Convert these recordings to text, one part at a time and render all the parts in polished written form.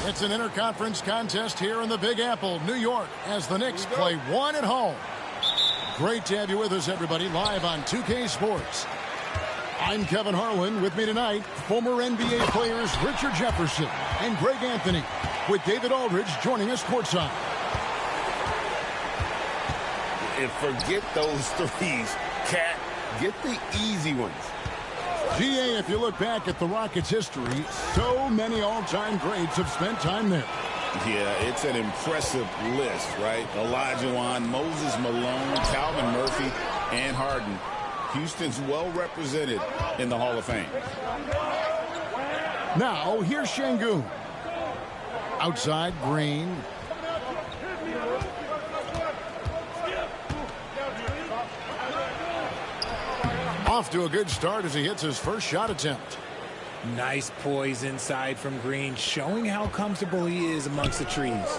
It's an interconference contest here in the Big Apple, New York, as the Knicks play one at home. Great to have you with us, everybody, live on 2K Sports. I'm Kevin Harlan. With me tonight, former NBA players Richard Jefferson and Greg Anthony, with David Aldridge joining us courtside. And forget those threes, Cat. Get the easy ones. GA, if you look back at the Rockets' history, so many all-time greats have spent time there. Yeah, it's an impressive list, right? Olajuwon, Moses Malone, Calvin Murphy, and Harden. Houston's well represented in the Hall of Fame. Now, here's Şengün. Outside, Green. Off to a good start as he hits his first shot attempt. Nice poise inside from Green, showing how comfortable he is amongst the trees.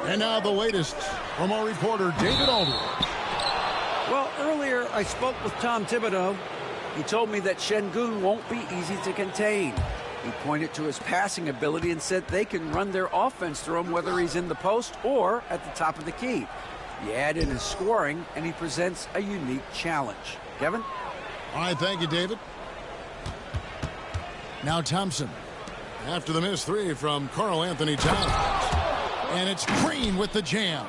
And now the latest from our reporter, David Aldridge. Well, earlier I spoke with Tom Thibodeau. He told me that Şengün won't be easy to contain. He pointed to his passing ability and said they can run their offense through him whether he's in the post or at the top of the key. You add in his scoring, and he presents a unique challenge. Kevin? All right, thank you, David. Now Thompson. After the missed three from Karl-Anthony Towns. And it's Green with the jam.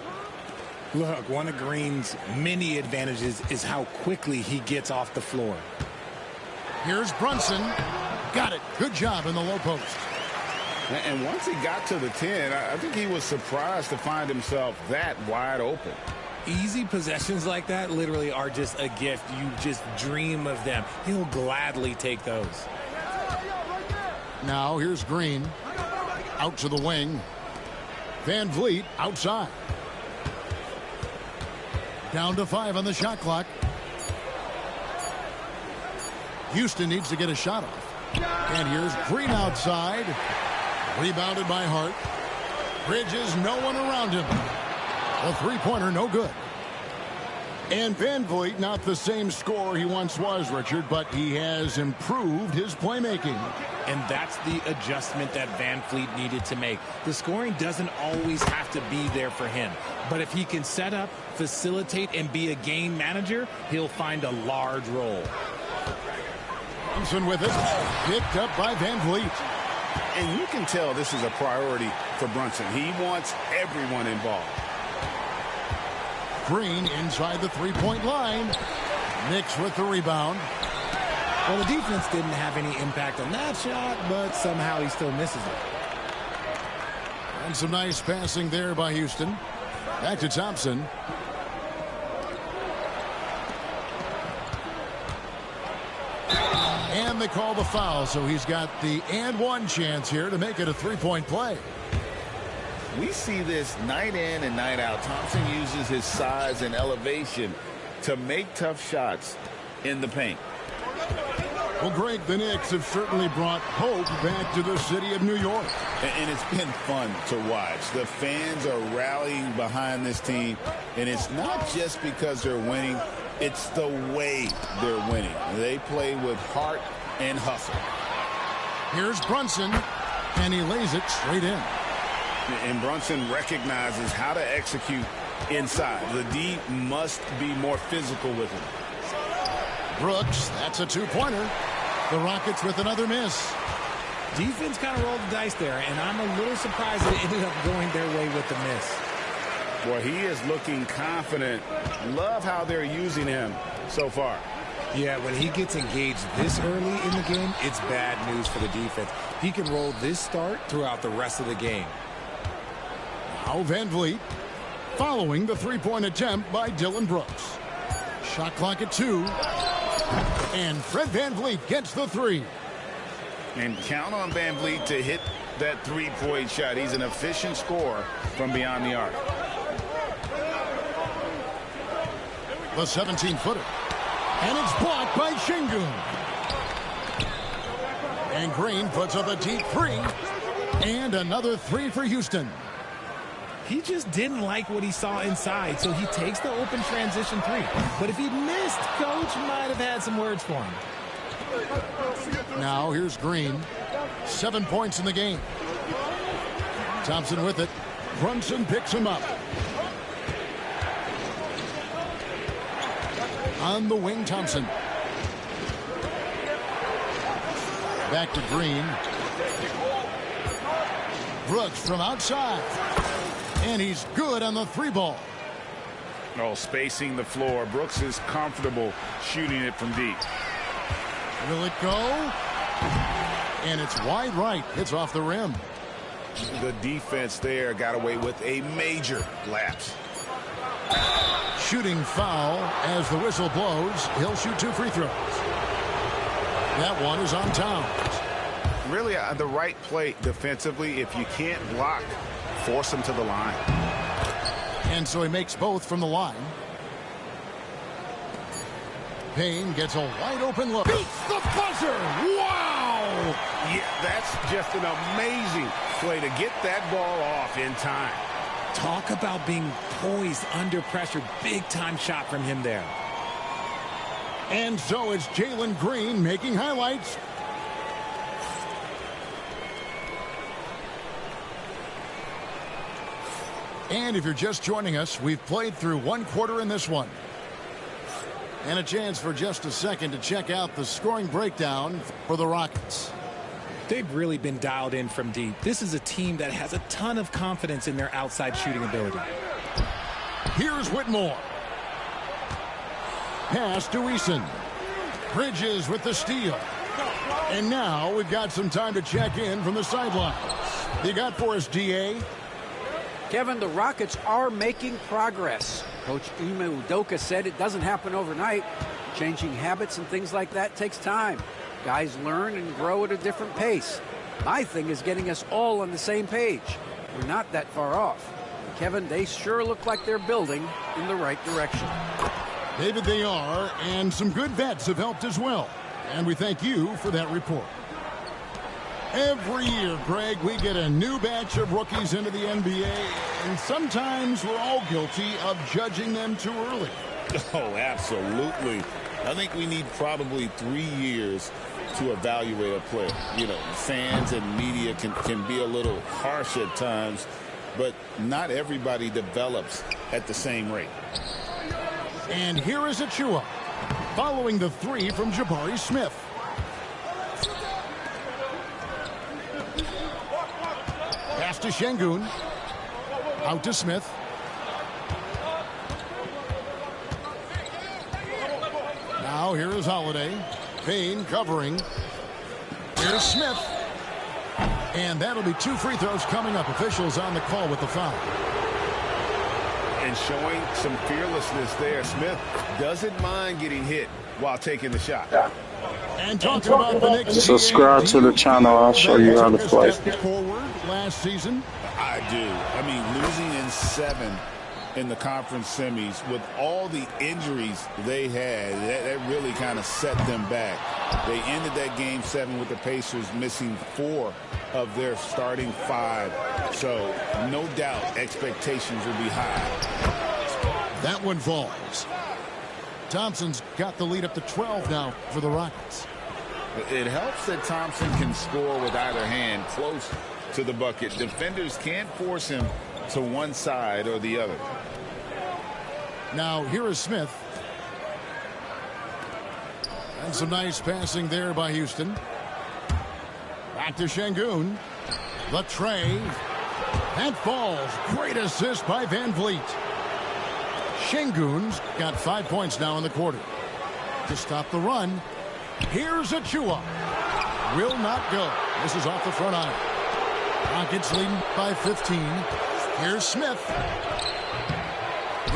Look, one of Green's many advantages is how quickly he gets off the floor. Here's Brunson. Got it. Good job in the low post. And once he got to the 10, I think he was surprised to find himself that wide open. Easy possessions like that literally are just a gift. You just dream of them. He'll gladly take those. Now here's Green. Out to the wing. Van Vliet outside. Down to 5 on the shot clock. Houston needs to get a shot off. And here's Green outside. Rebounded by Hart. Bridges, no one around him. A three-pointer, no good. And Van Vliet, not the same scorer he once was, Richard, but he has improved his playmaking. And that's the adjustment that Van Vliet needed to make. The scoring doesn't always have to be there for him. But if he can set up, facilitate, and be a game manager, he'll find a large role. Thompson with it. Picked up by Van Vliet. And you can tell this is a priority for Brunson. He wants everyone involved. Green inside the three-point line. Knicks with the rebound. Well, the defense didn't have any impact on that shot, but somehow he still misses it. And some nice passing there by Houston. Back to Thompson. And they call the foul, so he's got the and one chance here to make it a three-point play. We see this night in and night out. Thompson uses his size and elevation to make tough shots in the paint. Well, Greg, the Knicks have certainly brought hope back to the city of New York. And it's been fun to watch. The fans are rallying behind this team, and it's not just because they're winning. It's the way they're winning. They play with heart and hustle. Here's Brunson, and he lays it straight in. And Brunson recognizes how to execute inside. The D must be more physical with him. Brooks, that's a two-pointer. The Rockets with another miss. Defense kind of rolled the dice there, and I'm a little surprised that it ended up going their way with the miss. Boy, he is looking confident. Love how they're using him so far. Yeah, when he gets engaged this early in the game, it's bad news for the defense. He can roll this start throughout the rest of the game. Now Van Vliet following the three-point attempt by Dillon Brooks. Shot clock at 2. And Fred Van Vliet gets the three. And count on Van Vliet to hit that three-point shot. He's an efficient scorer from beyond the arc. The 17-footer. And it's blocked by Şengün. And Green puts up a deep three. And another three for Houston. He just didn't like what he saw inside, so he takes the open transition three. But if he missed, Coach might have had some words for him. Now here's Green. 7 points in the game. Thompson with it. Brunson picks him up. On the wing, Thompson. Back to Green. Brooks from outside. And he's good on the 3-ball. Oh, spacing the floor. Brooks is comfortable shooting it from deep. Will it go? And it's wide right. Hits off the rim. The defense there got away with a major lapse. Shooting foul as the whistle blows. He'll shoot 2 free throws. That one is on Towns. Really the right play defensively. If you can't block, force him to the line. And so he makes both from the line. Payne gets a wide open look. Beats the buzzer. Wow! Yeah, that's just an amazing play to get that ball off in time. Talk about being poised under pressure. Big time shot from him there. And so it's Jalen Green making highlights. And if you're just joining us, we've played through 1 quarter in this one. And a chance for just a second to check out the scoring breakdown for the Rockets. They've really been dialed in from deep. This is a team that has a ton of confidence in their outside shooting ability. Here's Whitmore. Pass to Eason. Bridges with the steal. And now we've got some time to check in from the sidelines. You got for us, DA? Kevin, the Rockets are making progress. Coach Ime Udoka said it doesn't happen overnight. Changing habits and things like that takes time. Guys learn and grow at a different pace. My thing is getting us all on the same page. We're not that far off. Kevin, they sure look like they're building in the right direction. David, they are, and some good vets have helped as well. And we thank you for that report. Every year, Greg, we get a new batch of rookies into the NBA, and sometimes we're all guilty of judging them too early. Oh, absolutely. I think we need probably 3 years to evaluate a player. You know, fans and media can be a little harsh at times, but not everybody develops at the same rate. And here is Achua, following the 3 from Jabari Smith. Pass to Şengün. Out to Smith. Now here is Holiday. Payne covering. Here's Smith. And that'll be 2 free throws coming up. Officials on the call with the foul. And showing some fearlessness there. Smith doesn't mind getting hit while taking the shot. And talking about the Knicks. Subscribe to the channel. I'll show you how to play. Forward last season. I do. I mean, losing in 7 in the conference semis with all the injuries they had, that really kind of set them back. They ended that game 7 with the Pacers missing 4 of their starting 5. So no doubt expectations will be high. That one falls. Thompson's got the lead up to 12 now for the Rockets. It helps that Thompson can score with either hand close to the bucket. Defenders can't force him to one side or the other. Now here is Smith. And some nice passing there by Houston. Back to Şengün. The tray. That falls. Great assist by Van Vliet. Şengün's got 5 points now in the quarter. To stop the run, here's Achua. Will not go. This is off the front iron. Rockets leading by 15. Here's Smith.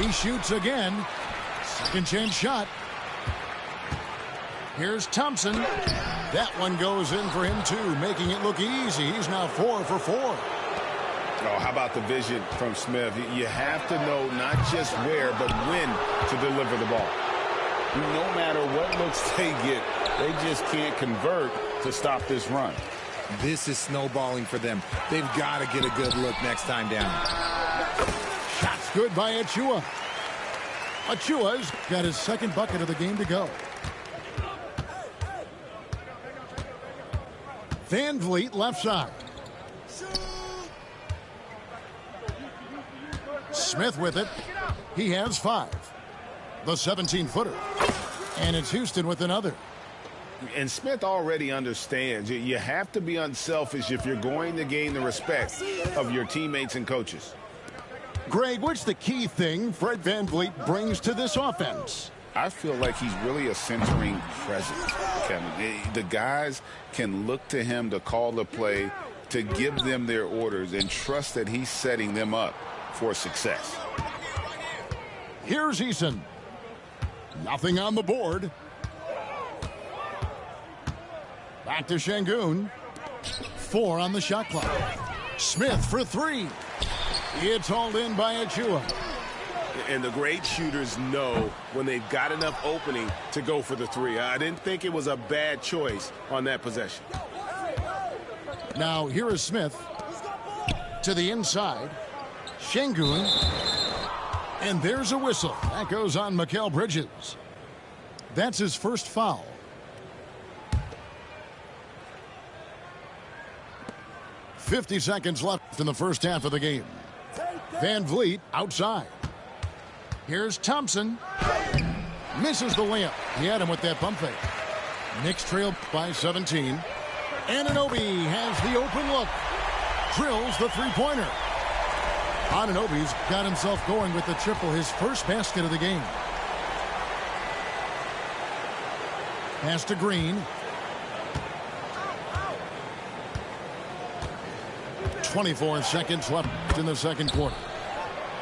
He shoots again. Second chance shot. Here's Thompson. That one goes in for him too, making it look easy. He's now 4 for 4. Oh, how about the vision from Smith? You have to know not just where, but when to deliver the ball. No matter what looks they get, they just can't convert to stop this run. This is snowballing for them. They've got to get a good look next time down. Shots good by Achua. Achua's got his second bucket of the game to go. Van Vliet left side. Smith with it. He has 5. The 17-footer. And it's Houston with another. And Smith already understands you have to be unselfish if you're going to gain the respect of your teammates and coaches. Greg, what's the key thing Fred VanVleet brings to this offense? I feel like he's really a centering presence, Kevin. The guys can look to him to call the play, to give them their orders, and trust that he's setting them up for success. Here's Eason. Nothing on the board. Back to Şengün. 4 on the shot clock. Smith for 3. It's hauled in by Achua. And the great shooters know when they've got enough opening to go for the 3. I didn't think it was a bad choice on that possession. Now here is Smith to the inside. Şengün. And there's a whistle. That goes on Mikal Bridges. That's his first foul. .50 seconds left in the first half of the game. VanVleet outside. Here's Thompson. Misses the layup. He had him with that pump fake. Knicks trail by 17. Anunoby has the open look. Drills the three-pointer. Anunoby's got himself going with the triple, his first basket of the game. Pass to Green. 24 seconds left in the second quarter.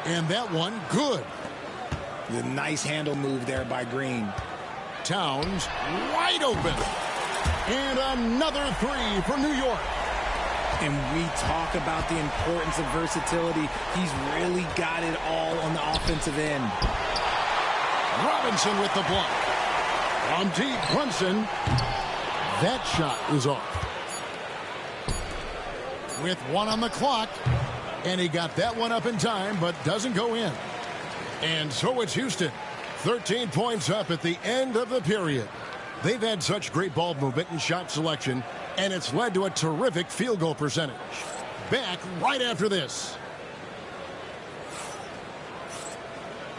And that one, good. The nice handle move there by Green. Towns wide open. And another 3 for New York. And we talk about the importance of versatility. He's really got it all on the offensive end. Robinson with the block. From deep, Brunson. That shot is off. With 1 on the clock. And he got that one up in time, but doesn't go in. And so it's Houston. 13 points up at the end of the period. They've had such great ball movement and shot selection, and it's led to a terrific field goal percentage. Back right after this.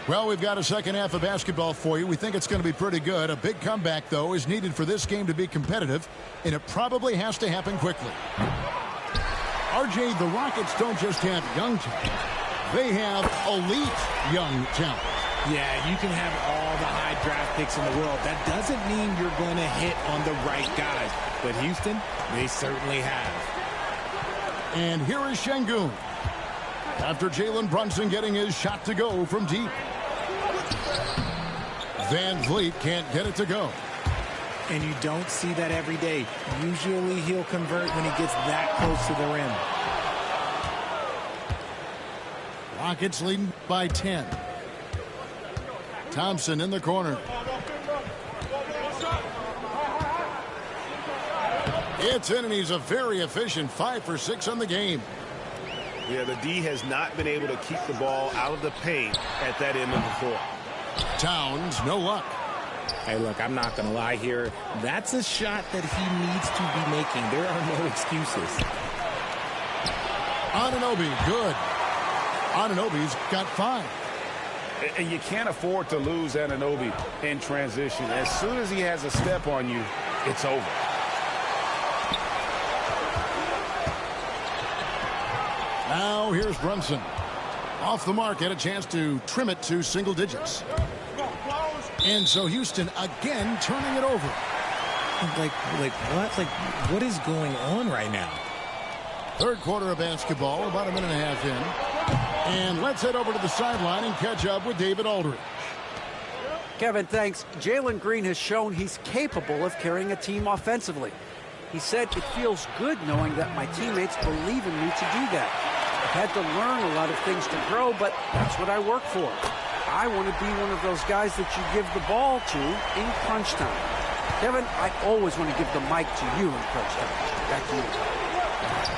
Well, we've got a second half of basketball for you. We think it's going to be pretty good. A big comeback, though, is needed for this game to be competitive, and it probably has to happen quickly. RJ, the Rockets don't just have young talent. They have elite young talent. Yeah, you can have all the high draft picks in the world. That doesn't mean you're going to hit on the right guys. But Houston, they certainly have. And here is Şengün. After Jalen Brunson getting his shot to go from deep. VanVleet can't get it to go. And you don't see that every day. Usually he'll convert when he gets that close to the rim. Rockets leading by 10. Thompson in the corner. It's in, and he's a very efficient 5 for 6 on the game. Yeah, the D has not been able to keep the ball out of the paint at that end of the floor. Towns, no luck. Hey, look, I'm not going to lie here. That's a shot that he needs to be making. There are no excuses. Anunoby, good. Anunoby's got 5. And you can't afford to lose Anunoby in transition. As soon as he has a step on you, it's over. Now here's Brunson. Off the mark, had a chance to trim it to single digits. And so Houston again turning it over. Like what? Like, what is going on right now? Third quarter of basketball, about a minute and a half in. And let's head over to the sideline and catch up with David Aldridge. Kevin, thanks. Jalen Green has shown he's capable of carrying a team offensively. He said, "It feels good knowing that my teammates believe in me to do that. I've had to learn a lot of things to grow, but that's what I work for. I want to be one of those guys that you give the ball to in crunch time." Kevin, I always want to give the mic to you in crunch time. Back to you.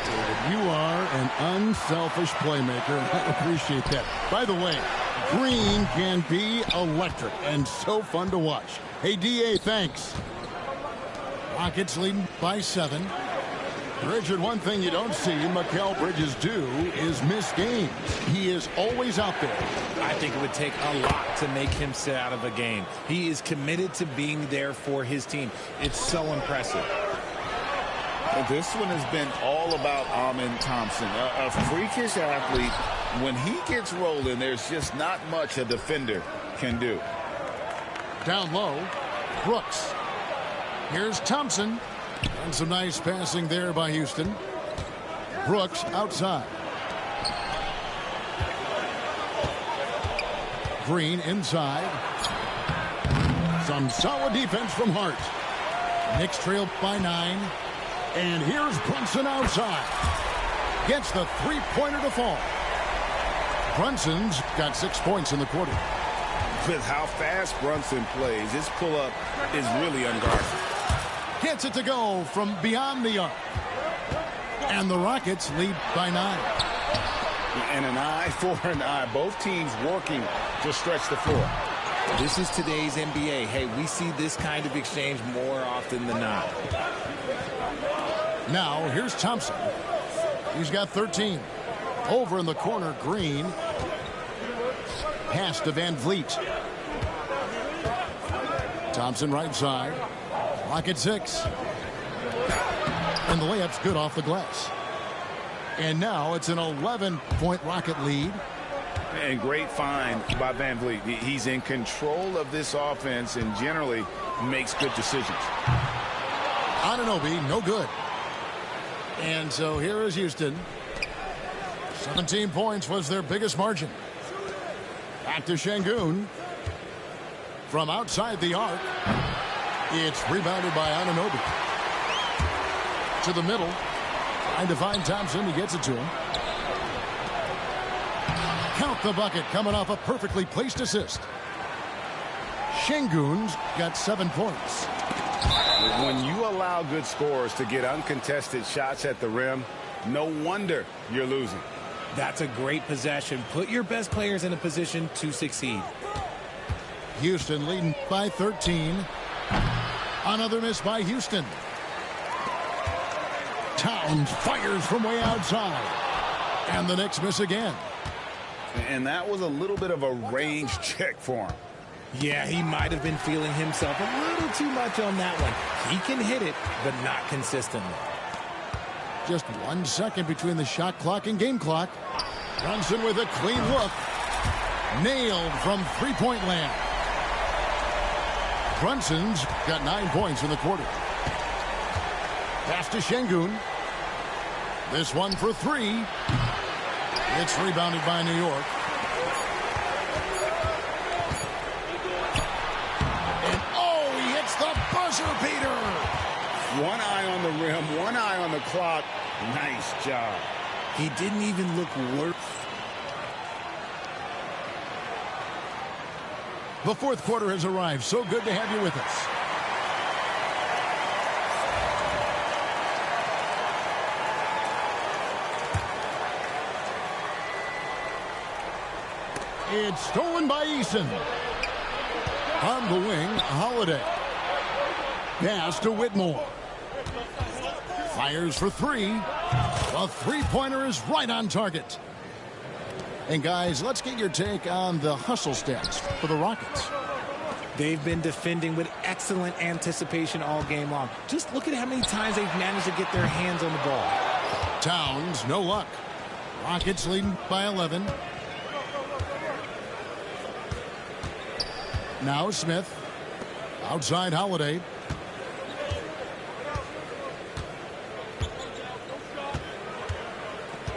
David, you are an unselfish playmaker, and I appreciate that. By the way, Green can be electric and so fun to watch. Hey, DA, thanks. Rockets leading by 7. Richard, one thing you don't see Mikal Bridges do is miss games. He is always out there. I think it would take a lot to make him sit out of a game. He is committed to being there for his team. It's so impressive. This one has been all about Amen Thompson, a freakish athlete. When he gets rolling, there's just not much a defender can do. Down low, Brooks. Here's Thompson. And some nice passing there by Houston. Brooks outside. Green inside. Some solid defense from Hart. Knicks trail by 9. And here's Brunson outside. Gets the three-pointer to fall. Brunson's got 6 points in the quarter. With how fast Brunson plays, his pull-up is really unguarded. Gets it to go from beyond the arc. And the Rockets lead by 9. And an eye for an eye. Both teams working to stretch the floor. This is today's NBA. Hey, we see this kind of exchange more often than not. Now, here's Thompson. He's got 13. Over in the corner, Green. Pass to Van Vliet. Thompson right side. Clock at 6. And the layup's good off the glass. And now it's an 11-point Rocket lead. And great find by Van Vliet. He's in control of this offense and generally makes good decisions. Anunoby, no good. And so here is Houston. 17 points was their biggest margin. Back to Şengün. From outside the arc. It's rebounded by Anunoby. To the middle. Trying to find Thompson. He gets it to him. Count the bucket coming off a perfectly placed assist. Şengün's got 7 points. When you allow good scorers to get uncontested shots at the rim, no wonder you're losing. That's a great possession. Put your best players in a position to succeed. Houston leading by 13. Another miss by Houston. Towns fires from way outside. And the Knicks miss again. And that was a little bit of a range check for him. Yeah, he might have been feeling himself a little too much on that one. He can hit it, but not consistently. Just 1 second between the shot clock and game clock. Brunson with a clean look. Nailed from three-point land. Brunson's got 9 points in the quarter. Pass to Şengün. This one for 3. It's rebounded by New York. And oh, he hits the buzzer beater. One eye on the rim, one eye on the clock. Nice job. He didn't even look worse. The fourth quarter has arrived. So good to have you with us. It's stolen by Eason. On the wing, Holiday. Pass to Whitmore. Fires for 3. The three-pointer is right on target. And guys, let's get your take on the hustle stats for the Rockets. They've been defending with excellent anticipation all game long. Just look at how many times they've managed to get their hands on the ball. Towns, no luck. Rockets leading by 11. Now Smith. Outside Holiday.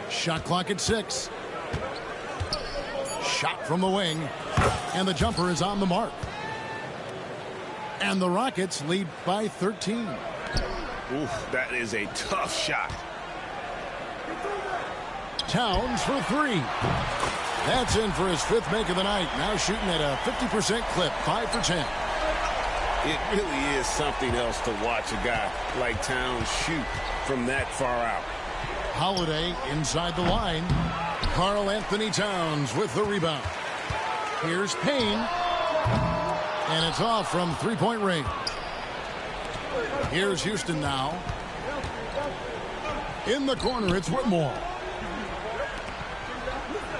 Shot clock at 6. Shot from the wing. And the jumper is on the mark. And the Rockets lead by 13. Oof, that is a tough shot. Towns for 3. That's in for his 5th make of the night. Now shooting at a 50% clip, 5 for 10. It really is something else to watch a guy like Towns shoot from that far out. Holiday inside the line. Karl Anthony Towns with the rebound. Here's Payne. And it's off from three-point range. Here's Houston now. In the corner, it's Whitmore.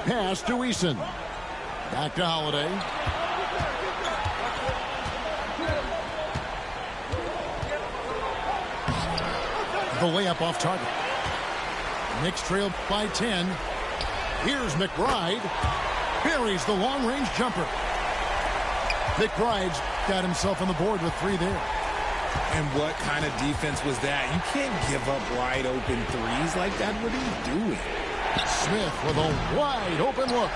Pass to Eason. Back to Holiday. The layup off target. Knicks trail by 10. Here's McBride. Buries the long-range jumper. McBride's got himself on the board with 3 there. And what kind of defense was that? You can't give up wide open threes like that. What are you doing? Smith with a wide open look.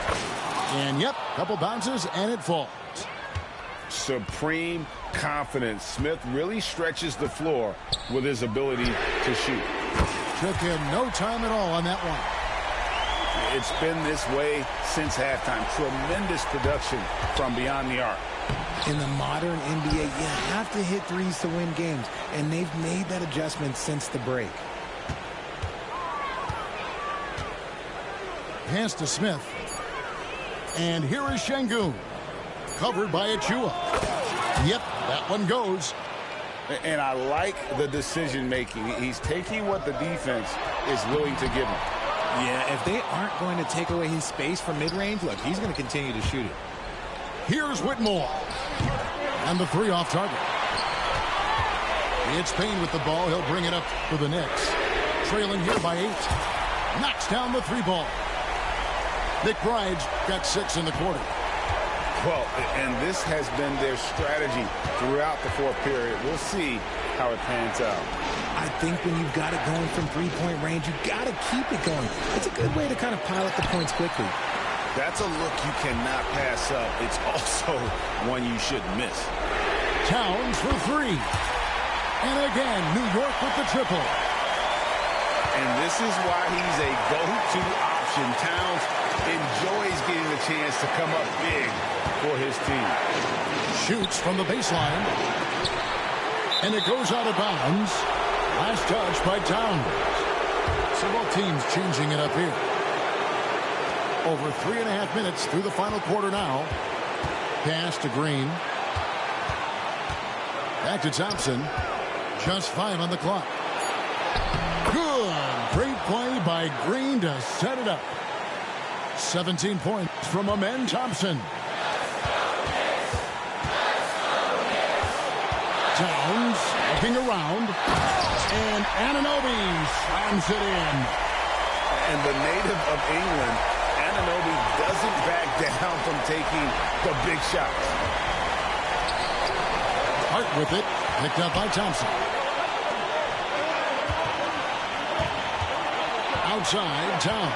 And yep, couple bounces and it falls. Supreme confidence. Smith really stretches the floor with his ability to shoot. Took him no time at all on that one. It's been this way since halftime. Tremendous production from beyond the arc. In the modern NBA, you have to hit threes to win games, and they've made that adjustment since the break. Pass to Smith. And here is Şengün. Covered by Achua. Yep, that one goes. And I like the decision-making. He's taking what the defense is willing to give him. Yeah, if they aren't going to take away his space from mid-range, look, he's going to continue to shoot it. Here's Whitmore. And the 3 off target. It's Payne with the ball. He'll bring it up for the Knicks. Trailing here by 8. Knocks down the 3 ball. McBride's got 6 in the quarter. Well, and this has been their strategy throughout the 4th period. We'll see how it pans out. I think when you've got it going from 3-point range, you've got to keep it going. It's a good way to kind of pile up the points quickly. That's a look you cannot pass up. It's also one you shouldn't miss. Towns for 3. And again, New York with the triple. And this is why he's a go-to option. Towns enjoys getting the chance to come up big for his team. Shoots from the baseline. And it goes out of bounds. Last touch by Towns. So both teams changing it up here. Over 3.5 minutes through the final quarter now. Pass to Green. Back to Thompson. Just 5 on the clock. Good. Great play by Green to set it up. 17 points from Amen Thompson. Towns looking around. And Anunoby slams it in. And the native of England, Anunoby doesn't back down from taking the big shots. Hart with it. Picked up by Thompson. Outside, Towns.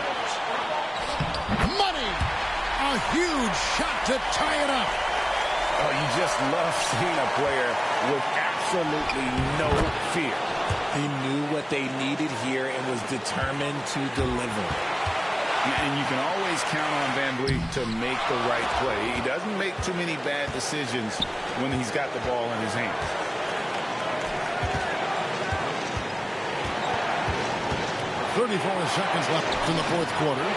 Money! A huge shot to tie it up. Oh, you just love seeing a player with absolutely no fear. He knew what they needed here and was determined to deliver. And you can always count on VanVleet to make the right play. He doesn't make too many bad decisions when he's got the ball in his hands. .34 seconds left in the 4th quarter.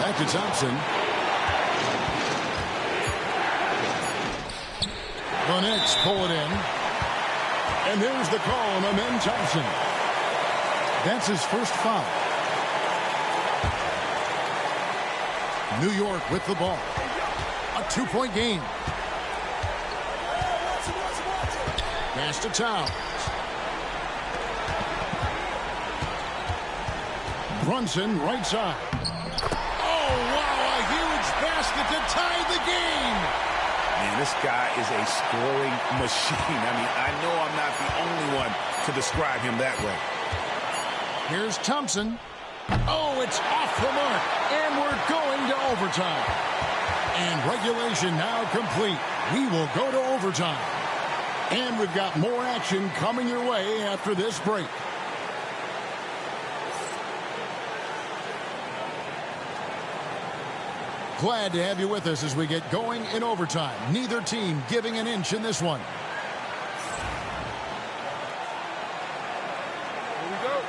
Back to Thompson. The Knicks pull it in. And there's the call on Amen Thompson. That's his first foul. New York with the ball. A 2-point game. Pass to Towns. Brunson right side. Oh, wow, a huge basket to tie the game. Man, this guy is a scoring machine. I mean, I know I'm not the only one to describe him that way. Here's Thompson. Oh, it's off the mark. And we're going to overtime. And regulation now complete. We will go to overtime. And we've got more action coming your way after this break. Glad to have you with us as we get going in overtime. Neither team giving an inch in this one. Here we go.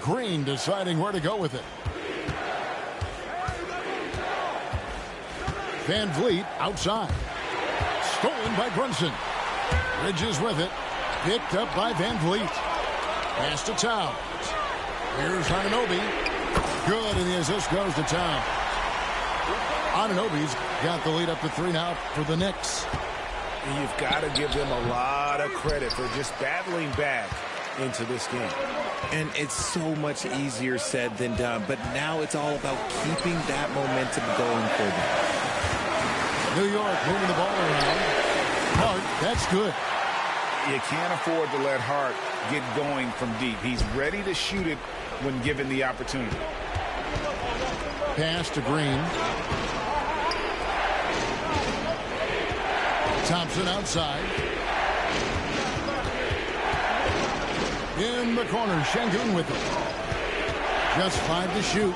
Green deciding where to go with it. Van Vliet outside. Stolen by Brunson. Bridges with it. Picked up by Van Vliet. Pass to Towns. Here's Anunoby. Good, and the assist goes to Towns. Anunoby's got the lead up to 3 now for the Knicks. You've got to give them a lot of credit for just battling back into this game. And it's so much easier said than done, but now it's all about keeping that momentum going for them. New York moving the ball around. Hart, that's good. You can't afford to let Hart get going from deep. He's ready to shoot it when given the opportunity. Pass to Green. Thompson outside. In the corner, Şengün with it. Just 5 to shoot.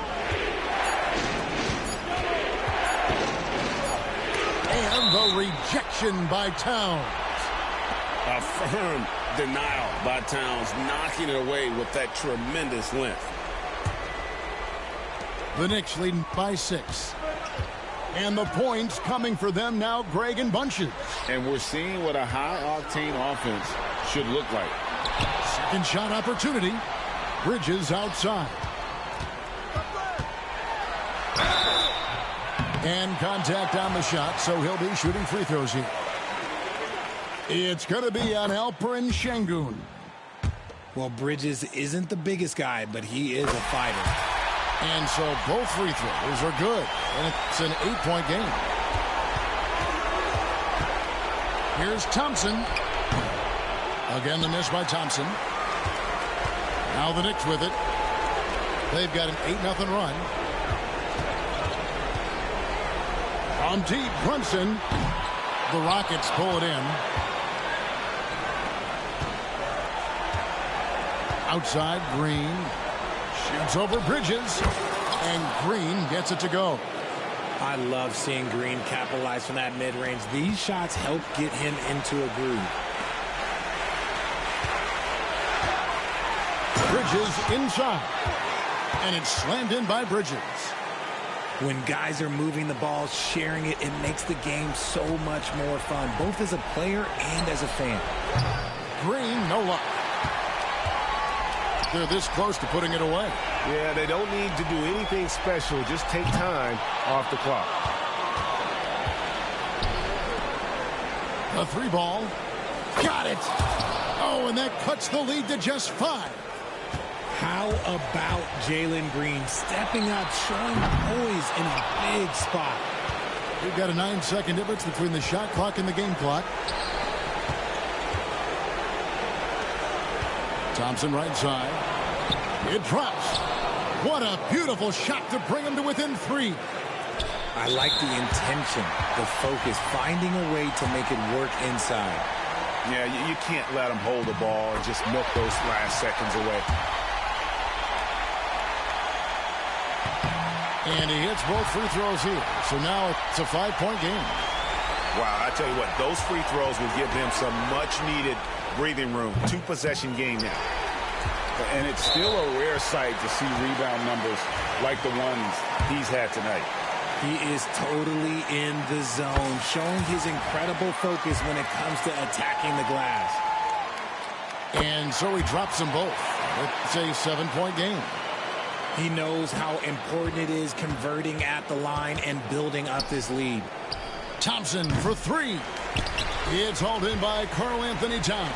And the rejection by Towns. A firm denial by Towns, knocking it away with that tremendous length. The Knicks leading by 6. And the points coming for them now, Greg and Bunches. And we're seeing what a high-octane offense should look like. Second shot opportunity. Bridges outside. And contact on the shot, so he'll be shooting free throws here. It's going to be on Alperen Şengün. Well, Bridges isn't the biggest guy, but he is a fighter. And so both free throws are good. And it's an 8-point game. Here's Thompson. Again, the miss by Thompson. Now the Knicks with it. They've got an 8-0 run. From deep, Brunson. The Rockets pull it in. Outside, Green. Shoots over Bridges. And Green gets it to go. I love seeing Green capitalize from that mid-range. These shots help get him into a groove. Bridges inside. And it's slammed in by Bridges. When guys are moving the ball, sharing it, it makes the game so much more fun, both as a player and as a fan. Green, no luck. They're this close to putting it away. Yeah, they don't need to do anything special. Just take time off the clock. A 3 ball. Got it. Oh, and that cuts the lead to just 5. How about Jalen Green stepping up, showing poise in a big spot? We've got a 9-second difference between the shot clock and the game clock. Thompson right side. It drops. What a beautiful shot to bring him to within 3. I like the intention, the focus, finding a way to make it work inside. Yeah, you can't let them hold the ball and just milk those last seconds away. And he hits both free throws here. So now it's a 5-point game. Wow, I tell you what, those free throws will give them some much-needed breathing room. 2-possession game now. And it's still a rare sight to see rebound numbers like the ones he's had tonight. He is totally in the zone, showing his incredible focus when it comes to attacking the glass. And so he drops them both. It's a 7-point game. He knows how important it is converting at the line and building up this lead. Thompson for 3. It's hauled in by Karl-Anthony Towns.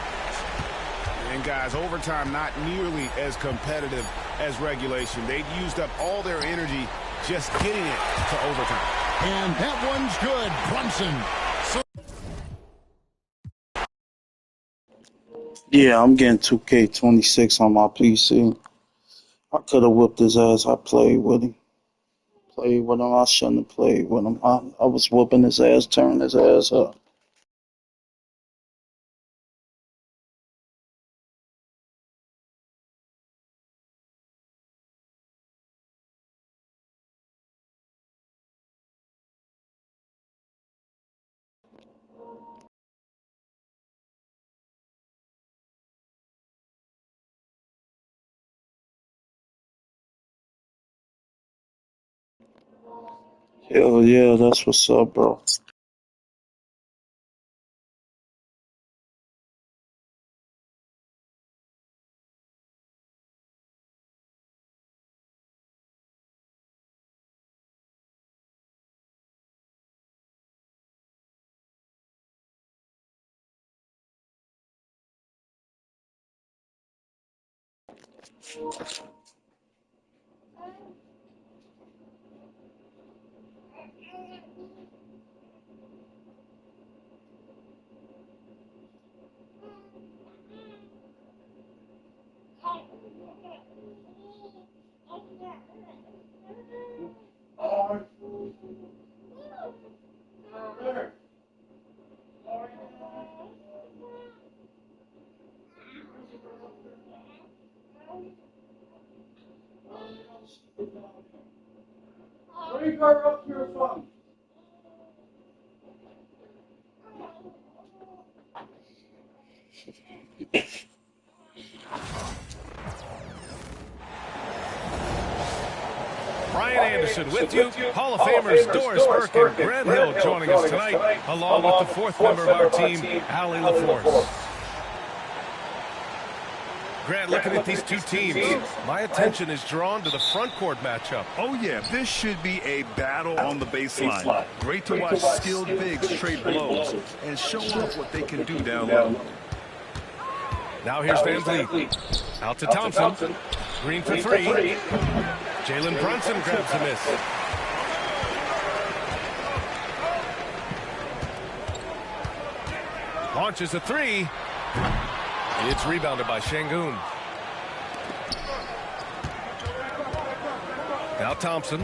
And guys, overtime not nearly as competitive as regulation. They'd used up all their energy just getting it to overtime. And that one's good. Brunson. Yeah, I'm getting 2K26 on my PC. I could have whipped his ass. I played with him. I shouldn't have played with him. I was whooping his ass, turning his ass up. Hell yeah, that's what's up, bro. Bring her up here, son. Brian Anderson with you. Hall of Famers Doris Burke and Grant Hill joining us tonight, along with the fourth member of our team, Allie LaForce. Grant, looking at these two teams, my attention is drawn to the front court matchup. Oh, yeah, this should be a battle on the baseline. Great to watch skilled bigs trade blows and show off what they can do down low. Now here's Van Vliet. Out to Thompson. Green for three. Jalen Brunson grabs a miss. Launches a three. It's rebounded by Şengün. Now Thompson.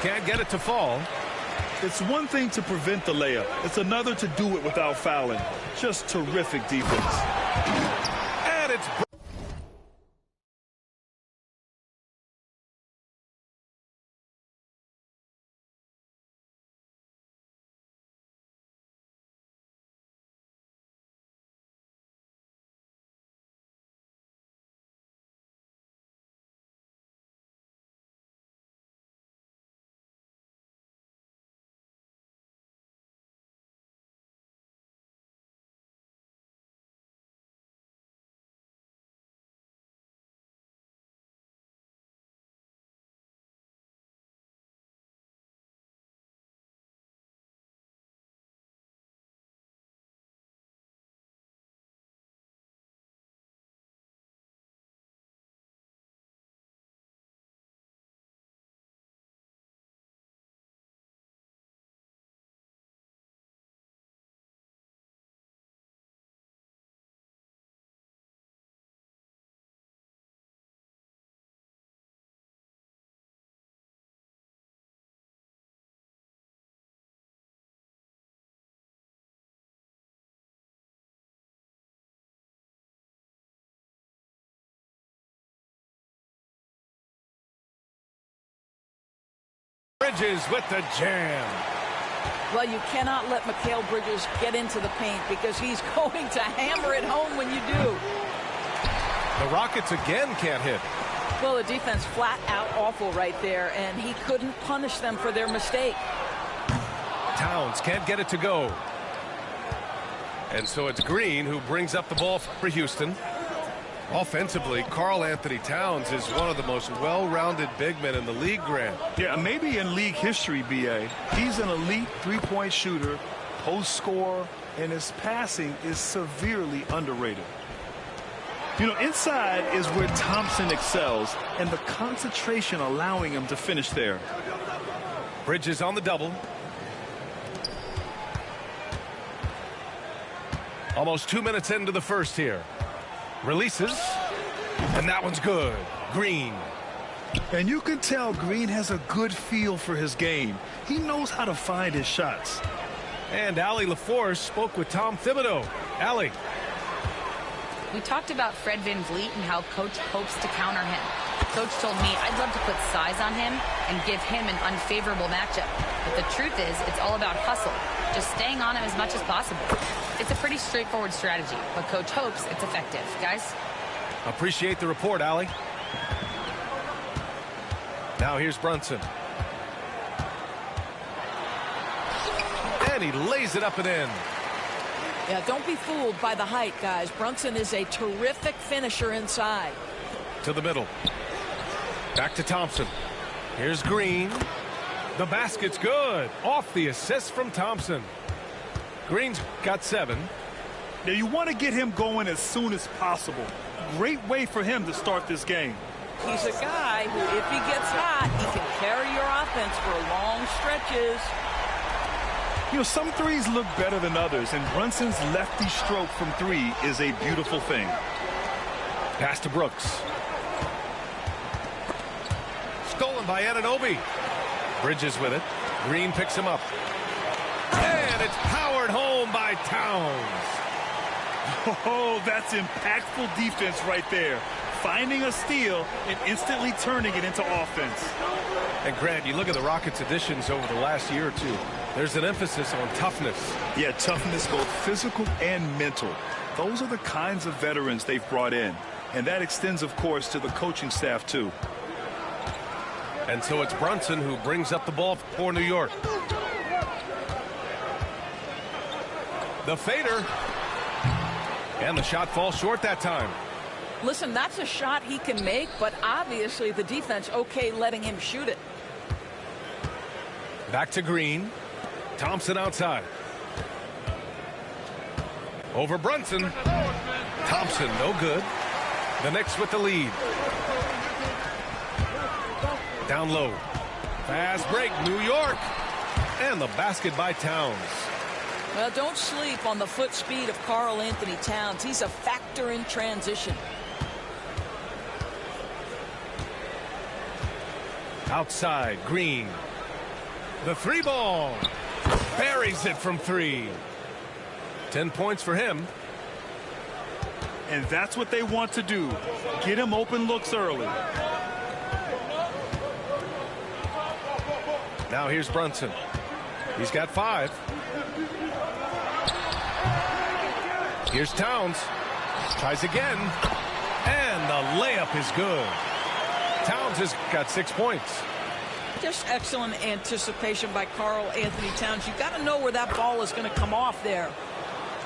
Can't get it to fall. It's one thing to prevent the layup. It's another to do it without fouling. Just terrific defense. And it's... Bridges with the jam. Well, you cannot let Mikal Bridges get into the paint because he's going to hammer it home when you do. The Rockets again can't hit. Well, the defense flat out awful right there, and he couldn't punish them for their mistake. Towns can't get it to go. And so it's Green who brings up the ball for Houston. Offensively, Karl Anthony Towns is one of the most well-rounded big men in the league, Grant. Yeah, maybe in league history, B.A. He's an elite three-point shooter, post scorer, and his passing is severely underrated. You know, inside is where Thompson excels, and the concentration allowing him to finish there. Bridges on the double. Almost 2 minutes into the first here. Releases, and that one's good. Green. And you can tell Green has a good feel for his game. He knows how to find his shots. And Allie LaForce spoke with Tom Thibodeau. Allie. We talked about Fred VanVleet and how Coach hopes to counter him. Coach told me I'd love to put size on him and give him an unfavorable matchup. But the truth is, it's all about hustle. Just staying on him as much as possible. It's a pretty straightforward strategy, but Coach hopes it's effective. Guys? Appreciate the report, Allie. Now here's Brunson. And he lays it up and in. Yeah, don't be fooled by the height, guys. Brunson is a terrific finisher inside. To the middle. Back to Thompson. Here's Green. The basket's good. Off the assist from Thompson. Green's got 7. Now you want to get him going as soon as possible. Great way for him to start this game. He's a guy who, if he gets hot, he can carry your offense for long stretches. You know, some threes look better than others, and Brunson's lefty stroke from 3 is a beautiful thing. Pass to Brooks. Stolen by Anunoby. Bridges with it. Green picks him up. And it's powered home by Towns. Oh, that's impactful defense right there. Finding a steal and instantly turning it into offense. And Grant, you look at the Rockets' additions over the last year or two. There's an emphasis on toughness. Yeah, toughness, both physical and mental. Those are the kinds of veterans they've brought in. And that extends, of course, to the coaching staff, too. And so it's Brunson who brings up the ball for New York. The fader. And the shot falls short that time. Listen, that's a shot he can make, but obviously the defense okay letting him shoot it. Back to Green. Thompson outside. Over Brunson. Thompson, no good. The Knicks with the lead. Down low. Fast break, New York. And the basket by Towns. Well, don't sleep on the foot speed of Karl Anthony Towns. He's a factor in transition. Outside, Green. The 3 ball. Buries it from 3. 10 points for him. And that's what they want to do. Get him open looks early. Now here's Brunson. He's got 5. Here's Towns. Tries again. And the layup is good. Towns has got 6 points. Just excellent anticipation by Karl Anthony Towns. You've got to know where that ball is going to come off there.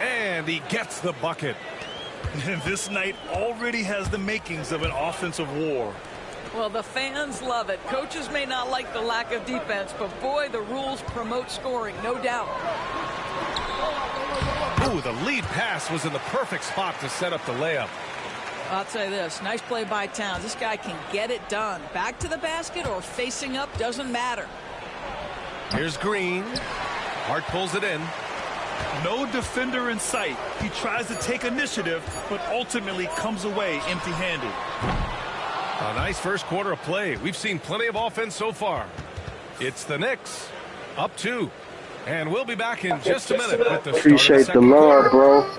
And he gets the bucket. And this night already has the makings of an offensive war. Well, the fans love it. Coaches may not like the lack of defense, but boy, the rules promote scoring, no doubt. Ooh, the lead pass was in the perfect spot to set up the layup. I'll tell you this, nice play by Towns. This guy can get it done. Back to the basket or facing up, doesn't matter. Here's Green. Hart pulls it in. No defender in sight. He tries to take initiative, but ultimately comes away empty-handed. A nice first quarter of play. We've seen plenty of offense so far. It's the Knicks up 2. And we'll be back in just a minute with the Appreciate the love, bro.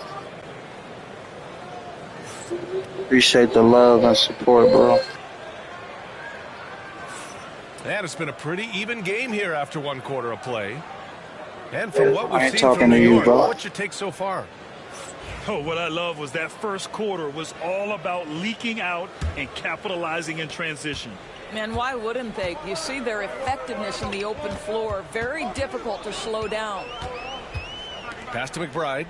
Appreciate the love and support, bro. And it's been a pretty even game here after 1 quarter of play. And from what we've seen talking from to New you, York, bro. what's your take so far? Oh, what I love was that first quarter was all about leaking out and capitalizing in transition. Man, why wouldn't they? You see their effectiveness in the open floor. Very difficult to slow down. Pass to McBride.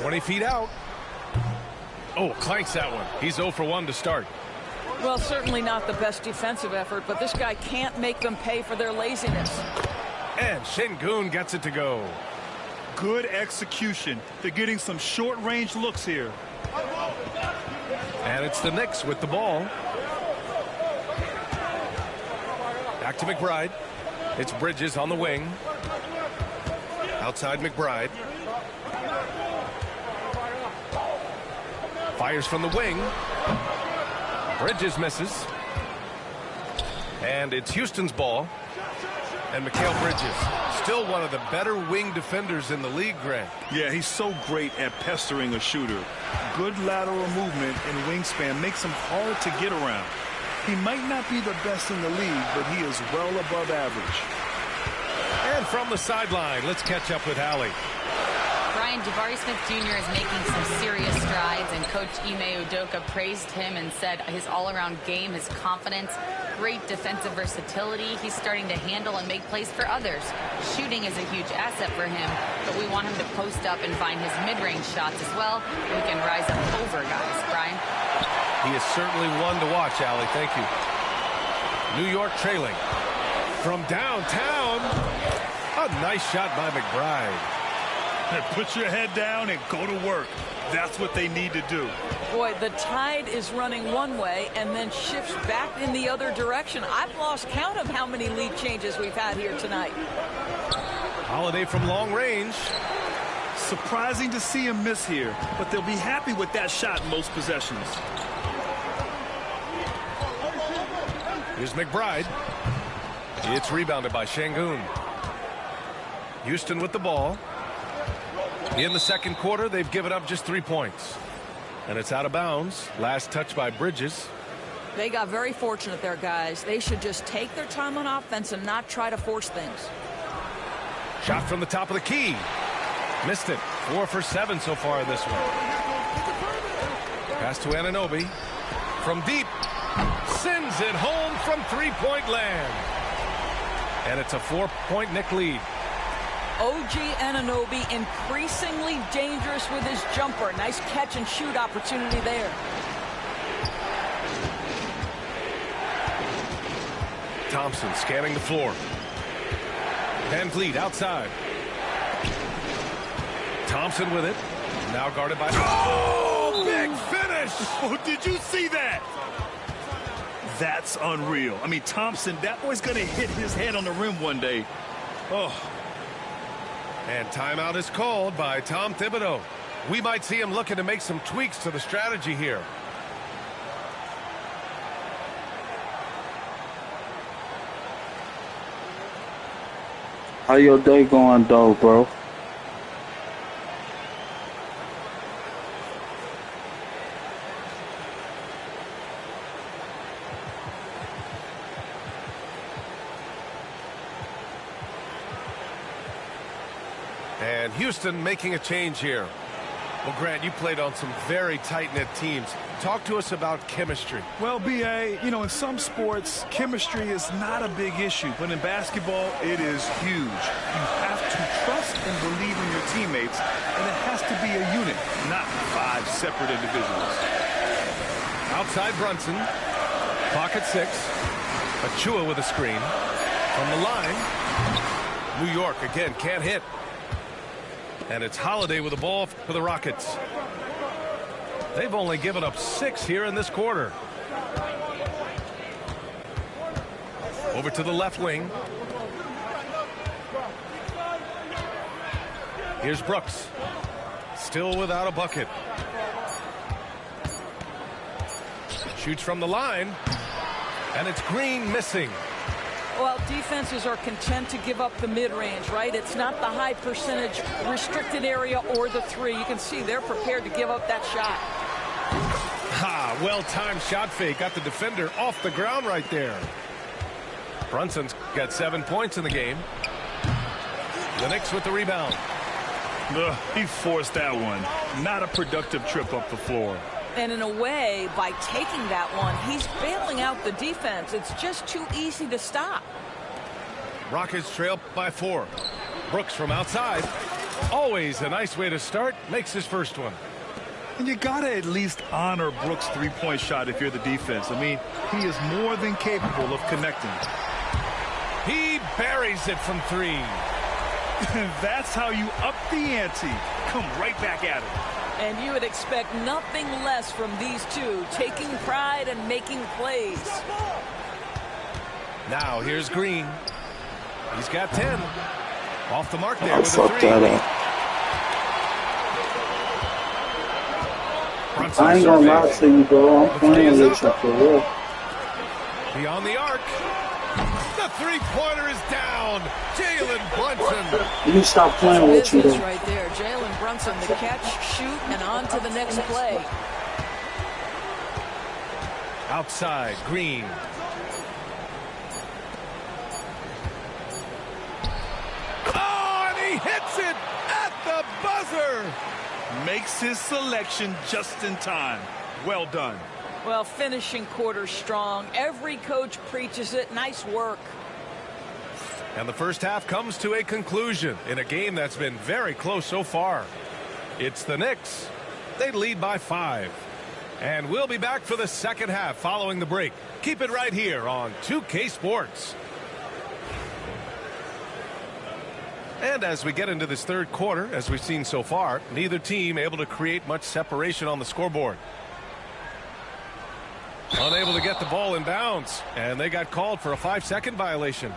"20 feet out." Oh, clanks that one. He's 0 for 1 to start. Well, certainly not the best defensive effort, but this guy can't make them pay for their laziness. And Şengün gets it to go. Good execution. They're getting some short-range looks here. And it's the Knicks with the ball. Back to McBride. It's Bridges on the wing. Outside McBride. Fires from the wing. Bridges misses. And it's Houston's ball. And Mikal Bridges, still one of the better wing defenders in the league, Grant. Yeah, he's so great at pestering a shooter. Good lateral movement and wingspan makes him hard to get around. He might not be the best in the league, but he is well above average. And from the sideline, let's catch up with Hallie. Brian, Jabari Smith Jr. is making some serious strides, and Coach Ime Udoka praised him and said his all-around game, his confidence, great defensive versatility. He's starting to handle and make plays for others. Shooting is a huge asset for him, but we want him to post up and find his mid-range shots as well. We can rise up over guys. Brian? He is certainly one to watch, Allie. Thank you. New York trailing. From downtown, a nice shot by McBride. Put your head down and go to work. That's what they need to do. Boy, the tide is running one way and then shifts back in the other direction. I've lost count of how many lead changes we've had here tonight. Holiday from long range. Surprising to see him miss here, but they'll be happy with that shot in most possessions. Here's McBride. It's rebounded by Şengün. Houston with the ball. In the second quarter, they've given up just 3 points. And it's out of bounds. Last touch by Bridges. They got very fortunate there, guys. They should just take their time on offense and not try to force things. Shot from the top of the key. Missed it. 4 for 7 so far in this one. Pass to Anunoby. From deep. Sends it home from three-point land. And it's a 4-point Knick lead. OG Anunoby increasingly dangerous with his jumper. Nice catch and shoot opportunity there. Thompson scanning the floor. Van Vliet outside. Thompson with it. Now guarded by... Oh, big finish! Oh, did you see that? That's unreal. I mean, Thompson, that boy's going to hit his head on the rim one day. Oh. And timeout is called by Tom Thibodeau. We might see him looking to make some tweaks to the strategy here. How your day going, though, bro? And Houston making a change here. Well, Grant, you played on some very tight-knit teams. Talk to us about chemistry. Well, B.A., you know, in some sports, chemistry is not a big issue. But in basketball, it is huge. You have to trust and believe in your teammates, and it has to be a unit, not 5 separate individuals. Outside Brunson. Pocket 6. Achua with a screen. From the line. New York, again, can't hit. And it's Holiday with the ball for the Rockets. They've only given up 6 here in this quarter. Over to the left wing. Here's Brooks. Still without a bucket. Shoots from the line. And it's Green missing. Well, defenses are content to give up the mid-range, right? It's not the high percentage restricted area or the 3. You can see they're prepared to give up that shot. Well-timed shot fake. Got the defender off the ground right there. Brunson's got 7 points in the game. The Knicks with the rebound. He forced that one. Not a productive trip up the floor. And in a way, by taking that one, he's bailing out the defense. It's just too easy to stop. Rockets trail by 4. Brooks from outside. Always a nice way to start. Makes his first one. And you got to at least honor Brooks' three-point shot if you're the defense. I mean, he is more than capable of connecting. He buries it from 3. That's how you up the ante. Come right back at it. And you would expect nothing less from these two, taking pride and making plays. Now here's Green. He's got 10. Off the mark there I with a 3. I ain't gonna lie to you, bro. I'm playing with you for real. Beyond the arc. The three-pointer is down. Jalen Brunson. You stop playing with you, though. Right there, Jalen Brunson, the catch, shoot, and on to the next play. Outside, Green. Oh, and he hits it at the buzzer! Makes his selection just in time. Well done. Well, finishing quarter strong. Every coach preaches it. Nice work. And the first half comes to a conclusion in a game that's been very close so far. It's the Knicks. They lead by 5. And we'll be back for the second half following the break. Keep it right here on 2K Sports. And as we get into this third quarter, as we've seen so far, neither team able to create much separation on the scoreboard. Unable to get the ball in bounds, and they got called for a 5-second violation.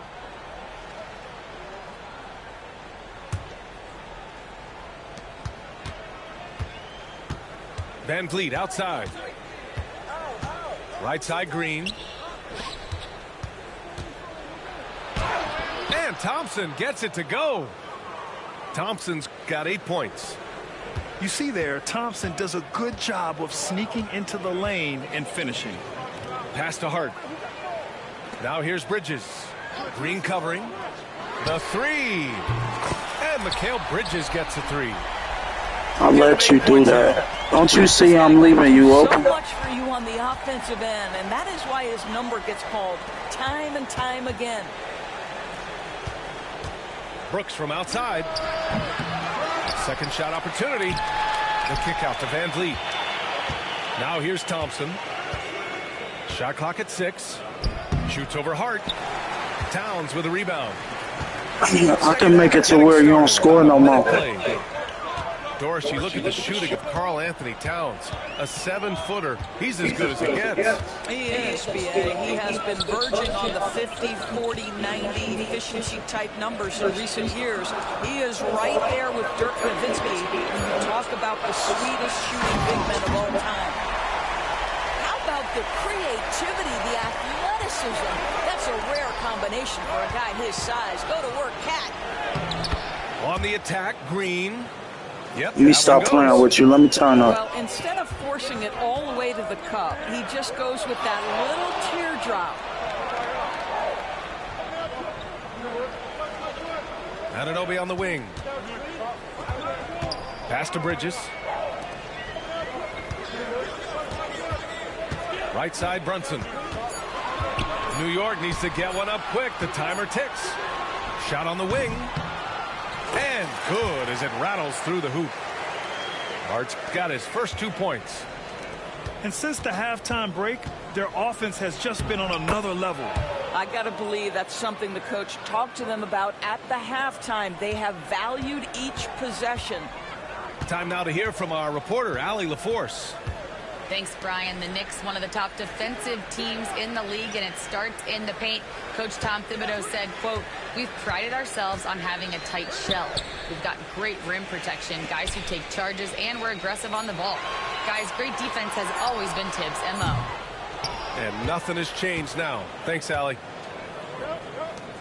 Van Vliet outside. Right side, Green. And Thompson gets it to go. Thompson's got 8 points. You see there, Thompson does a good job of sneaking into the lane and finishing. Pass to Hart. Now here's Bridges. Green covering. The 3. And Mikal Bridges gets a 3. I'll let you do that. Don't you see I'm leaving you open? So much for you on the offensive end, and that is why his number gets called time and time again. Brooks from outside. Second shot opportunity. The kick out to Van Vliet. Now here's Thompson. Shot clock at 6. Shoots over Hart. Towns with a rebound. I can make it to where you don't score no more. Doris, you look at the shooting of Karl Anthony Towns. A 7-footer. He's as good as it gets. He is, B.A. He has been verging on the 50, 40, 90 efficiency type numbers in recent years. He is right there with Dirk Nowitzki when you talk about the sweetest shooting big men of all time. How about the creativity, the athleticism? That's a rare combination for a guy his size. Go to work, Cat. On the attack, Green. Yep, Let me stop playing with you. Let me turn up. Well, instead of forcing it all the way to the cup, he just goes with that little teardrop. Anunoby on the wing. Pass to Bridges. Right side, Brunson. New York needs to get one up quick. The timer ticks. Shot on the wing. And good as it rattles through the hoop. Hart's got his first 2 points. And since the halftime break, their offense has just been on another level. I got to believe that's something the coach talked to them about at the halftime. They have valued each possession. Time now to hear from our reporter, Allie LaForce. Thanks, Brian. The Knicks, one of the top defensive teams in the league, and it starts in the paint. Coach Tom Thibodeau said, quote, "We've prided ourselves on having a tight shell. We've got great rim protection, guys who take charges, and we're aggressive on the ball. Guys, great defense has always been Tibbs' MO." And nothing has changed now. Thanks, Allie.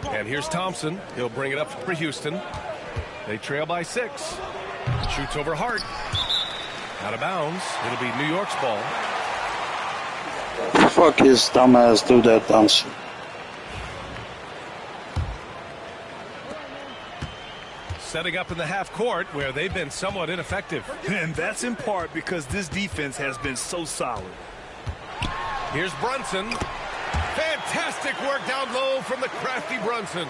And here's Thompson. He'll bring it up for Houston. They trail by 6. Shoots over Hart. Out of bounds. It'll be New York's ball. Fuck his dumbass do that dumb shit. Setting up in the half court where they've been somewhat ineffective. And that's in part because this defense has been so solid. Here's Brunson. Fantastic work down low from the crafty Brunson.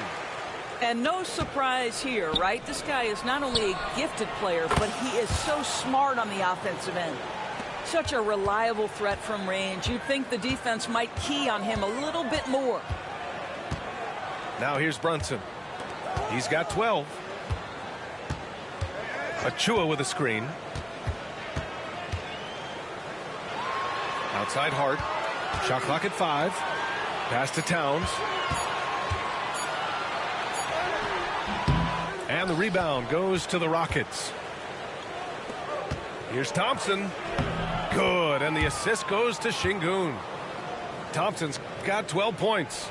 And no surprise here, right? This guy is not only a gifted player, but he is so smart on the offensive end. Such a reliable threat from range. You'd think the defense might key on him a little bit more. Now here's Brunson. He's got 12. Achua with a screen. Outside Hart. Shot clock at 5. Pass to Towns. And the rebound goes to the Rockets. Here's Thompson. Good. And the assist goes to Şengün. Thompson's got 12 points.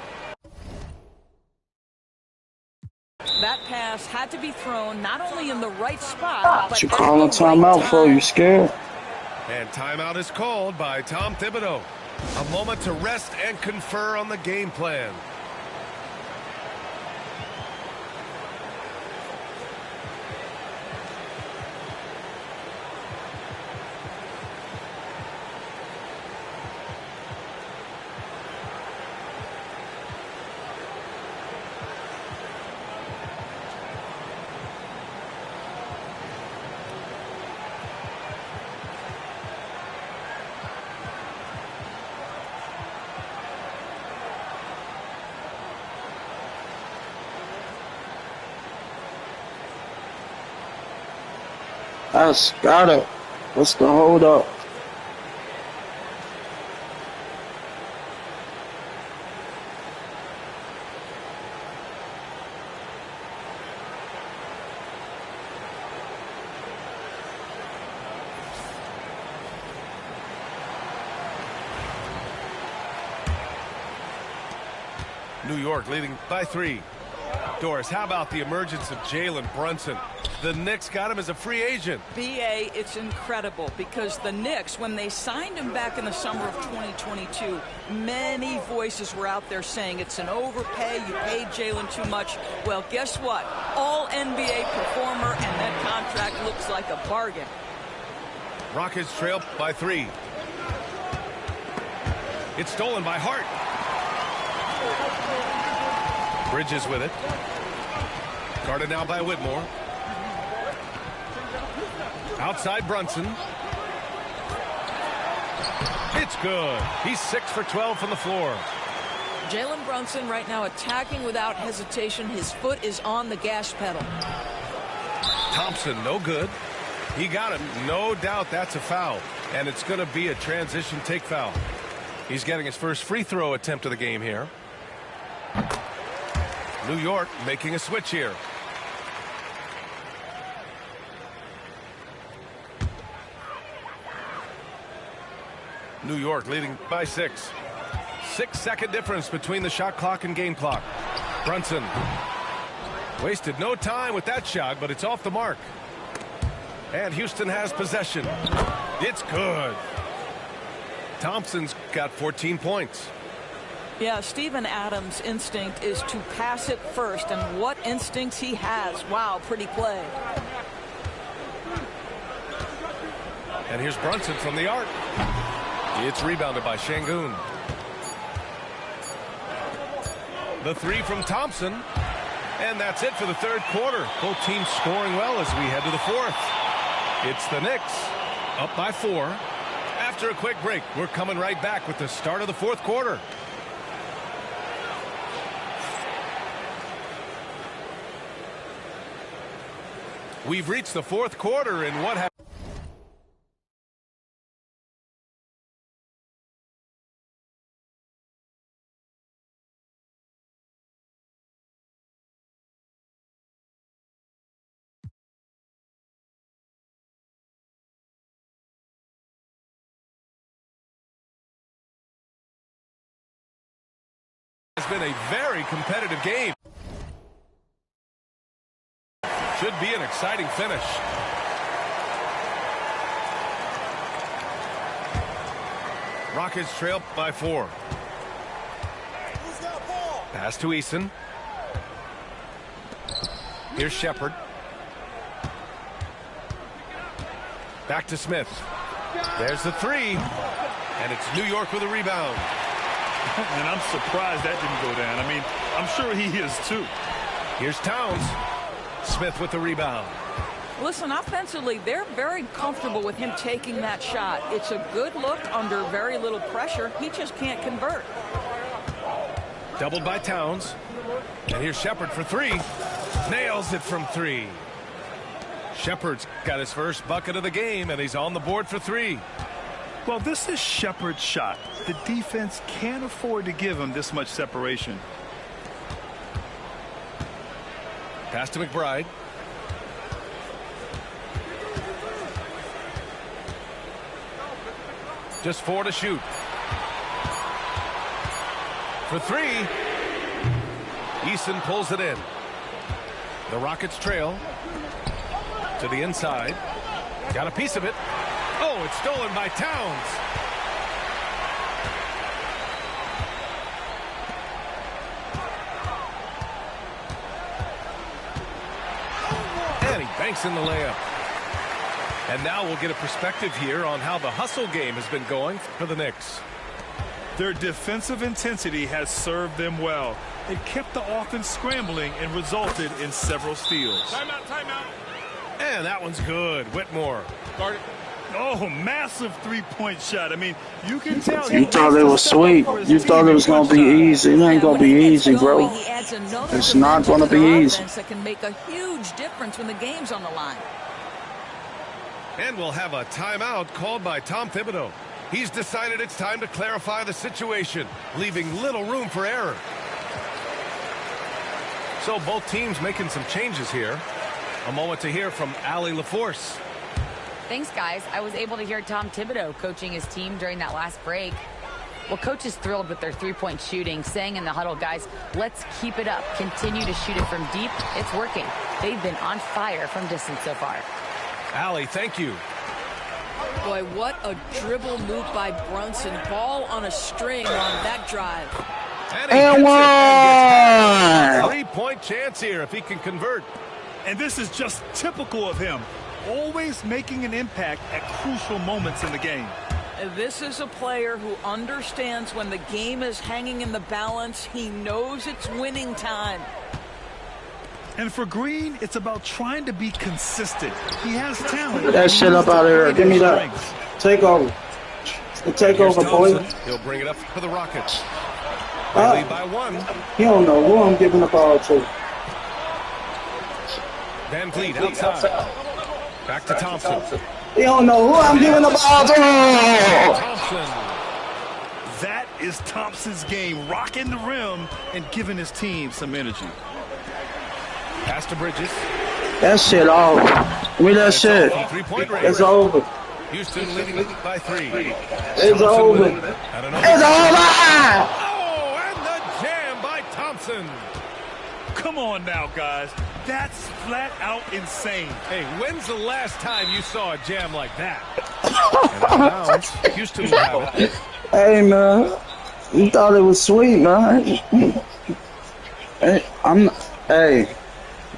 That pass had to be thrown not only in the right spot, but You calling timeout for? You scared? And timeout is called by Tom Thibodeau. A moment to rest and confer on the game plan. That's got it. What's the hold up? New York leading by 3. Doris, how about the emergence of Jalen Brunson? The Knicks got him as a free agent. B.A., it's incredible because the Knicks, when they signed him back in the summer of 2022, many voices were out there saying it's an overpay, you paid Jalen too much. Well, guess what? All NBA performer, and that contract looks like a bargain. Rockets trail by 3. It's stolen by Hart. Bridges with it. Guarded now by Whitmore. Outside Brunson. It's good. He's 6 for 12 from the floor. Jalen Brunson right now attacking without hesitation. His foot is on the gas pedal. Thompson, no good. He got him. No doubt that's a foul. And it's going to be a transition take foul. He's getting his first free throw attempt of the game here. New York making a switch here. New York leading by 6. 6-second difference between the shot clock and game clock. Brunson wasted no time with that shot, but it's off the mark. And Houston has possession. It's good. Thompson's got 14 points. Yeah, Steven Adams' instinct is to pass it first, and what instincts he has. Wow, pretty play. And here's Brunson from the arc. It's rebounded by Şengün. The 3 from Thompson. And that's it for the third quarter. Both teams scoring well as we head to the fourth. It's the Knicks up by 4. After a quick break, we're coming right back with the start of the fourth quarter. We've reached the fourth quarter, and what has been a very competitive game. Should be an exciting finish. Rockets trail by 4. Pass to Eason. Here's Shepherd. Back to Smith. There's the 3. And it's New York with a rebound. And I'm surprised that didn't go down. I mean, I'm sure he is too. Here's Towns. Smith with the rebound. Listen, offensively, they're very comfortable with him taking that shot. It's a good look under very little pressure. He just can't convert. Doubled by Towns. And here's Shepherd for 3. Nails it from 3. Shepherd's got his first bucket of the game, and he's on the board for 3. Well, this is Shepherd's shot. The defense can't afford to give him this much separation. Pass to McBride. Just 4 to shoot. For 3. Eason pulls it in. The Rockets trail to the inside. Got a piece of it. Oh, it's stolen by Towns. And he banks in the layup. And now we'll get a perspective here on how the hustle game has been going for the Knicks. Their defensive intensity has served them well. It kept the offense scrambling and resulted in several steals. Timeout, timeout. And that one's good. Whitmore. Guard it. Oh, massive three-point shot. I mean, you can tell. You thought it was sweet. You thought it was going to be easy. It ain't going to be easy, bro. It's not going to be easy. That can make a huge difference when the game's on the line. And we'll have a timeout called by Tom Thibodeau. He's decided it's time to clarify the situation, leaving little room for error. So both teams making some changes here. A moment to hear from Allie LaForce. Thanks, guys. I was able to hear Tom Thibodeau coaching his team during that last break. Well, coach is thrilled with their three-point shooting, saying in the huddle, guys, let's keep it up. Continue to shoot it from deep. It's working. They've been on fire from distance so far. Allie, thank you. Boy, what a dribble move by Brunson. Ball on a string on that drive. And one! Three-point chance here if he can convert. And this is just typical of him. Always making an impact at crucial moments in the game. This is a player who understands when the game is hanging in the balance. He knows it's winning time. And for Green, it's about trying to be consistent. He has talent. Get that shit up out of here. Give me that. Take over. Take over, boy. He'll bring it up for the Rockets. They lead by one. He don't know who I'm giving the ball to. Van Vliet outside. Back to Thompson. He don't know who I'm giving the ball to. Thompson. That is Thompson's game, rocking the rim and giving his team some energy. Pass to Bridges. That shit over. Give me that shit. It's over. Houston leading by 3. It's over. It's over. Oh, and the jam by Thompson. Come on now, guys. That's flat out insane. Hey, when's the last time you saw a jam like that? And out of bounds. Houston will have it. Hey, man. You thought it was sweet, man. Hey,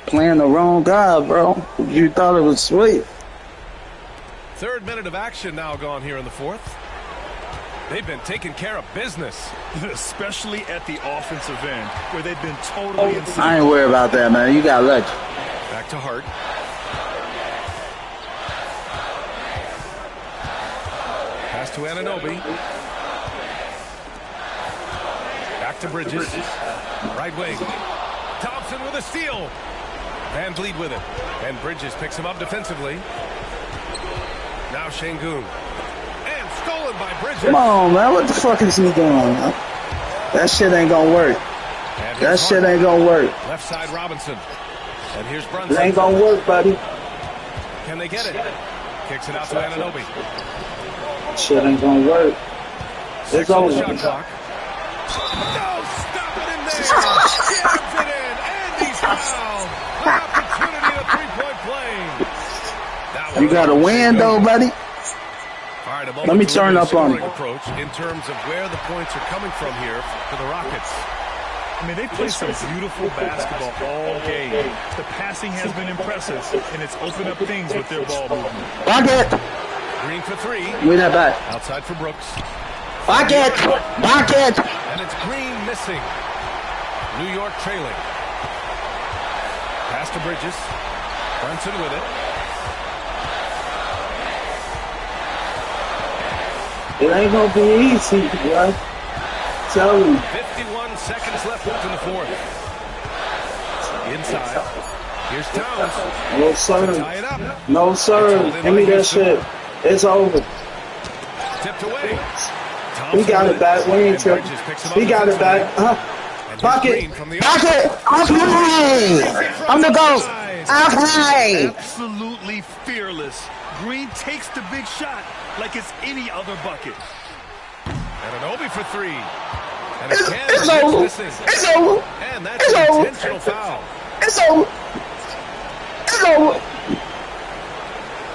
playing the wrong guy, bro. You thought it was sweet. Third minute of action now gone here in the fourth. They've been taking care of business. Especially at the offensive end, where they've been totally insane. I ain't worried about that, man. You got lucky. Back to Hart. Pass to Anunoby. Back to Bridges. Right wing. Thompson with a steal. Van Vliet with it. And Bridges picks him up defensively. Now Şengün. And stolen by Bridges. Come on, man. What the fuck is he doing, man? That shit ain't gonna work. That shit ain't gonna work. Left side Robinson. And here's Brunson. It ain't gonna work, buddy. Can they get it? Kicks it out to Anunoby. Shit ain't gonna work. It's over. Shot clock. No, stop it in there. Jams it in. And he's fouled. An opportunity at three-point play. You got to win, though, buddy. All right, let me turn up on it. Approach in terms of where the points are coming from here for the Rockets. I mean, they play some beautiful basketball all game. The passing has been impressive, and it's opened up things with their ball movement. Bucket. Green for 3. Win that back. Outside for Brooks. Bucket. Bucket. And it's Green missing. New York trailing. Pass to Bridges. Brunson with it. It ain't gonna be easy, bro. Tell me. 51 seconds left in the fourth. Inside. Here's Towns. No, sir. Tie it up. No, sir. Give me that shit. It's over. Tipped away. We got it back. We ain't tripping. We got it back. Bucket. Bucket. I'm the GOAT. Absolutely fearless. Green takes the big shot like it's any other bucket. Anunoby for 3. And it's over. It's over. And that's an intentional foul. It's over. It's over.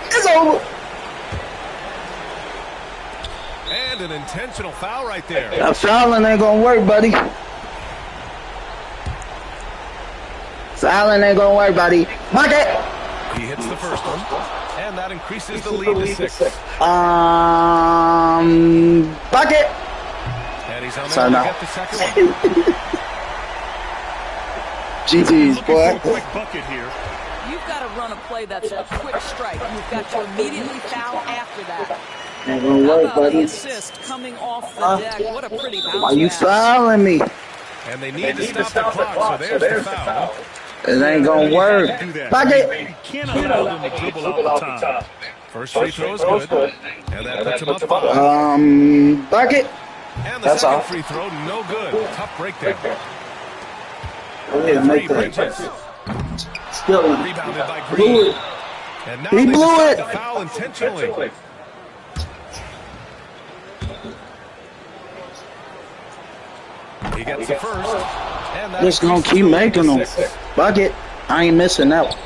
It's over. And an intentional foul right there. That fouling ain't gonna work, buddy. Fouling ain't gonna work, buddy. Bucket. He hits the first one, and that increases the lead to 6. Bucket. And he's on there to get the second one. GG's, boy. Quick bucket here. You've got to run a play that's a quick strike. You've got to immediately foul after that. Ain't gonna work, buddy. The assist coming off the deck. What a pretty bounce. Why you fouling me? And they need to stop the clock, so there's the foul. It ain't gonna work. Bucket. You can't allow them to dribble all the time. First free throw is good. And that puts him up 5. Bucket. And the second free throw, no good. Tough breakdown. Yeah, make that. Still rebounded by Green. And now he blew it. To foul intentionally. He gets the first. And just gonna keep making them. Bucket. I ain't missing that one.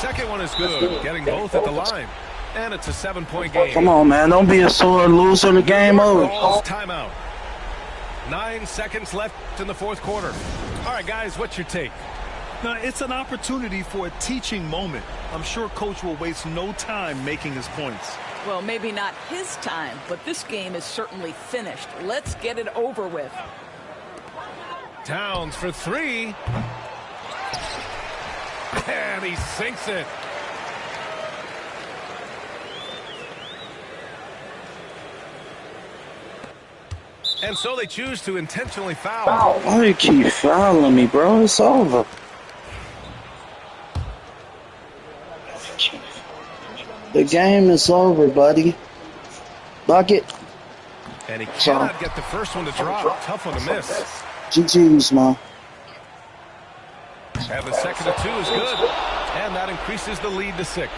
Second one is good. Getting both at the line. And it's a 7-point game. Come on, man. Don't be a sore loser. The game over. Timeout. 9 seconds left in the fourth quarter. All right, guys, what's your take? Now, it's an opportunity for a teaching moment. I'm sure Coach will waste no time making his points. Well, maybe not his time, but this game is certainly finished. Let's get it over with. Towns for 3. And he sinks it. And so they choose to intentionally foul. Why you keep fouling me, bro? It's over. The game is over, buddy. Bucket. And he cannot get the first one to drop. Tough one to miss. GG's, man. And the second to 2 is good. And that increases the lead to 6.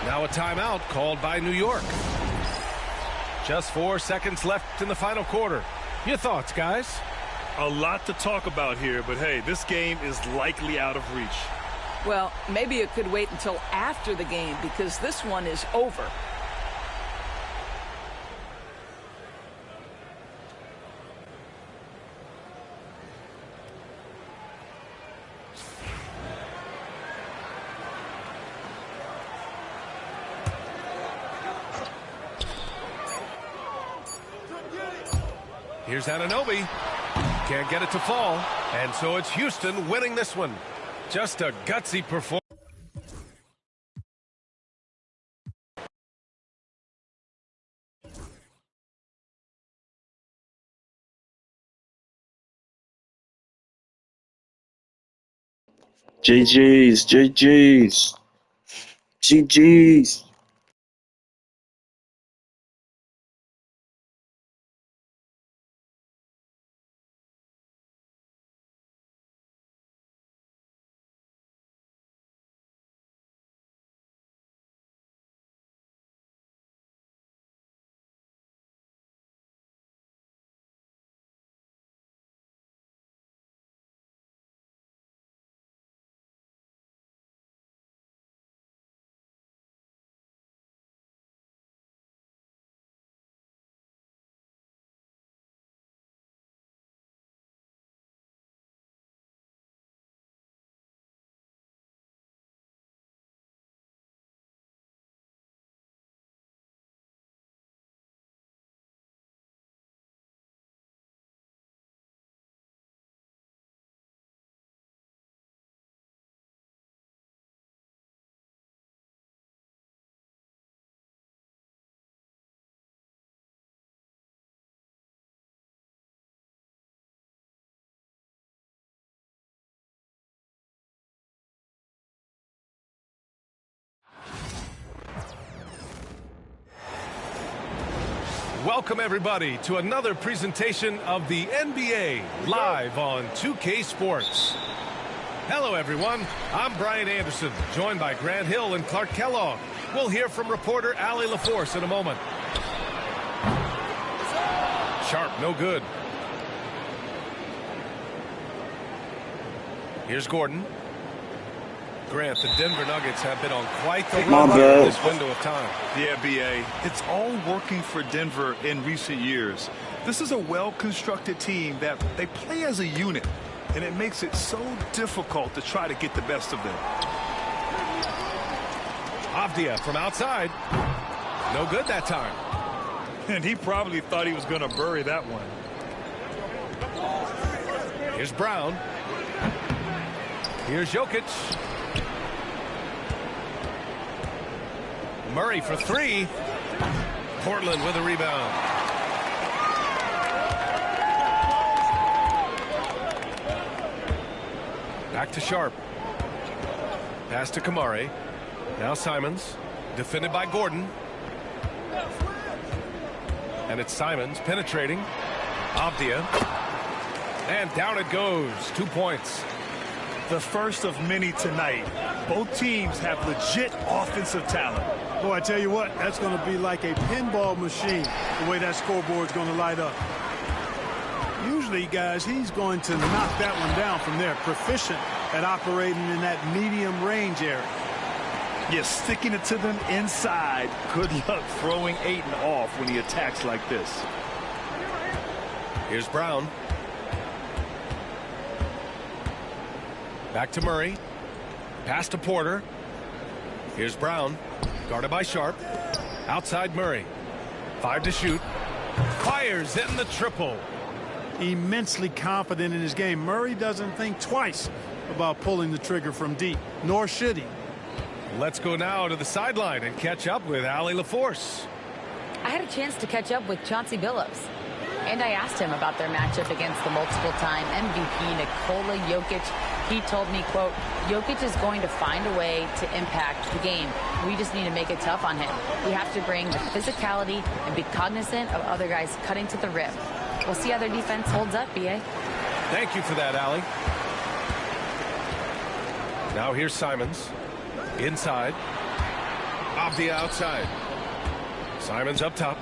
Now a timeout called by New York. Just 4 seconds left in the final quarter. Your thoughts, guys? A lot to talk about here, but hey, this game is likely out of reach. Well, maybe it could wait until after the game because this one is over. Here's Anunoby. Can't get it to fall. And so it's Houston winning this one. Just a gutsy performance. GG's, GG's, GG's. Welcome, everybody, to another presentation of the NBA live on 2K Sports. Hello, everyone. I'm Brian Anderson, joined by Grant Hill and Clark Kellogg. We'll hear from reporter Allie LaForce in a moment. Sharp, no good. Here's Gordon. Grant, the Denver Nuggets have been on quite the run in this window of time. Yeah, B.A., it's all working for Denver in recent years. This is a well-constructed team that they play as a unit, and it makes it so difficult to try to get the best of them. Avdia from outside. No good that time. And he probably thought he was going to bury that one. Here's Brown. Here's Jokic. Murray for 3. Portland with a rebound. Back to Sharp. Pass to Kamari. Now Simons. defended by Gordon. And it's Simons penetrating. Avdia. And down it goes. 2 points. The first of many tonight. Both teams have legit offensive talent. Boy, I tell you what, that's going to be like a pinball machine, the way that scoreboard's going to light up. Usually, guys, he's going to knock that one down from there. Proficient at operating in that medium range area. Yeah, sticking it to them inside. Good luck throwing Ayton off when he attacks like this. Here's Brown. Back to Murray. Pass to Porter. Here's Brown. Guarded by Sharp. Outside Murray. 5 to shoot. Fires in the triple. Immensely confident in his game. Murray doesn't think twice about pulling the trigger from deep, nor should he. Let's go now to the sideline and catch up with Allie LaForce. I had a chance to catch up with Chauncey Billups, and I asked him about their matchup against the multiple-time MVP Nikola Jokic. He told me, quote, Jokic is going to find a way to impact the game. We just need to make it tough on him. We have to bring the physicality and be cognizant of other guys cutting to the rim. We'll see how their defense holds up, B.A. Thank you for that, Allie. Now here's Simons. Inside. Avdia outside. Simons up top.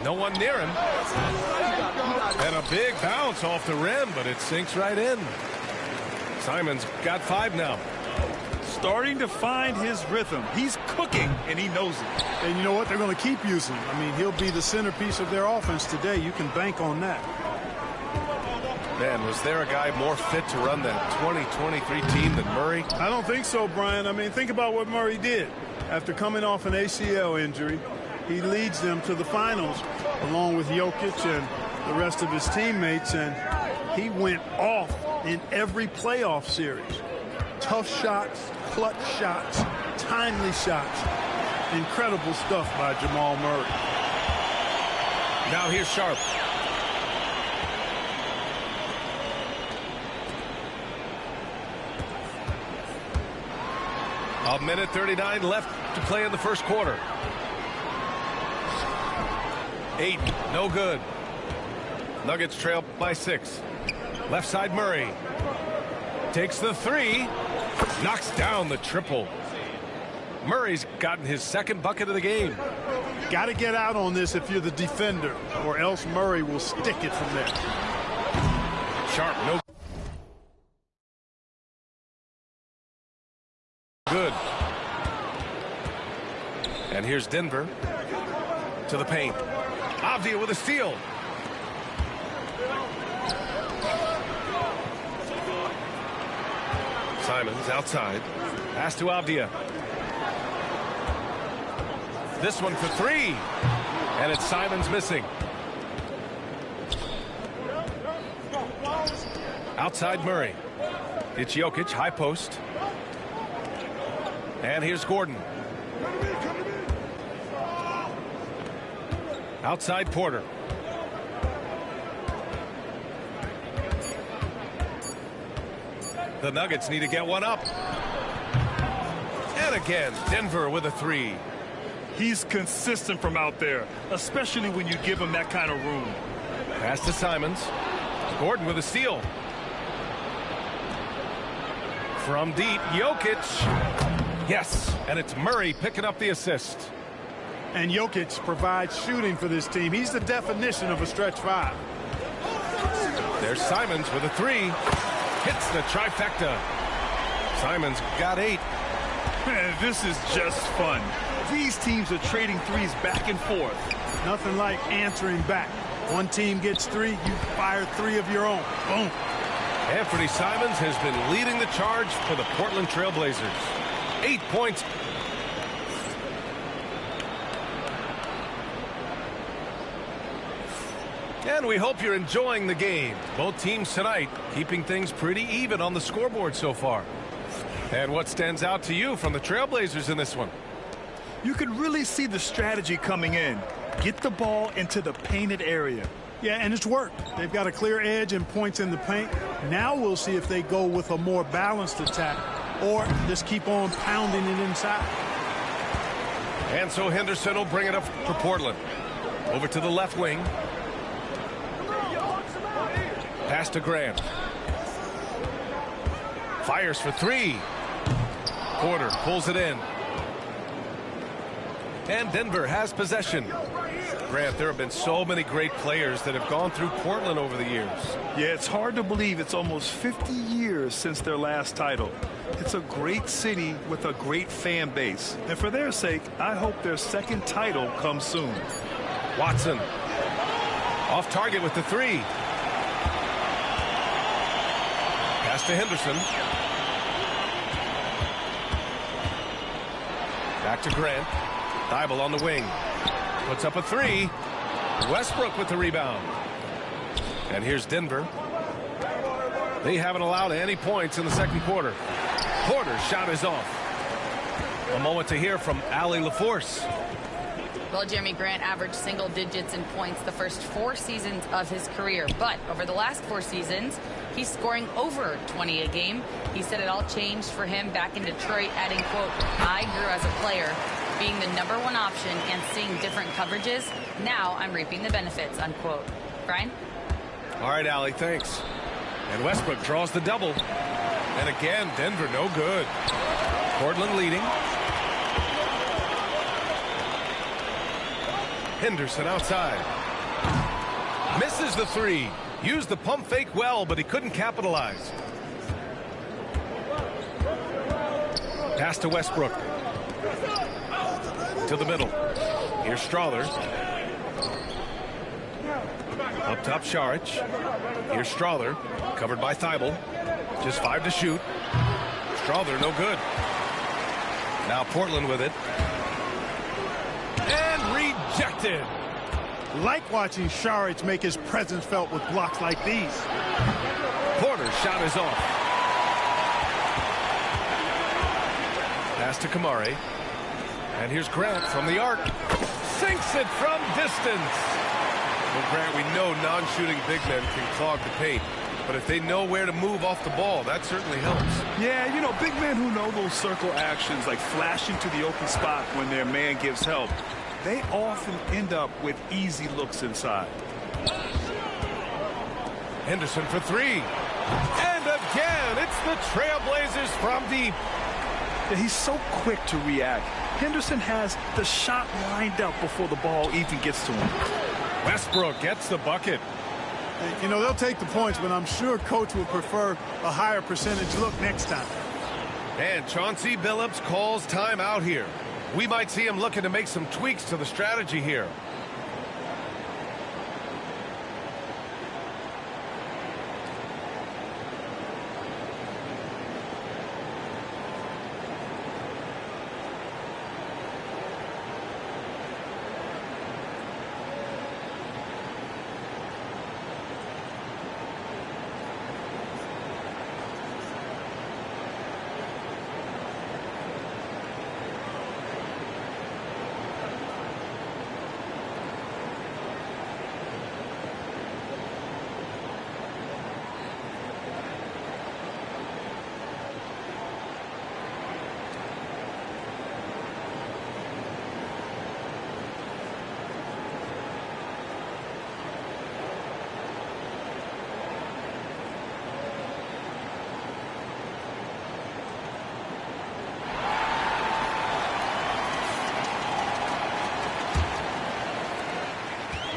No one near him. And a big bounce off the rim, but it sinks right in. Simons got 5 now. Starting to find his rhythm. He's cooking, and he knows it. And you know what? They're going to keep using him. I mean, he'll be the centerpiece of their offense today. You can bank on that. Man, was there a guy more fit to run that 2023 team than Murray? I don't think so, Brian. I mean, think about what Murray did. After coming off an ACL injury, he leads them to the finals along with Jokic and the rest of his teammates, and he went off in every playoff series. Tough shots, clutch shots, timely shots. Incredible stuff by Jamal Murray. Now here's Sharp. A minute 39 left to play in the first quarter. 8, no good. Nuggets trail by 6. Left side Murray. Takes the 3. Knocks down the triple. Murray's gotten his second bucket of the game. Got to get out on this if you're the defender, or else Murray will stick it from there. Sharp, no good. And here's Denver to the paint. Avdia with a steal. Simons outside. Pass to Avdia. This one for 3. And it's Simons missing. Outside Murray. It's Jokic, high post. And here's Gordon. Outside Porter. The Nuggets need to get one up. And again, Denver with a 3. He's consistent from out there, especially when you give him that kind of room. Pass to Simons. Gordon with a steal. From deep, Jokic. Yes, and it's Murray picking up the assist. And Jokic provides shooting for this team. He's the definition of a stretch 5. There's Simons with a 3. Hits the trifecta. Simons got 8. Man, this is just fun. These teams are trading threes back and forth. Nothing like answering back. One team gets 3, you fire 3 of your own. Boom. Anthony Simons has been leading the charge for the Portland Trail Blazers. 8 points. And we hope you're enjoying the game. Both teams tonight keeping things pretty even on the scoreboard so far. And what stands out to you from the Trailblazers in this one? You could really see the strategy coming in. Get the ball into the painted area. Yeah, and it's worked. They've got a clear edge and points in the paint. Now we'll see if they go with a more balanced attack or just keep on pounding it inside. And so Henderson will bring it up for Portland. Over to the left wing. Pass to Grant. Fires for three. Porter pulls it in. And Denver has possession. Grant, there have been so many great players that have gone through Portland over the years. Yeah, it's hard to believe it's almost 50 years since their last title. It's a great city with a great fan base. And for their sake, I hope their second title comes soon. Watson. Off target with the three. Pass to Henderson. Back to Grant. Thibault on the wing. Puts up a three. Westbrook with the rebound. And here's Denver. They haven't allowed any points in the second quarter. Porter's shot is off. A moment to hear from Allie LaForce. Well, Jeremy Grant averaged single digits in points the first 4 seasons of his career. But over the last 4 seasons, he's scoring over 20 a game. He said it all changed for him back in Detroit, adding, quote, I grew as a player, being the #1 option and seeing different coverages. Now I'm reaping the benefits, unquote. Brian? All right, Allie, thanks. And Westbrook draws the double. And again, Denver no good. Portland leading. Henderson outside. Misses the three. Used the pump fake well, but he couldn't capitalize. Pass to Westbrook. To the middle. Here's Strawther. Up top, Šarić. Here's Strawther. Covered by Thibault. Just 5 to shoot. Strawther no good. Now Portland with it. And rejected. Like watching Šarić make his presence felt with blocks like these. Porter's shot is off. Pass to Kamari. And here's Grant from the arc. Sinks it from distance. Well, Grant, we know non-shooting big men can clog the paint. But if they know where to move off the ball, that certainly helps. Yeah, you know, big men who know those circle actions, like flashing to the open spot when their man gives help, they often end up with easy looks inside. Henderson for three. And again, it's the Trailblazers from deep. Yeah, he's so quick to react. Henderson has the shot lined up before the ball even gets to him. Westbrook gets the bucket. You know, they'll take the points, but I'm sure coach will prefer a higher percentage look next time. And Chauncey Billups calls timeout here. We might see him looking to make some tweaks to the strategy here.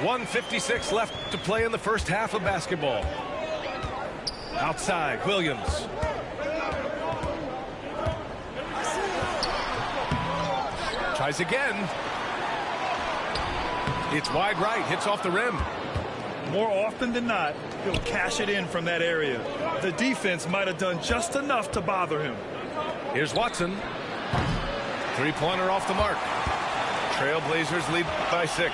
.156 left to play in the first half of basketball. Outside, Williams. Tries again. It's wide right, hits off the rim. More often than not, he'll cash it in from that area. The defense might have done just enough to bother him. Here's Watson. Three-pointer off the mark. Trailblazers lead by 6.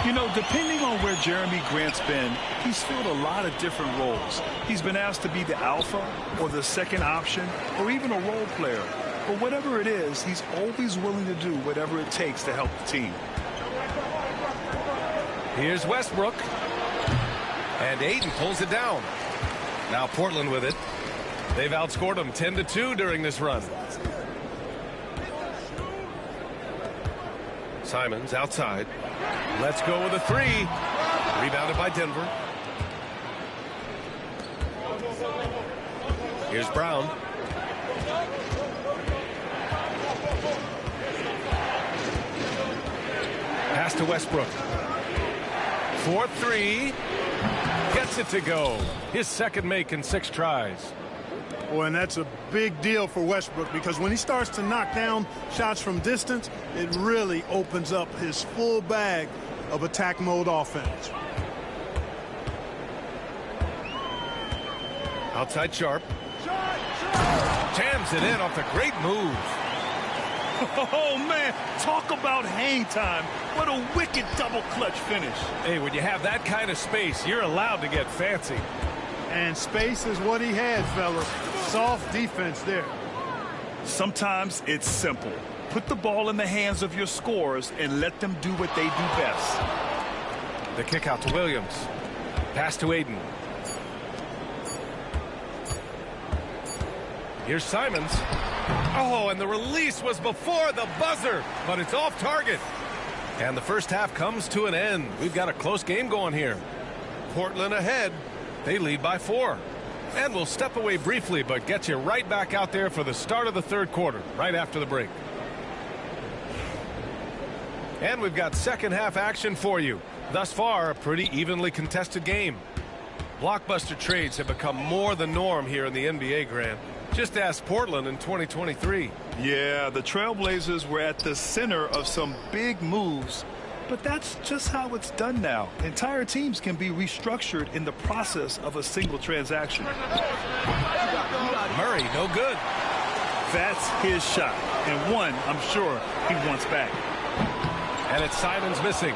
You know, depending on where Jeremy Grant's been, he's filled a lot of different roles. He's been asked to be the alpha or the second option or even a role player. But whatever it is, he's always willing to do whatever it takes to help the team. Here's Westbrook. And Ayton pulls it down. Now Portland with it. They've outscored them 10-2 during this run. Simons outside. Let's go with a three. Rebounded by Denver. Here's Brown. Pass to Westbrook. 4-3. Gets it to go. His second make in 6 tries. Boy, and that's a big deal for Westbrook, because when he starts to knock down shots from distance, it really opens up his full bag of attack mode offense. Outside Sharp. Jams it in off the great move. Oh, man, talk about hang time. What a wicked double clutch finish. Hey, when you have that kind of space, you're allowed to get fancy. And space is what he had, fellas. Soft defense there. Sometimes it's simple. Put the ball in the hands of your scorers and let them do what they do best. The kick out to Williams. Pass to Aiden. Here's Simons. Oh, and the release was before the buzzer, but it's off target. And the first half comes to an end. We've got a close game going here. Portland ahead. They lead by 4. And we'll step away briefly, but get you right back out there for the start of the third quarter, right after the break. And we've got second half action for you. Thus far, a pretty evenly contested game. Blockbuster trades have become more the norm here in the NBA, Grant. Just ask Portland in 2023. Yeah, the Trailblazers were at the center of some big moves, but that's just how it's done now. Entire teams can be restructured in the process of a single transaction. Murray, no good. That's his shot, and one I'm sure he wants back. And it's Simons missing.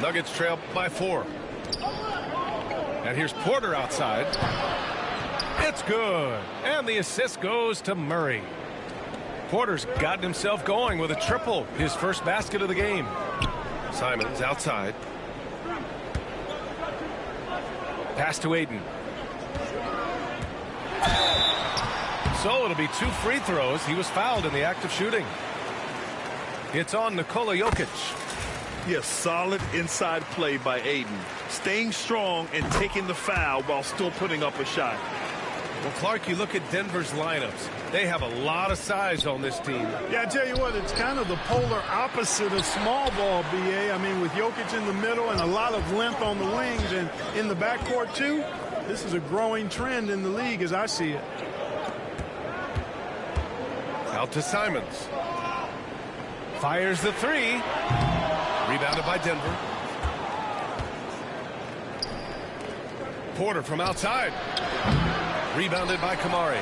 Nuggets trail by 4. And here's Porter outside. It's good. And the assist goes to Murray. Porter's gotten himself going with a triple, his first basket of the game. Simons outside. Pass to Aiden. So it'll be 2 free throws. He was fouled in the act of shooting. It's on Nikola Jokic. Yes, solid inside play by Aiden. Staying strong and taking the foul while still putting up a shot. Well, Clark, you look at Denver's lineups. They have a lot of size on this team. Yeah, I tell you what, it's kind of the polar opposite of small ball, B.A. I mean, with Jokic in the middle and a lot of length on the wings and in the backcourt, too, this is a growing trend in the league as I see it. Out to Simons. Fires the 3. Rebounded by Denver. Porter from outside. Rebounded by Kamari.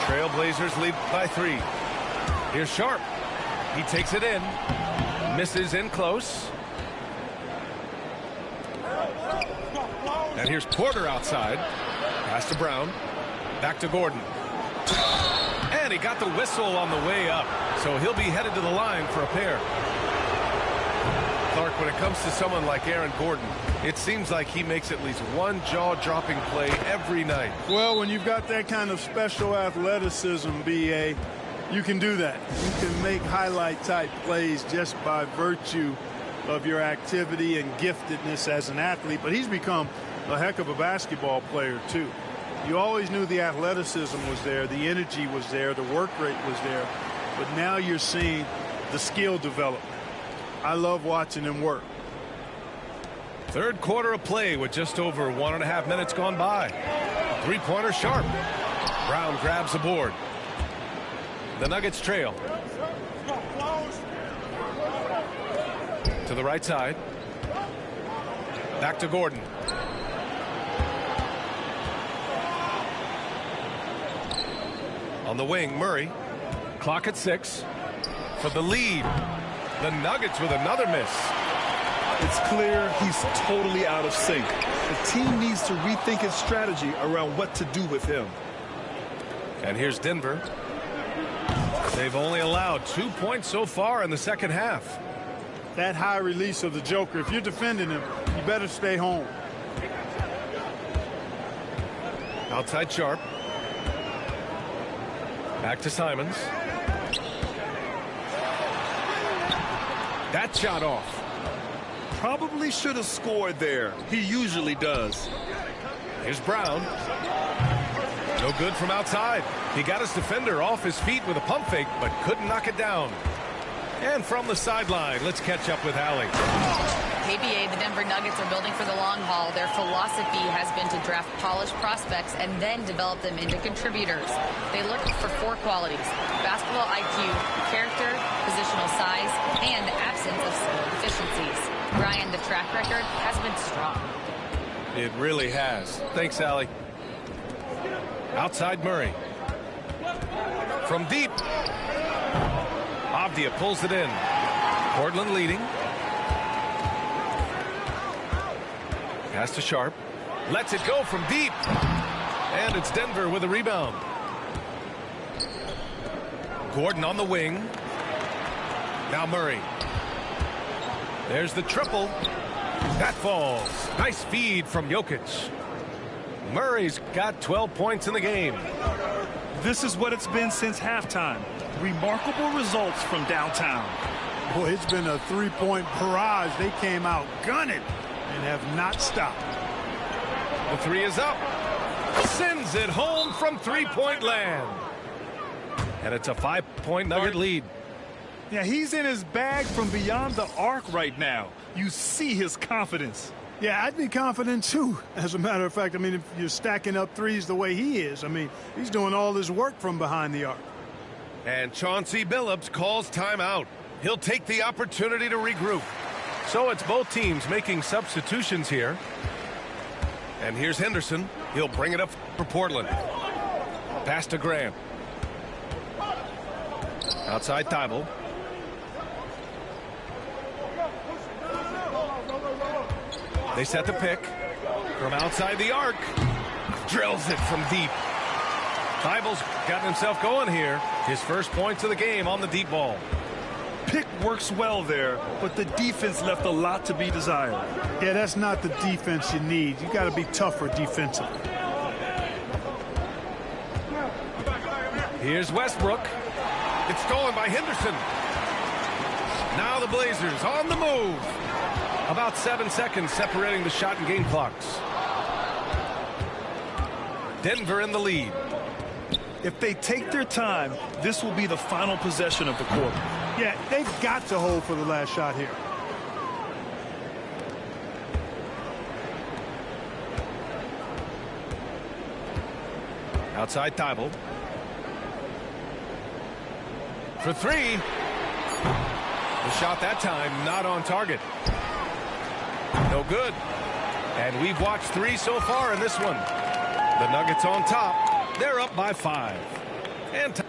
Trailblazers lead by 3. Here's Sharp. He takes it in. Misses in close. And here's Porter outside. Pass to Brown. Back to Gordon. And he got the whistle on the way up. So he'll be headed to the line for a pair. Clark, when it comes to someone like Aaron Gordon, it seems like he makes at least one jaw-dropping play every night. Well, when you've got that kind of special athleticism, B.A., you can do that. You can make highlight-type plays just by virtue of your activity and giftedness as an athlete. But he's become a heck of a basketball player, too. You always knew the athleticism was there, the energy was there, the work rate was there. But now you're seeing the skill development. I love watching him work. Third quarter of play with just over 1.5 minutes gone by. Three-pointer Sharp. Brown grabs the board. The Nuggets trail. To the right side. Back to Gordon. On the wing, Murray. Clock at 6. For the lead. The Nuggets with another miss. It's clear he's totally out of sync. The team needs to rethink its strategy around what to do with him. And here's Denver. They've only allowed 2 points so far in the second half. That high release of the Joker, if you're defending him, you better stay home. Outside Sharp. Back to Simons. That shot off. Probably should have scored there. He usually does. Here's Brown. No good from outside. He got his defender off his feet with a pump fake, but couldn't knock it down. And from the sideline, let's catch up with Allie. KBA, the Denver Nuggets are building for the long haul. Their philosophy has been to draft polished prospects and then develop them into contributors. They look for 4 qualities: basketball IQ, character, positional size, and the absence of skill deficiencies. Brian, the track record has been strong. It really has. Thanks, Allie. Outside Murray. From deep. Avdia pulls it in. Portland leading. Pass to Sharp. Lets it go from deep. And it's Denver with a rebound. Gordon on the wing. Now Murray. There's the triple. That falls. Nice feed from Jokic. Murray's got 12 points in the game. This is what it's been since halftime. Remarkable results from downtown. Boy, it's been a three-point barrage. They came out gunning and have not stopped. The three is up. Sends it home from three-point land. And it's a 5-point Nugget lead. Yeah, he's in his bag from beyond the arc right now. You see his confidence. Yeah, I'd be confident too. As a matter of fact, I mean, if you're stacking up threes the way he is, I mean, he's doing all his work from behind the arc. And Chauncey Billups calls timeout. He'll take the opportunity to regroup. So it's both teams making substitutions here. And here's Henderson. He'll bring it up for Portland. Pass to Graham. Outside Thibault. They set the pick from outside the arc. Drills it from deep. Thibault's gotten himself going here. His first points of the game on the deep ball. Pick works well there, but the defense left a lot to be desired. Yeah, that's not the defense you need. You got to be tougher defensively. Here's Westbrook. It's stolen by Henderson. Now the Blazers on the move. About 7 seconds separating the shot and game clocks. Denver in the lead. If they take their time, this will be the final possession of the quarter. Yeah, they've got to hold for the last shot here. Outside Thibault. For three. The shot that time not on target. No good. And we've watched 3 so far in this one. The Nuggets on top. They're up by 5. And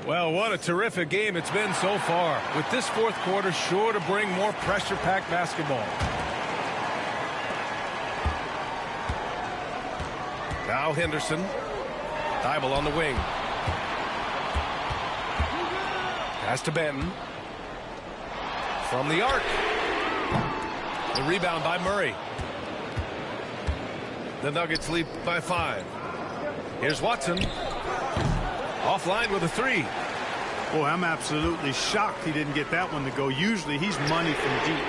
well, what a terrific game it's been so far. With this fourth quarter sure to bring more pressure-packed basketball. Now Henderson. Thibault on the wing. Pass to Benton. From the arc. The rebound by Murray. The Nuggets lead by 5. Here's Watson. Offline with a 3. Boy, I'm absolutely shocked he didn't get that one to go. Usually he's money from deep.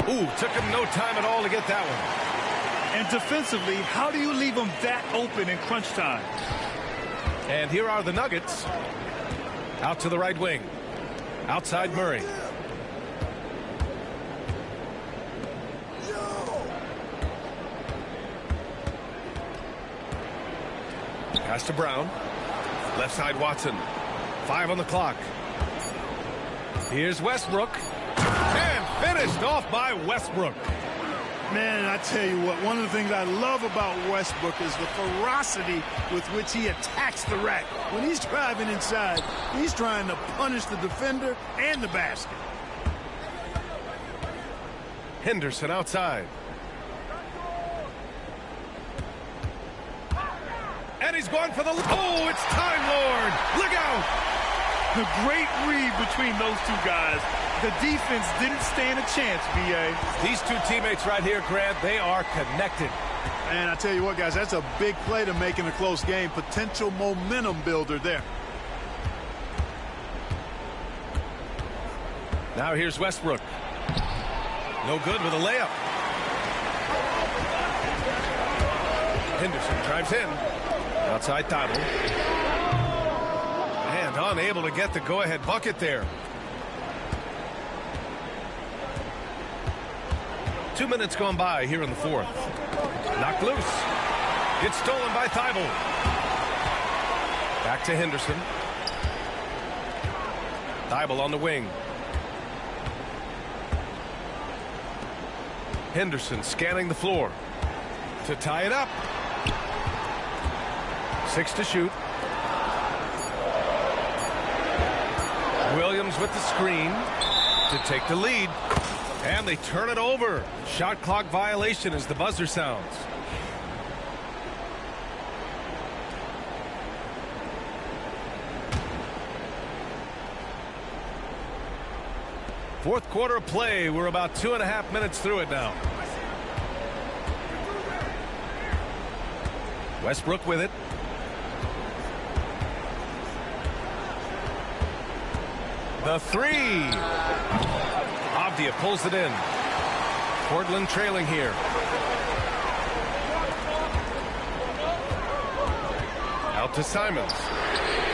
Ooh, took him no time at all to get that one. And defensively, how do you leave them that open in crunch time? And here are the Nuggets. Out to the right wing. Outside Murray. Pass to Brown. Left side Watson. 5 on the clock. Here's Westbrook. And finished off by Westbrook. Man, I tell you what, one of the things I love about Westbrook is the ferocity with which he attacks the rack. When he's driving inside, he's trying to punish the defender and the basket. Henderson outside. And he's going for the... Oh, it's Time Lord. Look out. The great read between those two guys. The defense didn't stand a chance, B.A. These two teammates right here, Grant, they are connected. And I tell you what, guys, that's a big play to make in a close game. Potential momentum builder there. Now here's Westbrook. No good with a layup. Henderson drives in. Outside Thibault. And unable to get the go-ahead bucket there. 2 minutes gone by here in the fourth. Knocked loose. It's stolen by Thibault. Back to Henderson. Thibault on the wing. Henderson scanning the floor to tie it up. 6 to shoot. Williams with the screen to take the lead. And they turn it over. Shot clock violation as the buzzer sounds. Fourth quarter of play. We're about 2.5 minutes through it now. Westbrook with it. The three. Avdia pulls it in. Portland trailing here. Out to Simons.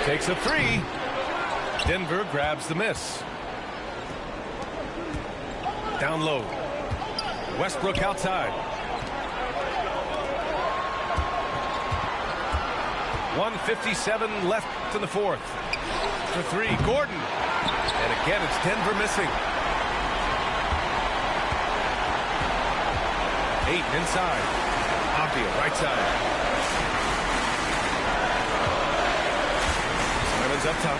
Takes a three. Denver grabs the miss. Down low. Westbrook outside. 1:57 left in the fourth. For three, Gordon. And again, it's Denver missing. Ayton inside. Avdia right side. Simons up top.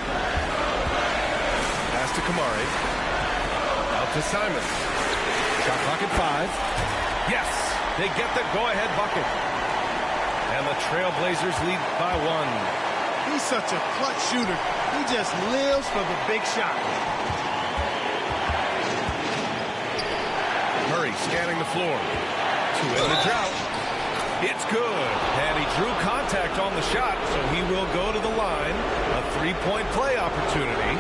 Pass to Kamari. Out to Simons. Shot clock at 5. Yes, they get the go-ahead bucket. And the Trailblazers lead by 1. He's such a clutch shooter. He just lives for the big shot. Murray scanning the floor. 2 in the drought. It's good. And he drew contact on the shot, so he will go to the line. A 3-point play opportunity.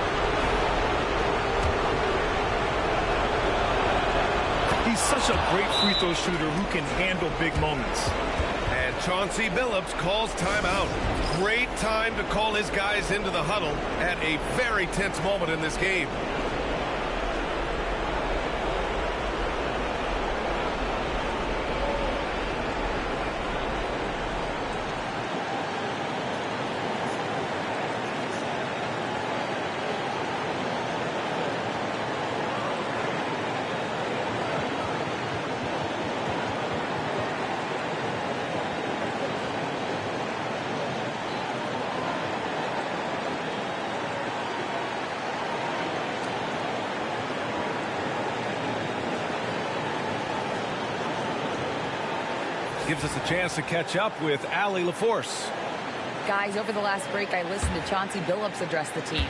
He's such a great free throw shooter who can handle big moments. And Chauncey Billups calls timeout. Great time to call his guys into the huddle at a very tense moment in this game. Gives us a chance to catch up with Allie LaForce. Guys, over the last break, I listened to Chauncey Billups address the team.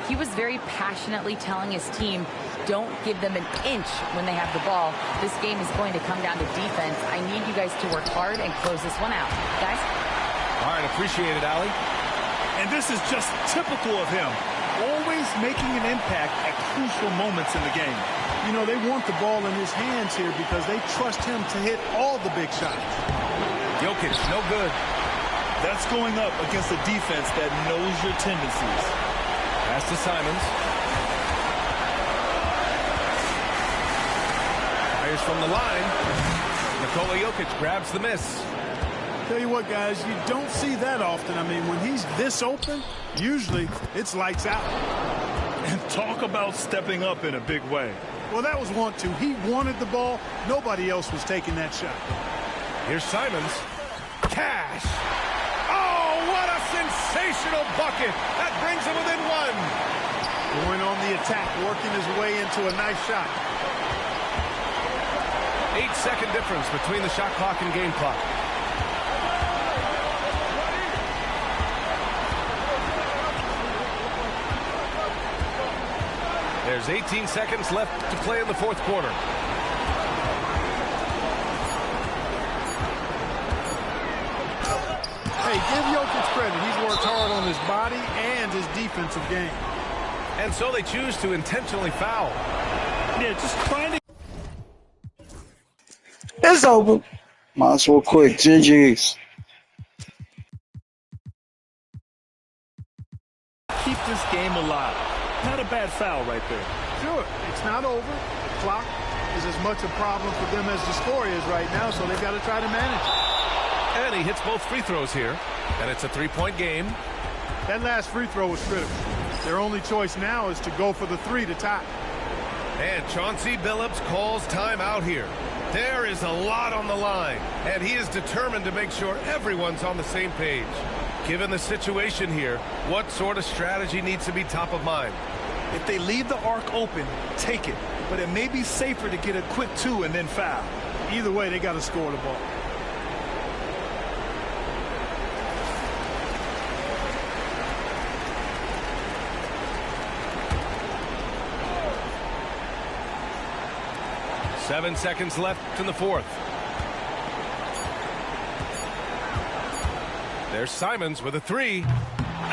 He was very passionately telling his team, don't give them an inch when they have the ball. This game is going to come down to defense. I need you guys to work hard and close this one out. Guys? All right, appreciate it, Allie. And this is just typical of him. Always making an impact at crucial moments in the game. You know, they want the ball in his hands here because they trust him to hit all the big shots. Jokic, no good. That's going up against a defense that knows your tendencies. Pass to Simons. Fires from the line. Nikola Jokic grabs the miss. Tell you what, guys, you don't see that often. I mean, when he's this open, usually it's lights out. And talk about stepping up in a big way. Well, that was 1-2. He wanted the ball. Nobody else was taking that shot. Here's Simons. Cash. Oh, what a sensational bucket. That brings him within 1. Going on the attack, working his way into a nice shot. 8-second difference between the shot clock and game clock. There's 18 seconds left to play in the fourth quarter. Hey, give Jokic credit. He's worked hard on his body and his defensive game. And so they choose to intentionally foul. Yeah, just trying to. It's over. Might as well quit. GG's. Keep this game alive. Not a bad foul right there. Sure, it's not over. The clock is as much a problem for them as the score is right now, so they've got to try to manage it. And he hits both free throws here. And it's a three-point game. That last free throw was critical. Their only choice now is to go for the three to tie. And Chauncey Billups calls timeout here. There is a lot on the line, and he is determined to make sure everyone's on the same page. Given the situation here, what sort of strategy needs to be top of mind? If they leave the arc open, take it. But it may be safer to get a quick two and then foul. Either way, they got to score the ball. Seven seconds left in the fourth. There's Simons with a three.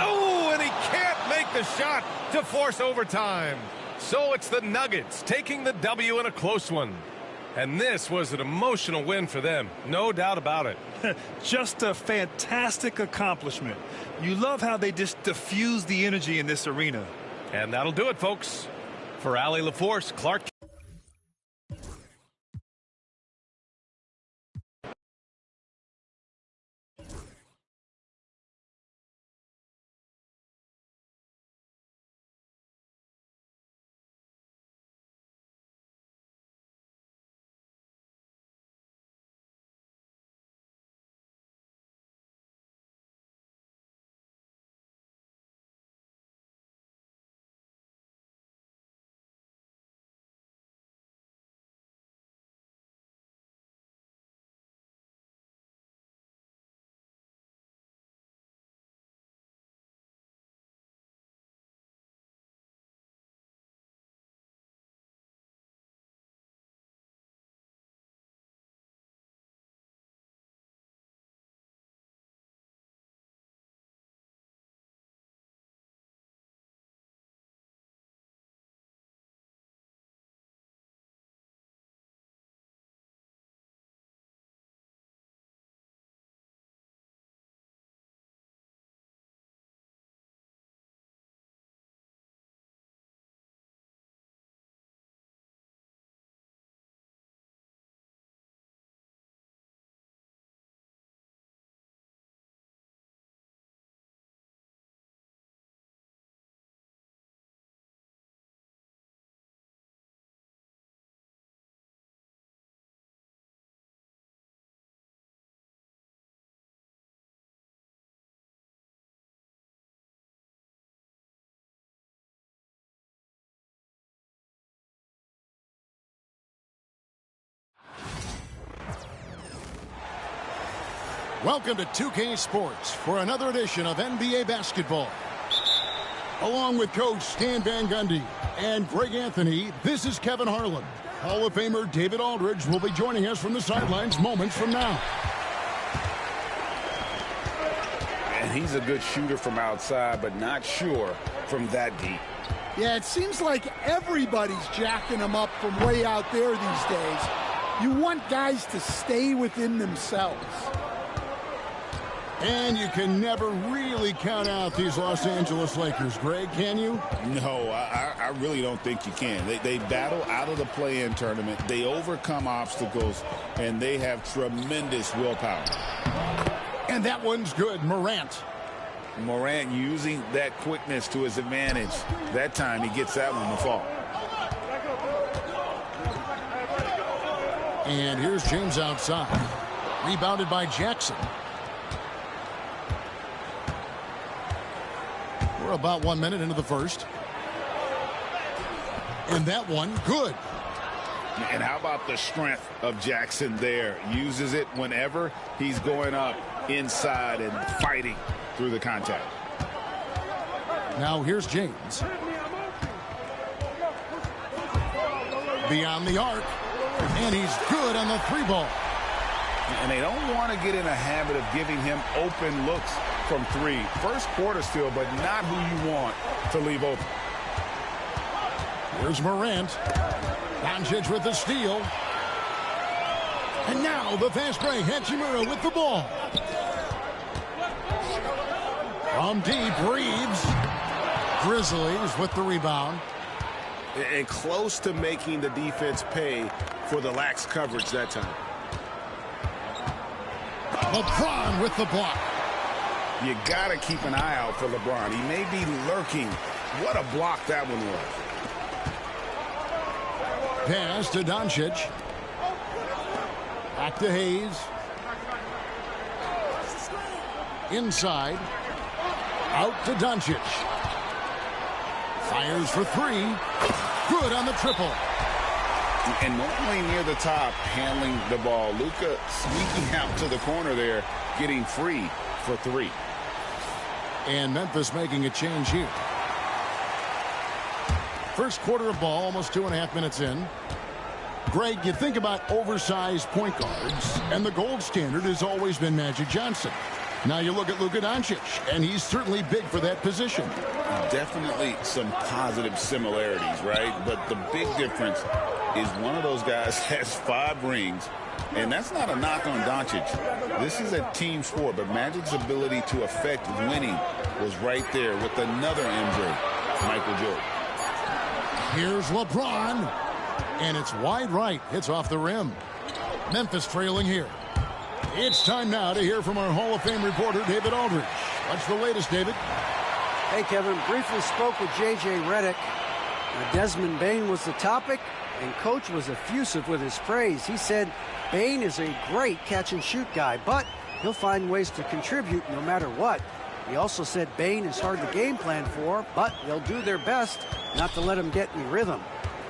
Oh, and he can't make the shot to force overtime. So it's the Nuggets taking the W in a close one. And this was an emotional win for them, no doubt about it. Just a fantastic accomplishment. You love how they just diffuse the energy in this arena. And that'll do it, folks. For Allie LaForce, Clark. Welcome to 2K Sports for another edition of NBA basketball. Along with Coach Stan Van Gundy and Greg Anthony, this is Kevin Harlan. Hall of Famer David Aldridge will be joining us from the sidelines moments from now. And he's a good shooter from outside, but not sure from that deep. Yeah, it seems like everybody's jacking him up from way out there these days. You want guys to stay within themselves. And you can never really count out these Los Angeles Lakers, Greg, can you? No, I really don't think you can. They battle out of the play-in tournament. They overcome obstacles, and they have tremendous willpower. And that one's good. Morant using that quickness to his advantage. That time he gets that one to fall. And here's James outside. Rebounded by Jackson. We're about 1 minute into the first. And that one, good. And how about the strength of Jackson there? Uses it whenever he's going up inside and fighting through the contact. Now here's James. Beyond the arc. And he's good on the three ball. And they don't want to get in a habit of giving him open looks from three. First quarter still, but not who you want to leave open. Here's Morant. Doncic with the steal. And now the fast break. Hachimura with the ball. From deep, Reeves. Grizzlies with the rebound. And close to making the defense pay for the lax coverage that time. LeBron with the block. You got to keep an eye out for LeBron. He may be lurking. What a block that one was. Pass to Doncic. Back to Hayes. Inside. Out to Doncic. Fires for three. Good on the triple. And normally near the top, handling the ball. Luka sneaking out to the corner there, getting free for three. And Memphis making a change here. First quarter of ball, almost 2.5 minutes in. Greg, you think about oversized point guards, and the gold standard has always been Magic Johnson. Now you look at Luka Doncic, and he's certainly big for that position. Definitely some positive similarities, right? But the big difference is one of those guys has 5 rings, and that's not a knock on Doncic. This is a team sport, but Magic's ability to affect winning was right there with another MJ, Michael Jordan. Here's LeBron, and it's wide right. Hits off the rim. Memphis trailing here. It's time now to hear from our Hall of Fame reporter, David Aldridge. What's the latest, David? Hey, Kevin. Briefly spoke with J.J. Redick. Desmond Bane was the topic, and Coach was effusive with his praise. He said Bane is a great catch-and-shoot guy, but he'll find ways to contribute no matter what. He also said Bane is hard to game plan for, but they'll do their best not to let him get in rhythm.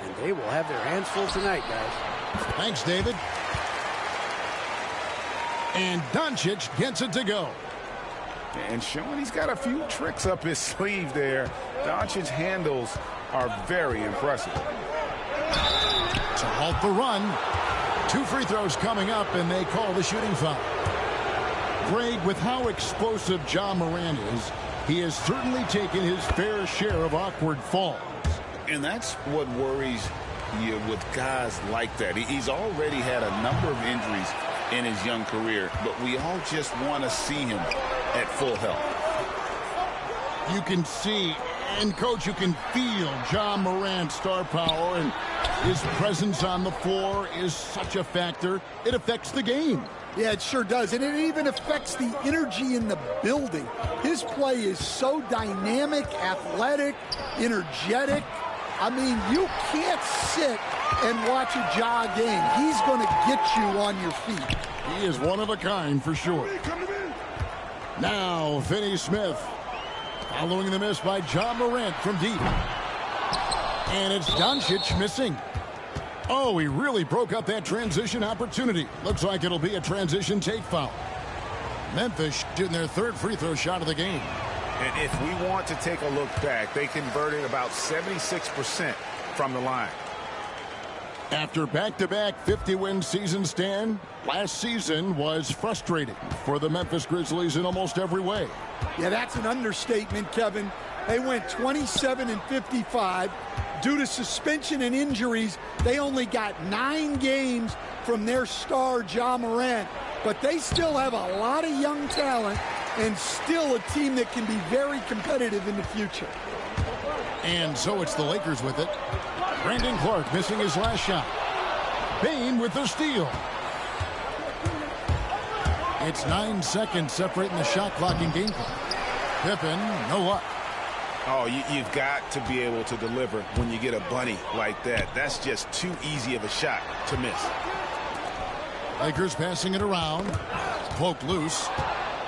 And they will have their hands full tonight, guys. Thanks, David. And Doncic gets it to go. And showing he's got a few tricks up his sleeve there. Doncic's handles are very impressive. To halt the run. 2 free throws coming up, and they call the shooting foul. Greg, with how explosive Ja Morant is, he has certainly taken his fair share of awkward falls. And that's what worries you with guys like that. He's already had a number of injuries in his young career, but we all just want to see him at full health. You can see, and Coach, you can feel Ja Morant's star power, and his presence on the floor is such a factor. It affects the game. Yeah, it sure does. And it even affects the energy in the building. His play is so dynamic, athletic, energetic. I mean, you can't sit and watch a Ja game. He's going to get you on your feet. He is one of a kind for sure. Now, Finney Smith following the miss by Ja Morant from deep. And it's Doncic missing. Oh, he really broke up that transition opportunity. Looks like it'll be a transition take foul. Memphis shooting their 3rd free throw shot of the game. And if we want to take a look back, they converted about 76% from the line. After back-to-back 50-win seasons, Stan, last season was frustrating for the Memphis Grizzlies in almost every way. Yeah, that's an understatement, Kevin. They went 27-55. Due to suspension and injuries, they only got 9 games from their star, Ja Morant. But they still have a lot of young talent and still a team that can be very competitive in the future. And so it's the Lakers with it. Brandon Clark missing his last shot. Bane with the steal. It's 9 seconds separating the shot clock and game clock. Pippen, no luck. Oh, you've got to be able to deliver when you get a bunny like that. That's just too easy of a shot to miss. Lakers passing it around. Poked loose.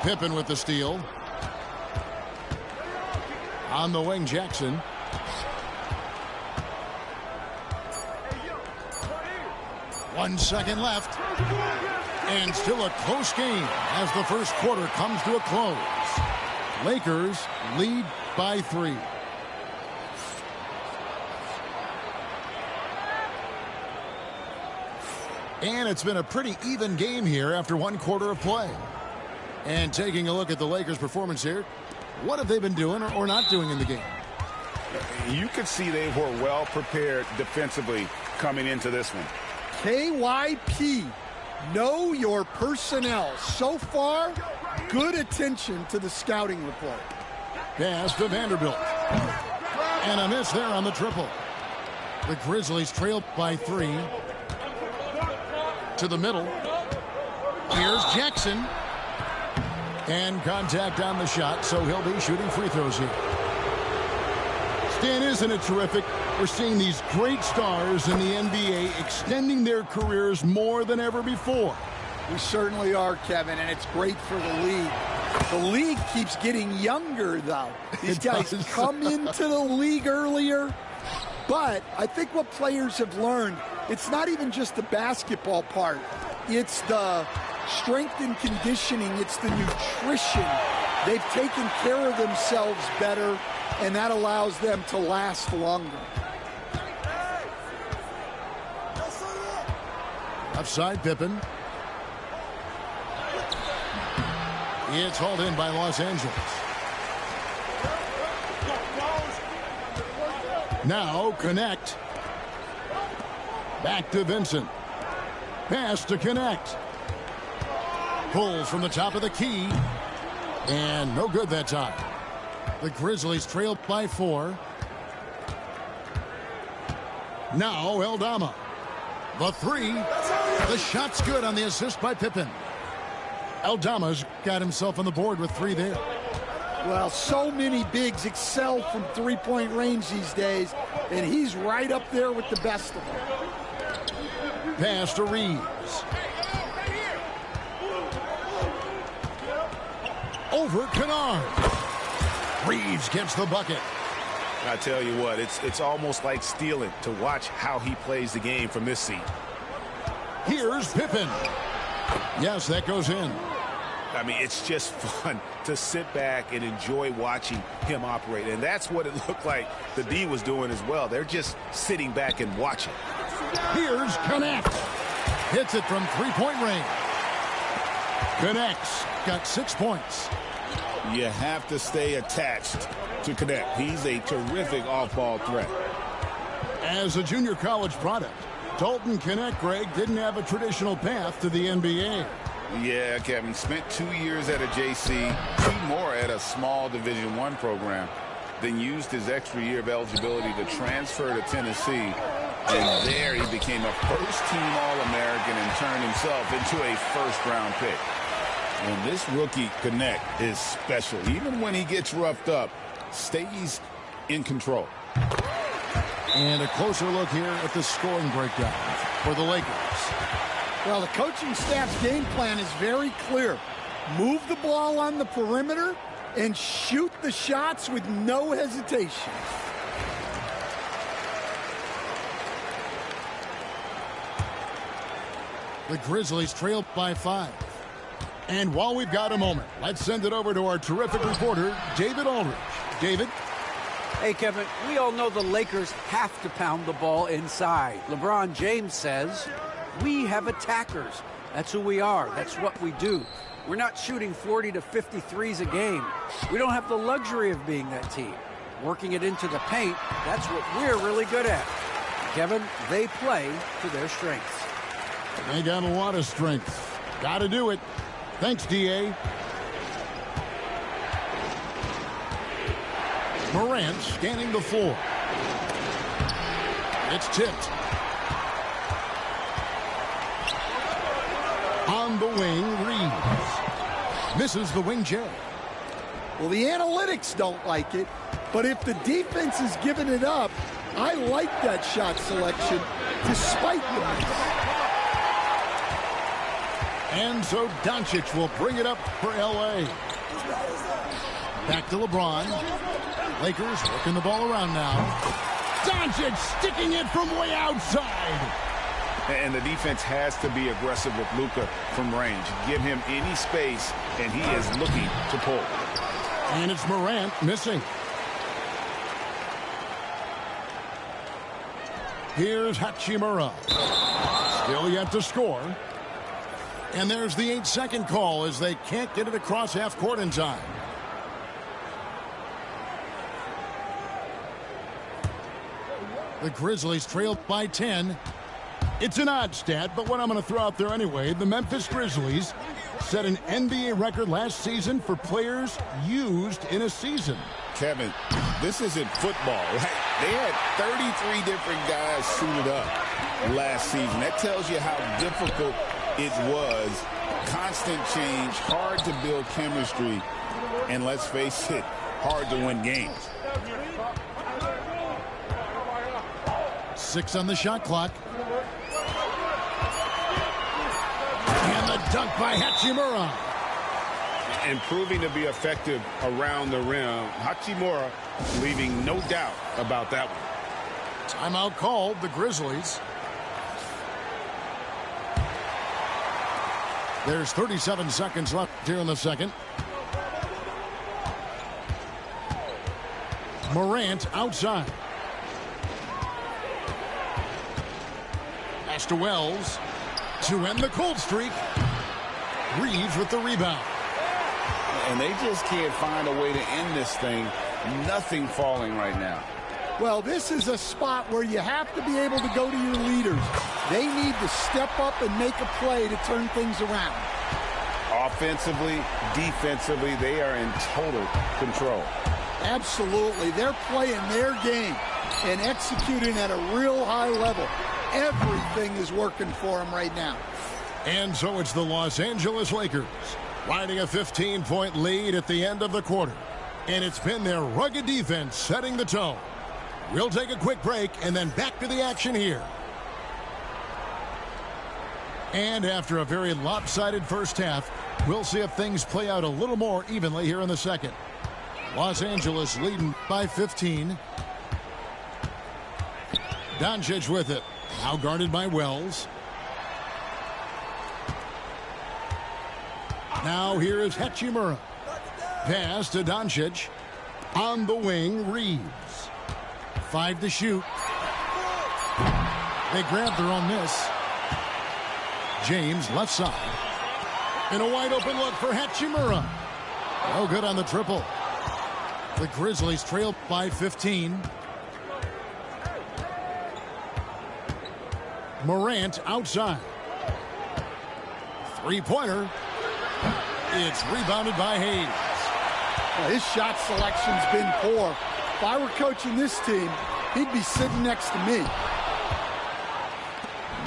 Pippen with the steal. On the wing, Jackson. One second left. And still a close game as the first quarter comes to a close. Lakers lead by 3. And it's been a pretty even game here after 1 quarter of play. And taking a look at the Lakers' performance here, what have they been doing or not doing in the game? You could see they were well prepared defensively coming into this one. KYP, know your personnel. So far, good attention to the scouting report. Pass to Vanderbilt. And a miss there on the triple. The Grizzlies trail by 3. To the middle. Here's Jackson. And contact on the shot, so he'll be shooting free throws here. Stan, isn't it terrific? We're seeing these great stars in the NBA extending their careers more than ever before. We certainly are, Kevin, and it's great for the league. The league keeps getting younger, though. These guys come into the league earlier, but I think what players have learned, it's not even just the basketball part. It's the strength and conditioning. It's the nutrition. They've taken care of themselves better, and that allows them to last longer. Offside Pippen. It's hauled in by Los Angeles. Now Connect. Back to Vincent. Pass to Connect. Pulls from the top of the key. And no good that time. The Grizzlies trail by 4. Now Eldama. The 3. The shot's good on the assist by Pippen. Eldama's got himself on the board with 3 there. Well, so many bigs excel from three-point range these days, and he's right up there with the best of them. Pass to Reeves. Over Kennard. Reeves gets the bucket. I tell you what, it's almost like stealing to watch how he plays the game from this seat. Here's Pippen. Yes, that goes in. I mean, it's just fun to sit back and enjoy watching him operate. And that's what it looked like the D was doing as well. They're just sitting back and watching. Here's Connect. Hits it from three-point range. Connect's got 6 points. You have to stay attached to Connect. He's a terrific off-ball threat. As a junior college product, Dalton Connect, Greg, didn't have a traditional path to the NBA. Yeah, Kevin, spent 2 years at a JC, 2 more at a small Division I program, then used his extra year of eligibility to transfer to Tennessee. And there he became a first-team All-American and turned himself into a first-round pick. And this rookie Connect is special. Even when he gets roughed up, stays in control. And a closer look here at the scoring breakdown for the Lakers. Well, the coaching staff's game plan is very clear. Move the ball on the perimeter and shoot the shots with no hesitation. The Grizzlies trail by 5. And while we've got a moment, let's send it over to our terrific reporter, David Aldridge. David? Hey, Kevin, we all know the Lakers have to pound the ball inside. LeBron James says, we have attackers. That's who we are. That's what we do. We're not shooting 40 to 50 threes a game. We don't have the luxury of being that team. Working it into the paint, that's what we're really good at. Kevin, they play to their strengths. They got a lot of strength. Got to do it. Thanks, D.A. Morant scanning the floor. It's tipped. On the wing, Reeves. Misses the wing J. Well, the analytics don't like it, but if the defense is giving it up, I like that shot selection despite the miss. And so Doncic will bring it up for L.A. Back to LeBron. Lakers working the ball around now. Doncic sticking it from way outside. And the defense has to be aggressive with Luka from range. Give him any space, and he is looking to pull. And it's Morant missing. Here's Hachimura. Still yet to score. And there's the 8-second call as they can't get it across half court in time. The Grizzlies trail by 10. It's an odd stat, but what I'm going to throw out there anyway, the Memphis Grizzlies set an NBA record last season for players used in a season. Kevin, this isn't football, right? They had 33 different guys suited up last season. That tells you how difficult it was. Constant change, hard to build chemistry, and let's face it, hard to win games. 6 on the shot clock. And the dunk by Hachimura. And proving to be effective around the rim. Hachimura leaving no doubt about that one. Timeout called, the Grizzlies. There's 37 seconds left here in the second. Morant outside. Pass to Wells to end the cold streak. Reeves with the rebound. And they just can't find a way to end this thing. Nothing falling right now. Well, this is a spot where you have to be able to go to your leaders. They need to step up and make a play to turn things around. Offensively, defensively, they are in total control. Absolutely. They're playing their game and executing at a real high level. Everything is working for them right now. And so it's the Los Angeles Lakers riding a 15-point lead at the end of the quarter. And it's been their rugged defense setting the tone. We'll take a quick break and then back to the action here. And after a very lopsided first half, we'll see if things play out a little more evenly here in the second. Los Angeles leading by 15. Doncic with it. Now guarded by Wells. Now here is Hachimura. Pass to Doncic. On the wing, Reeves. 5 to shoot. They grab their own miss. James left side. And a wide open look for Hachimura. No good on the triple. The Grizzlies trail by 15. Morant outside. Three-pointer. It's rebounded by Hayes. Well, his shot selection's been poor. If I were coaching this team, he'd be sitting next to me.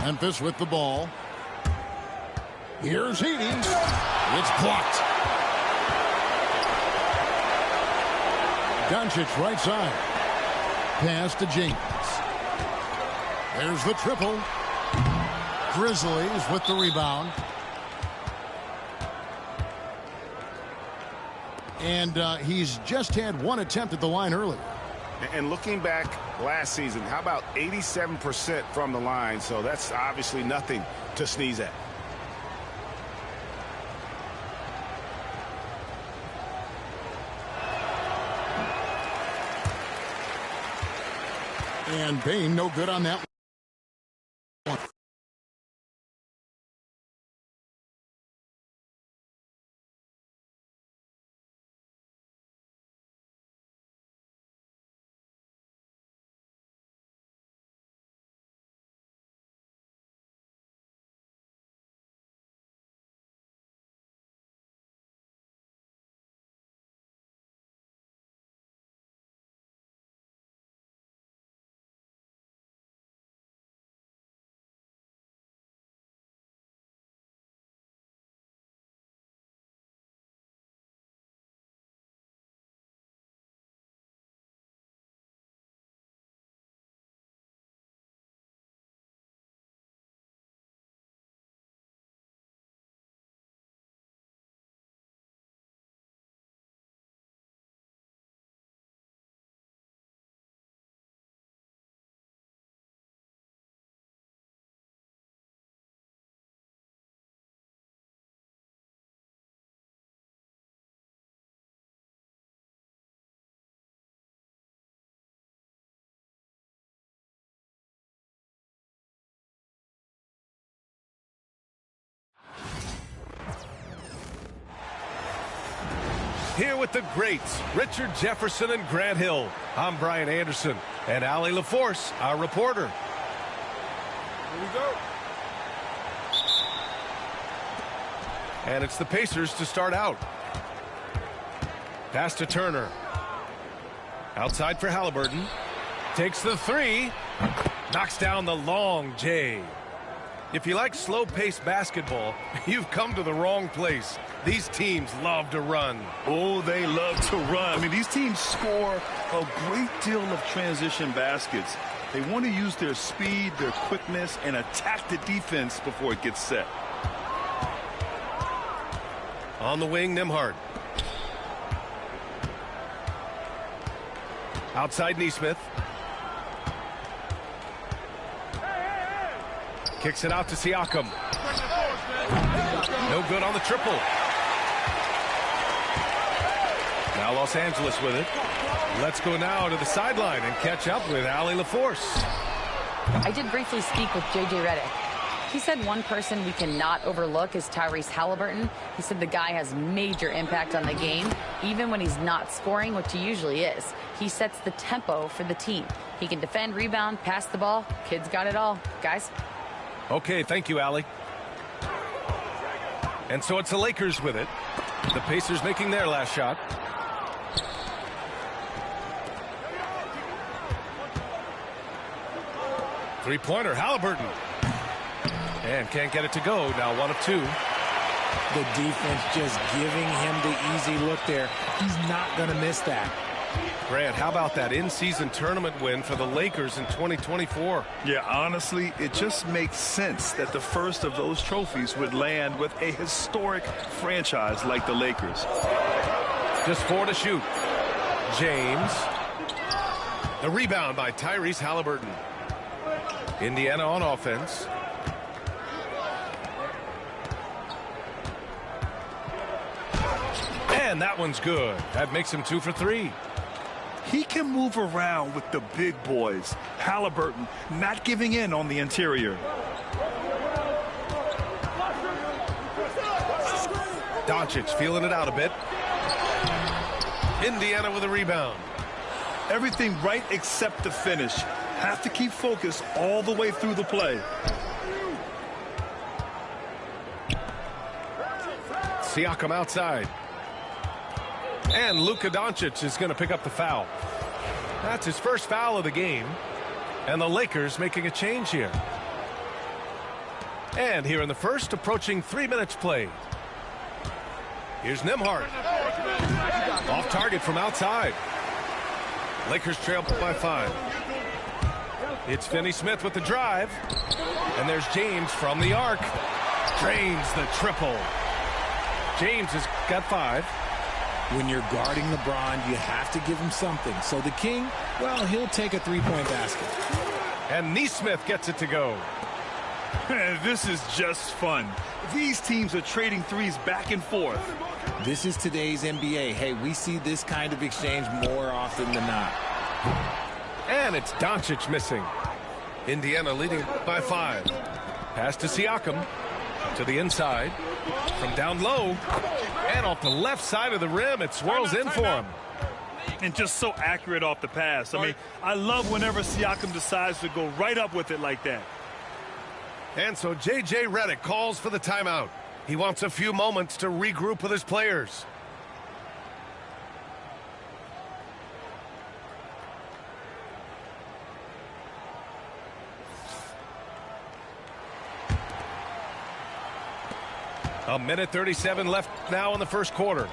Memphis with the ball. Here's Heaney. It's blocked. Doncic right side. Pass to James. There's the triple. Grizzlies with the rebound. And he's just had one attempt at the line earlier. And looking back last season, how about 87% from the line? So that's obviously nothing to sneeze at. And Bane no good on that one. Here with the greats, Richard Jefferson and Grant Hill. I'm Brian Anderson, and Allie LaForce, our reporter. Here we go. And it's the Pacers to start out. Pass to Turner. Outside for Halliburton. Takes the three. Knocks down the long J. If you like slow-paced basketball, you've come to the wrong place. These teams love to run. Oh, they love to run. I mean, these teams score a great deal of transition baskets. They want to use their speed, their quickness, and attack the defense before it gets set. On the wing, Nembhard. Outside Nesmith. Kicks it out to Siakam. No good on the triple. Now Los Angeles with it. Let's go now to the sideline and catch up with Allie LaForce. I did briefly speak with J.J. Redick. He said one person we cannot overlook is Tyrese Halliburton. He said the guy has major impact on the game, even when he's not scoring, which he usually is. He sets the tempo for the team. He can defend, rebound, pass the ball. Kid's got it all. Guys? Okay, thank you, Allie. And so it's the Lakers with it. The Pacers making their last shot. Three-pointer, Halliburton. And can't get it to go. Now 1 of 2. The defense just giving him the easy look there. He's not going to miss that. Grant, how about that in-season tournament win for the Lakers in 2024? Yeah, honestly, it just makes sense that the first of those trophies would land with a historic franchise like the Lakers. Just 4 to shoot. James. The rebound by Tyrese Halliburton. Indiana on offense. And that one's good. That makes him 2 for 3. He can move around with the big boys. Halliburton not giving in on the interior. Doncic feeling it out a bit. Indiana with a rebound. Everything right except the finish. Have to keep focused all the way through the play. Siakam outside. And Luka Doncic is going to pick up the foul. That's his first foul of the game. And the Lakers making a change here. And here in the first, approaching 3 minutes played. Here's Nembhard. Off target from outside. Lakers trail by 5. It's Finney-Smith with the drive. And there's James from the arc. Drains the triple. James has got 5. When you're guarding LeBron, you have to give him something. So the King, well, he'll take a three-point basket. And Nesmith gets it to go. This is just fun. These teams are trading threes back and forth. This is today's NBA. Hey, we see this kind of exchange more often than not. And it's Doncic missing. Indiana leading by 5. Pass to Siakam. To the inside. From down low. And off the left side of the rim, it swirls in for him. And just so accurate off the pass. I mean, I love whenever Siakam decides to go right up with it like that. And so J.J. Redick calls for the timeout. He wants a few moments to regroup with his players. A minute 37 left now in the first quarter.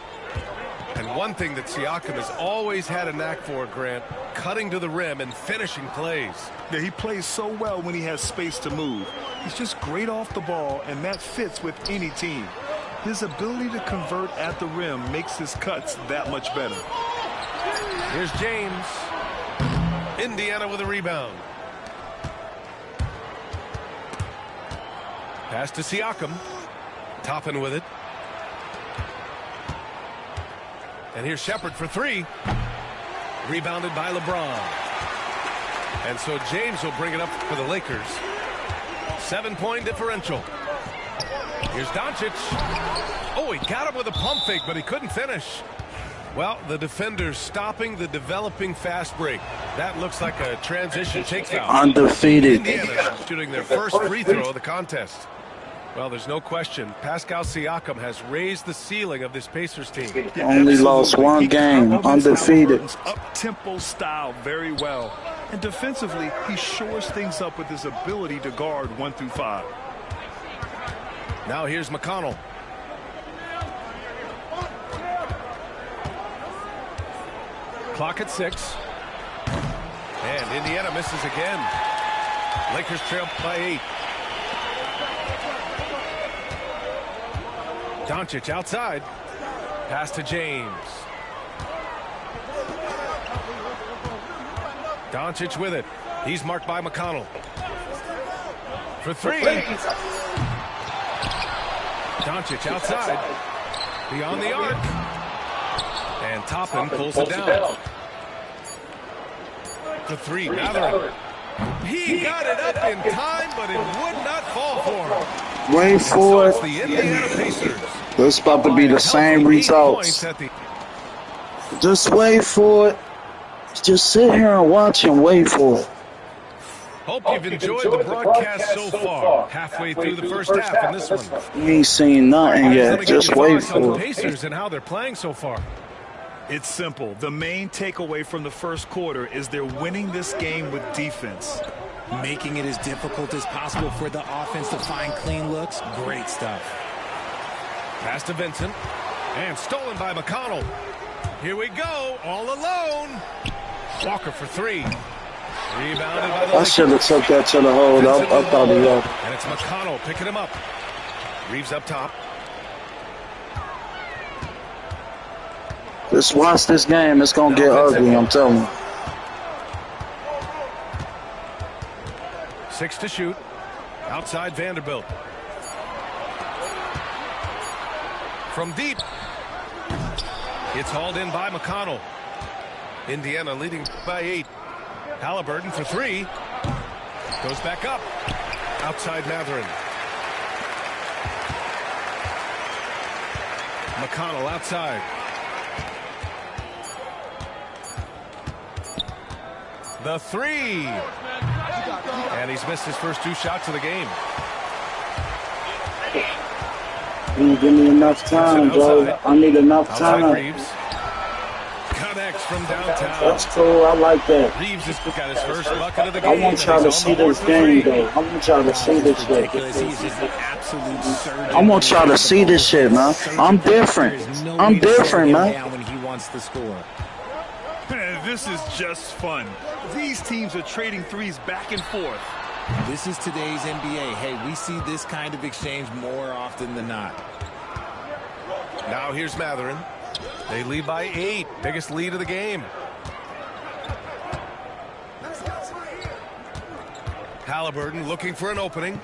And one thing that Siakam has always had a knack for, Grant, cutting to the rim and finishing plays. Yeah, he plays so well when he has space to move. He's just great off the ball, and that fits with any team. His ability to convert at the rim makes his cuts that much better. Here's James. Indiana with a rebound. Pass to Siakam. Toppin with it. And here's Shepherd for 3. Rebounded by LeBron. And so James will bring it up for the Lakers. 7-point differential. Here's Doncic. Oh, he got him with a pump fake, but he couldn't finish. Well, the defender's stopping the developing fast break. That looks like a transition take foul. Undefeated. Indiana shooting their first free throw of the contest. Well, there's no question. Pascal Siakam has raised the ceiling of this Pacers team. Only lost one game. Undefeated. Up-tempo style very well. And defensively, he shores things up with his ability to guard 1 through 5. Now here's McConnell. Clock at 6. And Indiana misses again. Lakers trail by 8. Doncic outside. Pass to James. Doncic with it. He's marked by McConnell. For 3. Doncic outside. Beyond the arc. And Toppin pulls it down. For 3. Mathurin. He got it up in time, but it would not fall for him. Wait for it. The Indiana Pacers. This is about to be the same results. Just wait for it. Just sit here and watch and wait for it. Hope you've enjoyed the broadcast so far. Halfway through the first half in this one. You ain't seen nothing yet. Just wait for the it. Pacers and how they're playing so far. It's simple. The main takeaway from the first quarter is they're winning this game with defense. Making it as difficult as possible for the offense to find clean looks. Great stuff. Pass to Vincent. And stolen by McConnell. Here we go. All alone. Walker for 3. Rebounded by the I should have took that to the hole. I thought he was. And it's McConnell picking him up. Reeves up top. Just watch this game. It's going to get ugly, I'm telling you. 6 to shoot. Outside Vanderbilt. From deep. It's hauled in by McConnell. Indiana leading by 8. Halliburton for 3. Goes back up. Outside Mathurin. McConnell outside. The 3. And he's missed his first 2 shots of the game. You give me enough time, bro. I need enough time. Reeves. Connects from downtown. That's cool. I like that. Reeves has got his first bucket of the game. I want y'all to see this game, though. I want y'all to see this shit. I want y'all to see this shit, man. I'm different. I'm different, man. When he wants to score. This is just fun. These teams are trading threes back and forth. This is today's NBA. Hey, we see this kind of exchange more often than not. Now here's Mathurin. They lead by 8. Biggest lead of the game. Halliburton looking for an opening.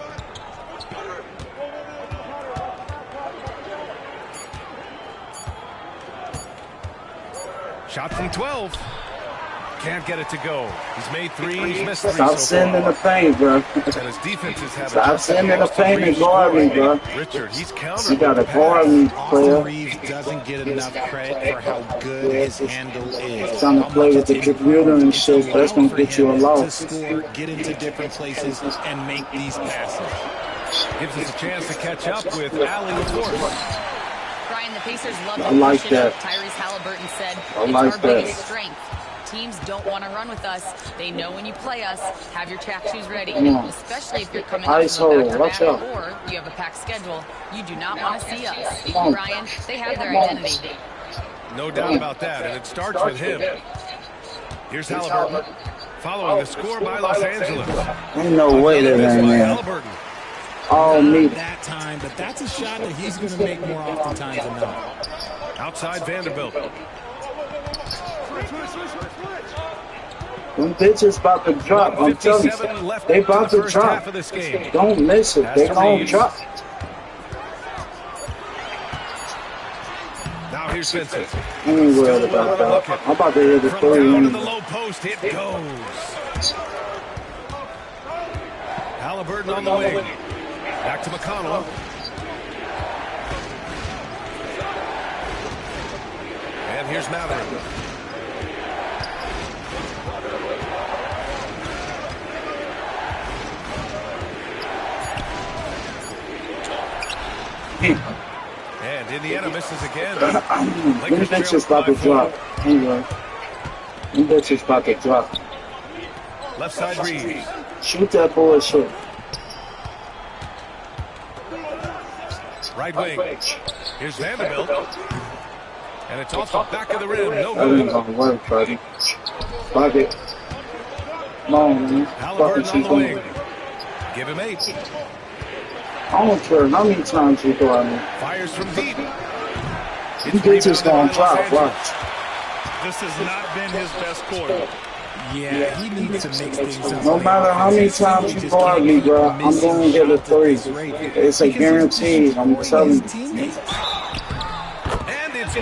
Shot from 12. Can't get it to go. He's made 3. He's missed 3 Stop so sitting far. in the paint, bro. And his defense is having Stop sitting in the paint and guard me, bro. Richard, he's countered. You gotta guard me, player. Reeves doesn't get enough credit for how good his handle is. Trying to play with the computer and shit. That's gonna get you a loss. To score, get into different places, and make these passes. Gives us a chance to catch up with Allie LaForce. Brian, the Pacers love I like the that. Tyrese Halliburton said, I it's like our that. biggest strength. Teams don't want to run with us. They know when you play us, have your track shoes ready. Especially if you're coming up from a back-to-back or you have a packed schedule. You do not want to see us. Brian, they have their identity. No doubt about that, and it starts with him. Here's Halliburton, following the score by Los Angeles. Ain't no way that ain't there. Halliburton. All me. That time, but that's a shot that he's going to make more oftentimes than not. Outside Vanderbilt. Them bitches about to drop. I'm telling you. They about to drop. Don't miss it. They don't drop. Now here's Vincent. I ain't worried about that. I'm about to hit the 3. Down to the low post, it goes. Halliburton on the wing. Back to McConnell. And And here's Mathurin. And Indiana misses again. Them bitches about to drop. Anyway. Them bitches about to drop. Left side Reeves. Shoot that bullshit. Right wing. Here's Vanderbilt. And it's off the back of the rim. No That ain't good. gonna work, buddy. Fuck it. Come on, man. Halliburton Fucking on the shit. wing. Give him 8. I don't care how many times you go out there. Fires from deep. You bitches gonna drop. Watch. This has not been his best quarter. Yeah, he needs to mix things up. No matter how many times you guard me, bro, I'm gonna get a 3. It's a guarantee. I'm telling you.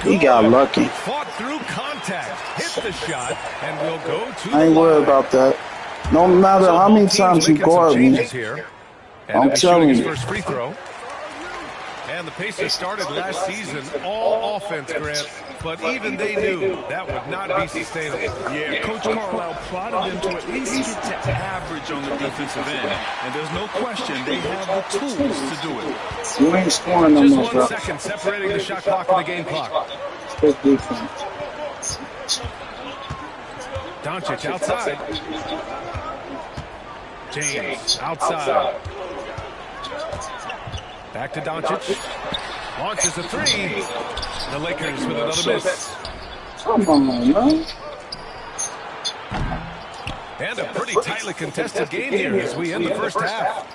He got lucky. Fought through contact. Hit the shot. And we'll go to I ain't worried about that. No matter how many times you guard me, I'm telling his you. first free throw. And the Pacers started last season all offense, Grant, but even they knew that would not be sustainable. Yeah, Coach Carlisle plotted them to at least get to average on the defensive end, and there's no question they have the tools to do it. You ain't scoring no Just more, 1 bro. second separating the shot clock and the game clock. It's good defense. Doncic outside. James outside. Back to Doncic. Launches a 3. The Lakers with another miss. Come on, man. And a pretty tightly contested game here as we end the first half.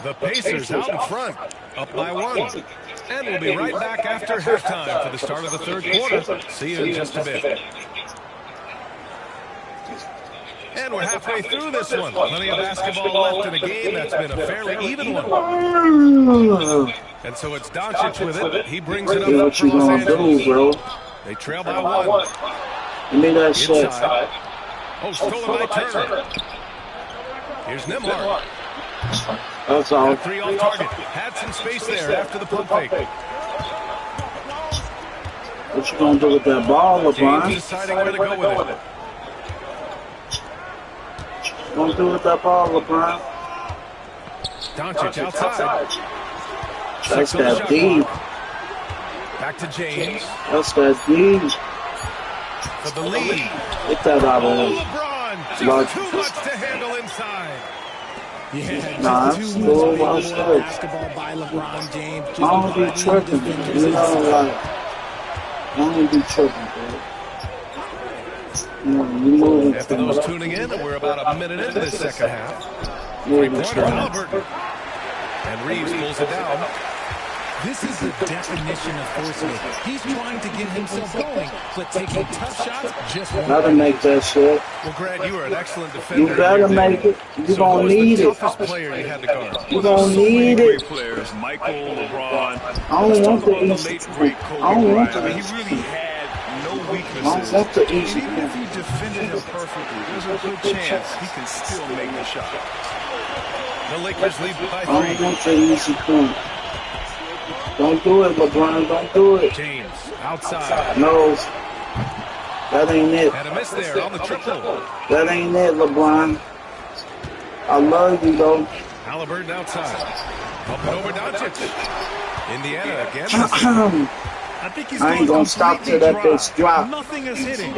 The Pacers out in front, up by 1. And we'll be right back after halftime for the start of the third quarter. See you in just a bit. And we're halfway through this one. Plenty of basketball left in a game that's been a fairly even one. And so it's Doncic with it. He brings it up What for you Los gonna Angeles. do, bro? They trail by 1. Give me that shit. Inside. Oh, stolen by Turner. Here's Nembhard. That's all. Got 3 on target. Had some space there after the pump fake. What you gonna do with that ball, James LeBron? deciding where to go with it. What you gonna do with that ball, LeBron? Doncic outside. That's 6 on the that shot D. clock. Back to James That's that D. for the lead. Get that out of Oh, here. LeBron, Like- just too much to handle inside. Yeah, Nah, just I'm too still much well big boy straight. basketball by LeBron James. Just I don't be leading tripping, defenders you know, inside. like, I don't be tripping, bro. You know, you moving After too those much. tuning in, we're about a minute into this second half. Moving Three-pointer, too much. Halliburton. And Reeves pulls it down. This is the definition of forceful. He's trying to get himself going, but taking tough shots just won't. Gotta make that shit. Well, Grant, you are an excellent defender. You gotta make it. You So gonna who was need the it. toughest player you had to guard? You gonna need Great it. players, Michael, LeBron. I don't Let's want talk the about the easy. late, great Kobe I don't want Bryant. I the mean, easy. he really had no I don't weaknesses. want the And easy. even if you defended him perfectly, there's a good chance he can still make the shot. The Lakers lead by I don't 3. want the easy thing. Don't do it, LeBron. Don't do it. James outside. No. That ain't it. Had a miss there on the triple. That ain't it, LeBron. I love you, though. Halliburton outside. Up and over Doncic. Indiana again. I think he's I ain't going gonna stop till completely that dry. bitch drop. Nothing is hitting.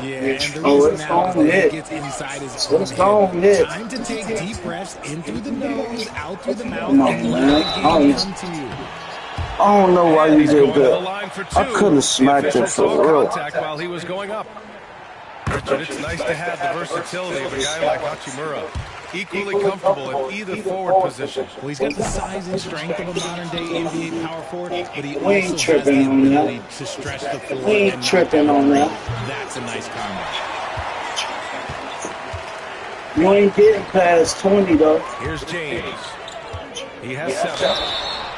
Yeah, and the Oh, reason it's now is gonna that hit. he gets inside his It's gonna hit. Time to take deep breaths in through the nose, out through the mouth, Come on, and let man. the game come to you. I don't know why you He's did going to the that. line for I 2. could have smacked The it official for saw real. contact while he was going up. Richard, it's nice to have the versatility of a guy like Hachimura. Equally comfortable in either forward position. Well, he's got the size and strength of a modern-day NBA power forward, but he We ain't also has tripping the on that. ability to stretch the floor. We ain't and tripping knock on down that. three. That's a nice combo. You ain't getting past 20, though. Here's James. He has 7.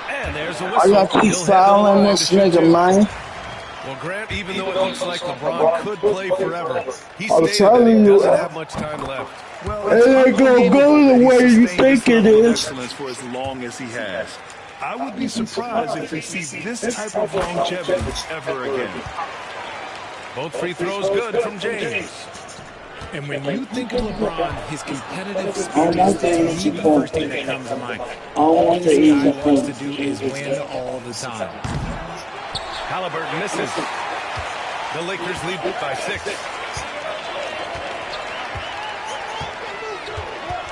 And there's a I whistle. got to keep He'll head to the fouling line this to shoot nigga, 2. man. Well, Grant, even though it looks like LeBron could play forever, he I'm stated that he telling you. doesn't have much time left. Well, It ain't gonna go the way you think it is. Excellence for as long as he has. I would be surprised if we see this type of longevity ever again. Both free throws good from James. And when you think of LeBron, his competitive spirit is the first thing that comes to mind. All this guy wants to do is win all the time. Halliburton misses. The Lakers lead by 6.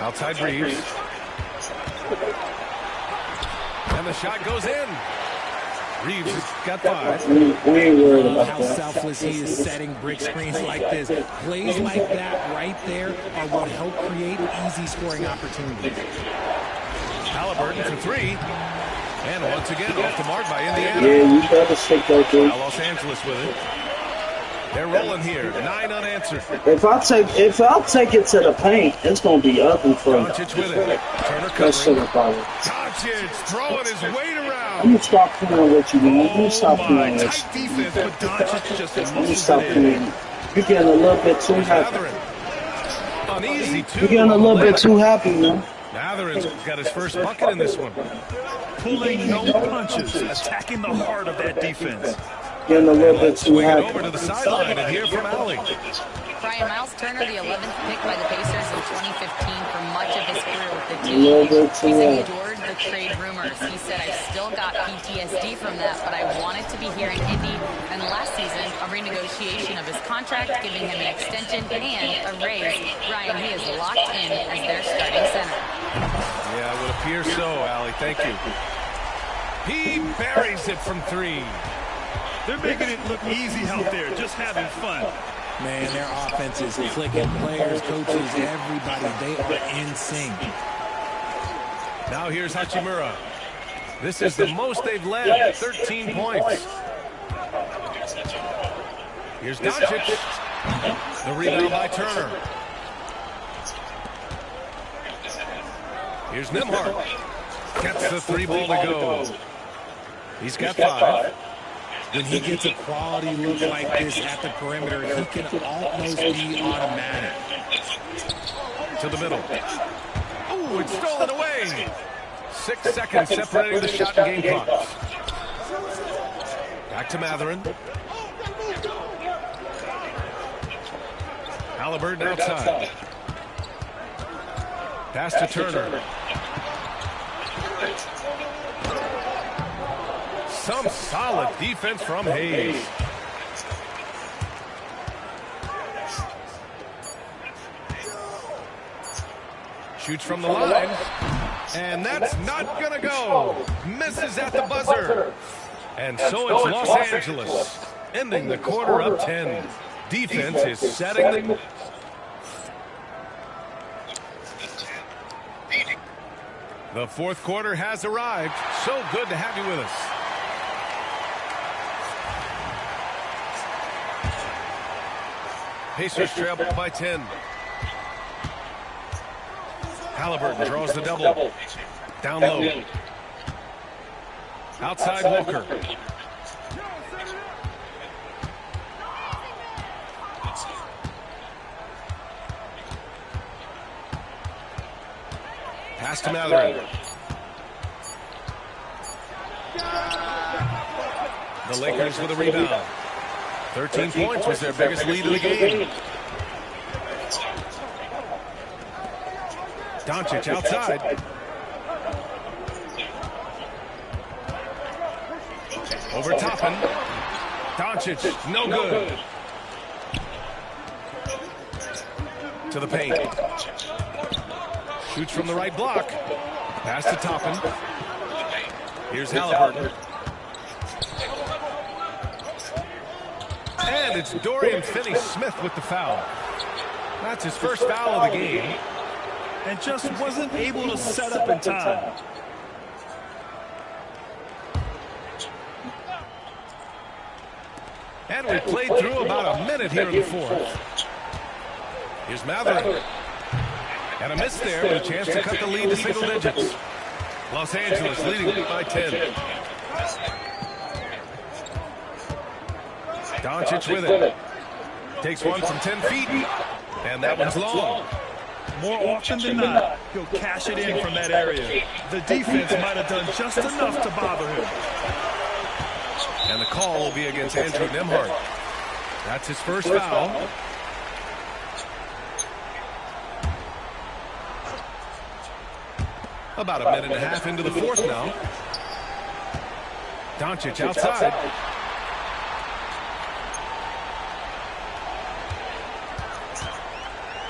Outside Reeves. And the shot goes in. Reeves has got 5. How selfless he is setting brick screens like this. Plays like that right there are what help create easy scoring opportunities. Halliburton for 3. And once again off the mark by Indiana. Yeah, you better take that game. Now Los Angeles with it. They're rolling here. 9 unanswered. If I take it to the paint, it's gonna be ugly for me. Doncic with it. Turner covering. Doncic throwing his weight around. Let me stop playing with you, man. Let me stop playing with you. Tight defense, but Doncic just Let me stop playing. You're getting a little bit too happy. Uneasy too. You're getting a little bit too happy, man. Matherin's got his first bucket in this one. Pulling no punches, attacking the heart of that defense. Getting a little bit too happy. Over to the sideline and hear from Allie. Brian, Miles Turner, the 11th pick by the Pacers in 2015 for much of his career with the team. He endured the trade rumors. He said, I still got PTSD from that, but I wanted to be here in Indy. And last season, a renegotiation of his contract, giving him an extension and a raise. Brian, he is locked in as their starting center. Yeah, it would appear so, Allie. Thank you. He buries it from 3. They're making it look easy out there, just having fun. Man, their offense is clicking. Players, coaches, everybody, they are in sync. Now here's Hachimura. This is the most they've led, 13 points. Here's Doncic. The rebound by Turner. Here's Nembhard. Gets the 3 ball to go. He's got 5. When he gets a quality look like this at the perimeter, he can almost be automatic. To the middle. Ooh, it's stolen away. 6 seconds separating the shot and game clock. Back to Matherin. Halliburton outside. Pass to Turner. Some solid defense from Hayes. Shoots from the line. And that's not going to go. Misses at the buzzer. And so it's Los Angeles ending the quarter up 10. Defense is setting the... The fourth quarter has arrived. So good to have you with us. Pacers trail by 10. Halliburton draws the double. Down low. Outside Walker. Pass to Matherin. The Lakers with a rebound. 13 points was their biggest lead of the game. Doncic outside. Over Toppin. Doncic, no good. To the paint. Shoots from the right block. Pass to Toppin. Here's Halliburton. And it's Dorian Finney-Smith with the foul. That's his first foul of the game. And just wasn't able to set up in time. And we played through about a minute here in the fourth. Here's Matherin. And a miss there with a chance to cut the lead to single digits. Los Angeles leading by 10. Doncic with it. Takes one from 10 feet. And that one's long. More often than not, he'll cash it in from that area. The defense might have done just enough to bother him. And the call will be against Andrew Nembhard. That's his first foul. About a minute and a half into the fourth now. Doncic outside.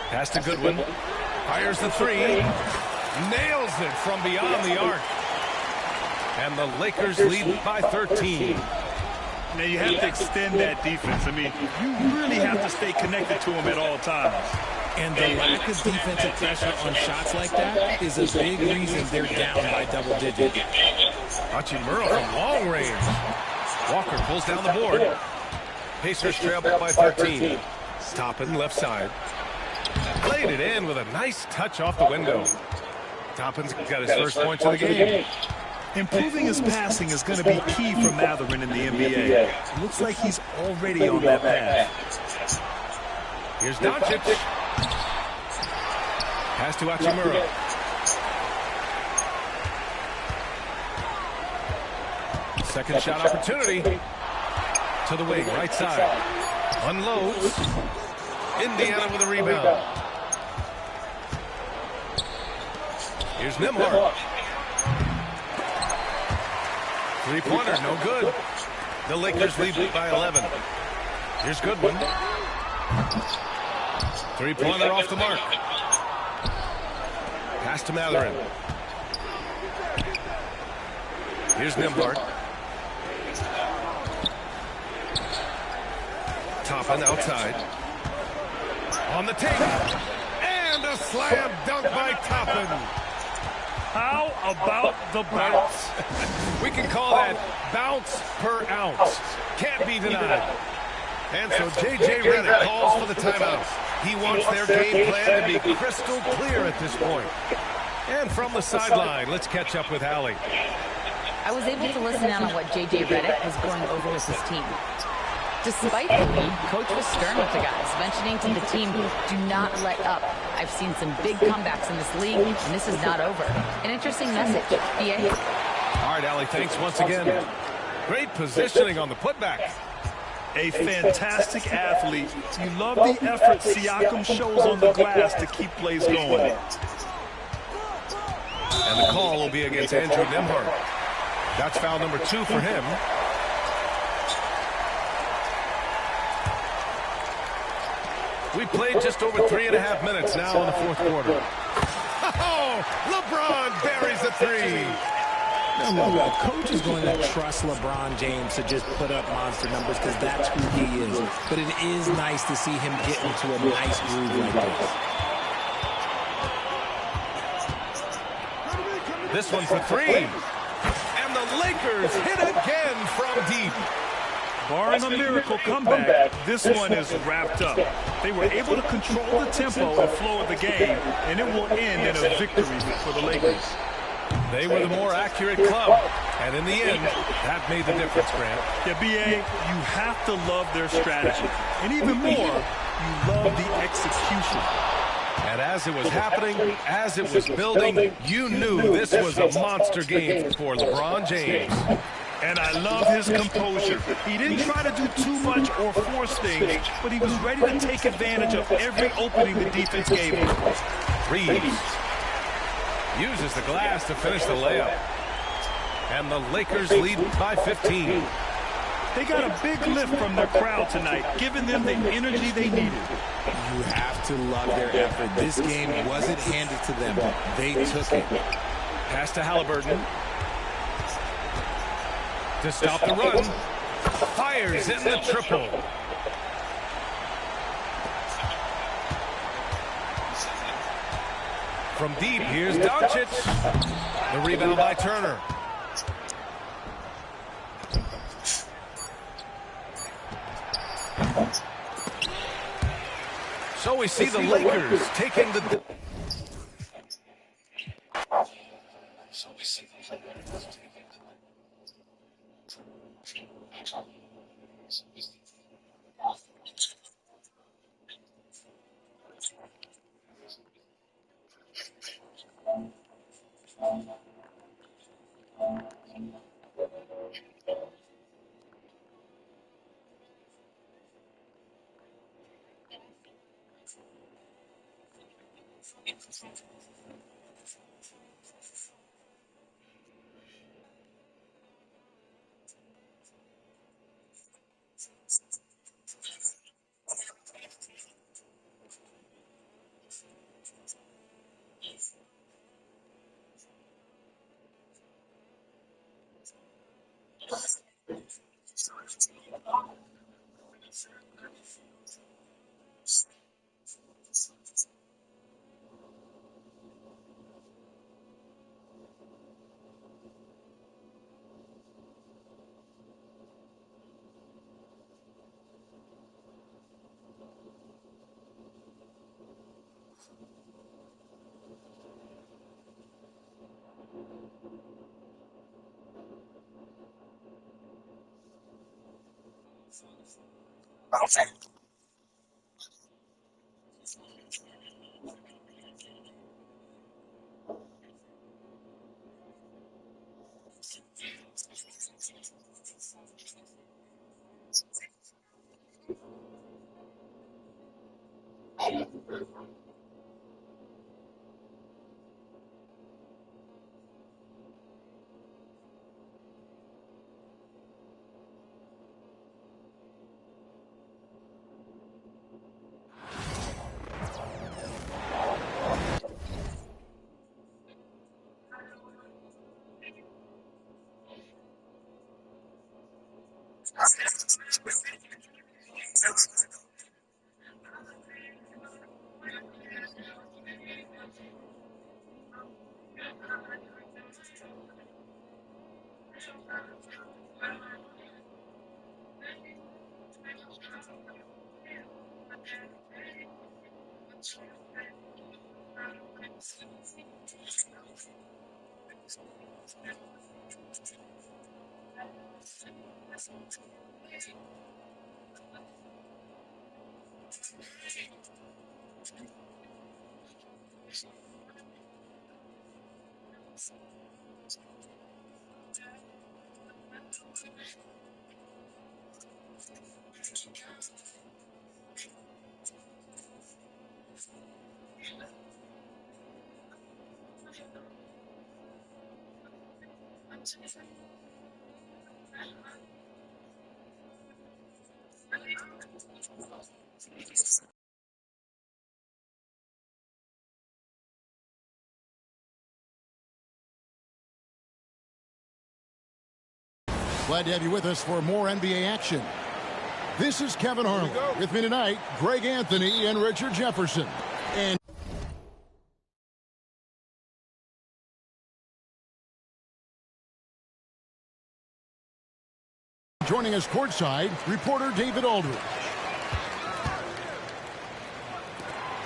Pass to Goodwin. Fires the three. Nails it from beyond the arc. And the Lakers lead by 13. Now you have to extend that defense. I mean, you really have to stay connected to them at all times. And the lack of defensive pressure on shots like that is a big reason they're down by double digits. Hachimura from long range. Walker pulls down the board. Pacers trail by 13. Toppin left side. Played it in with a nice touch off the window. Toppin's got his first points of the game. Improving his passing is going to be key for Mathurin in the NBA. It looks like he's already on that path. Here's Doncic. Pass to Hachimura. Second shot opportunity. To the wing, right side. Unloads. Indiana with a rebound. Here's Nembhard. Three-pointer, no good. The Lakers lead by 11. Here's Goodwin. Three-pointer off the mark. Pass to Mathurin. Here's Nembhard. Toppin outside. On the take. And a slam dunk by Toppin. How about the bounce? We can call that bounce per ounce. Can't be denied. And so J.J. Redick calls for the timeout. He wants their game plan to be crystal clear at this point. And from the sideline, let's catch up with Allie. I was able to listen in on what J.J. Redick was going over with his team. Despite the lead, Coach was stern with the guys, mentioning to the team, do not let up. I've seen some big comebacks in this league, and this is not over. An interesting message. BA. All right, Allie, thanks once again. Great positioning on the putback. A fantastic athlete. You love the effort Siakam shows on the glass to keep plays going. And the call will be against Andrew Nembhard. That's foul number 2 for him. We played just over 3.5 minutes now in the fourth quarter. Oh, LeBron buries a three. No, the coach is going to trust LeBron James to just put up monster numbers because that's who he is. But it is nice to see him get into a nice groove like this. This one for three. And the Lakers hit again from deep. Barring a miracle comeback, this one is wrapped up. They were able to control the tempo and flow of the game, and it will end in a victory for the Lakers. They were the more accurate club, and in the end, that made the difference, Grant. Yeah, B.A., you have to love their strategy. And even more, you love the execution. And as it was happening, as it was building, you knew this was a monster game for LeBron James. And I love his composure. He didn't try to do too much or force things, but he was ready to take advantage of every opening the defense gave him. Reeves uses the glass to finish the layup. And the Lakers lead by 15. They got a big lift from their crowd tonight, giving them the energy they needed. You have to love their effort. This game wasn't handed to them. They took it. Pass to Halliburton. To stop the run. Fires in the triple. From deep, here's Doncic. The rebound by Turner. So we see the Lakers taking the... Glad to have you with us for more NBA action. This is Kevin Harlan. With me tonight, Greg Anthony and Richard Jefferson. And joining us courtside, reporter David Aldridge.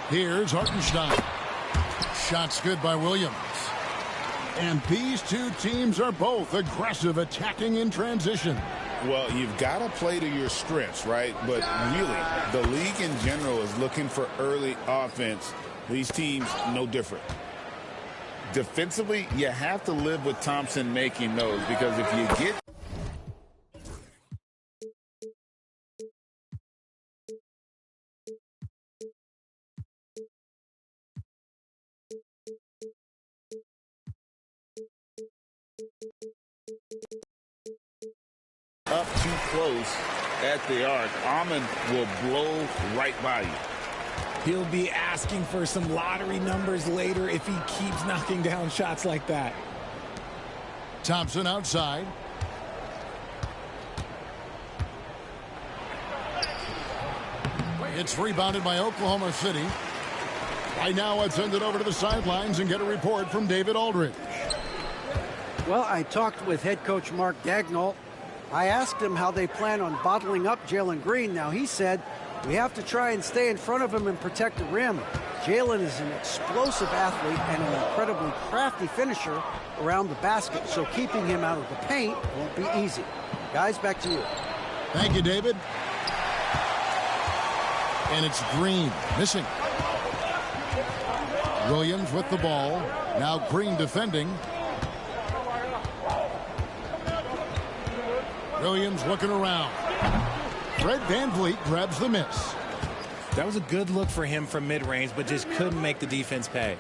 Here's Hartenstein. Shots good by Williams. And these two teams are both aggressive, attacking in transition. Well, you've got to play to your strengths, right? But really, the league in general is looking for early offense. These teams, no different. Defensively, you have to live with Thompson making those, because if you get up too close at the arc, Ahmed will blow right by you. He'll be asking for some lottery numbers later if he keeps knocking down shots like that. Thompson outside. It's rebounded by Oklahoma City. Right now, let's send it over to the sidelines and get a report from David Aldridge. Well, I talked with head coach Mark Daigneault. I asked him how they plan on bottling up Jalen Green. Now, he said, we have to try and stay in front of him and protect the rim. Jalen is an explosive athlete and an incredibly crafty finisher around the basket, so keeping him out of the paint won't be easy. Guys, back to you. Thank you, David. And it's Green missing. Williams with the ball. Now Green defending. Williams looking around. Fred VanVleet grabs the miss. That was a good look for him from mid-range, but just couldn't make the defense pay.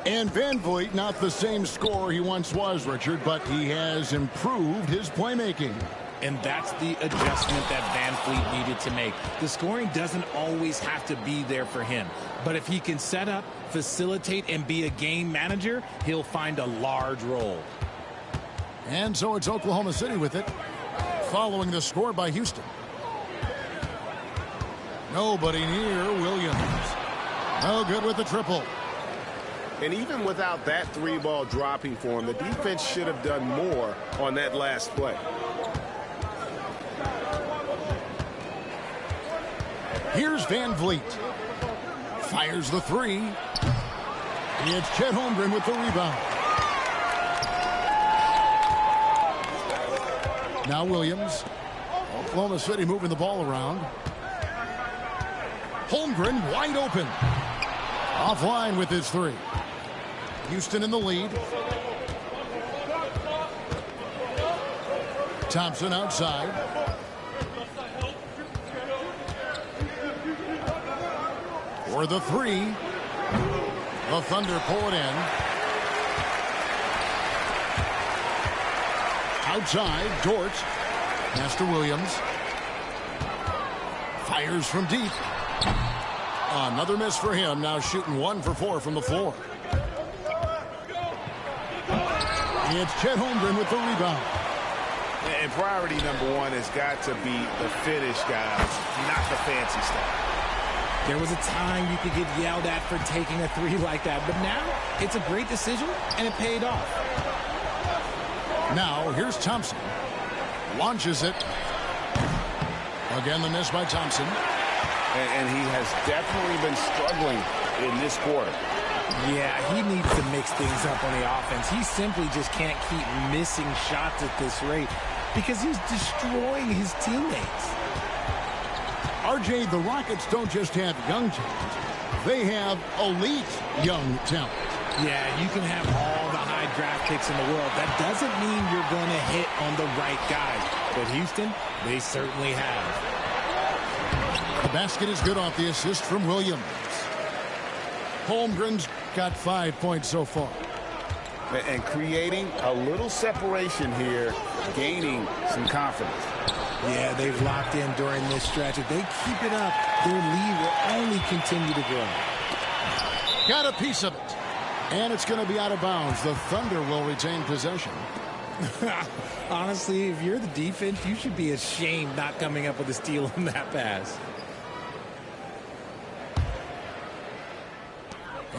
And VanVleet, not the same scorer he once was, Richard, but he has improved his playmaking. And that's the adjustment that VanVleet needed to make. The scoring doesn't always have to be there for him. But if he can set up, facilitate, and be a game manager, he'll find a large role. And so it's Oklahoma City with it, following the score by Houston. Nobody near Williams. No good with the triple. And even without that three ball dropping for him, the defense should have done more on that last play. Here's VanVleet. Fires the three. It's Chet Holmgren with the rebound. Now Williams. Oklahoma City moving the ball around. Holmgren wide open. Offline with his three. Houston in the lead. Thompson outside. For the three. The Thunder pull it in. Outside, Dort. Pass to Williams. Fires from deep. Another miss for him. Now shooting 1 for 4 from the floor. It's Chet Holmgren with the rebound. And priority number one has got to be the finish, guys, not the fancy stuff. There was a time you could get yelled at for taking a three like that, but now it's a great decision, and it paid off. Now, here's Thompson. Launches it. Again, the miss by Thompson. And he has definitely been struggling in this quarter. Yeah, he needs to mix things up on the offense. He simply just can't keep missing shots at this rate because he's destroying his teammates. RJ, the Rockets don't just have young talent. They have elite young talent. Yeah, you can have all the high draft picks in the world. That doesn't mean you're going to hit on the right guys. But Houston, they certainly have. The basket is good off the assist from Williams. Holmgren's got 5 points so far. And creating a little separation here, gaining some confidence. Yeah, they've locked in during this stretch. If they keep it up, their lead will only continue to grow. Got a piece of it. And it's going to be out of bounds. The Thunder will retain possession. Honestly, if you're the defense, you should be ashamed not coming up with a steal on that pass.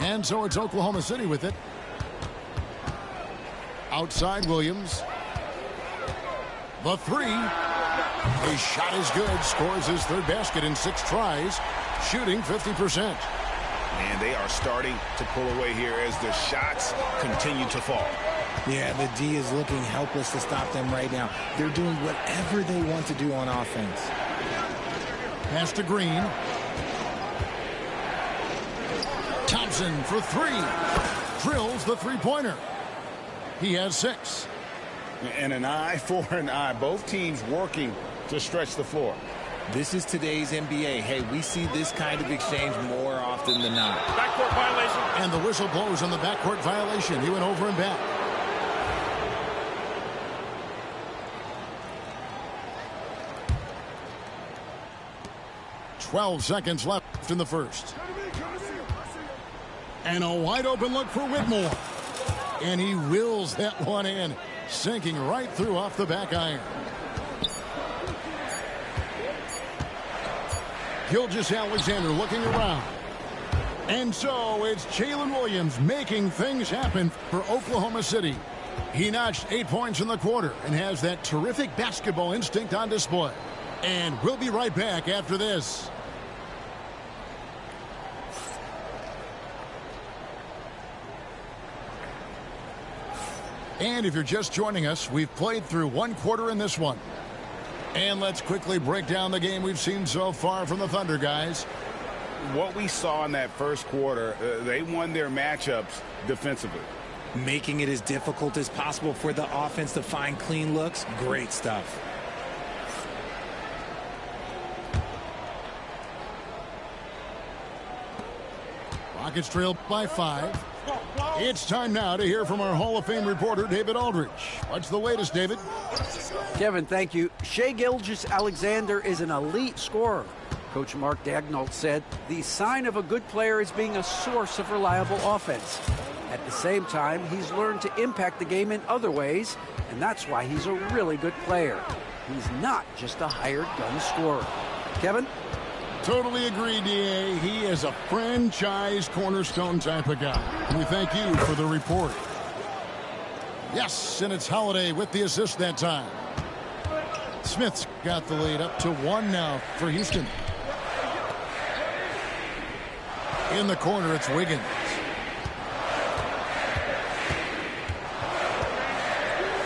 And so it's Oklahoma City with it. Outside Williams. The three. His shot is good. Scores his third basket in 6 tries. Shooting 50%. And they are starting to pull away here as the shots continue to fall. Yeah, the D is looking helpless to stop them right now. They're doing whatever they want to do on offense. Pass to Green. Thompson for 3. Drills the three-pointer. He has 6. And an eye for an eye. Both teams working to stretch the floor. This is today's NBA. Hey, we see this kind of exchange more often than not. Backcourt violation. And the whistle blows on the backcourt violation. He went over and back. "12 seconds left in the first. And a wide open look for Whitmore. And he wills that one in, sinking right through off the back iron. Gilgeous-Alexander looking around. And so it's Jalen Williams making things happen for Oklahoma City. He notched 8 points in the quarter and has that terrific basketball instinct on display. And we'll be right back after this. And if you're just joining us, we've played through 1 quarter in this one. And let's quickly break down the game we've seen so far from the Thunder, guys. What we saw in that first quarter, they won their matchups defensively. Making it as difficult as possible for the offense to find clean looks. Great stuff. Rockets trail by 5. It's time now to hear from our Hall of Fame reporter, David Aldridge. What's the latest, David? Kevin, thank you. Shai Gilgeous-Alexander is an elite scorer. Coach Mark Daigneault said the sign of a good player is being a source of reliable offense. At the same time, he's learned to impact the game in other ways, and that's why he's a really good player. He's not just a hired gun scorer. Kevin? Totally agree, D.A. He is a franchise cornerstone type of guy. We thank you for the report. Yes, and it's Holiday with the assist that time. Smith's got the lead up to 1 now for Houston. In the corner, it's Wiggins.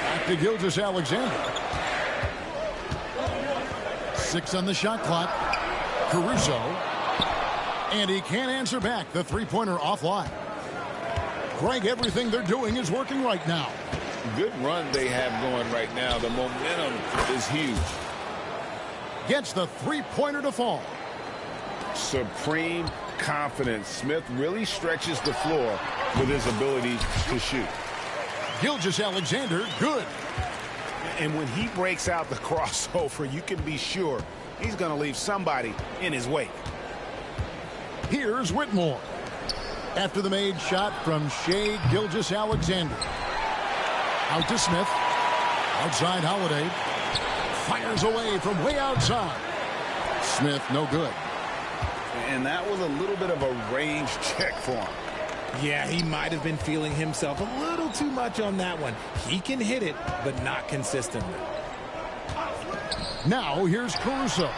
Back to Gilgeous-Alexander. 6 on the shot clock. Caruso. And he can't answer back. The three-pointer offline. Greg, everything they're doing is working right now. Good run they have going right now. The momentum is huge. Gets the three-pointer to fall. Supreme confidence. Smith really stretches the floor with his ability to shoot. Gilgeous-Alexander, good. And when he breaks out the crossover, you can be sure he's going to leave somebody in his wake. Here's Whitmore. After the made shot from Shai Gilgeous-Alexander. Out to Smith. Outside Holiday. Fires away from way outside. Smith, no good. And that was a little bit of a range check for him. Yeah, he might have been feeling himself a little too much on that one. He can hit it, but not consistently. Now here's Caruso.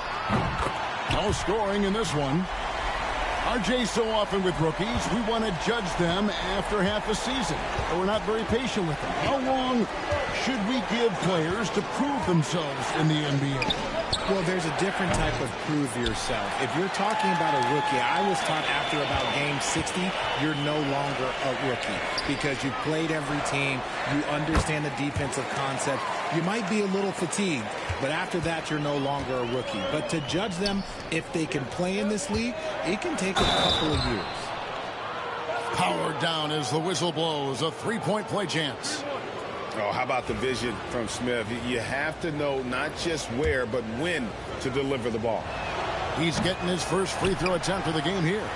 No scoring in this one. RJ, so often with rookies, we want to judge them after half a season. We're not very patient with them. How long should we give players to prove themselves in the NBA? Well, there's a different type of prove yourself. If you're talking about a rookie, I was taught after about game 60, you're no longer a rookie because you've played every team, you understand the defensive concept. You might be a little fatigued, but after that, you're no longer a rookie. But to judge them, if they can play in this league, it can take a couple of years. Powered down as the whistle blows. A three-point play chance. Oh, how about the vision from Smith? You have to know not just where, but when to deliver the ball. He's getting his first free throw attempt of the game here.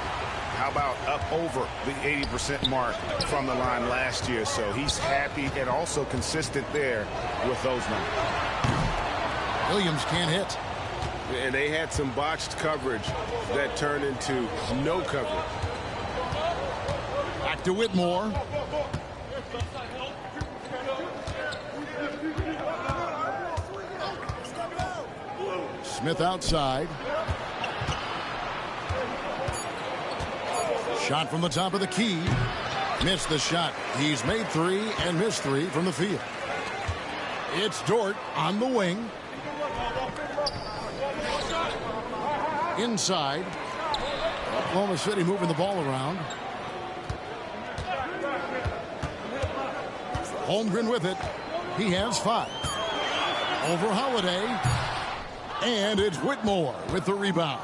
How about up over the 80% mark from the line last year? So he's happy and also consistent there with those numbers. Williams can't hit. And they had some botched coverage that turned into no coverage. Back to Whitmore. Smith outside. Shot from the top of the key. Missed the shot. He's made 3 and missed 3 from the field. It's Dort on the wing. Inside. Oklahoma City moving the ball around. Holmgren with it. He has 5. Over Holiday. And it's Whitmore with the rebound.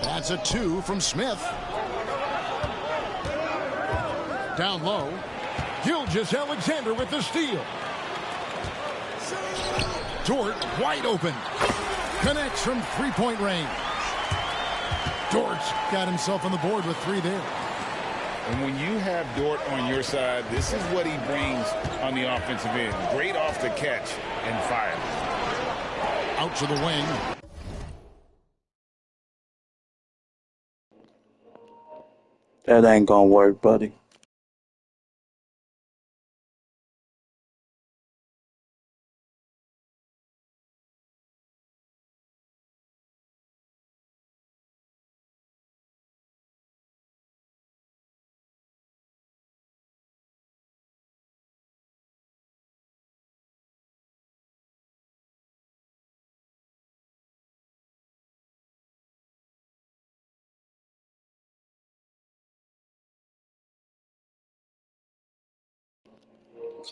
That's a 2 from Smith. Down low. Gilgeous-Alexander with the steal. Dort wide open. Connects from three-point range. Dort's got himself on the board with 3 there. And when you have Dort on your side, this is what he brings on the offensive end. Great off the catch and fire. Out to the wing. That ain't gonna work, buddy.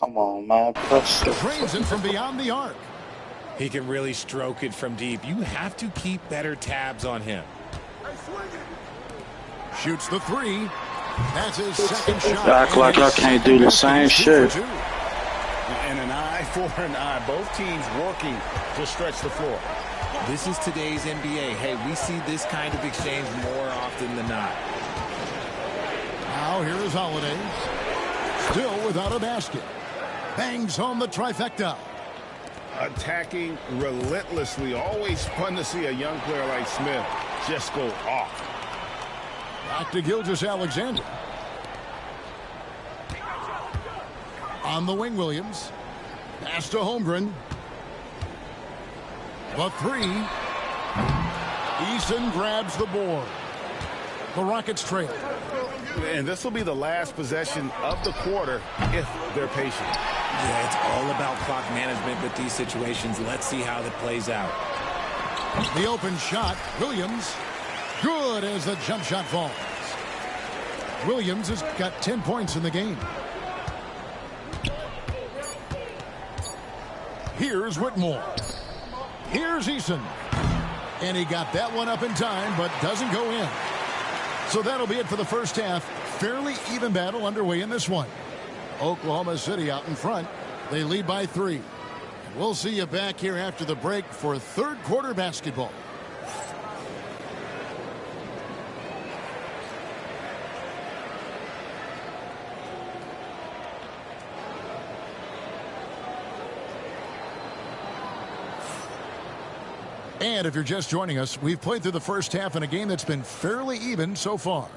Come on, man. Drains it from beyond the arc. He can really stroke it from deep. You have to keep better tabs on him. Shoots the 3. That's his second shot. Act like I can't do the same shit. And an eye for an eye. Both teams working to stretch the floor. This is today's NBA. Hey, we see this kind of exchange more often than not. Now here is Holiday. Still without a basket. Bangs home the trifecta. Attacking relentlessly. Always fun to see a young player like Smith just go off. Back to Gilgeous-Alexander. On the wing, Williams. Pass to Holmgren. The 3. Eason grabs the board. The Rockets trail. And this will be the last possession of the quarter if they're patient. Yeah, it's all about clock management with these situations. Let's see how that plays out. The open shot, Williams. Good as the jump shot falls. Williams has got 10 points in the game. Here's Whitmore. Here's Eason. And he got that one up in time, but doesn't go in. So that'll be it for the first half. Fairly even battle underway in this one. Oklahoma City out in front. They lead by 3. We'll see you back here after the break for third quarter basketball. And if you're just joining us, we've played through the first half in a game that's been fairly even so far.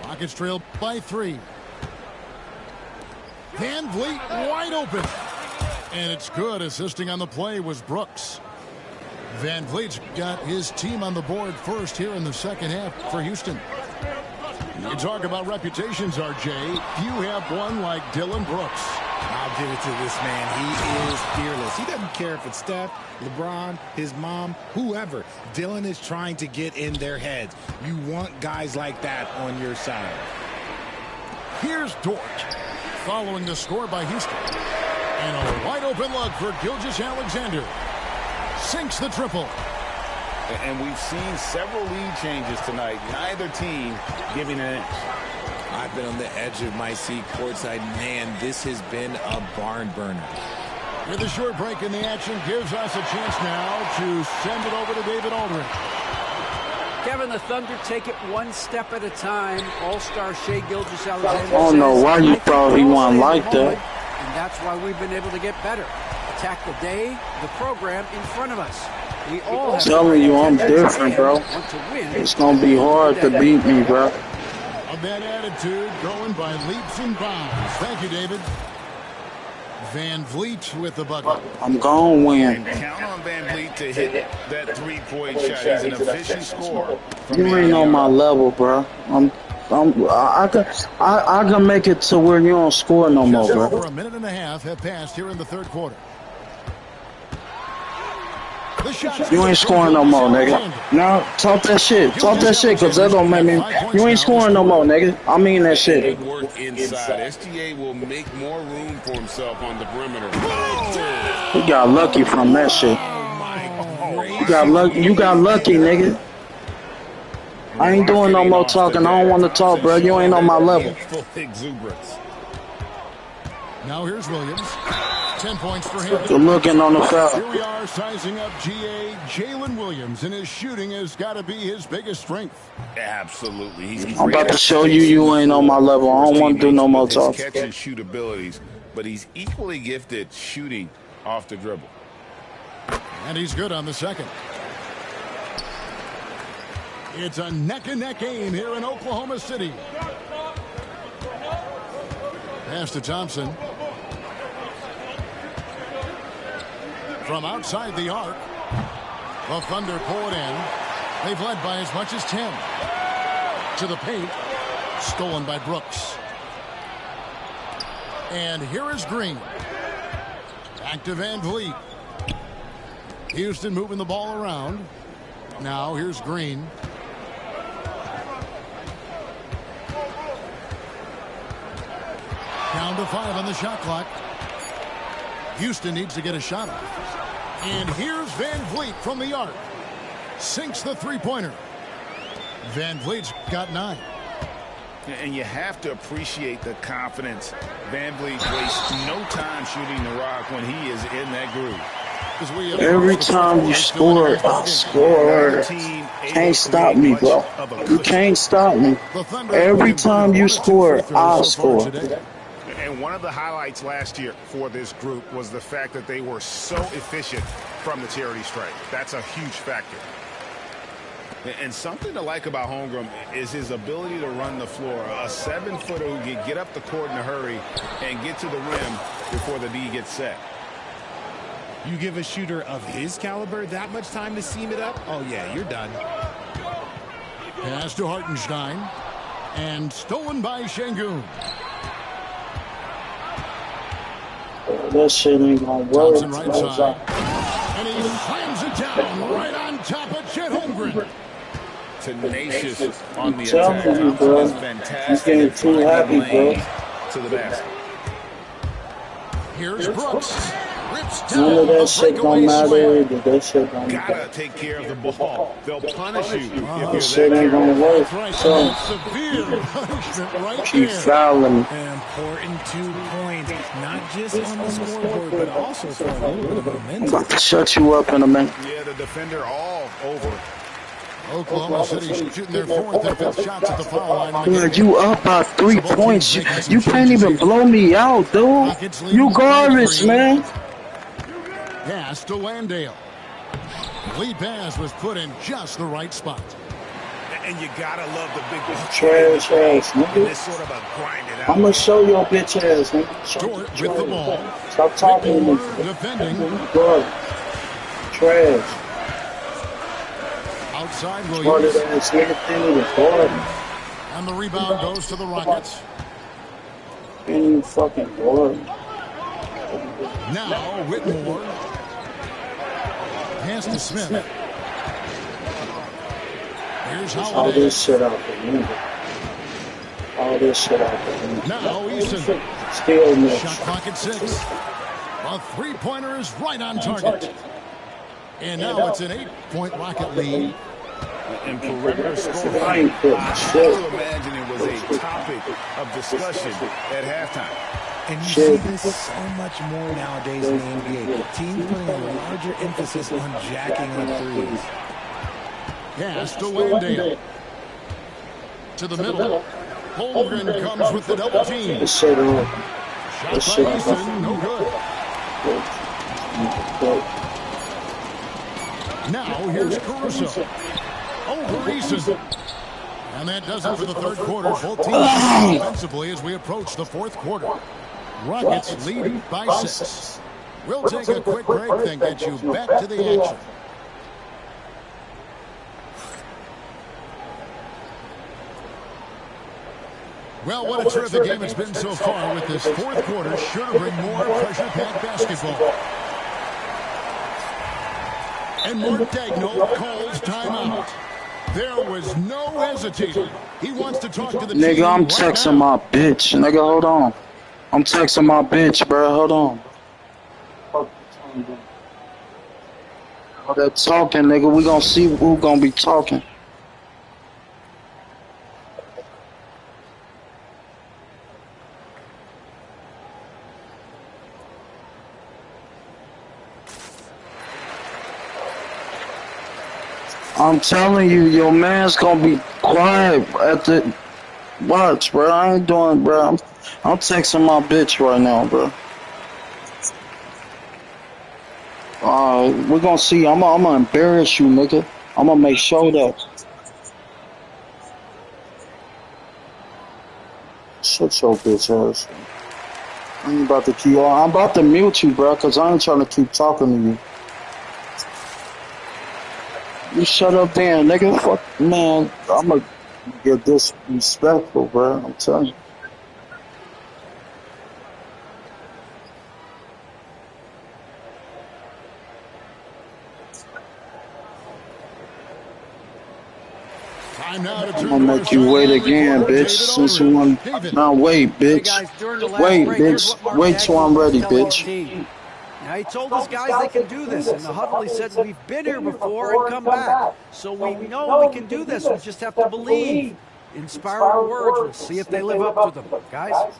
Rockets trail by 3. Van Vliet wide open. And it's good. Assisting on the play was Brooks. Van Vliet's got his team on the board first here in the second half for Houston. You talk about reputations, RJ. You have one like Dylan Brooks. I'll give it to this man. He is fearless. He doesn't care if it's Steph, LeBron, his mom, whoever. Dylan is trying to get in their heads. You want guys like that on your side. Here's Dort following the score by Houston. And a wide open look for Gilgeous-Alexander. Sinks the triple. And we've seen several lead changes tonight. Neither team giving an inch. I've been on the edge of my seat courtside. Man, this has been a barn burner. With a short break in the action, gives us a chance now to send it over to David Aldridge. Kevin, the Thunder take it one step at a time. All-star Shai Gilgeous-Alexander. I don't know why you thought he wasn't like that. And that's why we've been able to get better. Attack the day, the program in front of us. We all I'm telling you, I'm different, bro. It's going to be hard to beat me, bro. A bad attitude going by leaps and bounds. Thank you, David. Van Vliet with the bucket. I'm going to win. And count on Van Vliet to hit that three-point shot. He's an efficient scorer. You ain't on my level, bro. I can make it to where you don't score no more, bro. Over a minute and a half have passed here in the third quarter. You ain't scoring no more, nigga. Now, talk that shit. Talk that shit, because that don't make me... You ain't scoring no more, nigga. I mean that shit. Good work inside. SGA will make more room for himself on the perimeter. He got lucky from that shit. You got lucky, nigga. I ain't doing no more talking. I don't want to talk, bro. You ain't on my level. Now here's Williams. 10 points for him. Good looking on the foul. Here we are sizing up GA Jalen Williams, and his shooting has got to be his biggest strength. Absolutely. I'm about to show you ain't on my level. I don't want to do no more talk. Catch and shoot abilities, but he's equally gifted shooting off the dribble. And he's good on the second. It's a neck-and-neck game here in Oklahoma City. Pass to Thompson. From outside the arc, the Thunder pull it in. They've led by as much as 10. To the paint, stolen by Brooks. And here is Green. Back to Van Vliet. Houston moving the ball around. Now here's Green. Down to 5 on the shot clock. Houston needs to get a shot off. And here's Van Vliet from the arc. Sinks the three-pointer. Van Vliet's got 9. And you have to appreciate the confidence. Van Vliet wastes no time shooting the rock when he is in that groove. Every time you score, I score. Can't stop me, bro. You can't stop me. Every time you score, I'll score. And one of the highlights last year for this group was the fact that they were so efficient from the charity stripe. That's a huge factor. And something to like about Holmgren is his ability to run the floor. A 7-footer who can get up the court in a hurry and get to the rim before the D gets set. You give a shooter of his caliber that much time to seam it up? Oh, yeah, you're done. Pass to Hartenstein. And stolen by Şengün. That shit ain't gonna work. Johnson right side. And he slams it down right on top of Chet Holmgren. Tenacious on the Tell attack. me, bro. Thompson is fantastic. You getting too happy, bro. To the basket. Here's Brooks. Rips None of down that the shit don't breakaway matter slam. either. That shit don't Gotta matter. take care of the ball. They'll punish you if That you're shit that ain't careless. gonna work. Right, So, severe punishment right keep there. fouling. An important 2 points, not just on the scoreboard, but also for a little bit of I'm momentum. about to shut you up in a minute. Yeah, the defender all over. Oklahoma City shooting their 4th and 5th shots at the foul line. Dude, you up by 3 points. You can't even blow me out, dude. You garbage, man. Pass to Landale. Lee Baz was put in just the right spot. And you gotta love the big ball. Trash ass, And nigga. this sort of a grind it out. I'm gonna show your bitch ass, nigga. Short with the ball. Stop talking to me. Whitmore defending. Garbage. Trash. Outside Smarter Williams. than this nigga thing with garbage. And the rebound goes to the Rockets. Ain't even fucking garbage. Now Whitmore. Pass to Smith. Here's All Holiday. this shit out the window. All this shit out the window. Now Easton. Still miss. Shot clock at 6. A 3-pointer is right on target. And now it's an 8-point Rocket lead. And perimeter I scoring. ain't putting I shit. have to imagine it was a topic of discussion at halftime. And you Shit. see this so much more nowadays in the NBA. Teams putting a larger emphasis on jacking up threes. Pass to Landale. To the middle. Holmgren comes with the double team. This shit on. Shot This by shit Easton, no good. Now here's Caruso. Over Easton. And that does it for the 3rd quarter. Both teams offensively as we approach the 4th quarter. Rockets lead by 6. We'll take a quick break, then get you back to the action. Well, what a terrific game it's been so far with this 4th quarter. Sure to bring more pressure-packed basketball. And Mark Daigneault calls timeout. There was no hesitating. He wants to talk to the team. Nigga, I'm right texting now. my bitch. Nigga, hold on. I'm texting my bitch, bro. Hold on. All that talking, nigga. We gonna see who gonna be talking. I'm telling you, your man's gonna be quiet at the watch, bro. I ain't doing, bro. I'm texting my bitch right now, bro. We're gonna see. I'm gonna embarrass you, nigga. I'm gonna make sure that. Shut your bitch ass. I ain't about to keep on. I'm about to mute you, bro, cause I ain't trying to keep talking to you. You shut up there, nigga. Fuck, man. I'm gonna get disrespectful, bro. I'm telling you. Time now to I'm turn gonna to our make you wait sideline again, reporter, bitch. David Since you Aldridge. want. David. Now wait, bitch. guys, during the last Wait, break, here's bitch. what Mark Wait till I'm Daigneault ready, was telling bitch. the team. Now, he told his guys they can do this. In the huddle, he said, we've been here before and come back. So we know we can do this. We just have to believe. Inspiring words. We'll see if they live up to them. Guys?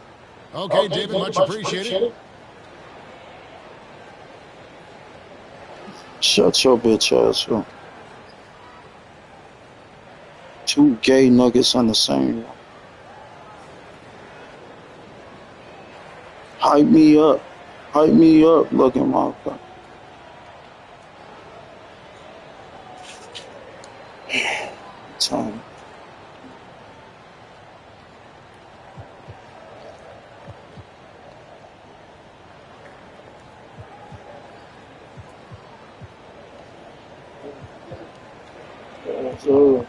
Okay, David, much appreciated. Shut your bitch ass up. Two gay nuggets on the same. Hype me up. Hype me up, looking motherfucker. Time. So,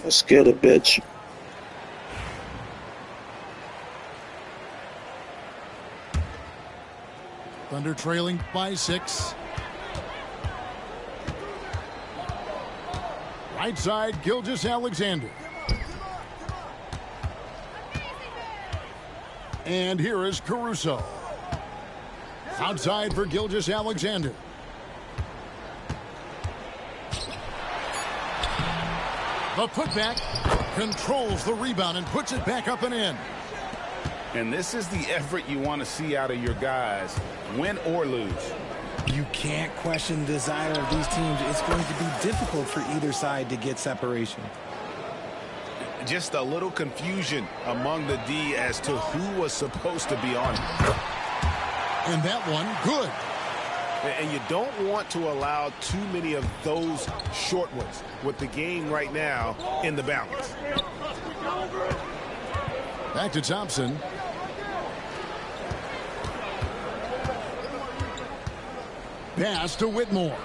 let's get a bitch. Thunder trailing by 6. Right side, Gilgeous-Alexander. And here is Caruso. Outside for Gilgeous-Alexander. The putback controls the rebound and puts it back up and in. And this is the effort you want to see out of your guys, win or lose. You can't question the desire of these teams. It's going to be difficult for either side to get separation. Just a little confusion among the D as to who was supposed to be on him. And that one, good. And you don't want to allow too many of those short ones with the game right now in the balance. Back to Thompson. Pass to Whitmore.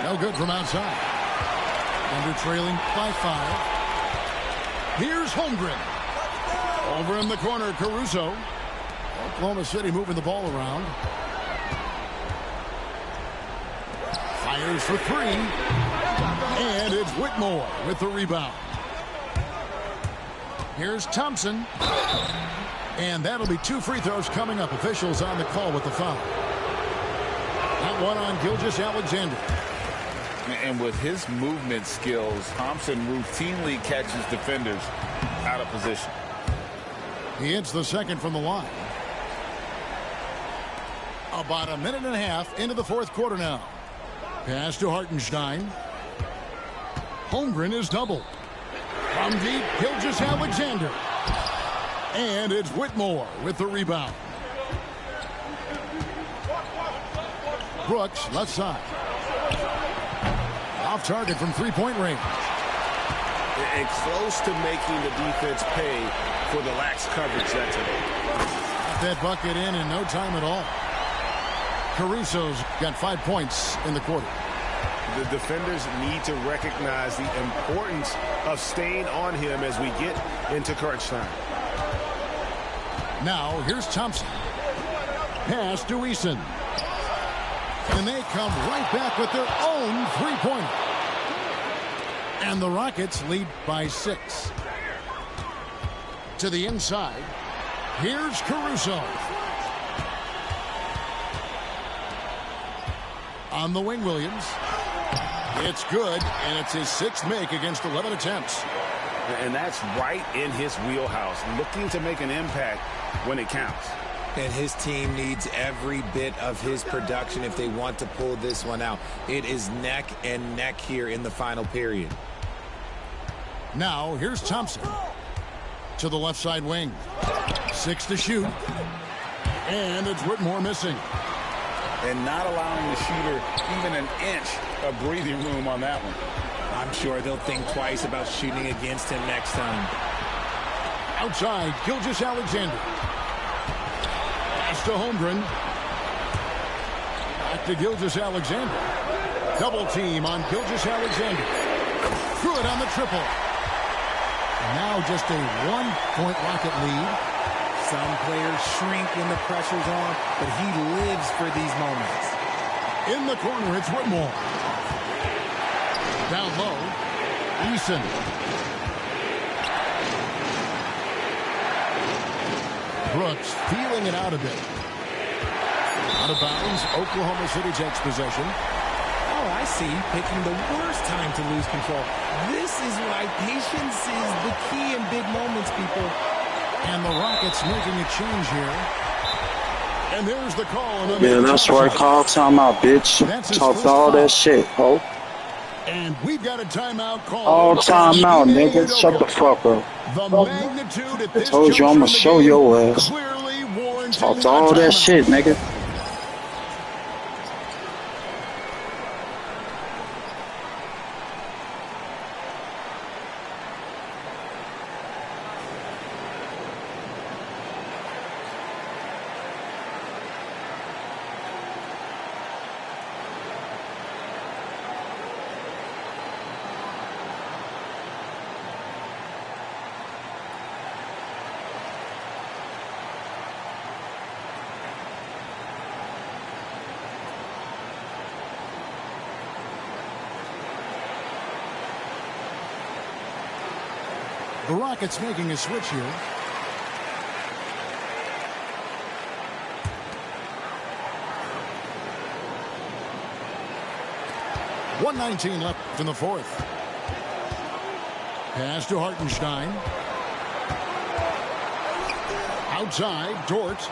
No good from outside. Thunder trailing by 5. Here's Holmgren. Over in the corner, Caruso. Oklahoma City moving the ball around. Fires for 3. And it's Whitmore with the rebound. Here's Thompson. And that'll be 2 free throws coming up. Officials on the call with the foul. That one on Gilgeous-Alexander. And with his movement skills, Thompson routinely catches defenders out of position. He hits the second from the line. About a minute and a half into the fourth quarter now. Pass to Hartenstein. Holmgren is doubled. From deep, Gilgeous-Alexander. And it's Whitmore with the rebound. Brooks, left side. Off target from three-point range. And close to making the defense pay for the lax coverage that time. That bucket in no time at all. Caruso's got 5 points in the quarter. The defenders need to recognize the importance of staying on him as we get into crunch time. Now, here's Thompson. Pass to Eason. And they come right back with their own three-pointer. And the Rockets lead by 6. To the inside. Here's Caruso. On the wing, Williams. It's good, and it's his 6th make against 11 attempts. And that's right in his wheelhouse, looking to make an impact when it counts. And his team needs every bit of his production if they want to pull this one out. It is neck and neck here in the final period. Now, here's Thompson. To the left side wing. 6 to shoot. And it's Whitmore missing. And not allowing the shooter even an inch of breathing room on that one. I'm sure they'll think twice about shooting against him next time. Outside, Gilgeous-Alexander. Pass to Holmgren. Back to Gilgeous-Alexander. Double team on Gilgeous-Alexander. Good on the triple. Now just a 1-point Rocket lead. Some players shrink when the pressure's on, but he lives for these moments. In the corner, it's Whitmore. Down low, Eason. Brooks feeling it out a bit. Out of bounds, Oklahoma City takes possession. Oh, I see. Picking the worst time to lose control. This is why patience is the key in big moments, people. And the Rockets making a change here. And there's the call. Yeah, that's right. Call timeout, bitch. Talk all that shit, ho. And we've got a timeout call. All timeout, nigga. Shut the fuck up. The magnitude at this Told you I'm gonna show your ass. clearly warranting Talk all that shit, nigga. The Rockets making a switch here. .119 left in the fourth. Pass to Hartenstein. Outside, Dort.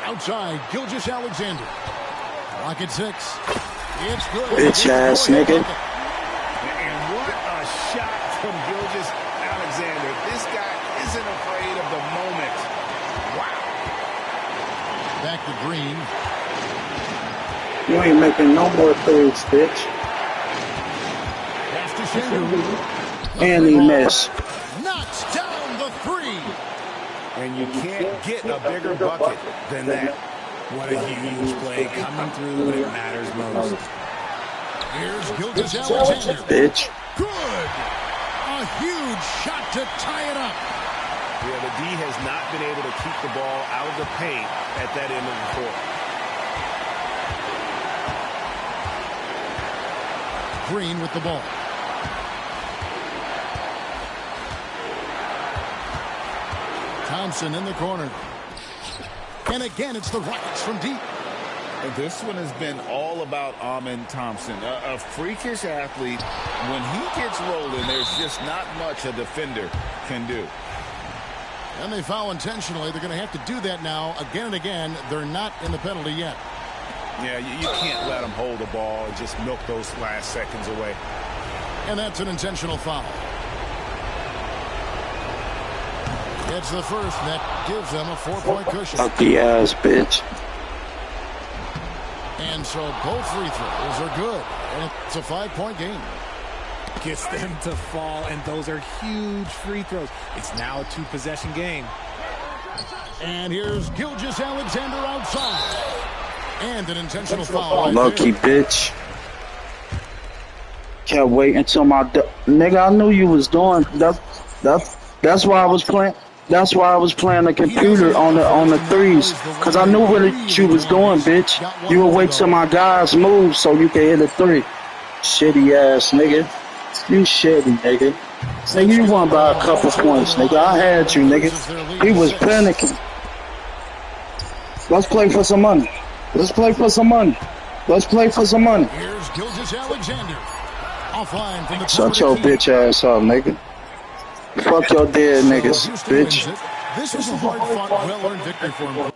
Outside, Gilgeous-Alexander. Rocket 6. It's good. Bitch ass nigga. Shot from Gilgeous-Alexander. This guy isn't afraid of the moment. Wow. Back to Green. You ain't making no more threes, bitch. Pass to Şengün. And he missed. Knocks down the three. And you can't get a bigger bucket than that. What a huge play coming through when it matters most. Here's Gilgeous-Alexander. Bitch. Good. A huge shot to tie it up. Yeah, the D has not been able to keep the ball out of the paint at that end of the court. Green with the ball. Thompson in the corner. And again, it's the Rockets from deep. And this one has been all about Amen Thompson, a freakish athlete. When he gets rolling, there's just not much a defender can do. And they foul intentionally. They're going to have to do that now again and again. They're not in the penalty yet. Yeah, you can't let them hold the ball and just milk those last seconds away. And that's an intentional foul. It's the first that gives them a 4-point cushion. Ugly ass bitch. And so both free throws are good. And it's a 5-point game. Gets them to fall, and those are huge free throws. It's now a 2-possession game. And here's Gilgeous-Alexander outside. And an intentional foul. Lucky bitch. Can't wait until my nigga. I knew you was doing that's why I was playing. That's why I was playing the computer on the threes, cause I knew what you was doing, bitch. You would wait till my guys move so you could hit a three. Shitty ass nigga. You shitty nigga. Nigga, you won by a couple points, nigga. I had you, nigga. He was panicking. Let's play for some money. Let's play for some money. Let's play for some money. Here's Gilgeous-Alexander. Offline from the Shut your bitch ass up, nigga. Fuck your dead niggas, bitch. This was a hard-fought, well-earned victory for him.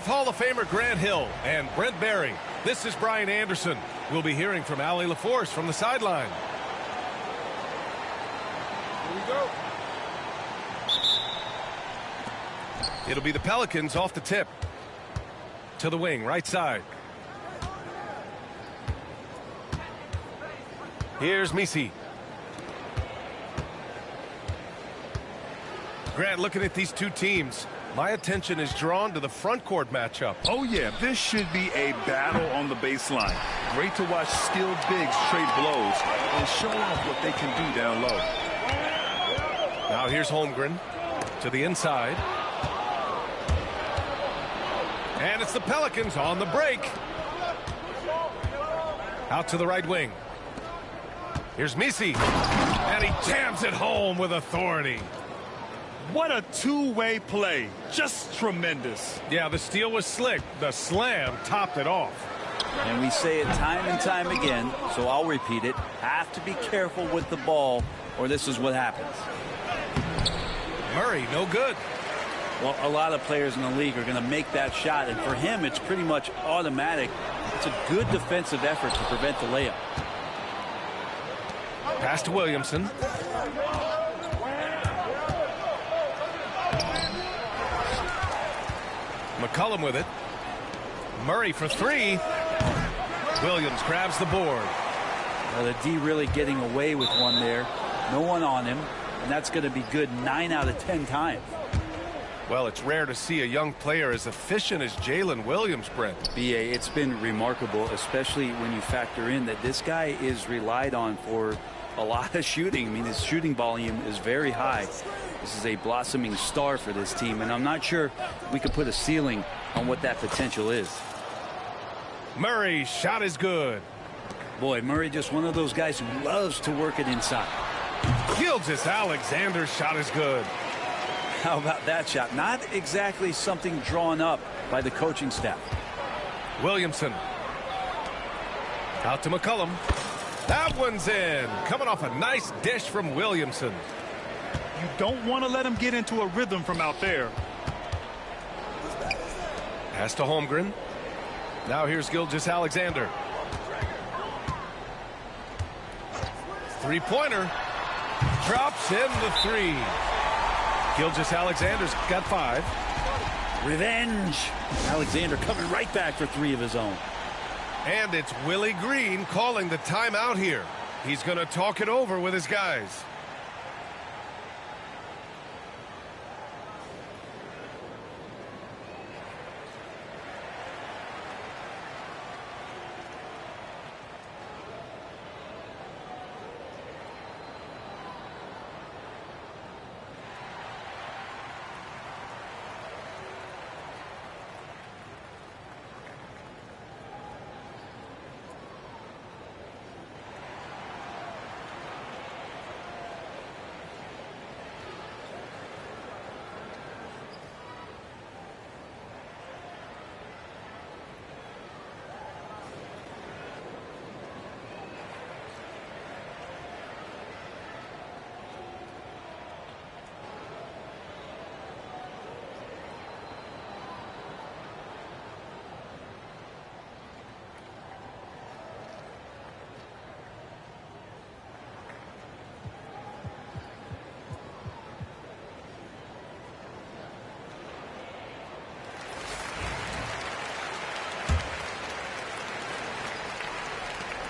With Hall of Famer Grant Hill and Brent Barry, this is Brian Anderson. We'll be hearing from Allie LaForce from the sideline. Here we go. It'll be the Pelicans off the tip. To the wing, right side. Here's Misi. Grant, looking at these two teams, my attention is drawn to the front court matchup. Oh, yeah, this should be a battle on the baseline. Great to watch skilled bigs trade blows and show off what they can do down low. Now here's Holmgren to the inside. And it's the Pelicans on the break. Out to the right wing. Here's Misi. And he jams it home with authority. What a two-way play. Just tremendous. Yeah, the steal was slick. The slam topped it off. And we say it time and time again, so I'll repeat it. Have to be careful with the ball, or this is what happens. Murray, no good. Well, a lot of players in the league are going to make that shot, and for him, it's pretty much automatic. It's a good defensive effort to prevent the layup. Pass to Williamson. McCollum with it. Murray for three. Williams grabs the board. Well, the D really getting away with one there. No one on him, and that's going to be good 9 out of 10 times. Well, it's rare to see a young player as efficient as Jalen Williams, Brent. B.A., it's been remarkable, especially when you factor in that this guy is relied on for a lot of shooting. I mean, his shooting volume is very high. This is a blossoming star for this team, and I'm not sure we could put a ceiling on what that potential is. Murray's shot is good. Boy, Murray just one of those guys who loves to work it inside. Gilgeous-Alexander's shot is good. How about that shot? Not exactly something drawn up by the coaching staff. Williamson. Out to McCollum. That one's in. Coming off a nice dish from Williamson. You don't want to let him get into a rhythm from out there. Pass to Holmgren. Now here's Gilgeous-Alexander. Three-pointer. Drops in the three. Gilgeous-Alexander's got 5. Revenge. Alexander coming right back for 3 of his own. And it's Willie Green calling the timeout here. He's going to talk it over with his guys.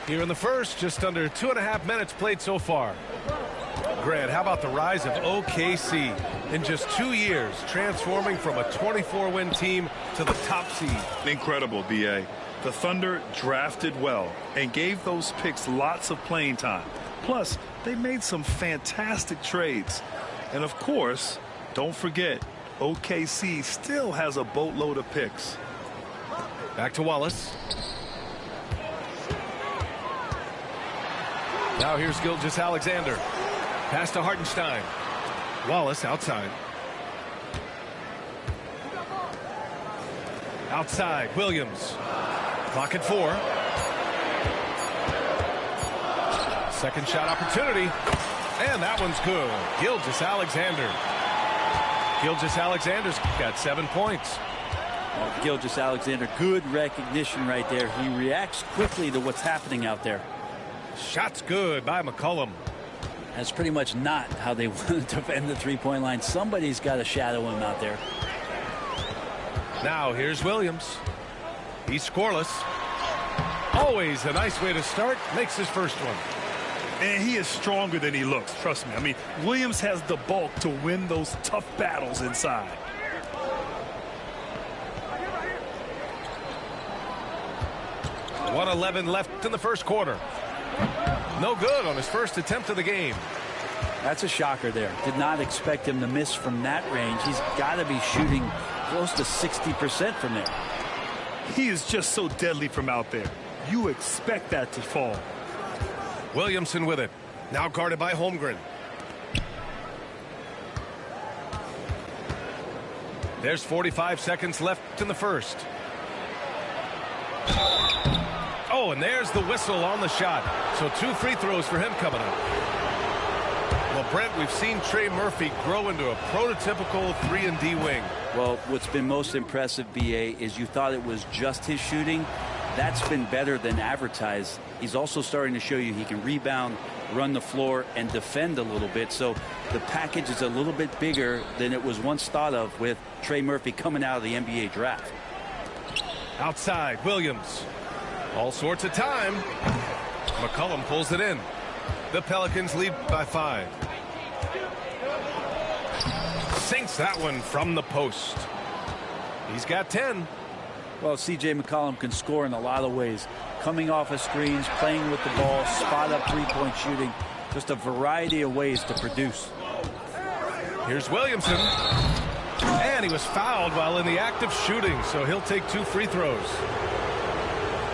Here in the first, just under 2.5 minutes played so far. Grant, how about the rise of OKC in just 2 years, transforming from a 24-win team to the top seed? Incredible, B.A. The Thunder drafted well and gave those picks lots of playing time. Plus, they made some fantastic trades. And of course, don't forget, OKC still has a boatload of picks. Back to Wallace. Now here's Gilgeous-Alexander. Pass to Hartenstein. Wallace outside. Outside, Williams. Clock at 4. Second shot opportunity. And that one's good. Gilgeous-Alexander. Gilgeous-Alexander's got 7 points. Gilgeous-Alexander, good recognition right there. He reacts quickly to what's happening out there. Shot's good by McCollum. That's pretty much not how they want to defend the three-point line. Somebody's got to shadow him out there. Now here's Williams. He's scoreless. Always a nice way to start. Makes his first one. And he is stronger than he looks. Trust me. I mean, Williams has the bulk to win those tough battles inside. .111 left in the first quarter. No good on his first attempt of the game. That's a shocker there. Did not expect him to miss from that range. He's got to be shooting close to 60% from there. He is just so deadly from out there. You expect that to fall. Williamson with it. Now guarded by Holmgren. There's 45 seconds left in the first. Oh, and there's the whistle on the shot. So 2 free throws for him coming up. Well, Brent, we've seen Trey Murphy grow into a prototypical 3-and-D wing. Well, what's been most impressive, BA, is you thought it was just his shooting. That's been better than advertised. He's also starting to show you he can rebound, run the floor, and defend a little bit. So the package is a little bit bigger than it was once thought of with Trey Murphy coming out of the NBA draft. Outside, Williams. All sorts of time. McCollum pulls it in. The Pelicans lead by 5. Sinks that one from the post. He's got 10. Well, C.J. McCollum can score in a lot of ways. Coming off of screens, playing with the ball, spot-up three-point shooting. Just a variety of ways to produce. Here's Williamson. And he was fouled while in the act of shooting, so he'll take 2 free throws.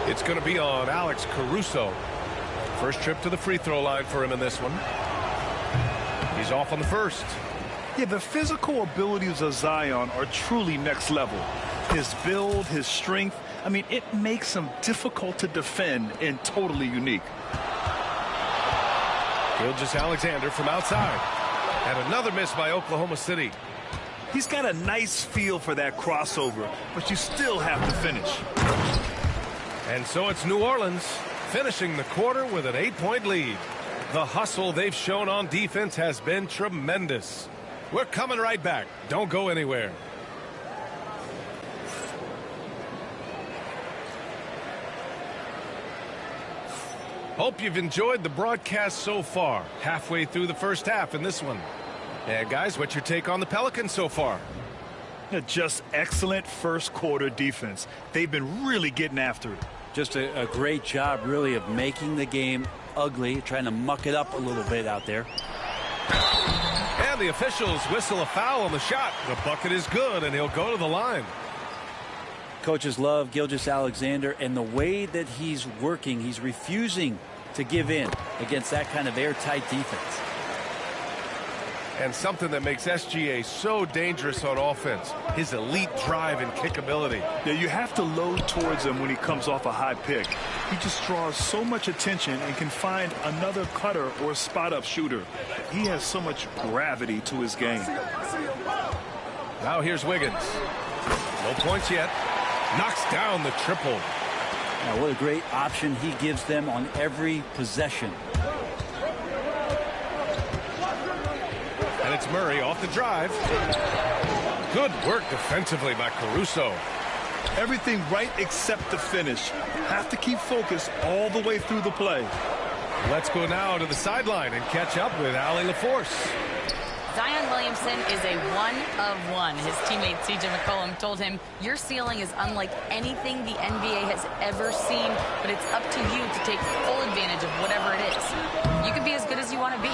It's going to be on Alex Caruso. First trip to the free throw line for him in this one. He's off on the first. Yeah, the physical abilities of Zion are truly next level. His build, his strength, I mean, it makes him difficult to defend and totally unique. Gilgeous-Alexander from outside. And another miss by Oklahoma City. He's got a nice feel for that crossover, but you still have to finish. And so it's New Orleans finishing the quarter with an 8-point lead. The hustle they've shown on defense has been tremendous. We're coming right back. Don't go anywhere. Hope you've enjoyed the broadcast so far. Halfway through the first half in this one. And guys, what's your take on the Pelicans so far? Just excellent first quarter defense. They've been really getting after it. Just a great job, really, of making the game ugly, trying to muck it up a little bit out there. And the officials whistle a foul on the shot. The bucket is good, and he'll go to the line. Coaches love Gilgeous-Alexander, and the way that he's working, he's refusing to give in against that kind of airtight defense. And something that makes SGA so dangerous on offense, his elite drive and kick ability. Yeah, you have to load towards him when he comes off a high pick. He just draws so much attention and can find another cutter or spot-up shooter. He has so much gravity to his game. Now here's Wiggins. No points yet. Knocks down the triple. Now, what a great option he gives them on every possession. And it's Murray off the drive. Good work defensively by Caruso. Everything right except the finish. Have to keep focused all the way through the play. Let's go now to the sideline and catch up with Allie LaForce. Zion Williamson is a one-of-one. His teammate C.J. McCollum told him, your ceiling is unlike anything the NBA has ever seen, but it's up to you to take full advantage of whatever it is. You can be as good as you want to be.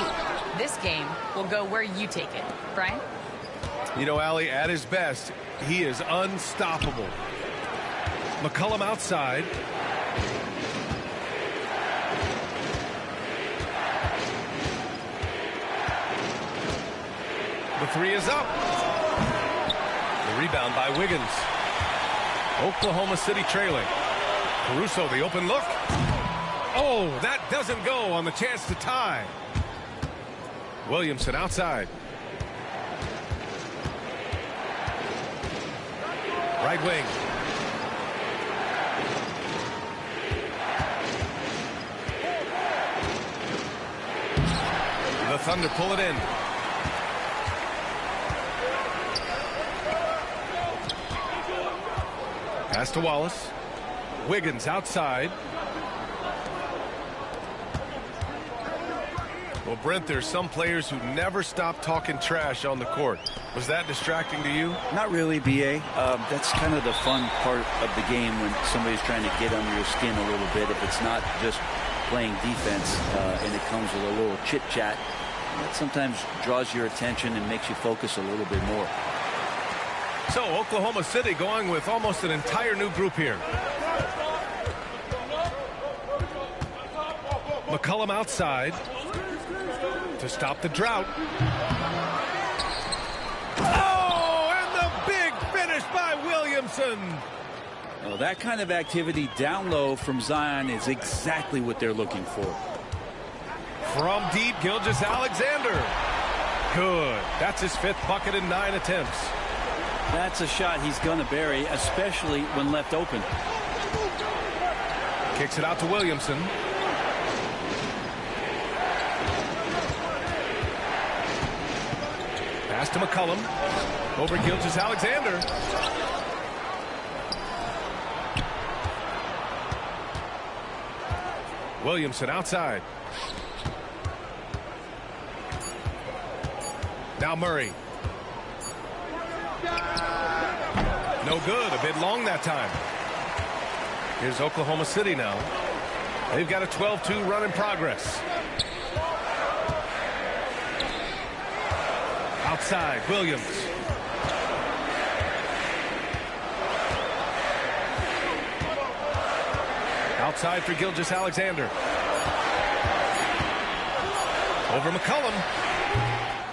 This game will go where you take it. Brian? You know, Allie, at his best, he is unstoppable. McCollum outside. The three is up. The rebound by Wiggins. Oklahoma City trailing. Caruso, the open look. Oh, that doesn't go on the chance to tie. Williamson outside. Right wing. The Thunder pull it in. Pass to Wallace. Wiggins outside. Well, Brent, there's some players who never stop talking trash on the court. Was that distracting to you? Not really, B.A. That's kind of the fun part of the game when somebody's trying to get under your skin a little bit. If it's not just playing defense and it comes with a little chit-chat, that sometimes draws your attention and makes you focus a little bit more. So Oklahoma City going with almost an entire new group here. McCollum outside to stop the drought. Oh, and the big finish by Williamson. Well, that kind of activity down low from Zion is exactly what they're looking for. From deep, Gilgeous-Alexander. Good. That's his 5th bucket in 9 attempts. That's a shot he's going to bury, especially when left open. Kicks it out to Williamson. Pass to McCollum. Over Gilgeous-Alexander. Williamson outside. Now Murray. No good. A bit long that time. Here's Oklahoma City now. They've got a 12-2 run in progress. Outside, Williams. Outside for Gilgeous-Alexander. Over McCollum.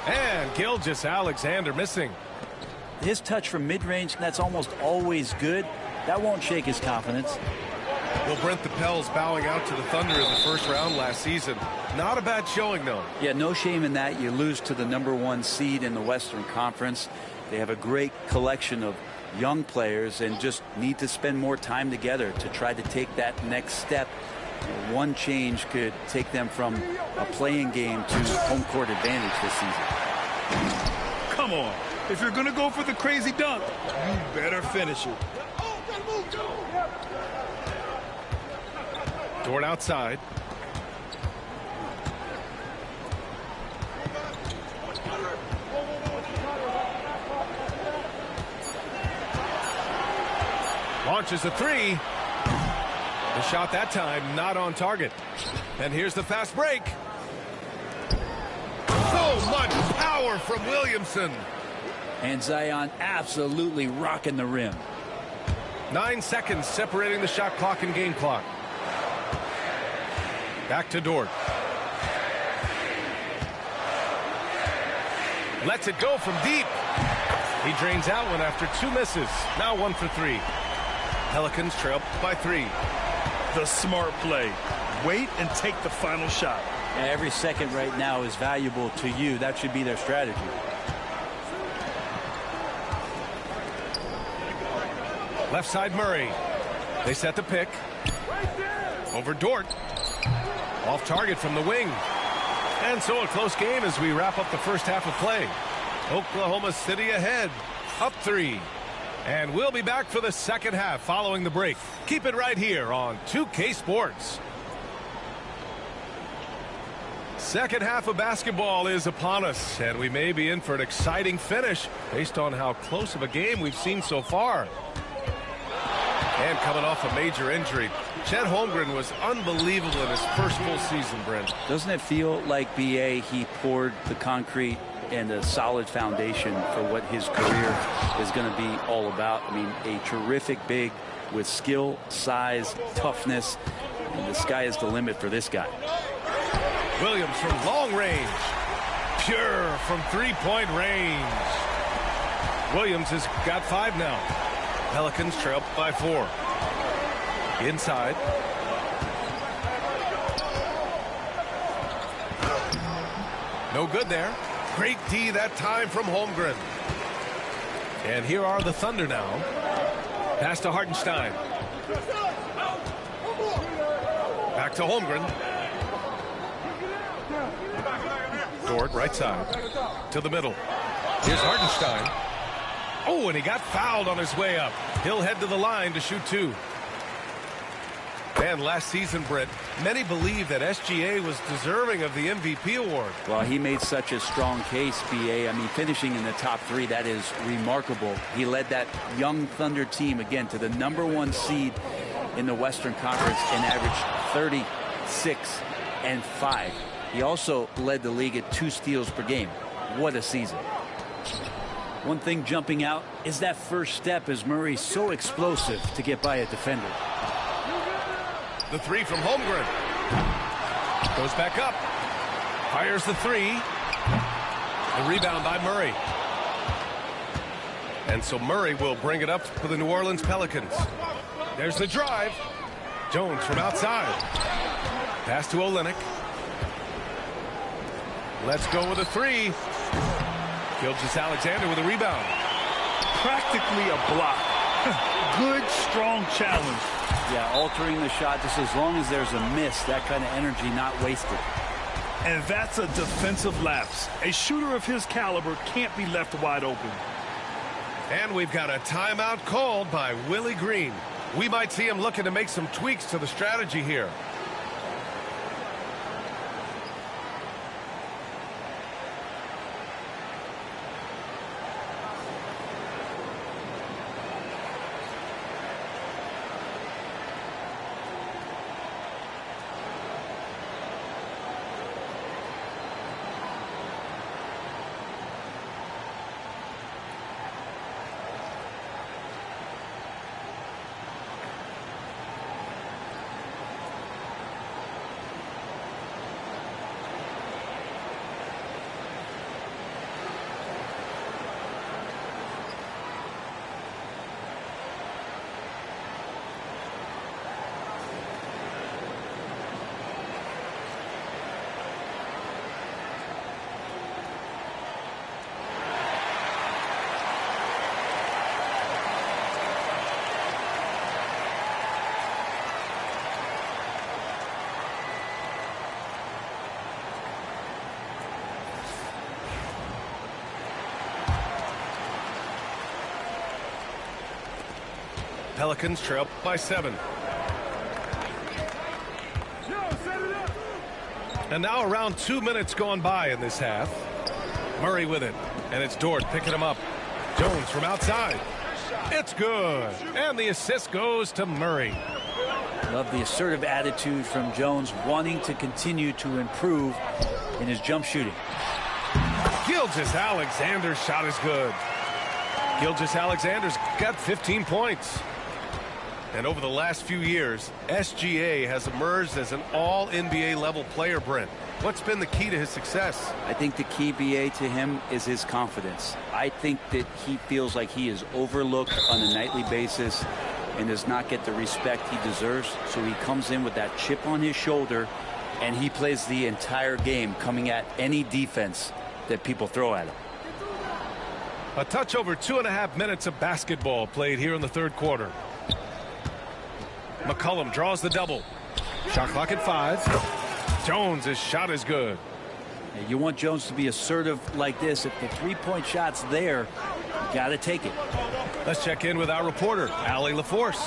And Gilgeous-Alexander missing. His touch from mid-range, that's almost always good. That won't shake his confidence. Well, Brent, the Pels bowing out to the Thunder in the first round last season. Not a bad showing, though. Yeah, no shame in that. You lose to the #1 seed in the Western Conference. They have a great collection of young players and just need to spend more time together to try to take that next step. One change could take them from a playing game to home court advantage this season. Come on. If you're going to go for the crazy dunk, you better finish it. Dort outside. Launches a three. The shot that time not on target. And here's the fast break. So much power from Williamson. And Zion absolutely rocking the rim. 9 seconds separating the shot clock and game clock. Back to Dort. Lets it go from deep. He drains out one after 2 misses. Now 1 for 3. Pelicans trail by 3. The smart play. Wait and take the final shot. And every second right now is valuable to you. That should be their strategy. Left side Murray. They set the pick. Over Dort. Off target from the wing. And so a close game as we wrap up the first half of play. Oklahoma City ahead. Up 3. And we'll be back for the second half following the break. Keep it right here on 2K Sports. Second half of basketball is upon us, and we may be in for an exciting finish based on how close of a game we've seen so far. And coming off a major injury, Chet Holmgren was unbelievable in his first full season, Brent. Doesn't it feel like, B.A., he poured the concrete and a solid foundation for what his career is going to be all about? I mean, a terrific big with skill, size, toughness, and the sky is the limit for this guy. Williams from long range. Pure from three-point range. Williams has got 5 now. Pelicans trail by 4. Inside. No good there. Great D that time from Holmgren. And here are the Thunder now. Pass to Hartenstein. Back to Holmgren. Dort, right side. To the middle. Here's Hartenstein. Oh, and he got fouled on his way up. He'll head to the line to shoot 2. And last season, Britt, many believe that SGA was deserving of the MVP award. Well, he made such a strong case, B.A. I mean, finishing in the top 3, that is remarkable. He led that young Thunder team, again, to the #1 seed in the Western Conference and averaged 36 and 5. He also led the league at 2 steals per game. What a season. One thing jumping out is that first step, as Murray's so explosive to get by a defender. The 3 from Holmgren. Goes back up. Fires the 3. The rebound by Murray. And so Murray will bring it up for the New Orleans Pelicans. There's the drive. Jones from outside. Pass to Olynyk. Let's go with a 3. Gilgeous-Alexander with a rebound. Practically a block. Good, strong challenge. Yeah, altering the shot just as long as there's a miss, that kind of energy not wasted. And that's a defensive lapse. A shooter of his caliber can't be left wide open. And we've got a timeout called by Willie Green. We might see him looking to make some tweaks to the strategy here. Pelicans trail by 7. And now around 2 minutes gone by in this half. Murray with it. And it's Dort picking him up. Jones from outside. It's good. And the assist goes to Murray. Love the assertive attitude from Jones, wanting to continue to improve in his jump shooting. Gilgeous-Alexander's shot is good. Gilgeous-Alexander's got 15 points. And over the last few years, SGA has emerged as an all-NBA level player, Brent. What's been the key to his success? I think the key, BA, to him is his confidence. I think that he feels like he is overlooked on a nightly basis and does not get the respect he deserves. So he comes in with that chip on his shoulder, and he plays the entire game, coming at any defense that people throw at him. A touch over 2.5 minutes of basketball played here in the third quarter. McCollum draws the double. Shot clock at 5. Jones' shot is good. You want Jones to be assertive like this. If the three-point shot's there, you got to take it. Let's check in with our reporter, Allie LaForce.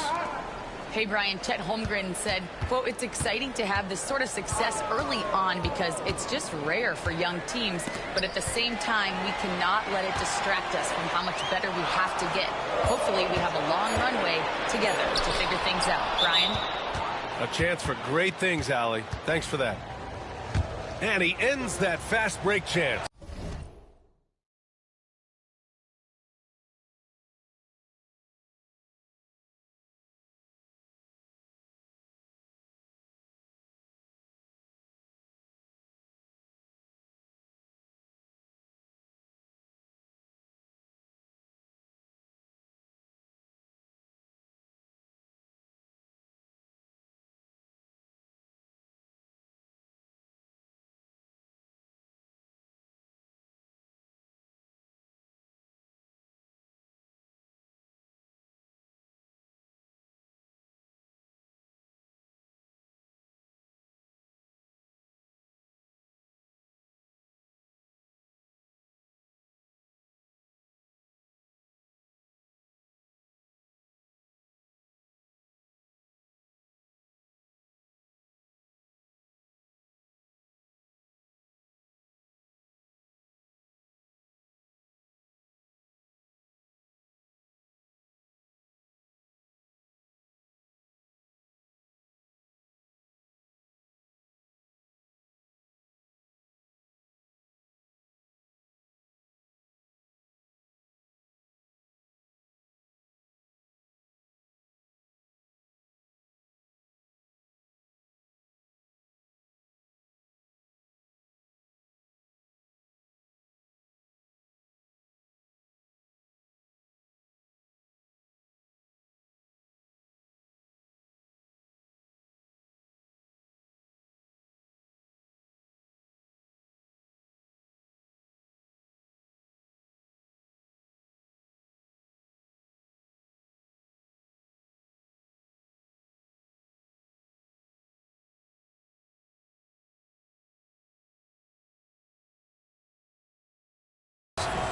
Hey, Brian, Chet Holmgren said, quote, "It's exciting to have this sort of success early on because it's just rare for young teams. But at the same time, we cannot let it distract us from how much better we have to get. Hopefully, we have a long runway together to figure things out." Brian? A chance for great things, Allie. Thanks for that. And he ends that fast break chance.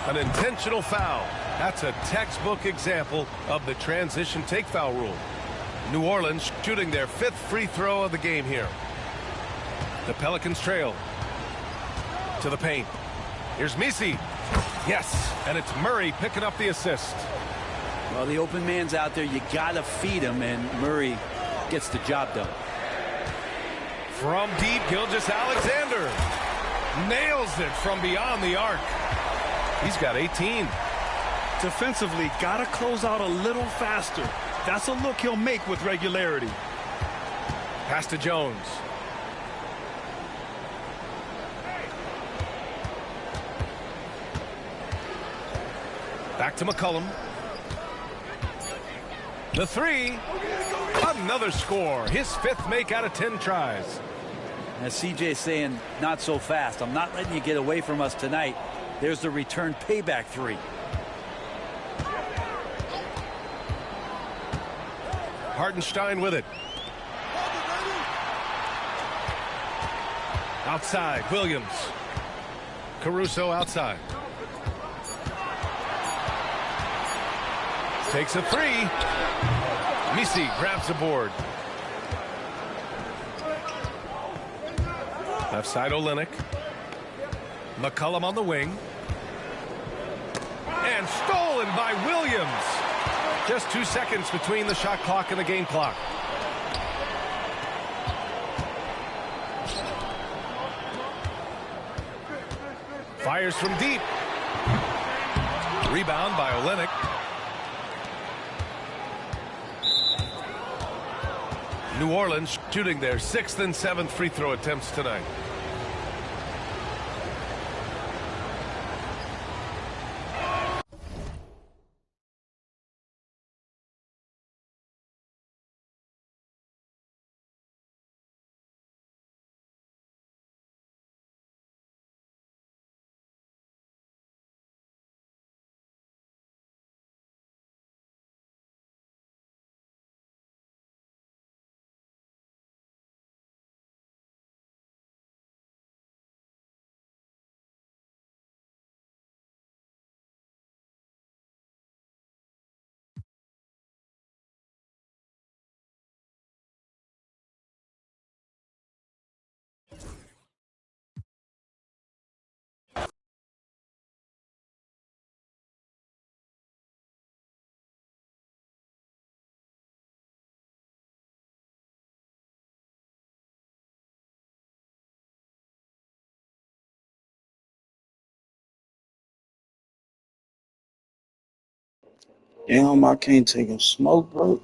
An intentional foul. That's a textbook example of the transition take foul rule. New Orleans shooting their 5th free throw of the game here. The Pelicans trail to the paint. Here's Messi. Yes, and it's Murray picking up the assist. Well, the open man's out there. You got to feed him, and Murray gets the job done. From deep, Gilgeous-Alexander nails it from beyond the arc. He's got 18. Defensively, got to close out a little faster. That's a look he'll make with regularity. Pass to Jones. Back to McCollum. The 3. Another score. His 5th make out of 10 tries. As CJ saying, not so fast. I'm not letting you get away from us tonight. There's the return payback 3. Hartenstein with it. Outside, Williams. Caruso outside. Takes a 3. Messi grabs the board. Left side, Olynyk. McCollum on the wing. And stolen by Williams. Just 2 seconds between the shot clock and the game clock. Fires from deep. Rebound by Olynyk. New Orleans shooting their 6th and 7th free throw attempts tonight. Damn, I can't take a smoke break.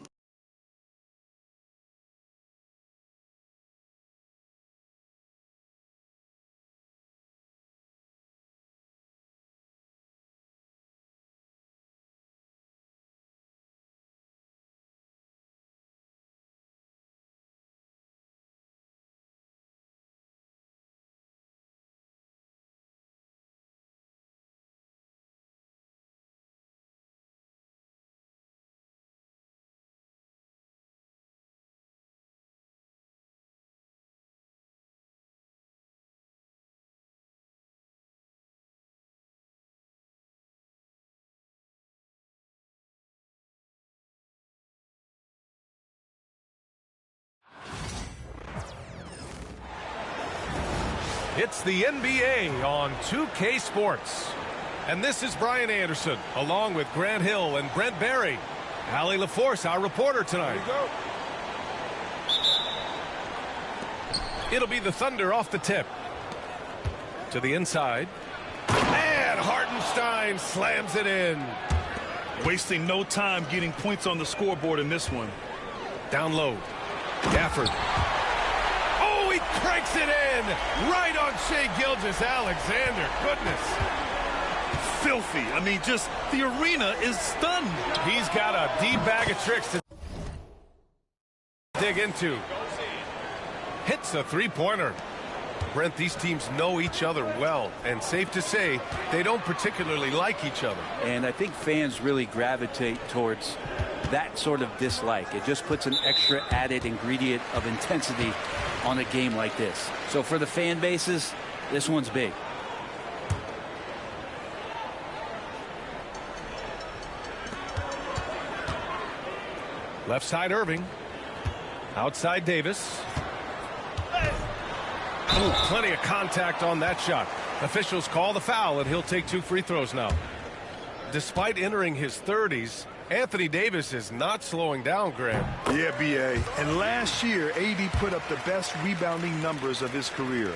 It's the NBA on 2K Sports. And this is Brian Anderson, along with Grant Hill and Brent Barry. Allie LaForce, our reporter tonight. It'll be the Thunder off the tip. To the inside. And Hartenstein slams it in. Wasting no time getting points on the scoreboard in this one. Down low. Gafford. Oh, he cranks it in. Right on Shai Gilgeous-Alexander. Goodness. Filthy. I mean, just the arena is stunned. He's got a deep bag of tricks to dig into. Hits a three-pointer. Brent, these teams know each other well, and safe to say they don't particularly like each other. And I think fans really gravitate towards that sort of dislike. It just puts an extra added ingredient of intensity on a game like this. So for the fan bases, this one's big. Left side Irving. Outside Davis. Ooh, plenty of contact on that shot. Officials call the foul, and he'll take 2 free throws now. Despite entering his 30s, Anthony Davis is not slowing down, Graham. Yeah, B.A. And last year, AD put up the best rebounding numbers of his career.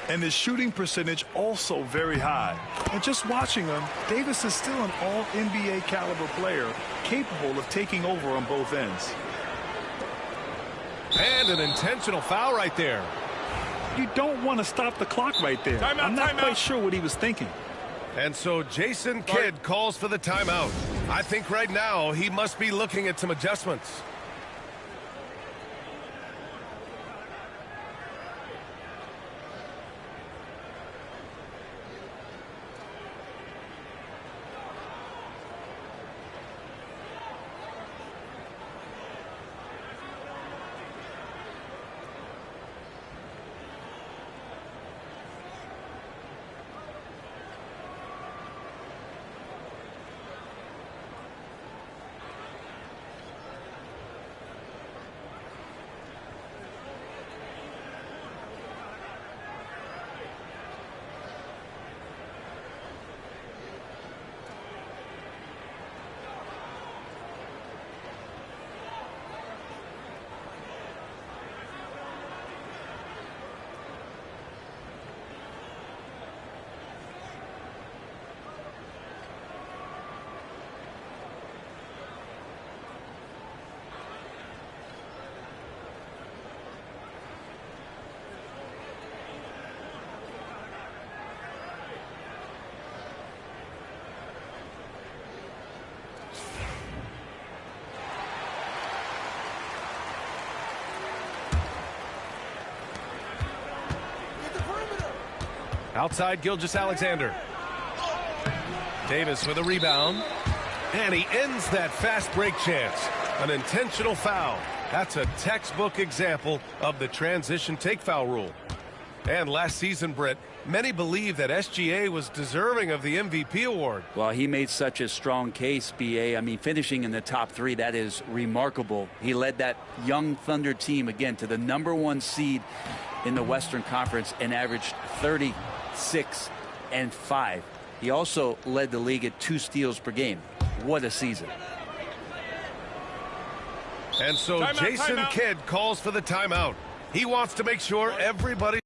And his shooting percentage also very high. And just watching him, Davis is still an all-NBA caliber player, capable of taking over on both ends. And an intentional foul right there. You don't want to stop the clock right there. I'm not quite sure what he was thinking. And so Jason Kidd calls for the timeout. I think right now he must be looking at some adjustments. Outside Gilgeous-Alexander. Davis with a rebound. And he ends that fast break chance. An intentional foul. That's a textbook example of the transition take foul rule. And last season, Britt, many believe that SGA was deserving of the MVP award. Well, he made such a strong case, B.A. I mean, finishing in the top 3, that is remarkable. He led that young Thunder team, again, to the #1 seed in the Western Conference and averaged 36 and 5. He also led the league at 2 steals per game. What a season. And so Jason Kidd calls for the timeout. He wants to make sure everybody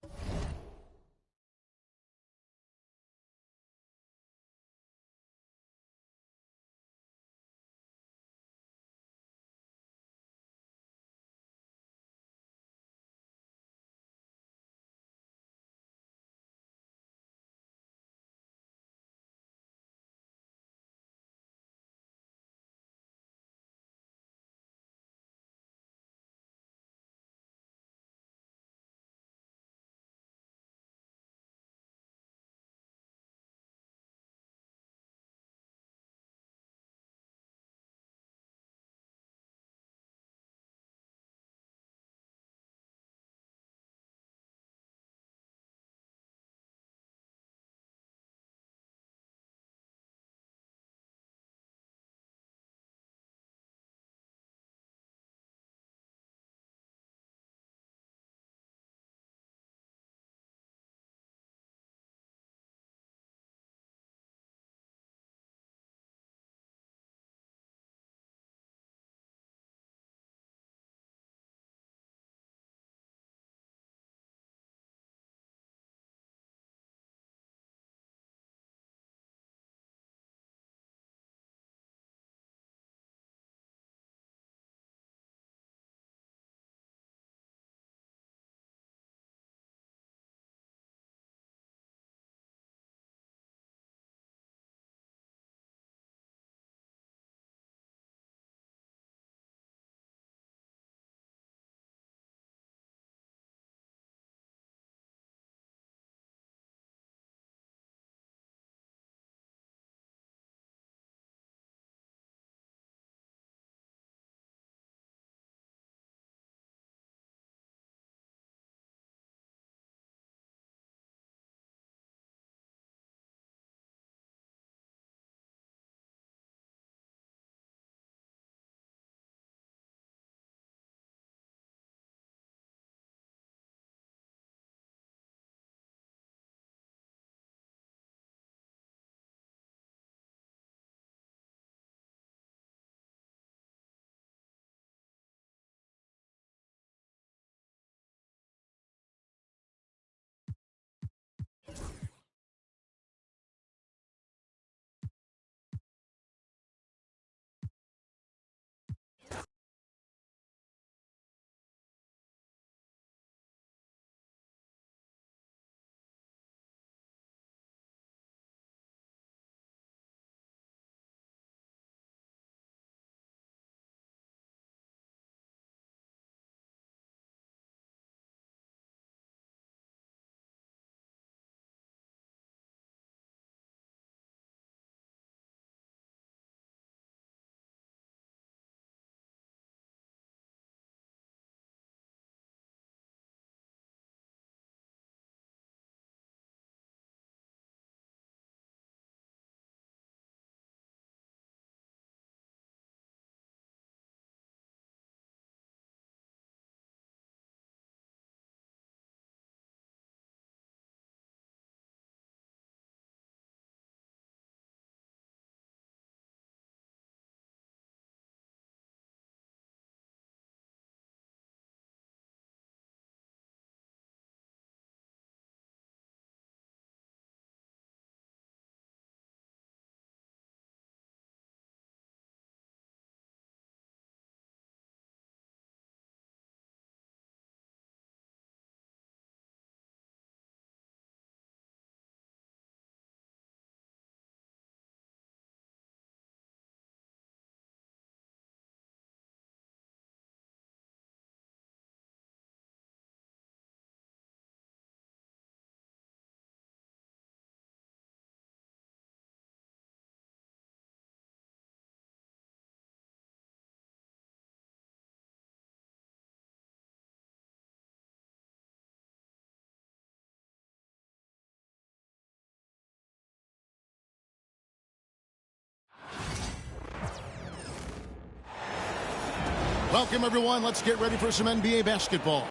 Welcome, everyone. Let's get ready for some NBA basketball.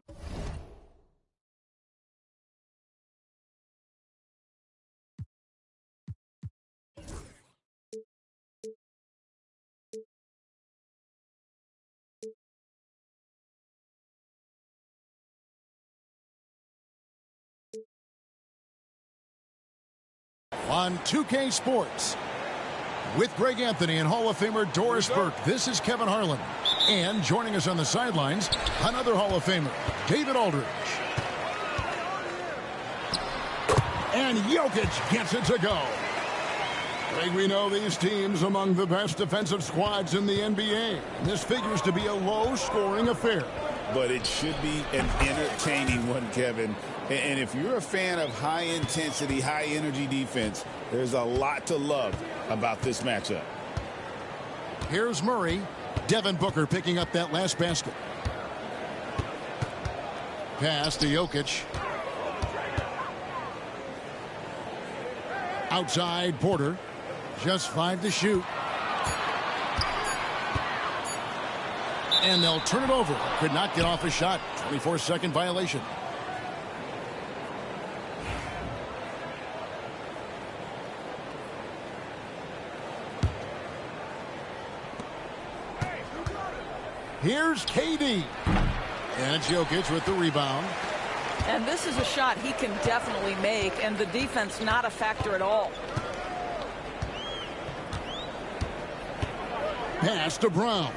On 2K Sports, with Greg Anthony and Hall of Famer Doris Burke, this is Kevin Harlan. And joining us on the sidelines, another Hall of Famer, David Aldridge. And Jokic gets it to go. Greg, we know these teams among the best defensive squads in the NBA. This figures to be a low-scoring affair. But it should be an entertaining one, Kevin. And if you're a fan of high-intensity, high-energy defense, there's a lot to love about this matchup. Here's Murray. Devin Booker picking up that last basket. Pass to Jokic. Outside Porter. Just 5 to shoot. And they'll turn it over. Could not get off a shot. 24-second violation. Here's KD. And it's Jokic with the rebound. And this is a shot he can definitely make, and the defense not a factor at all. Pass to Brown.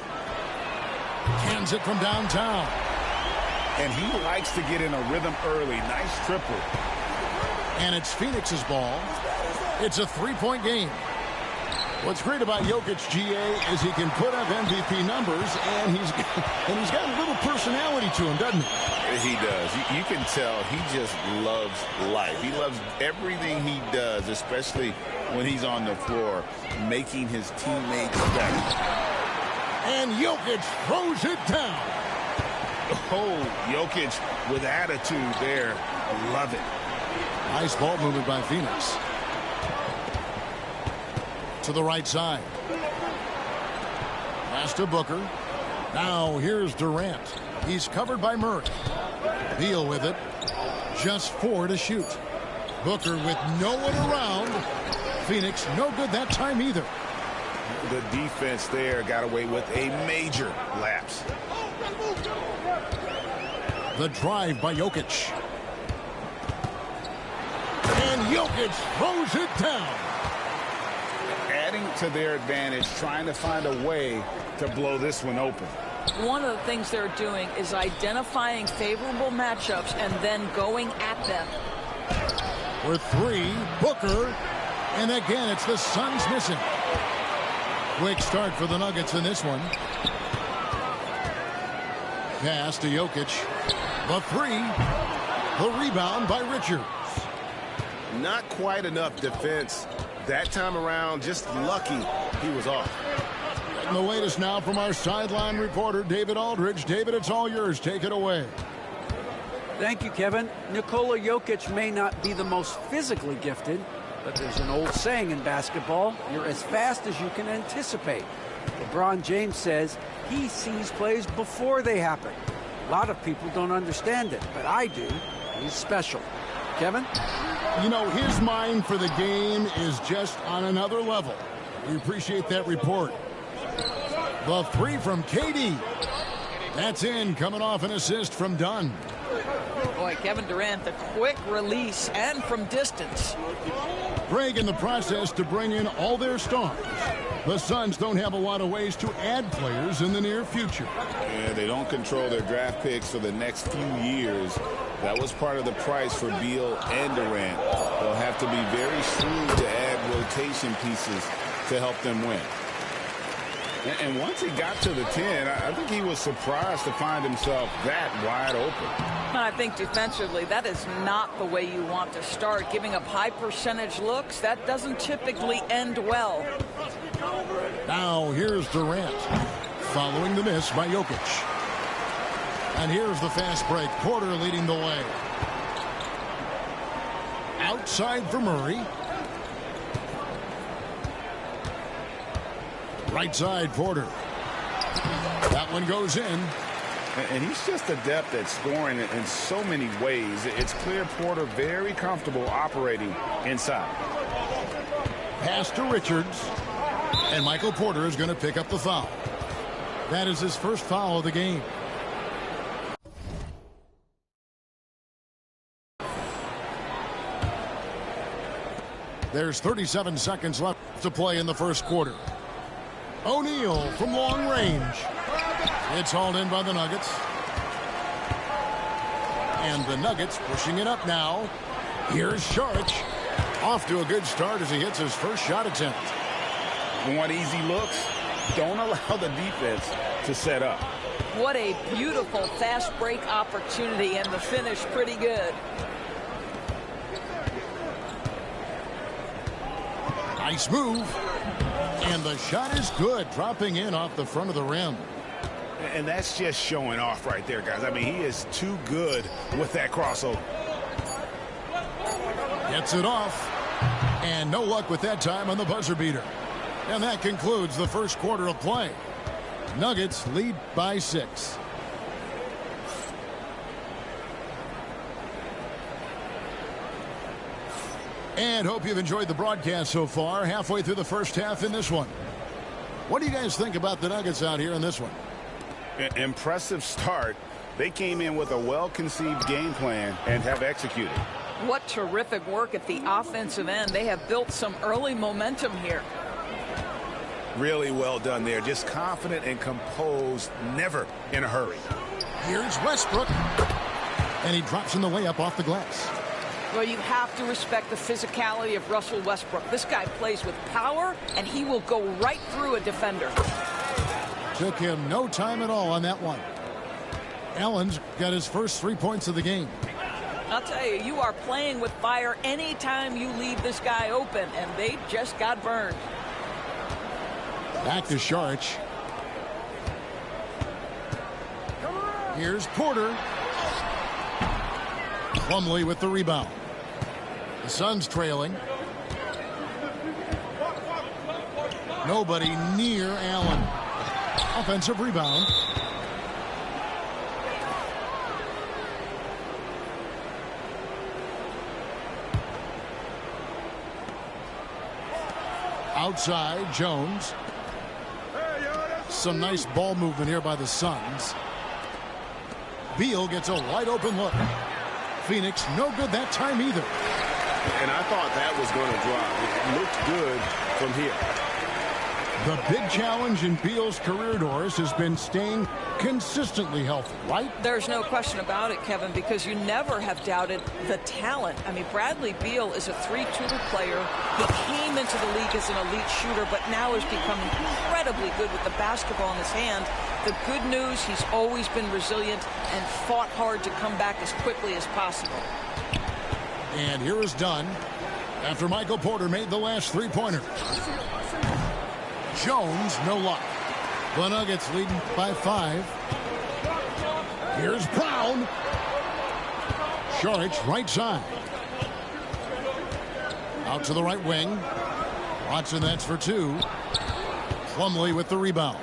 Cans it from downtown. And he likes to get in a rhythm early. Nice triple. And it's Phoenix's ball. It's a 3-point game. What's great about Jokic, GA, is he can put up MVP numbers, and he's got a little personality to him, doesn't he? He does. You can tell he just loves life. He loves everything he does, especially when he's on the floor, making his teammates better. And Jokic throws it down. Oh, Jokic with attitude there. Love it. Nice ball movement by Phoenix. To the right side. Pass to Booker. Now here's Durant. He's covered by Murray. Beal with it. Just 4 to shoot. Booker with no one around. Phoenix no good that time either. The defense there got away with a major lapse. The drive by Jokic. And Jokic throws it down. Adding to their advantage, trying to find a way to blow this one open. One of the things they're doing is identifying favorable matchups and then going at them. For 3, Booker. And again, it's the Suns missing. Quick start for the Nuggets in this one. Pass to Jokic. The 3. The rebound by Richards. Not quite enough defense. That time around, just lucky he was off. Getting the latest now from our sideline reporter, David Aldridge. David, it's all yours. Take it away. Thank you, Kevin. Nikola Jokic may not be the most physically gifted, but there's an old saying in basketball, you're as fast as you can anticipate. LeBron James says he sees plays before they happen. A lot of people don't understand it, but I do. He's special. Kevin? You know, his mind for the game is just on another level. We appreciate that report. The 3 from KD. That's in, coming off an assist from Dunn. Boy, Kevin Durant, the quick release and from distance. Greg in the process to bring in all their stars. The Suns don't have a lot of ways to add players in the near future. Yeah, they don't control their draft picks for the next few years. That was part of the price for Beal and Durant. They'll have to be very shrewd to add rotation pieces to help them win. And once he got to the 10, I think he was surprised to find himself that wide open. I think defensively, that is not the way you want to start. Giving up high percentage looks, that doesn't typically end well. Now here's Durant, following the miss by Jokic. And here's the fast break. Porter leading the way. Outside for Murray. Right side, Porter. That one goes in. And he's just adept at scoring in so many ways. It's clear Porter very comfortable operating inside. Pass to Richards. And Michael Porter is going to pick up the foul. That is his first foul of the game. There's 37 seconds left to play in the first quarter. O'Neal from long range. It's hauled in by the Nuggets. And the Nuggets pushing it up now. Here's Saric. Off to a good start as he hits his first shot attempt. Want easy looks? Don't allow the defense to set up. What a beautiful fast break opportunity, and the finish pretty good. Nice move. And the shot is good, dropping in off the front of the rim. And that's just showing off right there, guys. I mean, he is too good with that crossover. Gets it off. And no luck with that time on the buzzer beater. And that concludes the first quarter of play. Nuggets lead by 6. And hope you've enjoyed the broadcast so far. Halfway through the first half in this one. What do you guys think about the Nuggets out here in this one? Impressive start. They came in with a well-conceived game plan and have executed. What terrific work at the offensive end. They have built some early momentum here. Really well done there. Just confident and composed, never in a hurry. Here's Westbrook. And he drops in the layup off the glass. Well, you have to respect the physicality of Russell Westbrook. This guy plays with power, and he will go right through a defender. Took him no time at all on that one. Allen's got his first 3 points of the game. I'll tell you, you are playing with fire anytime you leave this guy open, and they just got burned. Back to Saric. Here's Porter. Plumlee with the rebound. The Suns trailing. Nobody near Allen. Offensive rebound. Outside, Jones. Some nice ball movement here by the Suns. Beal gets a wide open look. Phoenix no good that time either. And I thought that was going to drop. It looked good from here. The big challenge in Beal's career, Doris, has been staying consistently healthy, right? There's no question about it, Kevin, because you never have doubted the talent. I mean, Bradley Beal is a 3-2 player. He came into the league as an elite shooter, but now has become incredibly good with the basketball in his hand. The good news, he's always been resilient and fought hard to come back as quickly as possible. And here is Dunn after Michael Porter made the last three-pointer. Jones, no luck. The Nuggets leading by 5. Here's Brown. Saric, right side. Out to the right wing. Watson, that's for 2. Plumlee with the rebound.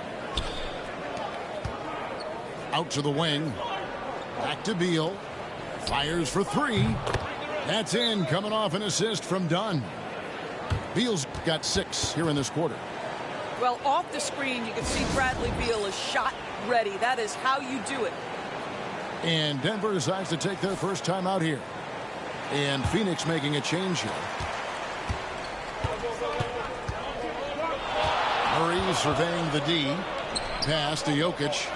Out to the wing. Back to Beal. Fires for 3. That's in, coming off an assist from Dunn. Beal's got 6 here in this quarter. Well, off the screen, you can see Bradley Beal is shot ready. That is how you do it. And Denver decides to take their first time out here. And Phoenix making a change here. Murray surveying the D. Pass to Jokic.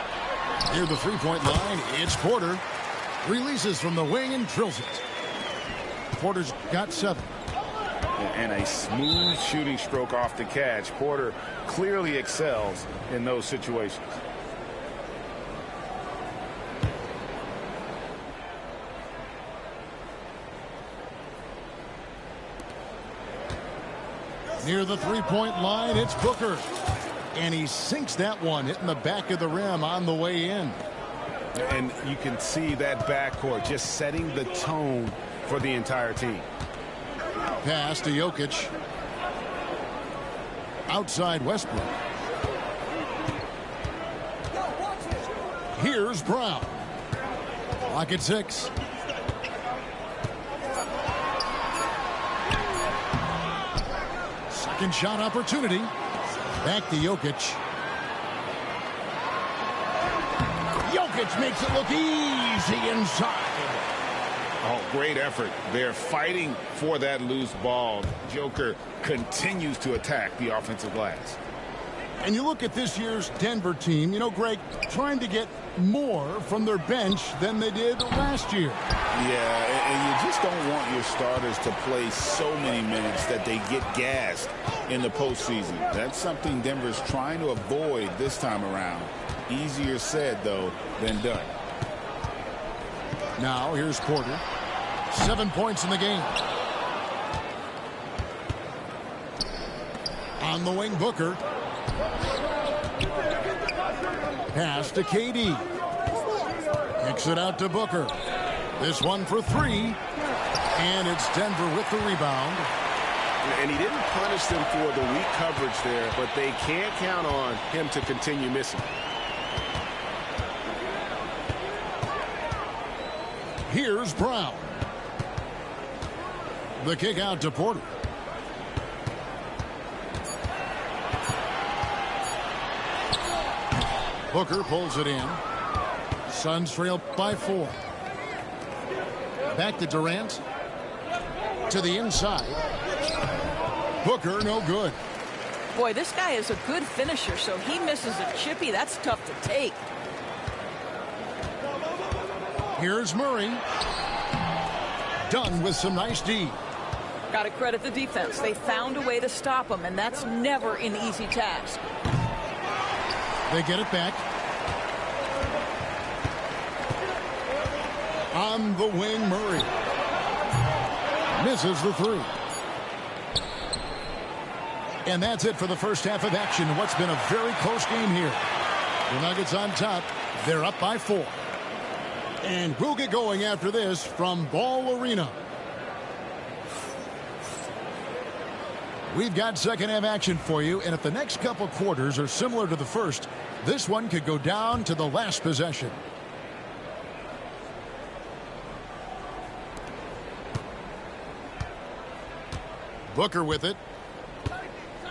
Near the three-point line, it's Porter. Releases from the wing and drills it. Porter's got 7. And a smooth shooting stroke off the catch. Porter clearly excels in those situations. Near the three-point line, it's Booker. And he sinks that one, hitting the back of the rim on the way in. And you can see that backcourt just setting the tone for the entire team. Pass to Jokic. Outside Westbrook. Here's Brown. Clock at 6. Second shot opportunity. Back to Jokic. Jokic makes it look easy inside. Oh, great effort. They're fighting for that loose ball. Joker continues to attack the offensive glass. And you look at this year's Denver team, you know, Greg, trying to get more from their bench than they did last year. Yeah, and you just don't want your starters to play so many minutes that they get gassed in the postseason. That's something Denver's trying to avoid this time around. Easier said, though, than done. Now, here's Porter. 7 points in the game. On the wing, Booker. Pass to KD. Kicks it out to Booker. This one for 3. And it's Denver with the rebound. And he didn't punish them for the weak coverage there, but they can't count on him to continue missing. Here's Brown. The kick out to Porter. Booker pulls it in. Suns trail by 4. Back to Durant. To the inside. Booker, no good. Boy, this guy is a good finisher, so he misses a chippy. That's tough to take. Here's Murray. Done with some nice D. Got to credit the defense. They found a way to stop him, and that's never an easy task. They get it back. On the wing, Murray. Misses the 3. And that's it for the first half of action. What's been a very close game here. The Nuggets on top. They're up by 4. And we'll get going after this from Ball Arena. We've got second half action for you, and if the next couple quarters are similar to the first, this one could go down to the last possession. Booker with it.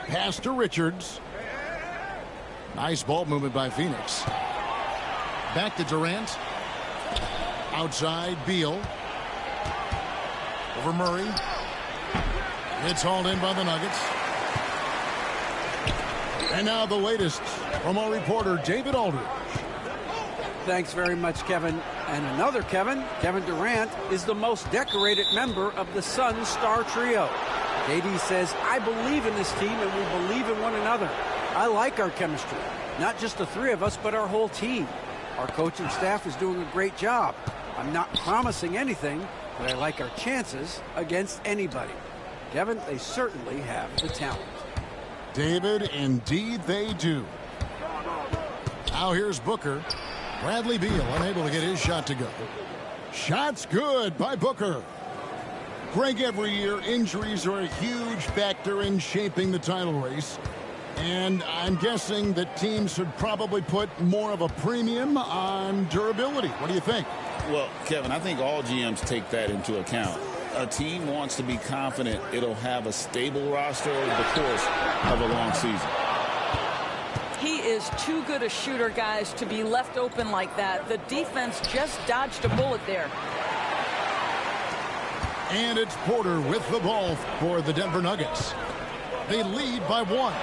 Pass to Richards. Nice ball movement by Phoenix. Back to Durant. Outside, Beal. Over Murray. It's hauled in by the Nuggets. And now the latest from our reporter, David Aldridge. Thanks very much, Kevin. And another Kevin, Kevin Durant, is the most decorated member of the Suns star trio. KD says, I believe in this team and we believe in one another. I like our chemistry. Not just the 3 of us, but our whole team. Our coaching staff is doing a great job. I'm not promising anything, but I like our chances against anybody. Kevin, they certainly have the talent. David, indeed they do. Now here's Booker. Bradley Beal unable to get his shot to go. Shot's good by Booker. Greg, every year injuries are a huge factor in shaping the title race. And I'm guessing that teams should probably put more of a premium on durability. What do you think? Well, Kevin, I think all GMs take that into account. A team wants to be confident it'll have a stable roster over the course of a long season. He is too good a shooter, guys, to be left open like that. The defense just dodged a bullet there. And it's Porter with the ball for the Denver Nuggets. They lead by 1.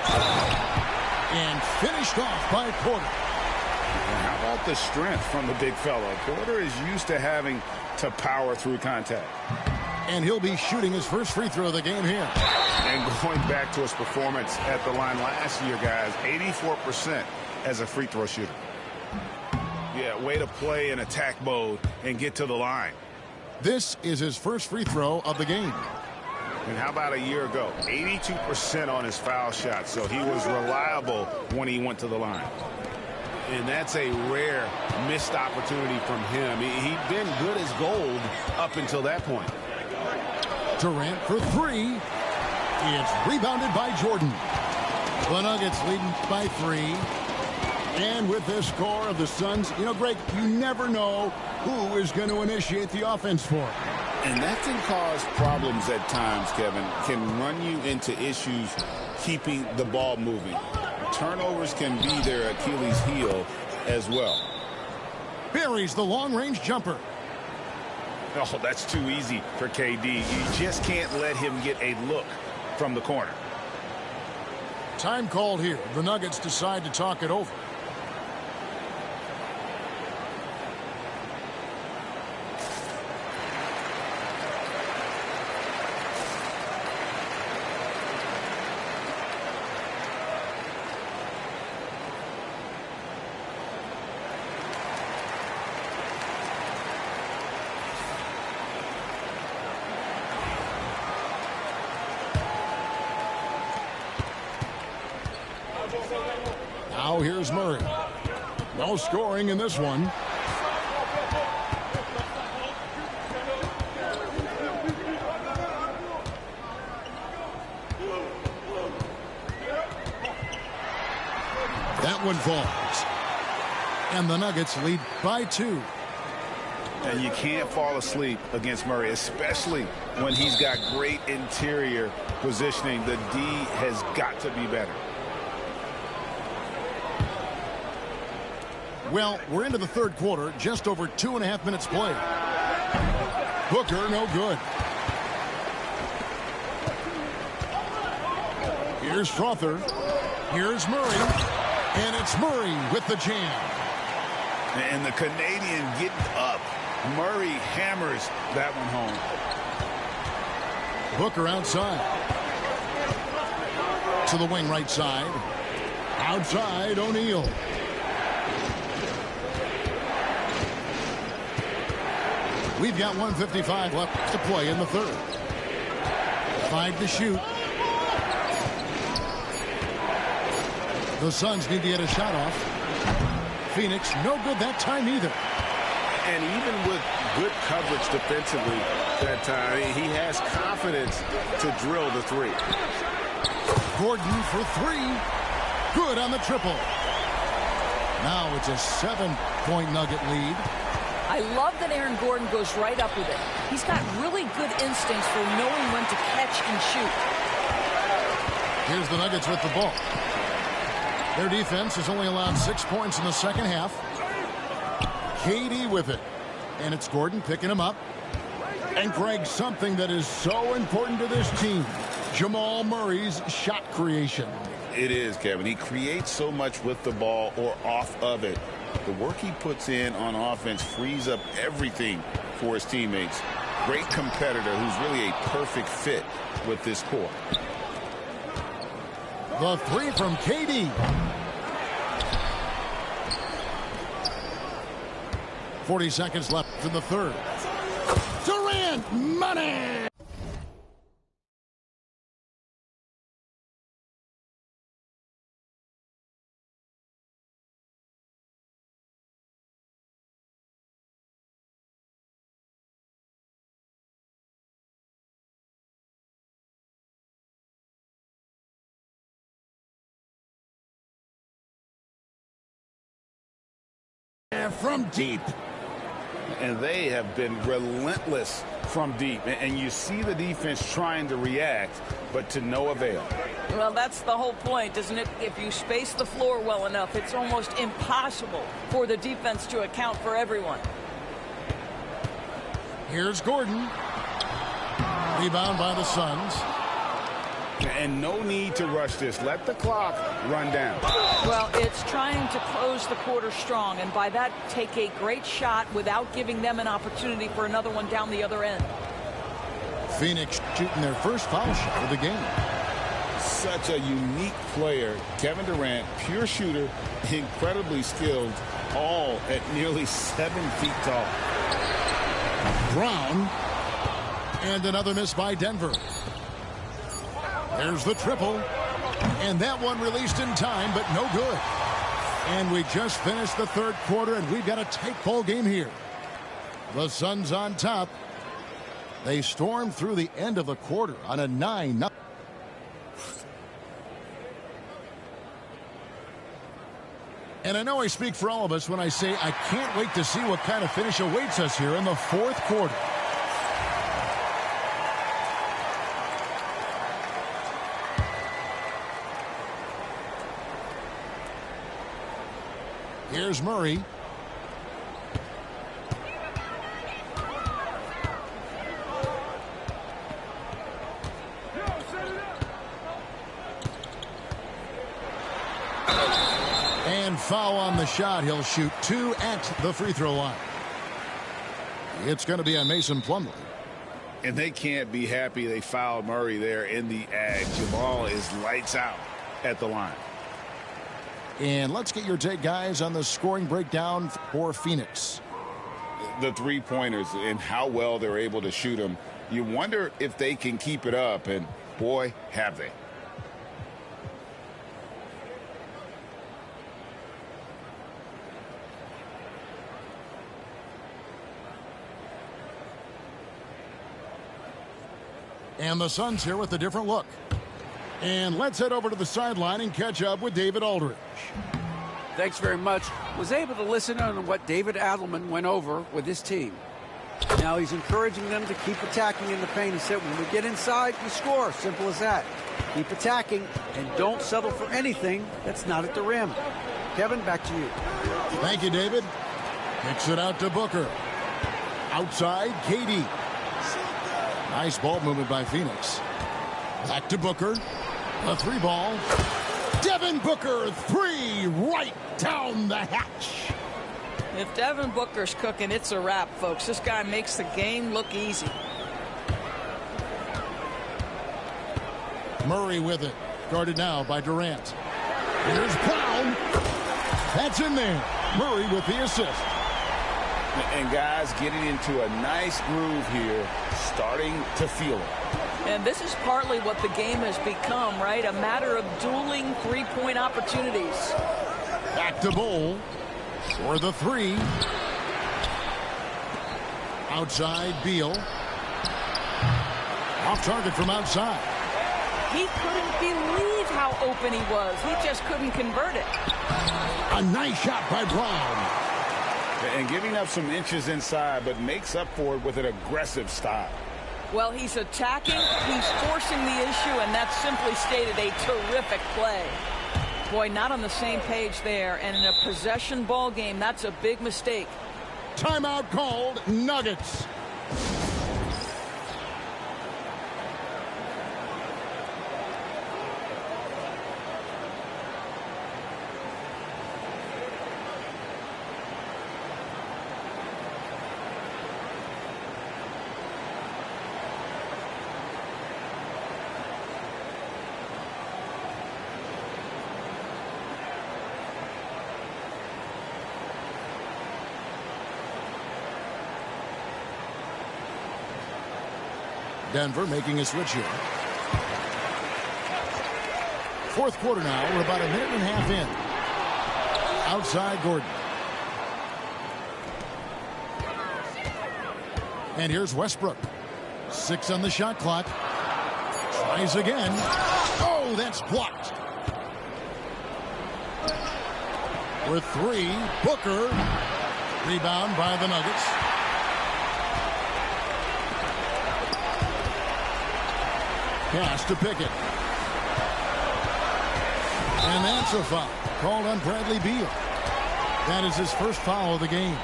And finished off by Porter. And how about the strength from the big fella? Porter is used to having to power through contact. And he'll be shooting his first free throw of the game here. And going back to his performance at the line last year, guys, 84% as a free throw shooter. Yeah, way to play in attack mode and get to the line. This is his first free throw of the game. And how about a year ago? 82% on his foul shot, so he was reliable when he went to the line. And that's a rare missed opportunity from him. He'd been good as gold up until that point. Durant for 3. It's rebounded by Jordan. The Nuggets leading by 3. And with this score of the Suns, you know, Greg, you never know who is going to initiate the offense for it. And that can cause problems at times, Kevin. Can run you into issues keeping the ball moving. Turnovers can be their Achilles heel as well. Buries the long-range jumper. Oh, that's too easy for KD. You just can't let him get a look from the corner. Time called here. The Nuggets decide to talk it over. Now here's Murray. No scoring in this one. That one falls. And the Nuggets lead by 2. And you can't fall asleep against Murray, especially when he's got great interior positioning. The D has got to be better. Well, we're into the third quarter, just over 2.5 minutes played. Booker, no good. Here's Strother. Here's Murray. And it's Murray with the jam. And the Canadian getting up. Murray hammers that one home. Booker outside. To the wing right side. Outside, O'Neal. We've got 1:55 left to play in the third. 5 to shoot. The Suns need to get a shot off. Phoenix, no good that time either. And even with good coverage defensively that time, he has confidence to drill the three. Gordon for 3. Good on the triple. Now it's a 7-point Nugget lead. I love that Aaron Gordon goes right up with it. He's got really good instincts for knowing when to catch and shoot. Here's the Nuggets with the ball. Their defense has only allowed 6 points in the second half. KD with it. And it's Gordon picking him up. And Greg, something that is so important to this team, Jamal Murray's shot creation. It is, Kevin. He creates so much with the ball or off of it. The work he puts in on offense frees up everything for his teammates. Great competitor who's really a perfect fit with this core. The 3 from KD. 40 seconds left in the third. Durant, money! From deep. And they have been relentless from deep. And you see the defense trying to react, but to no avail. Well, that's the whole point, isn't it? If you space the floor well enough, it's almost impossible for the defense to account for everyone. Here's Gordon. Rebound by the Suns. And no need to rush this. Let the clock run down. Well, it's trying to close the quarter strong, and by that, take a great shot without giving them an opportunity for another one down the other end. Phoenix shooting their first foul shot of the game. Such a unique player. Kevin Durant, pure shooter, incredibly skilled, all at nearly 7 feet tall. Brown. And another miss by Denver. There's the triple. And that one released in time, but no good. And we just finished the third quarter, and we've got a tight ball game here. The Suns on top. They stormed through the end of the quarter on a 9-0. And I know I speak for all of us when I say I can't wait to see what kind of finish awaits us here in the fourth quarter. Here's Murray. And foul on the shot. He'll shoot 2 at the free throw line. It's going to be on Mason Plumlee. And they can't be happy they fouled Murray there in the ag. Jamal is lights out at the line. And let's get your take, guys, on the scoring breakdown for Phoenix. The three-pointers and how well they're able to shoot them. You wonder if they can keep it up, and boy, have they. And the Suns here with a different look. And let's head over to the sideline and catch up with David Aldridge. Thanks very much. Was able to listen on what David Adelman went over with his team. Now he's encouraging them to keep attacking in the paint. He said, when we get inside, we score. Simple as that. Keep attacking and don't settle for anything that's not at the rim. Kevin, back to you. Thank you, David. Kicks it out to Booker. Outside, KD. Nice ball movement by Phoenix. Back to Booker. A 3-ball. Devin Booker, 3 right down the hatch. If Devin Booker's cooking, it's a wrap, folks. This guy makes the game look easy. Murray with it. Guarded now by Durant. Here's Brown. That's in there. Murray with the assist. And guys getting into a nice groove here, starting to feel it. And this is partly what the game has become, right? A matter of dueling three-point opportunities. Back to Bol for the 3. Outside, Beal. Off target from outside. He couldn't believe how open he was. He just couldn't convert it. A nice shot by Brown. And giving up some inches inside, but makes up for it with an aggressive style. Well, he's attacking, he's forcing the issue, and that's simply stated a terrific play. Boy, not on the same page there, and in a possession ball game, that's a big mistake. Timeout called, Nuggets. Denver making a switch here. Fourth quarter now. We're about a minute and a half in. Outside Gordon. And here's Westbrook. 6 on the shot clock. Tries again. Oh, that's blocked. With 3, Booker. Rebound by the Nuggets. Pass to Pickett. And that's a foul called on Bradley Beal. That is his first foul of the game.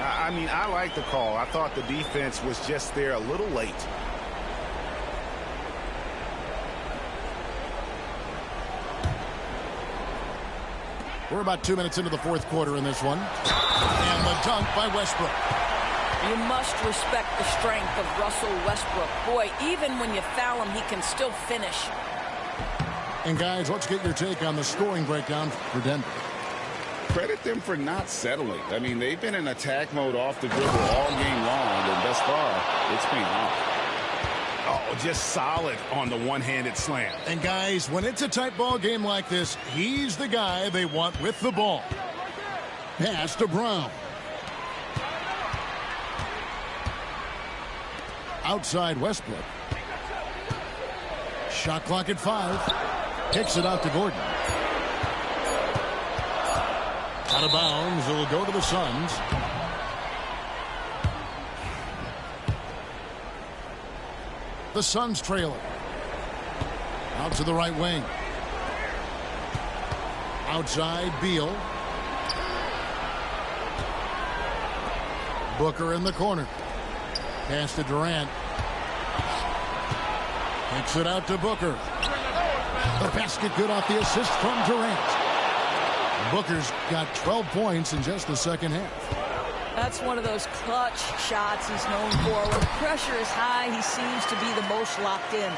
I mean, I like the call. I thought the defense was just there a little late. We're about 2 minutes into the fourth quarter in this one. And the dunk by Westbrook. You must respect the strength of Russell Westbrook. Boy, even when you foul him, he can still finish. And guys, let's get your take on the scoring breakdown for Denver. Credit them for not settling. I mean, they've been in attack mode off the dribble all game long, and thus far, it's been off. Oh, just solid on the one-handed slam. And guys, when it's a tight ball game like this, he's the guy they want with the ball. Pass to Brown. Outside Westbrook. Shot clock at 5. Kicks it out to Gordon. Out of bounds. It'll go to the Suns. The Suns trailing. Out to the right wing. Outside, Beal. Booker in the corner. Pass to Durant. Kicks it out to Booker. The basket good off the assist from Durant. Booker's got 12 points in just the second half. That's one of those clutch shots he's known for. When the pressure is high, he seems to be the most locked in.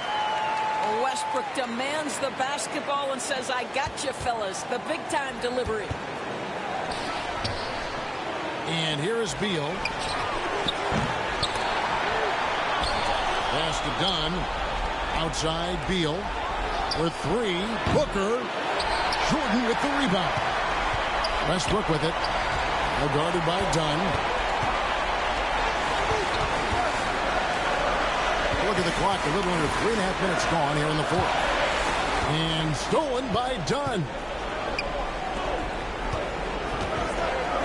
Westbrook demands the basketball and says, I got you, fellas. The big-time delivery. And here is Beal. Pass to Dunn. Outside, Beal. For three, Booker. Jordan with the rebound. Westbrook with it. Now guarded by Dunn. Look at the clock. A little under 3.5 minutes gone here in the fourth. And stolen by Dunn.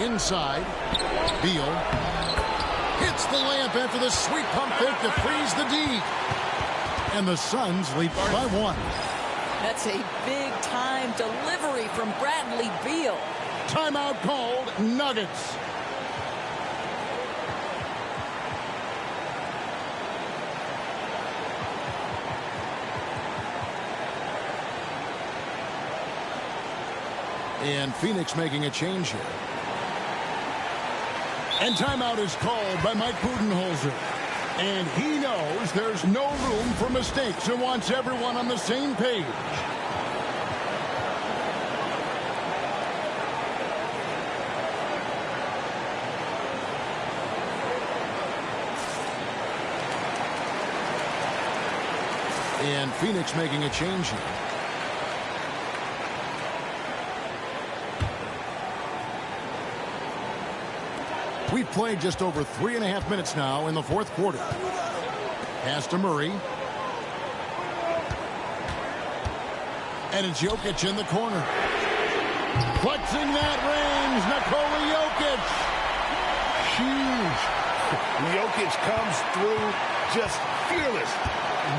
Inside. Beal. Hits the layup after the sweet pump fake to freeze the D. And the Suns lead by one. That's a big-time delivery from Bradley Beal. Timeout called. Nuggets. And Phoenix making a change here. And timeout is called by Mike Budenholzer. And he knows there's no room for mistakes and wants everyone on the same page. And Phoenix making a change here. We've played just over 3.5 minutes now in the fourth quarter. Pass to Murray. And it's Jokic in the corner. Clutching that range, Nikola Jokic. Huge. Jokic comes through just fearless.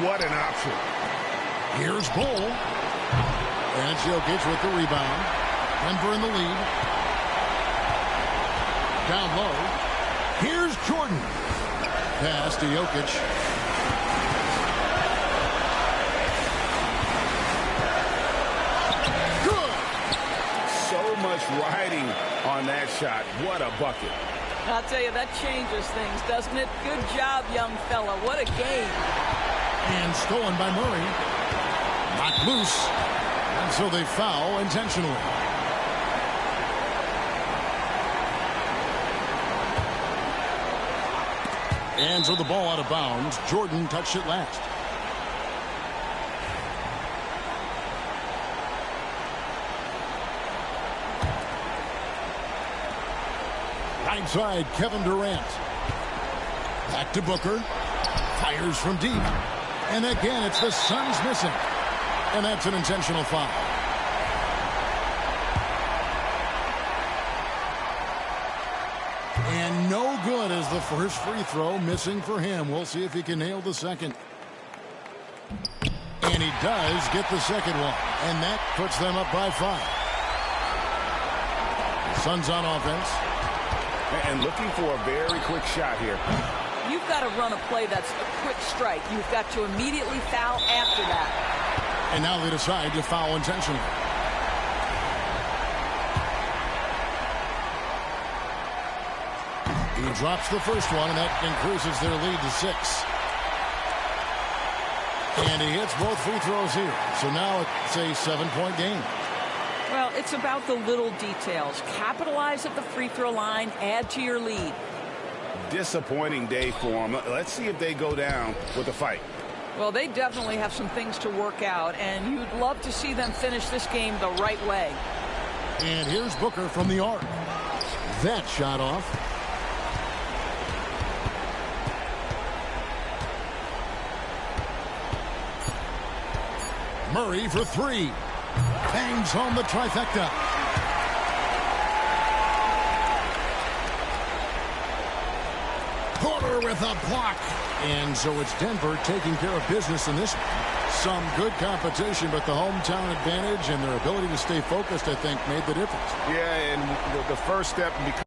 What an option. Here's Bull. And it's Jokic with the rebound. Denver in the lead. Down low. Here's Jordan. Pass to Jokic. Good. So much riding on that shot. What a bucket. I'll tell you, that changes things, doesn't it? Good job, young fella. What a game. And stolen by Murray. Knocked loose. And so they foul intentionally. And so the ball out of bounds. Jordan touched it last. Right side, Kevin Durant. Back to Booker. Fires from deep. And again, it's the Suns missing. And that's an intentional foul. And no good as the first free throw missing for him. We'll see if he can nail the second. And he does get the second one. And that puts them up by 5. Suns on offense. And looking for a very quick shot here. You've got to run a play that's a quick strike. You've got to immediately foul after that. And now they decide to foul intentionally. He drops the first one, and that increases their lead to 6. And he hits both free throws here. So now it's a 7-point game. Well, it's about the little details. Capitalize at the free throw line, add to your lead. Disappointing day for them. Let's see if they go down with a fight. Well, they definitely have some things to work out, and you'd love to see them finish this game the right way. And here's Booker from the arc. That shot off. Murray for 3. Bangs home the trifecta. Porter with a block. And so it's Denver taking care of business in this one. Some good competition, but the hometown advantage and their ability to stay focused, I think, made the difference. Yeah, and the first step in becoming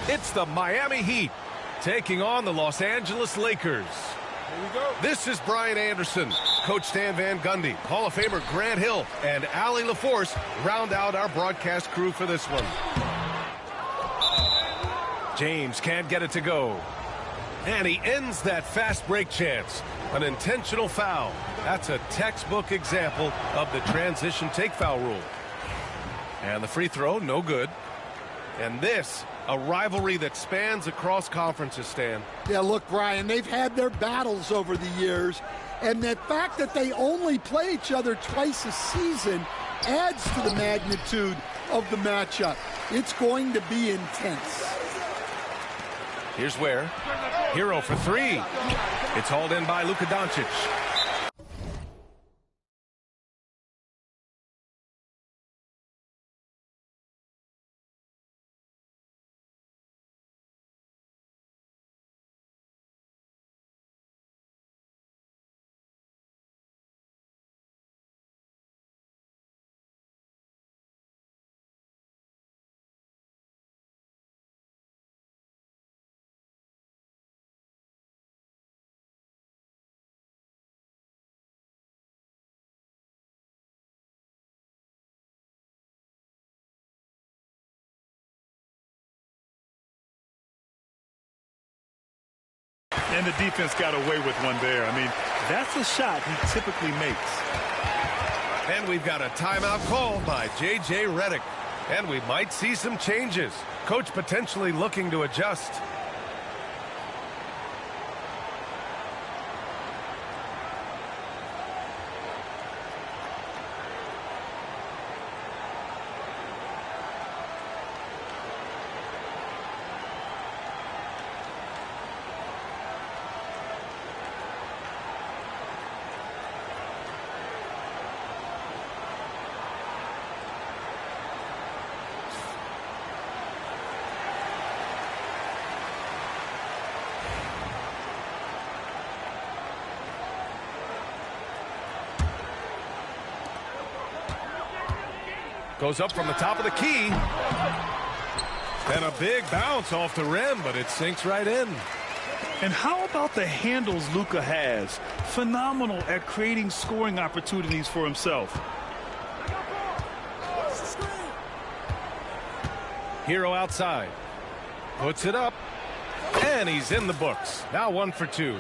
It's the Miami Heat taking on the Los Angeles Lakers. Here we go. This is Brian Anderson. Coach Stan Van Gundy, Hall of Famer Grant Hill, and Allie LaForce round out our broadcast crew for this one. James can't get it to go. And he ends that fast break chance. An intentional foul. That's a textbook example of the transition take foul rule. And the free throw, no good. And this, a rivalry that spans across conferences, Stan. Yeah, look, Brian, they've had their battles over the years, and the fact that they only play each other twice a season adds to the magnitude of the matchup. It's going to be intense. Here's where. Hero for three. It's hauled in by Luka Doncic. And the defense got away with one there. I mean, that's a shot he typically makes. And we've got a timeout called by J.J. Redick. And we might see some changes. Coach potentially looking to adjust. Goes up from the top of the key. And a big bounce off the rim, but it sinks right in. And how about the handles Luka has? Phenomenal at creating scoring opportunities for himself. Hero outside. Puts it up. And he's in the books. Now 1 for 2.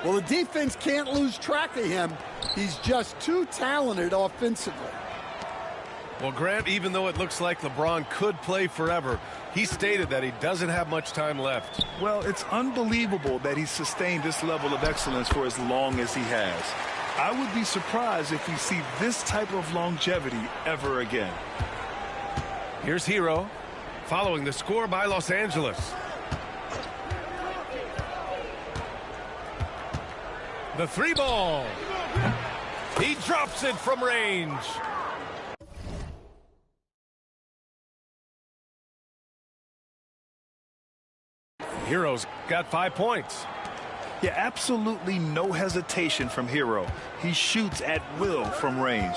Well, the defense can't lose track of him. He's just too talented offensively. Well, Grant, even though it looks like LeBron could play forever, he stated that he doesn't have much time left. Well, it's unbelievable that he sustained this level of excellence for as long as he has. I would be surprised if we see this type of longevity ever again. Here's Hero, following the score by Los Angeles. The 3-ball. He drops it from range. Hero's got 5 points. Yeah, absolutely no hesitation from Hero. He shoots at will from range.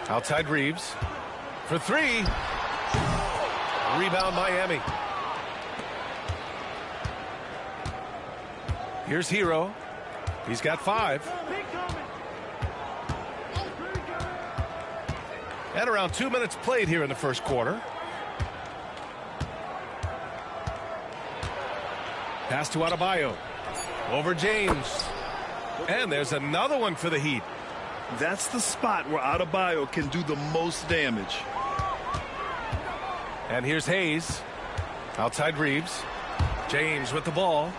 Outside Reeves for 3. Rebound Miami. Here's Hero. He's got 5. And around 2 minutes played here in the first quarter. Pass to Adebayo. Over James. And there's another one for the Heat. That's the spot where Adebayo can do the most damage. And here's Hayes. Outside Reeves. James with the ball.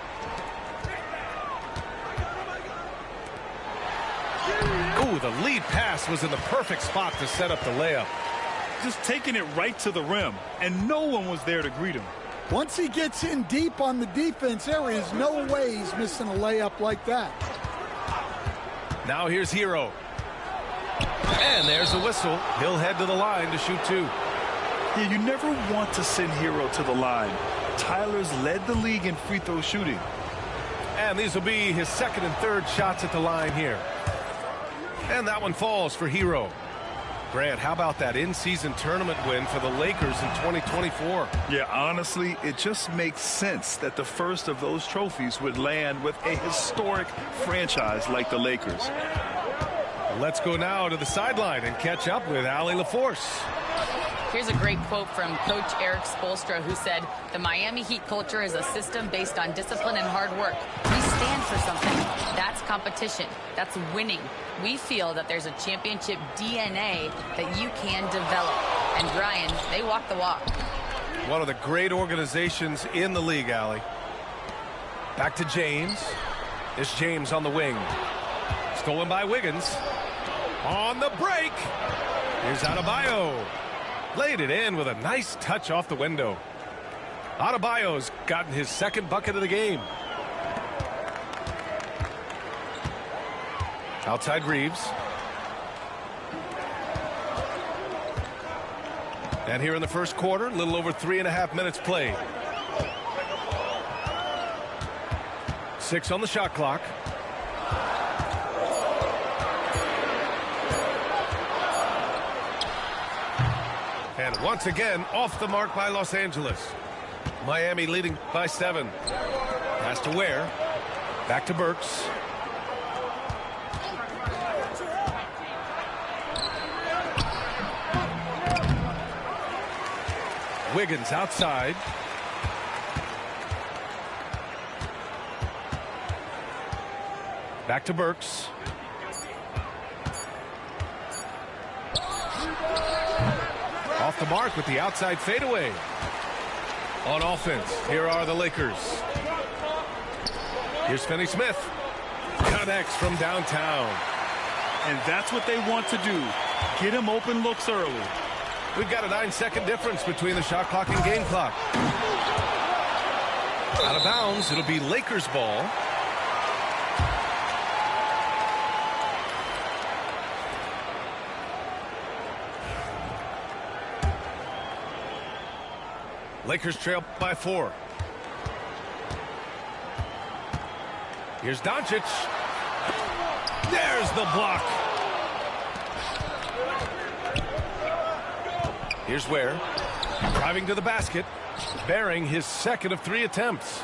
Ooh, the lead pass was in the perfect spot to set up the layup. Just taking it right to the rim, and no one was there to greet him. Once he gets in deep on the defense, there is no way he's missing a layup like that. Now here's Hero. And there's the whistle. He'll head to the line to shoot 2. Yeah, you never want to send Hero to the line. Tyler's led the league in free throw shooting. And these will be his second and third shots at the line here. And that one falls for Hero. Grant, how about that in-season tournament win for the Lakers in 2024? Yeah, honestly, it just makes sense that the first of those trophies would land with a historic franchise like the Lakers. Let's go now to the sideline and catch up with Allie LaForce. Here's a great quote from Coach Eric Spoelstra, who said, "The Miami Heat culture is a system based on discipline and hard work. We stand for something. That's competition. That's winning. We feel that there's a championship DNA that you can develop." And Brian, they walk the walk. One of the great organizations in the league, Allie. Back to James. It's James on the wing. Stolen by Wiggins. On the break. Here's Adebayo. Laid it in with a nice touch off the window. Adebayo's gotten his second bucket of the game. Outside Reeves. And here in the first quarter, a little over 3.5 minutes played. 6 on the shot clock. And once again, off the mark by Los Angeles. Miami leading by 7. Pass to Ware. Back to Burks. Wiggins outside. Back to Burks. Off the mark with the outside fadeaway. On offense, here are the Lakers. Here's Finney-Smith. Connects from downtown. And that's what they want to do. Get him open looks early. We've got a 9-second difference between the shot clock and game clock. Out of bounds, it'll be Lakers ball. Lakers trail by 4. Here's Doncic. There's the block. Here's Ware. Driving to the basket. Bearing his second of 3 attempts.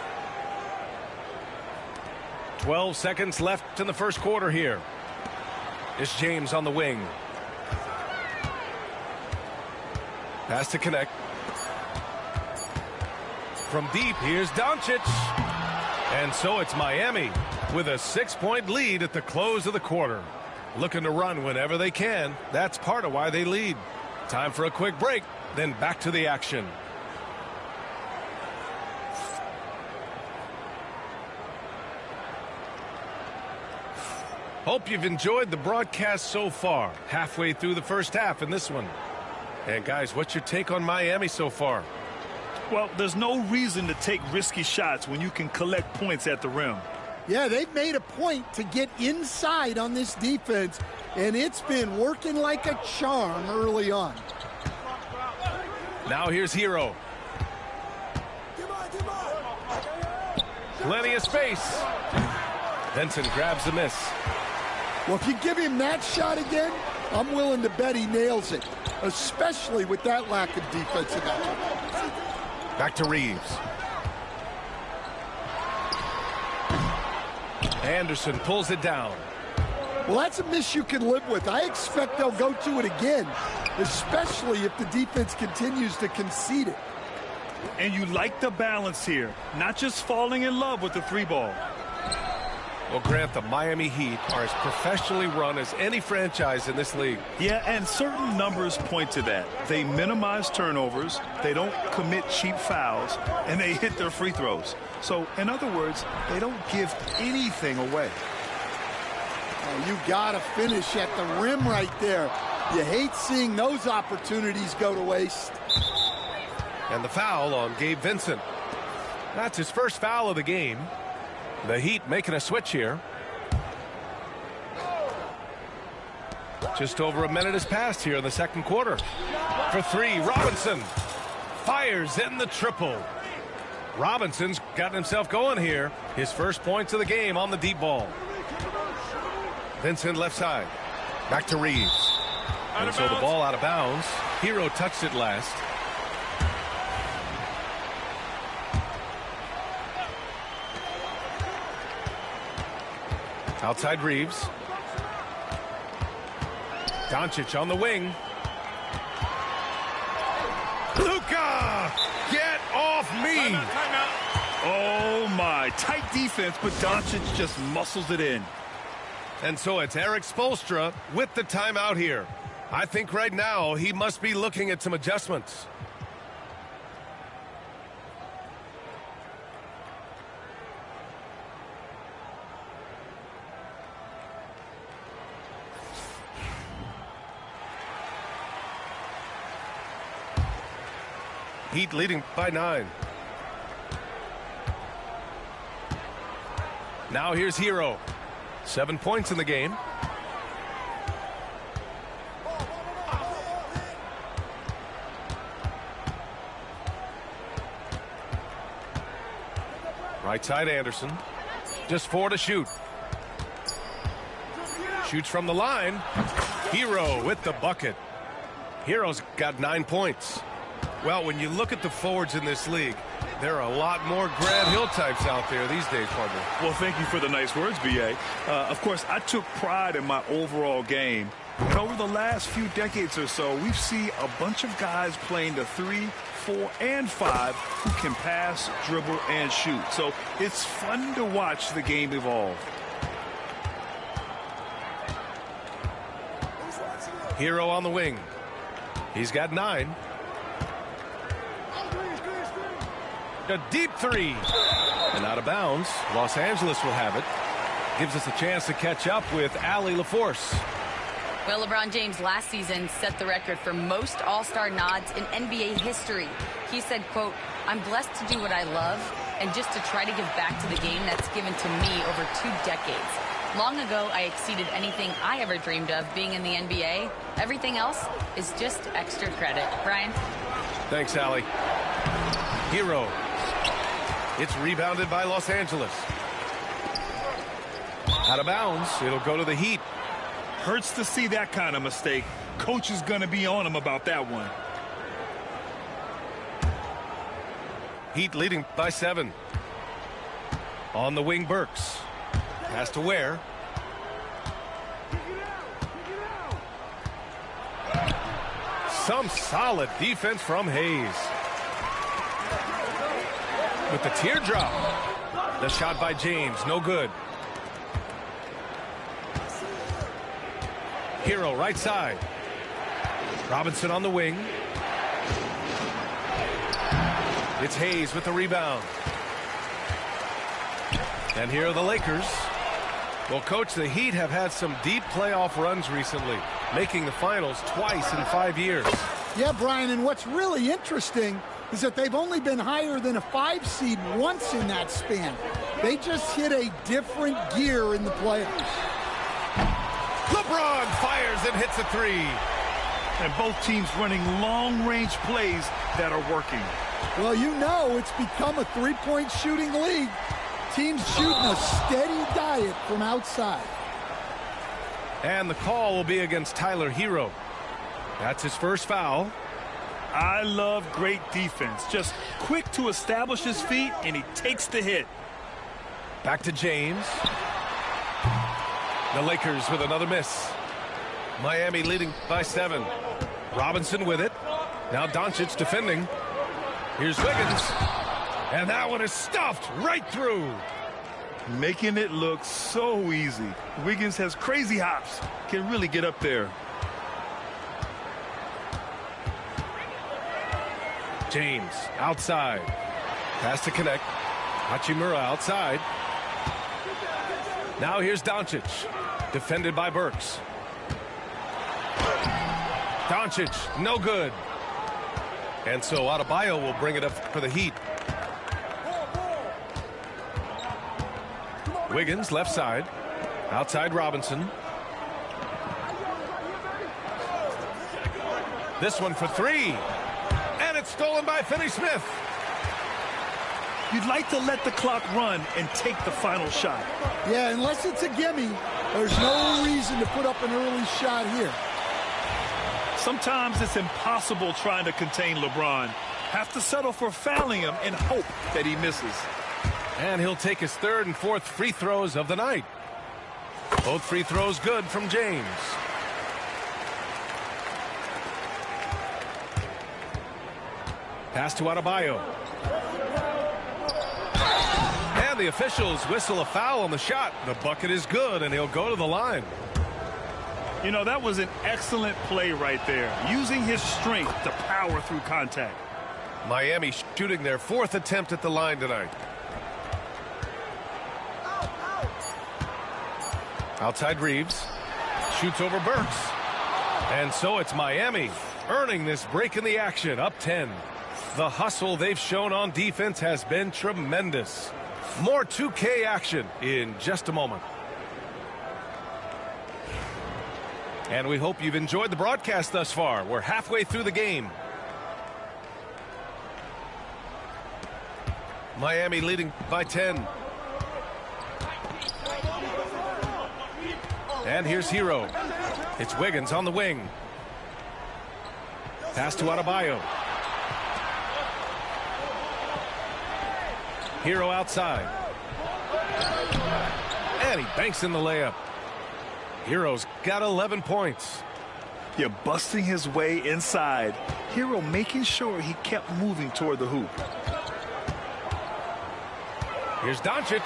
12 seconds left in the first quarter here. It's James on the wing. Pass to connect. From deep, here's Doncic. And so it's Miami with a 6-point lead at the close of the quarter. looking to run whenever they can. That's part of why they lead. Time for a quick break, then back to the action. Hope you've enjoyed the broadcast so far. Halfway through the first half in this one. And guys, what's your take on Miami so far? Well, there's no reason to take risky shots when you can collect points at the rim. Yeah, they've made a point to get inside on this defense, and it's been working like a charm early on. Now here's Hero. Plenty of space. Vincent grabs the miss. Well, if you give him that shot again, I'm willing to bet he nails it, especially with that lack of defensive effort. Back to Reeves. Anderson pulls it down. Well, that's a miss you can live with. I expect they'll go to it again, especially if the defense continues to concede it. And you like the balance here, not just falling in love with the three ball. Well, Grant, the Miami Heat are as professionally run as any franchise in this league. Yeah, and certain numbers point to that. They minimize turnovers, they don't commit cheap fouls, and they hit their free throws. So, in other words, they don't give anything away. Oh, you got to finish at the rim right there. You hate seeing those opportunities go to waste. And the foul on Gabe Vincent. That's his first foul of the game. The Heat making a switch here. Just over a minute has passed here in the second quarter. For three, Robinson fires in the triple. Robinson's gotten himself going here. His first points of the game on the deep ball. Vincent left side. Back to Reeves. And so the ball out of bounds. Hero touched it last. Outside Reeves. Doncic on the wing. Luka! Get off me! Timeout. Oh, my. Tight defense, but Doncic just muscles it in. And so it's Eric Spoelstra with the timeout here. I think right now he must be looking at some adjustments. Heat leading by 9. Now here's Hero. 7 points in the game. Right side Anderson. Just 4 to shoot. Shoots from the line. Hero with the bucket. Hero's got 9 points. Well, when you look at the forwards in this league, there are a lot more Grant Hill types out there these days, partner. Well, thank you for the nice words, B.A. Of course, I took pride in my overall game. And over the last few decades or so, we've seen a bunch of guys playing the 3, 4, and 5 who can pass, dribble, and shoot. So it's fun to watch the game evolve. Hero on the wing. He's got 9. A deep 3. And out of bounds. Los Angeles will have it. Gives us a chance to catch up with Allie LaForce. Well, LeBron James last season set the record for most all-star nods in NBA history. He said, quote, "I'm blessed to do what I love and just to try to give back to the game that's given to me over 2 decades. Long ago, I exceeded anything I ever dreamed of being in the NBA. Everything else is just extra credit." Brian? Thanks, Allie. Hero. It's rebounded by Los Angeles. Out of bounds. It'll go to the Heat. Hurts to see that kind of mistake. Coach is going to be on him about that one. Heat leading by 7. On the wing, Burks. Pass to Ware. Some solid defense from Hayes. With the teardrop. The shot by James, no good. Hero right side. Robinson on the wing. It's Hayes with the rebound. And here are the Lakers. Well, Coach, the Heat have had some deep playoff runs recently, making the finals twice in 5 years. Yeah, Brian, and what's really interesting is that they've only been higher than a 5 seed once in that span. They just hit a different gear in the playoffs. LeBron fires and hits a three. And both teams running long-range plays that are working. Well, you know it's become a three-point shooting league. Teams shooting a steady diet from outside. And the call will be against Tyler Hero. That's his first foul. I love great defense. Just quick to establish his feet, and he takes the hit. Back to James. The Lakers with another miss. Miami leading by 7. Robinson with it. Now Doncic defending. Here's Wiggins. And that one is stuffed right through. Making it look so easy. Wiggins has crazy hops. Can really get up there. James outside. Pass to connect. Hachimura outside. Now here's Doncic. Defended by Burks. Doncic, no good. And so Adebayo will bring it up for the Heat. Wiggins left side. Outside Robinson. This one for three. And it's stolen by Finney-Smith. You'd like to let the clock run and take the final shot. Yeah, unless it's a gimme, there's no reason to put up an early shot here. Sometimes it's impossible trying to contain LeBron. Have to settle for fouling him and hope that he misses. And he'll take his third and fourth free throws of the night. Both free throws good from James. Pass to Adebayo. And the officials whistle a foul on the shot. The bucket is good, and he'll go to the line. You know, that was an excellent play right there, using his strength to power through contact. Miami shooting their fourth attempt at the line tonight. Outside Reeves. Shoots over Burks. And so it's Miami earning this break in the action, up 10. The hustle they've shown on defense has been tremendous. More 2K action in just a moment. And we hope you've enjoyed the broadcast thus far. We're halfway through the game. Miami leading by 10. And here's Hero. It's Wiggins on the wing. Pass to Adebayo. Hero outside. And he banks in the layup. Hero's got 11 points. Yeah, busting his way inside. Hero making sure he kept moving toward the hoop. Here's Doncic.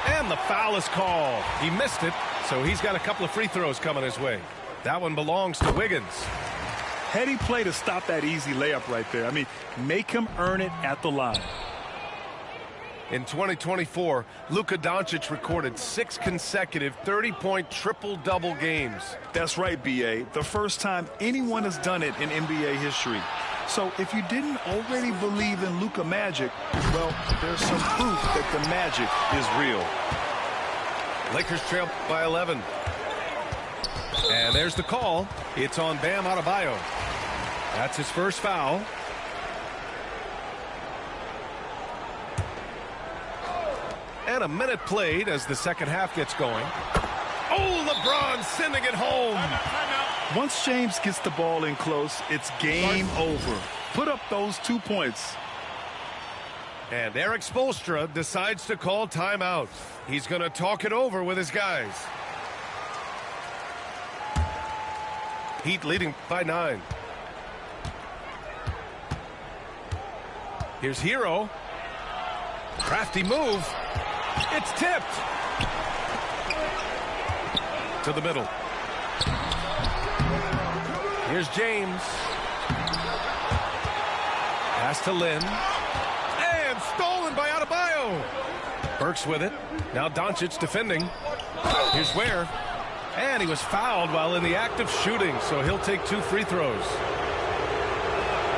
And the foul is called. He missed it, so he's got a couple of free throws coming his way. That one belongs to Wiggins. Heady play to stop that easy layup right there. I mean, make him earn it at the line. In 2024, Luka Doncic recorded 6 consecutive 30-point triple-double games. That's right, B.A. The first time anyone has done it in NBA history. So if you didn't already believe in Luka magic, well, there's some proof that the magic is real. Lakers trail by 11. And there's the call. It's on Bam Adebayo. That's his first foul. And a minute played as the second half gets going. Oh, LeBron sending it home. Once James gets the ball in close, it's game over. Put up those 2 points. And Eric Spoelstra decides to call timeout. He's going to talk it over with his guys. Heat leading by 9. Here's Hero. Crafty move. It's tipped. To the middle. Here's James. Pass to Lynn. And stolen by Adebayo. Burks with it. Now Doncic defending. Here's Ware. And he was fouled while in the act of shooting, so he'll take 2 free throws.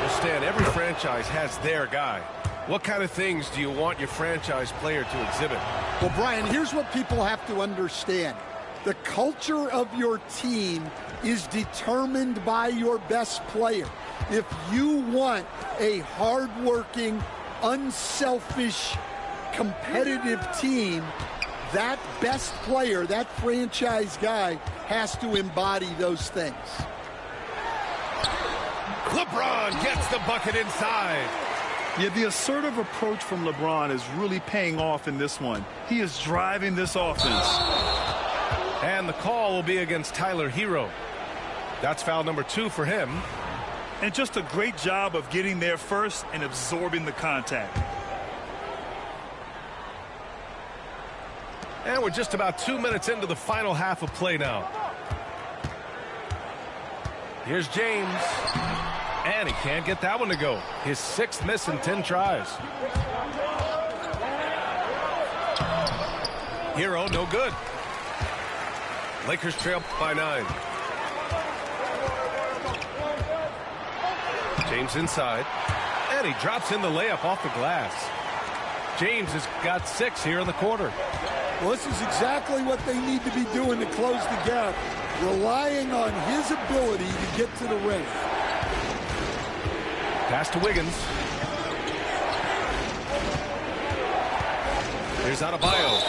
Understand, every franchise has their guy. What kind of things do you want your franchise player to exhibit? Well, Brian, here's what people have to understand. The culture of your team is determined by your best player. If you want a hardworking, unselfish, competitive team, that best player, that franchise guy, has to embody those things. LeBron gets the bucket inside. Yeah, the assertive approach from LeBron is really paying off in this one. He is driving this offense. And the call will be against Tyler Hero. That's foul number 2 for him. And just a great job of getting there first and absorbing the contact. And we're just about 2 minutes into the final half of play now. Here's James. And he can't get that one to go. His 6th miss in 10 tries. Hero, no good. Lakers trail by 9. James inside. And he drops in the layup off the glass. James has got 6 here in the quarter. Well, this is exactly what they need to be doing to close the gap, relying on his ability to get to the ring. Pass to Wiggins. Here's Adebayo.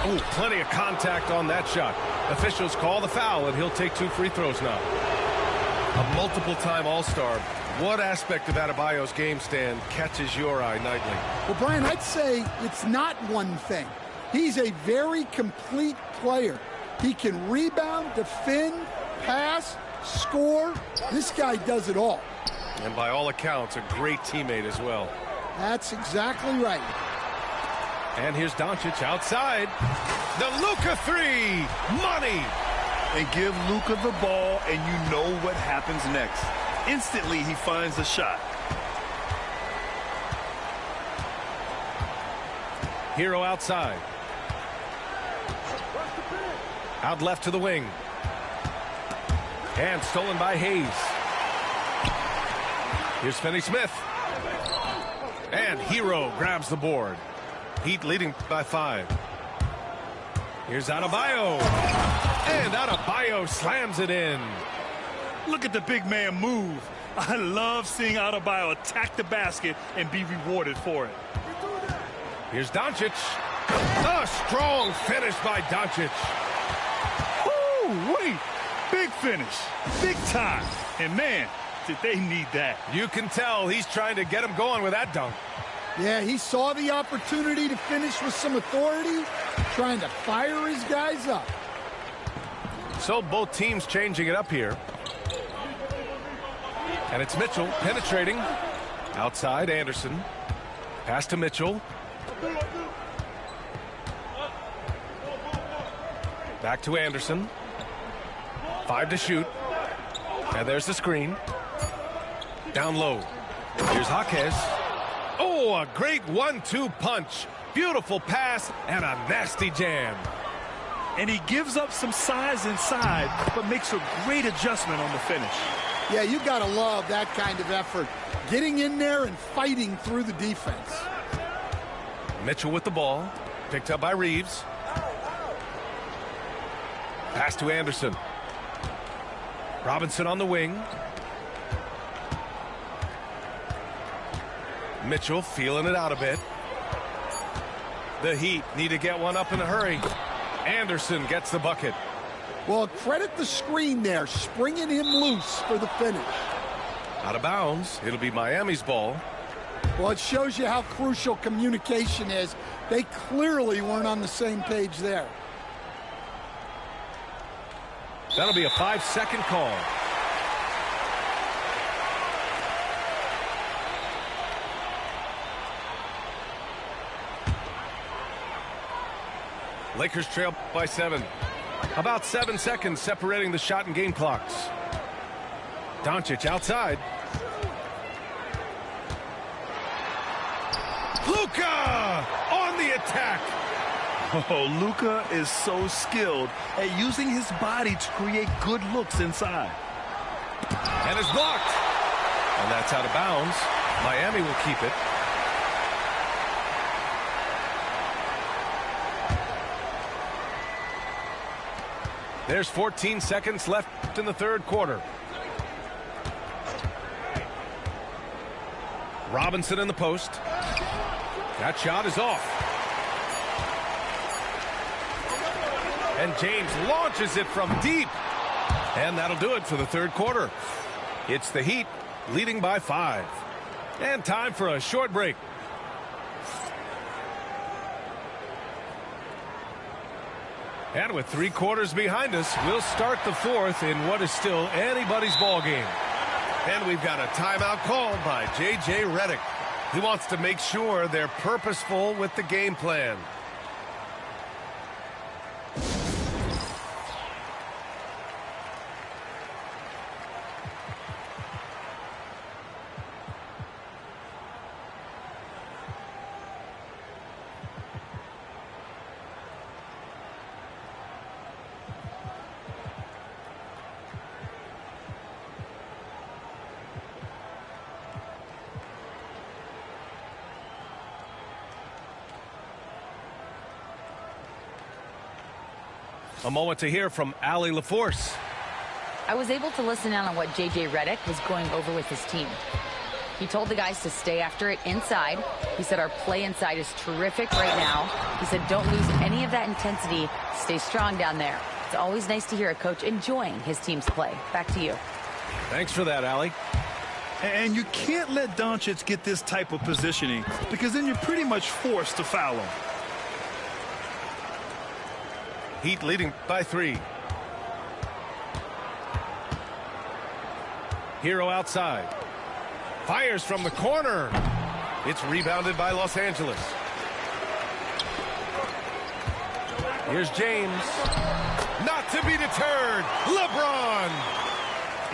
Oh, plenty of contact on that shot. Officials call the foul, and he'll take 2 free throws now. A multiple-time All-Star. What aspect of Adebayo's game, Stan, catches your eye nightly? Well, Brian, I'd say it's not one thing. He's a very complete player. He can rebound, defend, pass, score. This guy does it all. And by all accounts, a great teammate as well. That's exactly right. And here's Doncic outside. The Luka 3. Money. And give Luka the ball, and you know what happens next. Instantly, he finds the shot. Hero outside. Out left to the wing. And stolen by Hayes. Here's Finney-Smith. And Hero grabs the board. Heat leading by 5. Here's Adebayo. And Adebayo slams it in. Look at the big man move. I love seeing Adebayo attack the basket and be rewarded for it. Here's Doncic. A strong finish by Doncic. Ooh, wait. Big finish. Big time. And man, did they need that. You can tell he's trying to get him going with that dunk. Yeah, he saw the opportunity to finish with some authority, trying to fire his guys up. So both teams changing it up here. And it's Mitchell penetrating. Outside, Anderson. Pass to Mitchell. Back to Anderson. 5 to shoot. And there's the screen. Down low. Here's Jaquez. Oh, a great 1-2 punch. Beautiful pass and a nasty jam. And he gives up some size inside, but makes a great adjustment on the finish. Yeah, you got to love that kind of effort. Getting in there and fighting through the defense. Mitchell with the ball. Picked up by Reeves. Pass to Anderson. Robinson on the wing. Mitchell feeling it out a bit. The Heat need to get one up in a hurry. Anderson gets the bucket. Well, credit the screen there, springing him loose for the finish. Out of bounds. It'll be Miami's ball. Well, it shows you how crucial communication is. They clearly weren't on the same page there. That'll be a 5-second call. Lakers trail by 7. About 7 seconds separating the shot and game clocks. Doncic outside. Luka on the attack. Oh, Luka is so skilled at using his body to create good looks inside. And is blocked. And that's out of bounds. Miami will keep it. There's 14 seconds left in the third quarter. Robinson in the post. That shot is off. And James launches it from deep. And that'll do it for the third quarter. It's the Heat leading by 5. And time for a short break. And with 3 quarters behind us, we'll start the fourth in what is still anybody's ball game. And we've got a timeout called by J.J. Redick. He wants to make sure they're purposeful with the game plan. A moment to hear from Allie LaForce. I was able to listen in on what J.J. Redick was going over with his team. He told the guys to stay after it inside. He said our play inside is terrific right now. He said don't lose any of that intensity. Stay strong down there. It's always nice to hear a coach enjoying his team's play. Back to you. Thanks for that, Allie. And you can't let Doncic get this type of positioning because then you're pretty much forced to foul him. Heat leading by 3. Hero outside. Fires from the corner. It's rebounded by Los Angeles. Here's James. Not to be deterred. LeBron.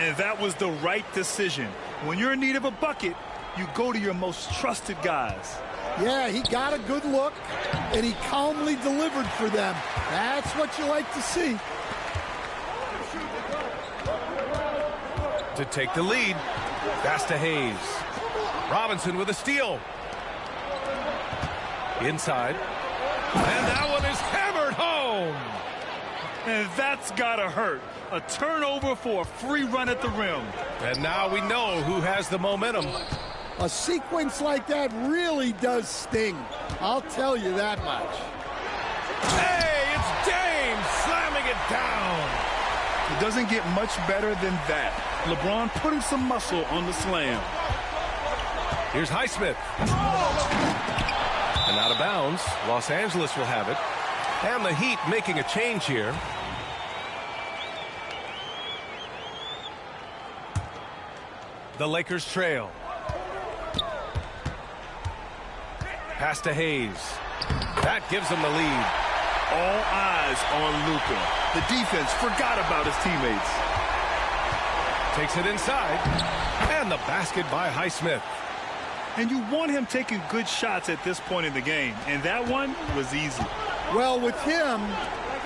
And that was the right decision. When you're in need of a bucket, you go to your most trusted guys. Yeah, he got a good look, and he calmly delivered for them. That's what you like to see. To take the lead, pass to Hayes. Robinson with a steal. Inside. And that one is hammered home. And that's gotta hurt. A turnover for a free run at the rim. And now we know who has the momentum. A sequence like that really does sting. I'll tell you that much. Hey, it's James slamming it down. It doesn't get much better than that. LeBron putting some muscle on the slam. Here's Highsmith. And out of bounds. Los Angeles will have it. And the Heat making a change here. The Lakers trail. Pass to Hayes. That gives them the lead. All eyes on Luka. The defense forgot about his teammates. Takes it inside. And the basket by Highsmith. And you want him taking good shots at this point in the game. And that one was easy. Well, with him,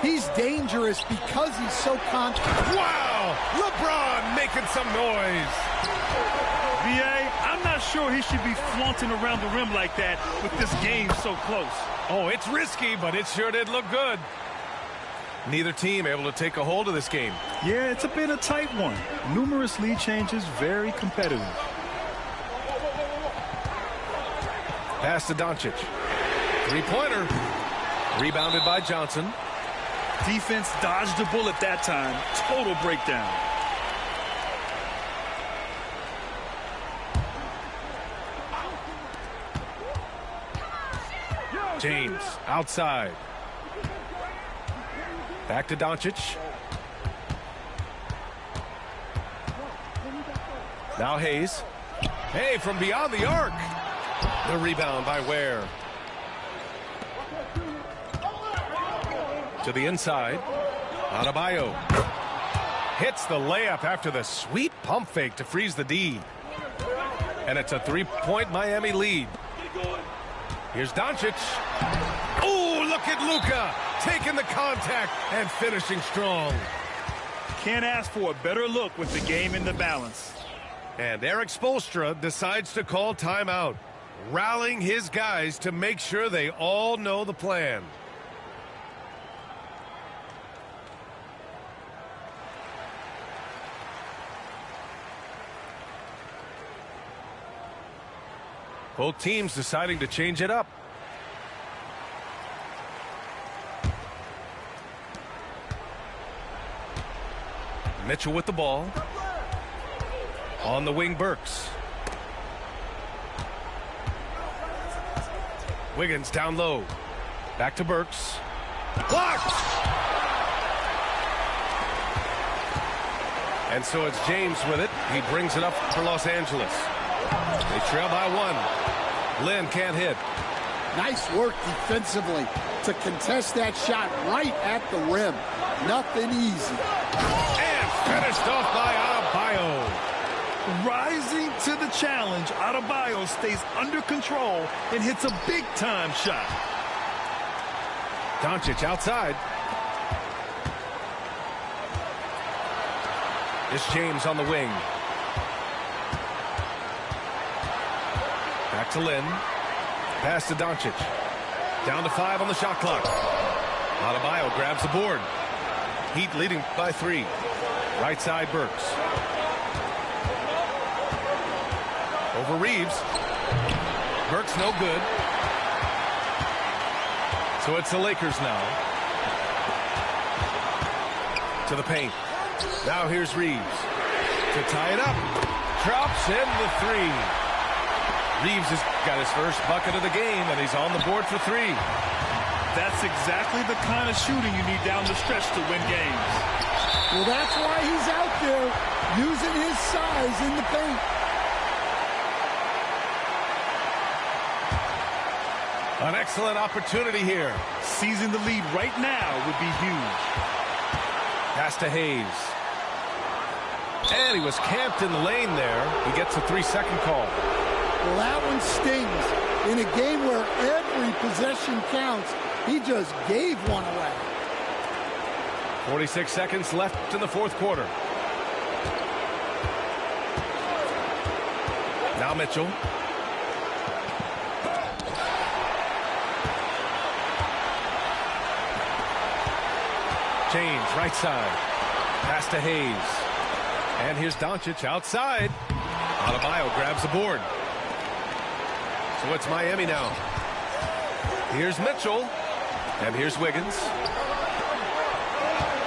he's dangerous because he's so confident. Wow! LeBron making some noise. B.A., I'm not sure he should be flaunting around the rim like that with this game so close. Oh, it's risky, but it sure did look good. Neither team able to take a hold of this game. Yeah, it's a bit a tight one. Numerous lead changes, very competitive. Pass to Doncic. Three-pointer. Rebounded by Johnson. Defense dodged the bullet that time. Total breakdown. James outside. Back to Doncic. Now Hayes. Hey, from beyond the arc. The rebound by Ware. To the inside. Adebayo. hits the layup after the sweet pump fake to freeze the D. And it's a 3-point Miami lead. Here's Doncic. Oh, look at Luka taking the contact and finishing strong. Can't ask for a better look with the game in the balance. And Eric Spoelstra decides to call timeout, rallying his guys to make sure they all know the plan. Both teams deciding to change it up. Mitchell with the ball. On the wing, Burks. Wiggins down low. Back to Burks. Blocked! And so it's James with it. He brings it up for Los Angeles. They trail by 1. Lynn can't hit. Nice work defensively to contest that shot right at the rim. Nothing easy. And finished off by Adebayo. Rising to the challenge, Adebayo stays under control and hits a big-time shot. Doncic outside. It's James on the wing. Back to Lynn. Pass to Doncic. Down to 5 on the shot clock. Adebayo grabs the board. Heat leading by 3. Right side, Burks. Over Reeves. Burks no good. So it's the Lakers now. To the paint. Now here's Reeves. To tie it up. Drops in the 3. Reeves has got his first bucket of the game, and he's on the board for 3. That's exactly the kind of shooting you need down the stretch to win games. Well, that's why he's out there using his size in the paint. An excellent opportunity here. Seizing the lead right now would be huge. Pass to Hayes. And he was camped in the lane there. He gets a 3-second call. Well, that one stings. In a game where every possession counts, he just gave one away. 46 seconds left in the fourth quarter. Now Mitchell. James, right side. Pass to Hayes. And here's Doncic outside. Adebayo grabs the board. So it's Miami now. Here's Mitchell. And here's Wiggins.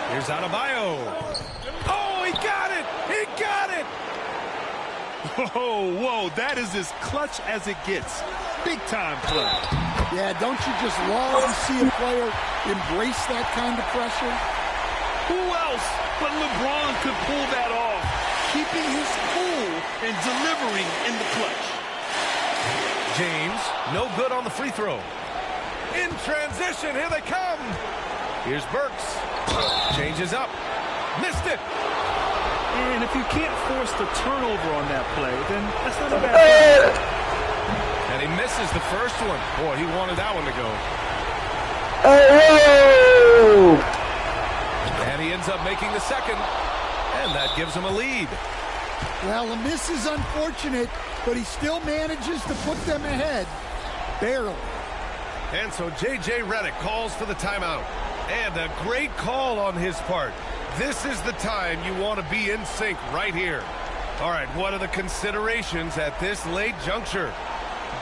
Here's Adebayo. Oh, he got it! He got it! Whoa, that is as clutch as it gets. Big time play. Yeah, don't you just love to see a player embrace that kind of pressure? Who else but LeBron could pull that off, keeping his cool and delivering in the clutch. James, no good on the free throw. In transition, here they come. Here's Burks. Changes up. Missed it. And if you can't force the turnover on that play, then that's not a bad play. And he misses the first one. Boy, he wanted that one to go. And he ends up making the second. And that gives him a lead. Well, the miss is unfortunate, but he still manages to put them ahead. Barely. And so J.J. Redick calls for the timeout. And a great call on his part. This is the time you want to be in sync right here. All right, what are the considerations at this late juncture?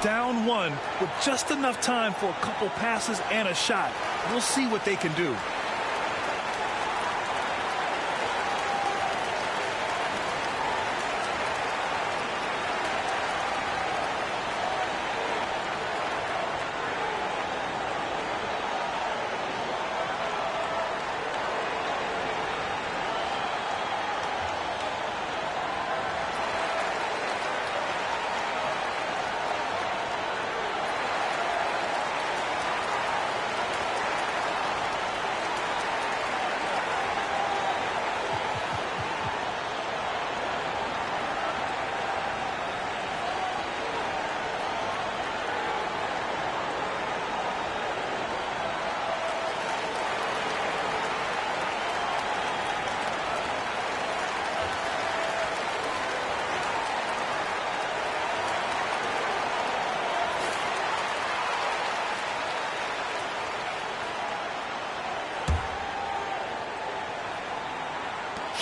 Down 1 with just enough time for a couple passes and a shot. We'll see what they can do.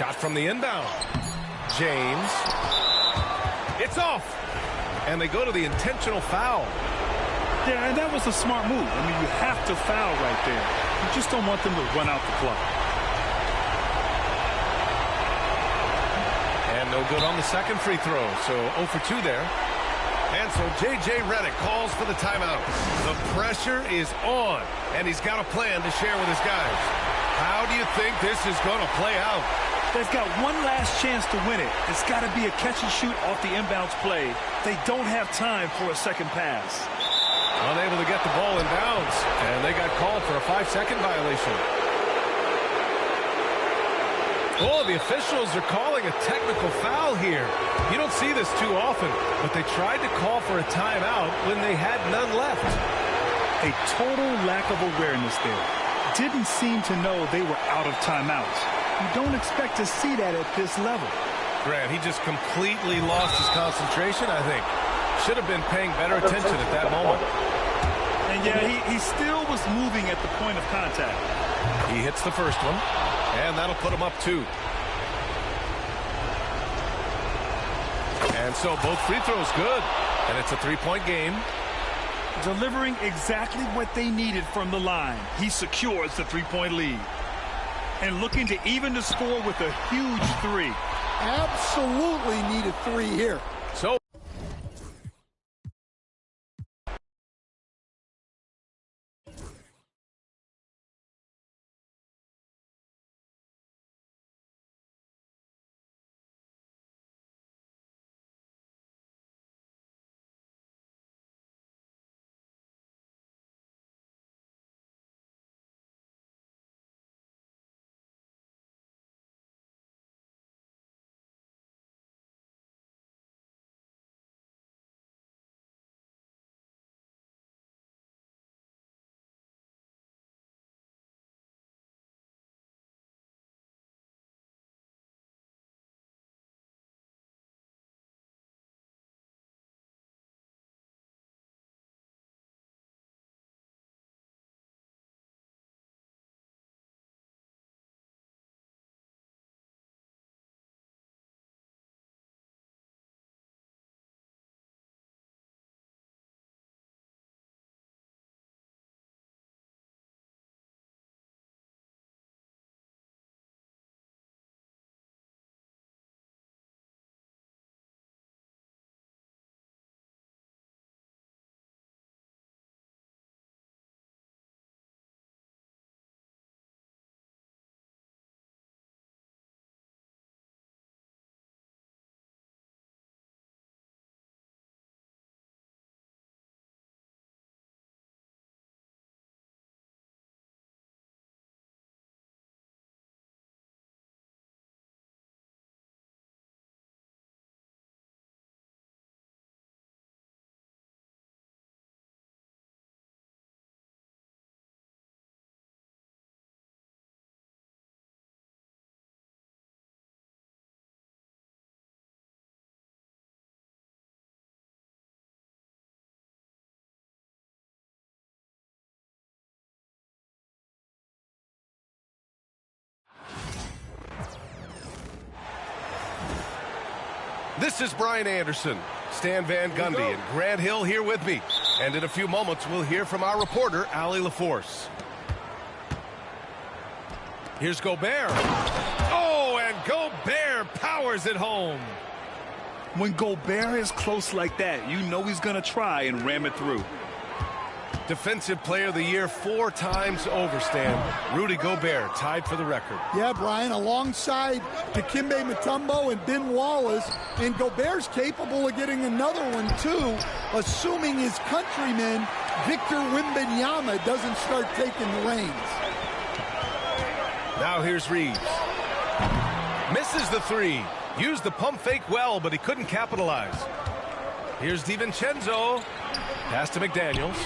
Shot from the inbound. James. It's off. And they go to the intentional foul. Yeah, and that was a smart move. I mean, you have to foul right there. You just don't want them to run out the clock. And no good on the second free throw, so 0 for 2 there. And so J.J. Redick calls for the timeout. The pressure is on, and he's got a plan to share with his guys. How do you think this is going to play out? They've got one last chance to win it. It's got to be a catch and shoot off the inbounds play. They don't have time for a second pass. Unable to get the ball in bounds, and they got called for a 5-second violation. Oh, the officials are calling a technical foul here. You don't see this too often, but they tried to call for a timeout when they had none left. A total lack of awareness there. Didn't seem to know they were out of timeouts. You don't expect to see that at this level. Grant, he just completely lost his concentration, I think. Should have been paying better attention at that moment. And yeah, he still was moving at the point of contact. He hits the first one, and that'll put him up 2. And so both free throws good, and it's a 3-point game. Delivering exactly what they needed from the line. He secures the 3-point lead. And looking to even the score with a huge 3. Absolutely need a 3 here. So this is Brian Anderson, Stan Van Gundy, and Grant Hill here with me. And in a few moments, we'll hear from our reporter, Allie LaForce. Here's Gobert. Oh, and Gobert powers it home. When Gobert is close like that, you know he's going to try and ram it through. Defensive Player of the Year 4 times over, Stan. Rudy Gobert tied for the record. Yeah, Brian, alongside Dikembe Mutombo and Ben Wallace, and Gobert's capable of getting another one, too, assuming his countryman, Victor Wembanyama, doesn't start taking the reins. Now here's Reeves. Misses the 3. Used the pump fake well, but he couldn't capitalize. Here's DiVincenzo. Pass to McDaniels.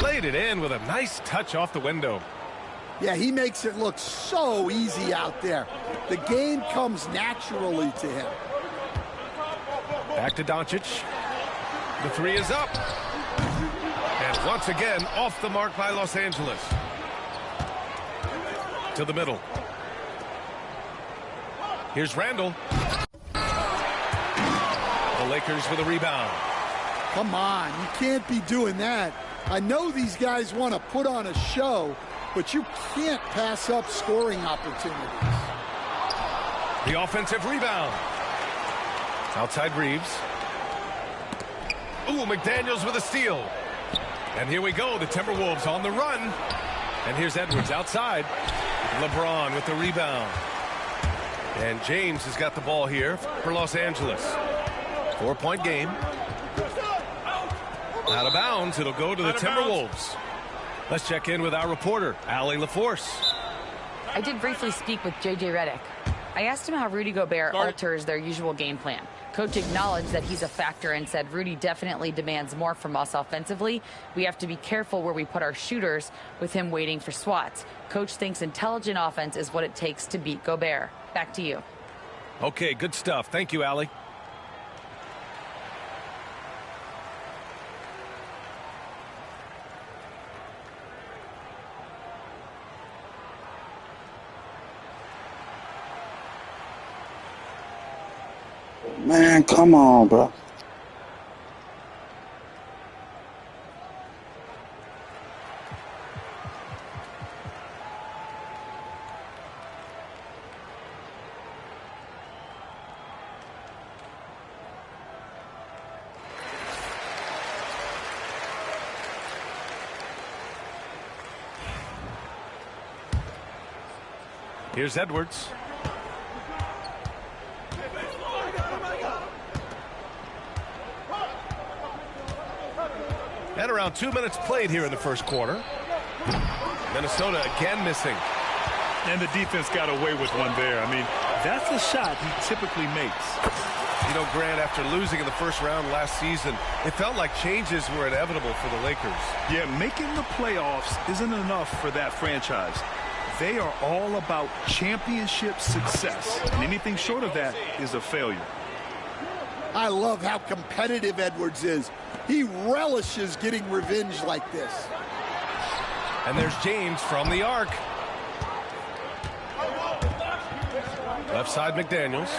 Laid it in with a nice touch off the window. Yeah, he makes it look so easy out there. The game comes naturally to him. Back to Doncic. The 3 is up. And once again, off the mark by Los Angeles. To the middle. Here's Randall. The Lakers with a rebound. Come on, you can't be doing that. I know these guys want to put on a show, but you can't pass up scoring opportunities. The offensive rebound. Outside Reeves. Ooh, McDaniels with a steal. And here we go, the Timberwolves on the run. And here's Edwards outside. LeBron with the rebound. And James has got the ball here for Los Angeles. 4-point game. Out of bounds, it'll go to the Timberwolves. Let's check in with our reporter, Allie LaForce. I did briefly speak with J.J. Redick. I asked him how Rudy Gobert alters their usual game plan. Coach acknowledged that he's a factor and said Rudy definitely demands more from us offensively. We have to be careful where we put our shooters with him waiting for swats. Coach thinks intelligent offense is what it takes to beat Gobert. Back to you. Okay, good stuff. Thank you, Allie. Man, come on, bro. Here's Edwards. And around 2 minutes played here in the first quarter. Minnesota again missing. And the defense got away with one there. I mean, that's a shot he typically makes. You know, Grant, after losing in the first round last season, it felt like changes were inevitable for the Lakers. Yeah, making the playoffs isn't enough for that franchise. They are all about championship success. And anything short of that is a failure. I love how competitive Edwards is. He relishes getting revenge like this. And there's James from the arc. Left side McDaniels.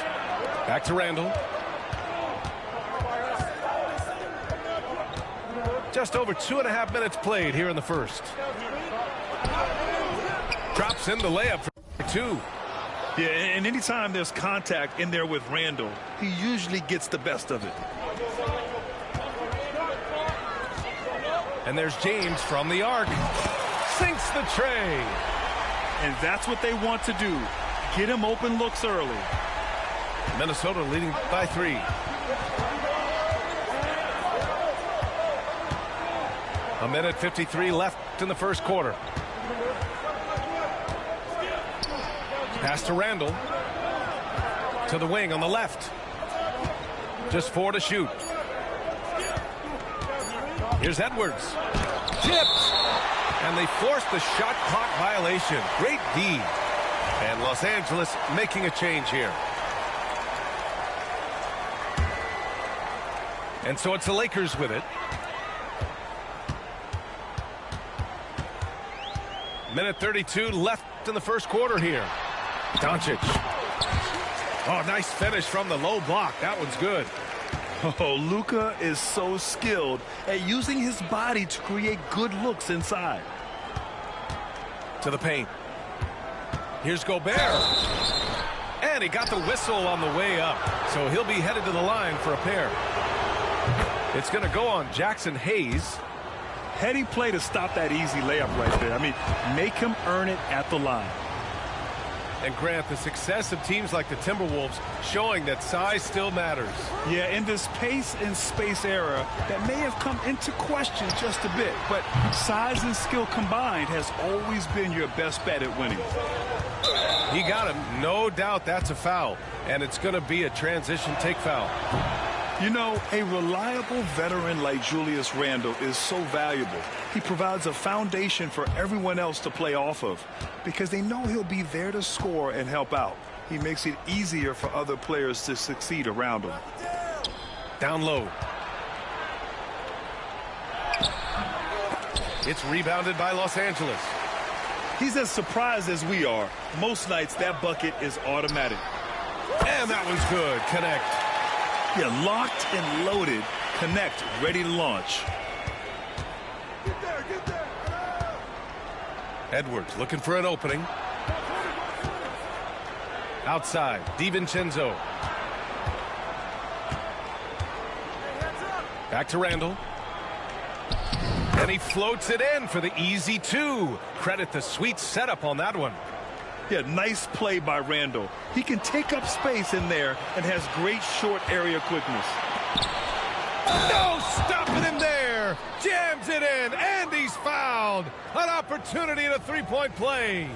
Back to Randall. Just over 2.5 minutes played here in the first. Drops in the layup for 2. Yeah, and anytime there's contact in there with Randall, he usually gets the best of it. And there's James from the arc. Sinks the tray. And that's what they want to do. Get him open looks early. Minnesota leading by 3. A minute 53 left in the first quarter. Pass to Randall. To the wing on the left. Just 4 to shoot. Here's Edwards. Tipped. And they forced the shot clock violation. Great D. And Los Angeles making a change here. And so it's the Lakers with it. Minute 32 left in the first quarter here. Doncic. Oh, nice finish from the low block. That one's good. Oh, Luka is so skilled at using his body to create good looks inside. To the paint. Here's Gobert. And he got the whistle on the way up. So he'll be headed to the line for a pair. It's going to go on Jackson Hayes. Heady play to stop that easy layup right there. I mean, make him earn it at the line. And Grant, the success of teams like the Timberwolves showing that size still matters. Yeah, in this pace and space era, that may have come into question just a bit, but size and skill combined has always been your best bet at winning. He got him. No doubt that's a foul, and it's going to be a transition take foul. You know, a reliable veteran like Julius Randle is so valuable. He provides a foundation for everyone else to play off of because they know he'll be there to score and help out. He makes it easier for other players to succeed around him. Down low. It's rebounded by Los Angeles. He's as surprised as we are. Most nights that bucket is automatic. And that was good. Connect. Yeah, locked and loaded. Connect, ready to launch. Edwards looking for an opening. Outside, DiVincenzo. Back to Randall. And he floats it in for the easy 2. Credit the sweet setup on that one. Yeah, nice play by Randall. He can take up space in there and has great short area quickness. No stopping him there. Jams it in, and he's fouled. An opportunity in a three-point play.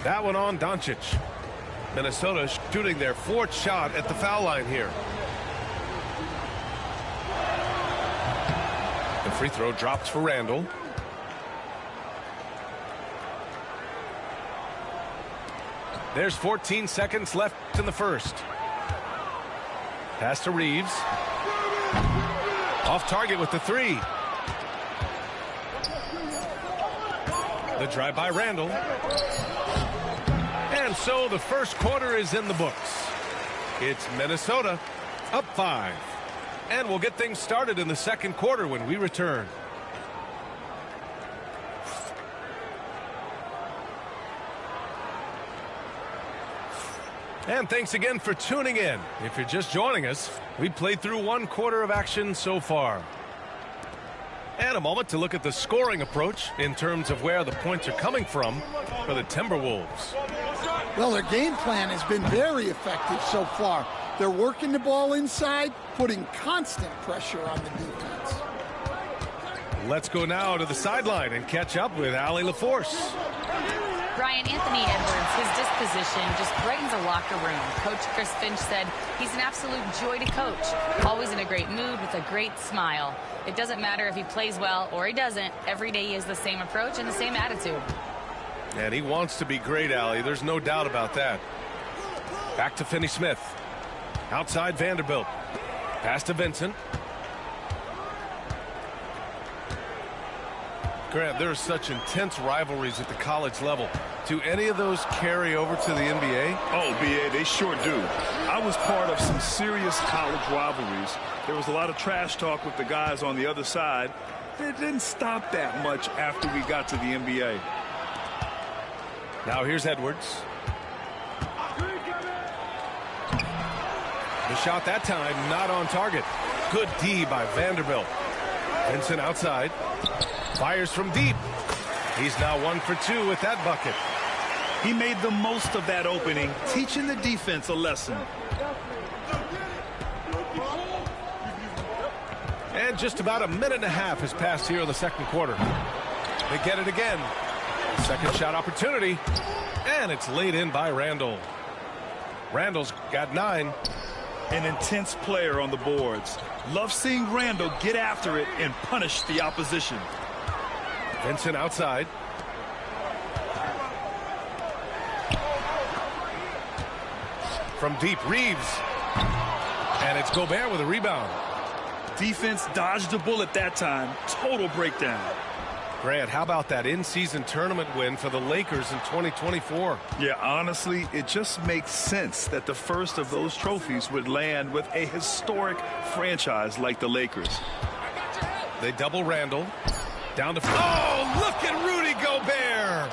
That one on Doncic. Minnesota shooting their 4th shot at the foul line here. The free throw drops for Randall. There's 14 seconds left in the first. Pass to Reeves. Off target with the 3. The drive by Randall. And so the first quarter is in the books. It's Minnesota up 5. And we'll get things started in the second quarter when we return. And thanks again for tuning in. If you're just joining us, we played through 1 quarter of action so far. And a moment to look at the scoring approach in terms of where the points are coming from for the Timberwolves. Well, their game plan has been very effective so far. They're working the ball inside, putting constant pressure on the defense. Let's go now to the sideline and catch up with Allie LaForce. Brian, Anthony Edwards, his disposition just brightens a locker room. Coach Chris Finch said he's an absolute joy to coach. Always in a great mood with a great smile. It doesn't matter if he plays well or he doesn't. Every day he has the same approach and the same attitude. And he wants to be great, Allie. There's no doubt about that. Back to Finney-Smith. Outside Vanderbilt. Pass to Vincent. Grant, there are such intense rivalries at the college level. Do any of those carry over to the NBA? Oh, BA, they sure do. I was part of some serious college rivalries. There was a lot of trash talk with the guys on the other side. It didn't stop that much after we got to the NBA. Now here's Edwards. The shot that time not on target. Good D by Vanderbilt. Vincent outside. Fires from deep. He's now 1 for 2 with that bucket. He made the most of that opening, teaching the defense a lesson. And just about a minute and a half has passed here in the second quarter. They get it again. Second shot opportunity. And it's laid in by Randall. Randall's got 9. An intense player on the boards. Love seeing Randall get after it and punish the opposition. Vincent outside. From deep, Reeves. And it's Gobert with a rebound. Defense dodged a bullet that time. Total breakdown. Grant, how about that in-season tournament win for the Lakers in 2024? Yeah, honestly, it just makes sense that the first of those trophies would land with a historic franchise like the Lakers. They double Randall. Down to... Oh, look at Rudy Gobert!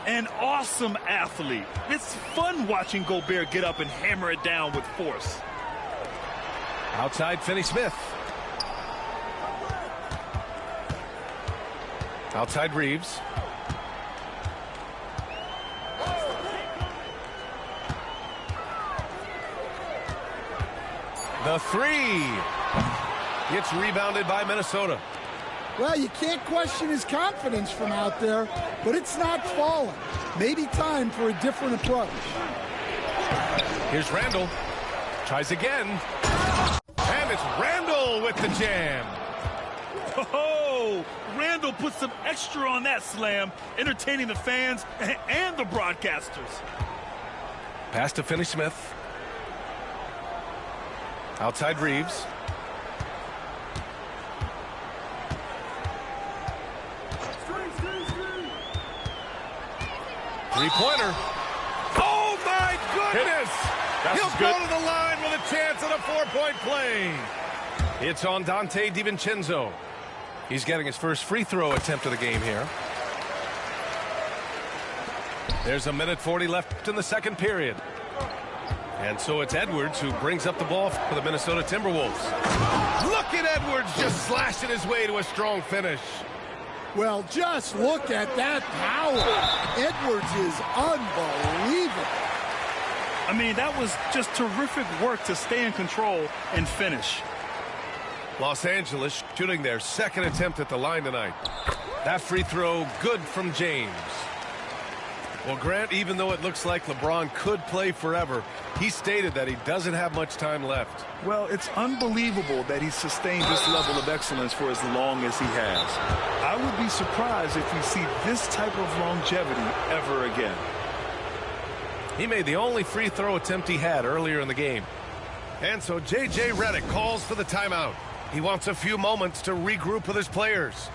An awesome athlete. It's fun watching Gobert get up and hammer it down with force. Outside Finney-Smith. Outside Reeves. The 3. Gets rebounded by Minnesota. Well, you can't question his confidence from out there, but it's not falling. Maybe time for a different approach. Here's Randall. Tries again. And it's Randall with the jam. Oh, Randall put some extra on that slam, entertaining the fans and the broadcasters. Pass to Finney-Smith. Outside Reeves. Three-pointer. Oh, my goodness! He'll go to the line with a chance at a 4-point play. It's on Donte DiVincenzo. He's getting his first free throw attempt of the game here. There's 1:40 left in the second period. And so it's Edwards who brings up the ball for the Minnesota Timberwolves. Look at Edwards just slashing his way to a strong finish. Well, just look at that power. Edwards is unbelievable. I mean, that was just terrific work to stay in control and finish. Los Angeles shooting their second attempt at the line tonight. That free throw good from James. Well, Grant, even though it looks like LeBron could play forever, he stated that he doesn't have much time left. Well, it's unbelievable that he sustained this level of excellence for as long as he has. I would be surprised if we see this type of longevity ever again. He made the only free throw attempt he had earlier in the game. And so J.J. Redick calls for the timeout. He wants a few moments to regroup with his players.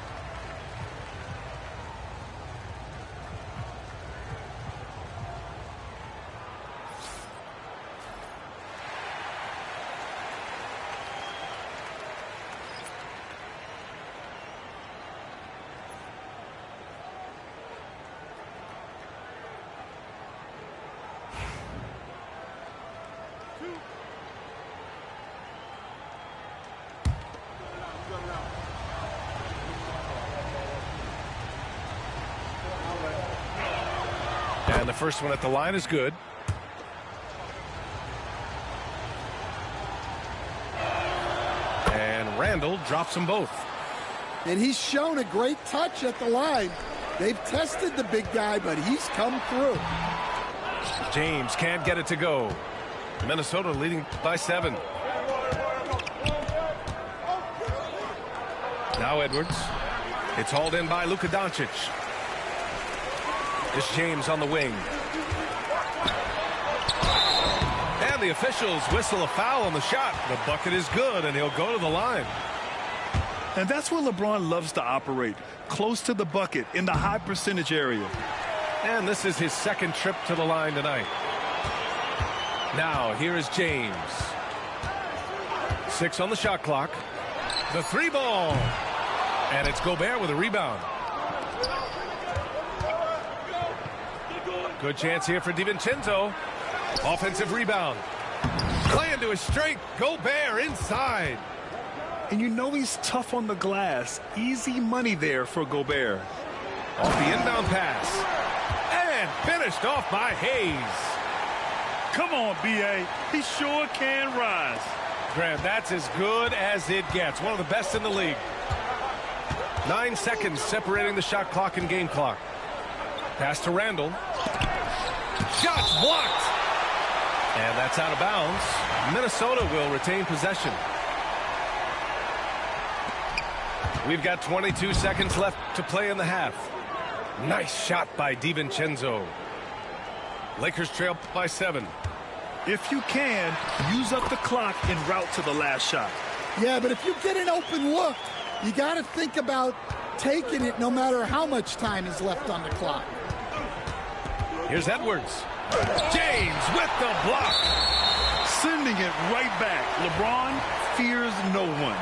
And the first one at the line is good. And Randall drops them both. And he's shown a great touch at the line. They've tested the big guy, but he's come through. James can't get it to go. Minnesota leading by 7. Now Edwards. It's hauled in by Luka Doncic. It's James on the wing. And the officials whistle a foul on the shot. The bucket is good, and he'll go to the line. And that's where LeBron loves to operate, close to the bucket in the high percentage area. And this is his second trip to the line tonight. Now, here is James. 6 on the shot clock. The 3 ball. And it's Gobert with a rebound. Good chance here for DiVincenzo. Offensive rebound. Playing to his strength. Gobert inside. And you know he's tough on the glass. Easy money there for Gobert. Off the inbound pass. And finished off by Hayes. Come on, B.A. He sure can rise. Grant, that's as good as it gets. One of the best in the league. 9 seconds separating the shot clock and game clock. Pass to Randall. Shots blocked. And that's out of bounds. Minnesota will retain possession. We've got 22 seconds left to play in the half. Nice shot by DiVincenzo. Lakers trail by 7. If you can, use up the clock en route to the last shot. Yeah, but if you get an open look, you got to think about taking it no matter how much time is left on the clock. Here's Edwards. James with the block. Sending it right back. LeBron fears no one.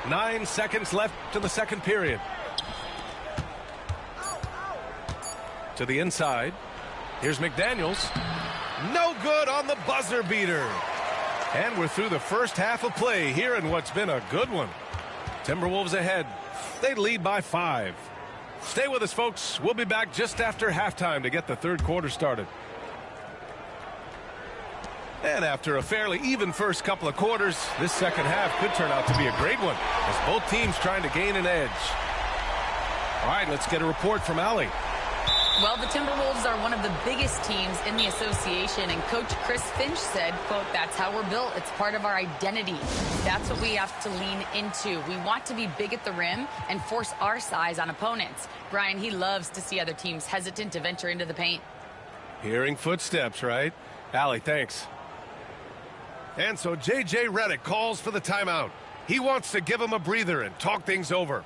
9 seconds left to the second period. To the inside. Here's McDaniels. No good on the buzzer beater. And we're through the first half of play here in what's been a good one. Timberwolves ahead. They lead by 5. Stay with us, folks. We'll be back just after halftime to get the third quarter started. And after a fairly even first couple of quarters, this second half could turn out to be a great one as both teams trying to gain an edge. All right, let's get a report from Allie. Well, the Timberwolves are one of the biggest teams in the association, and Coach Chris Finch said, quote, "That's how we're built. It's part of our identity. That's what we have to lean into. We want to be big at the rim and force our size on opponents." Brian, he loves to see other teams hesitant to venture into the paint. Hearing footsteps, right? Allie, thanks. And so J.J. Redick calls for the timeout. He wants to give him a breather and talk things over.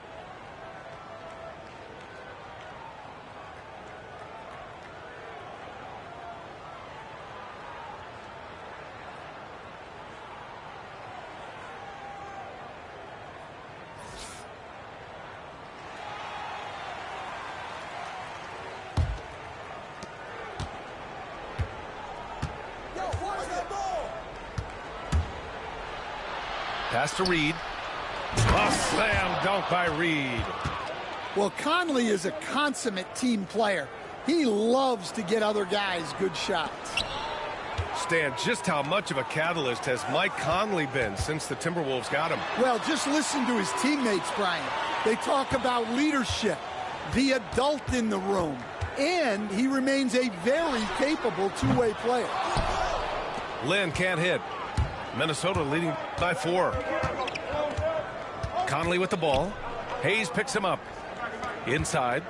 Pass to Reed. A slam dunk by Reed. Well, Conley is a consummate team player. He loves to get other guys good shots. Stan, just how much of a catalyst has Mike Conley been since the Timberwolves got him? Well, just listen to his teammates, Brian. They talk about leadership, the adult in the room, and he remains a very capable two-way player. Lynn can't hit. Minnesota leading by 4. Conley with the ball. Hayes picks him up. Inside.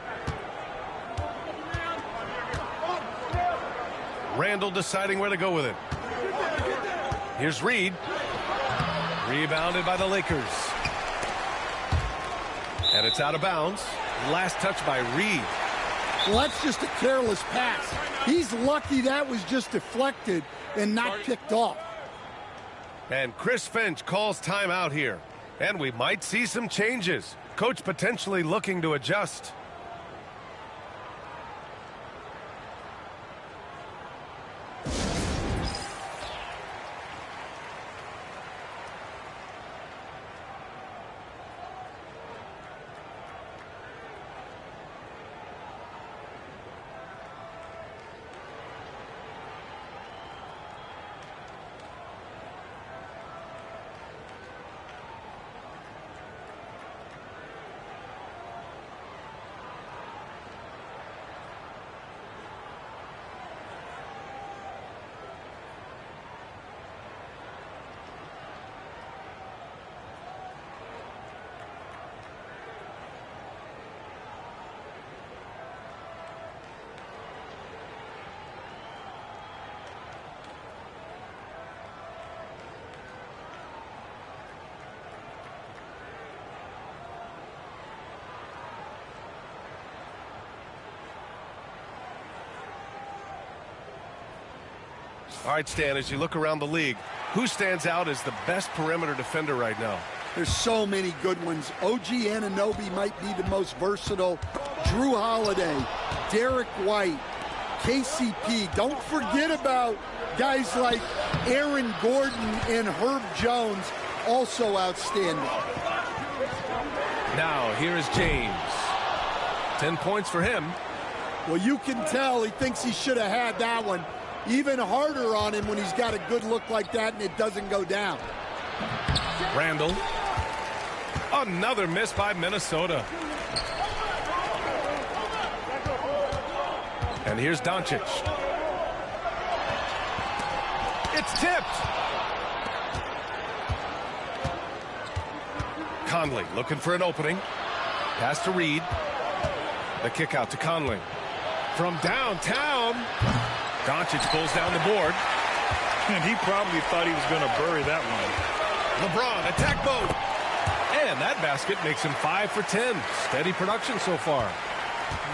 Randall deciding where to go with it. Here's Reed. Rebounded by the Lakers. And it's out of bounds. Last touch by Reed. Well, that's just a careless pass. He's lucky that was just deflected and not picked off. And Chris Finch calls timeout here. And we might see some changes. Coach potentially looking to adjust. All right, Stan, as you look around the league, who stands out as the best perimeter defender right now? There's so many good ones. OG Anunoby might be the most versatile. Drew Holiday, Derek White, KCP. Don't forget about guys like Aaron Gordon and Herb Jones, also outstanding. Now, here is James. 10 points for him. Well, you can tell he thinks he should have had that one. Even harder on him when he's got a good look like that and it doesn't go down. Randall. Another miss by Minnesota. And here's Doncic. It's tipped. Conley looking for an opening. Pass to Reed. The kick out to Conley. From downtown. Doncic pulls down the board. And he probably thought he was going to bury that one. LeBron, attack mode. And that basket makes him 5 for 10. Steady production so far.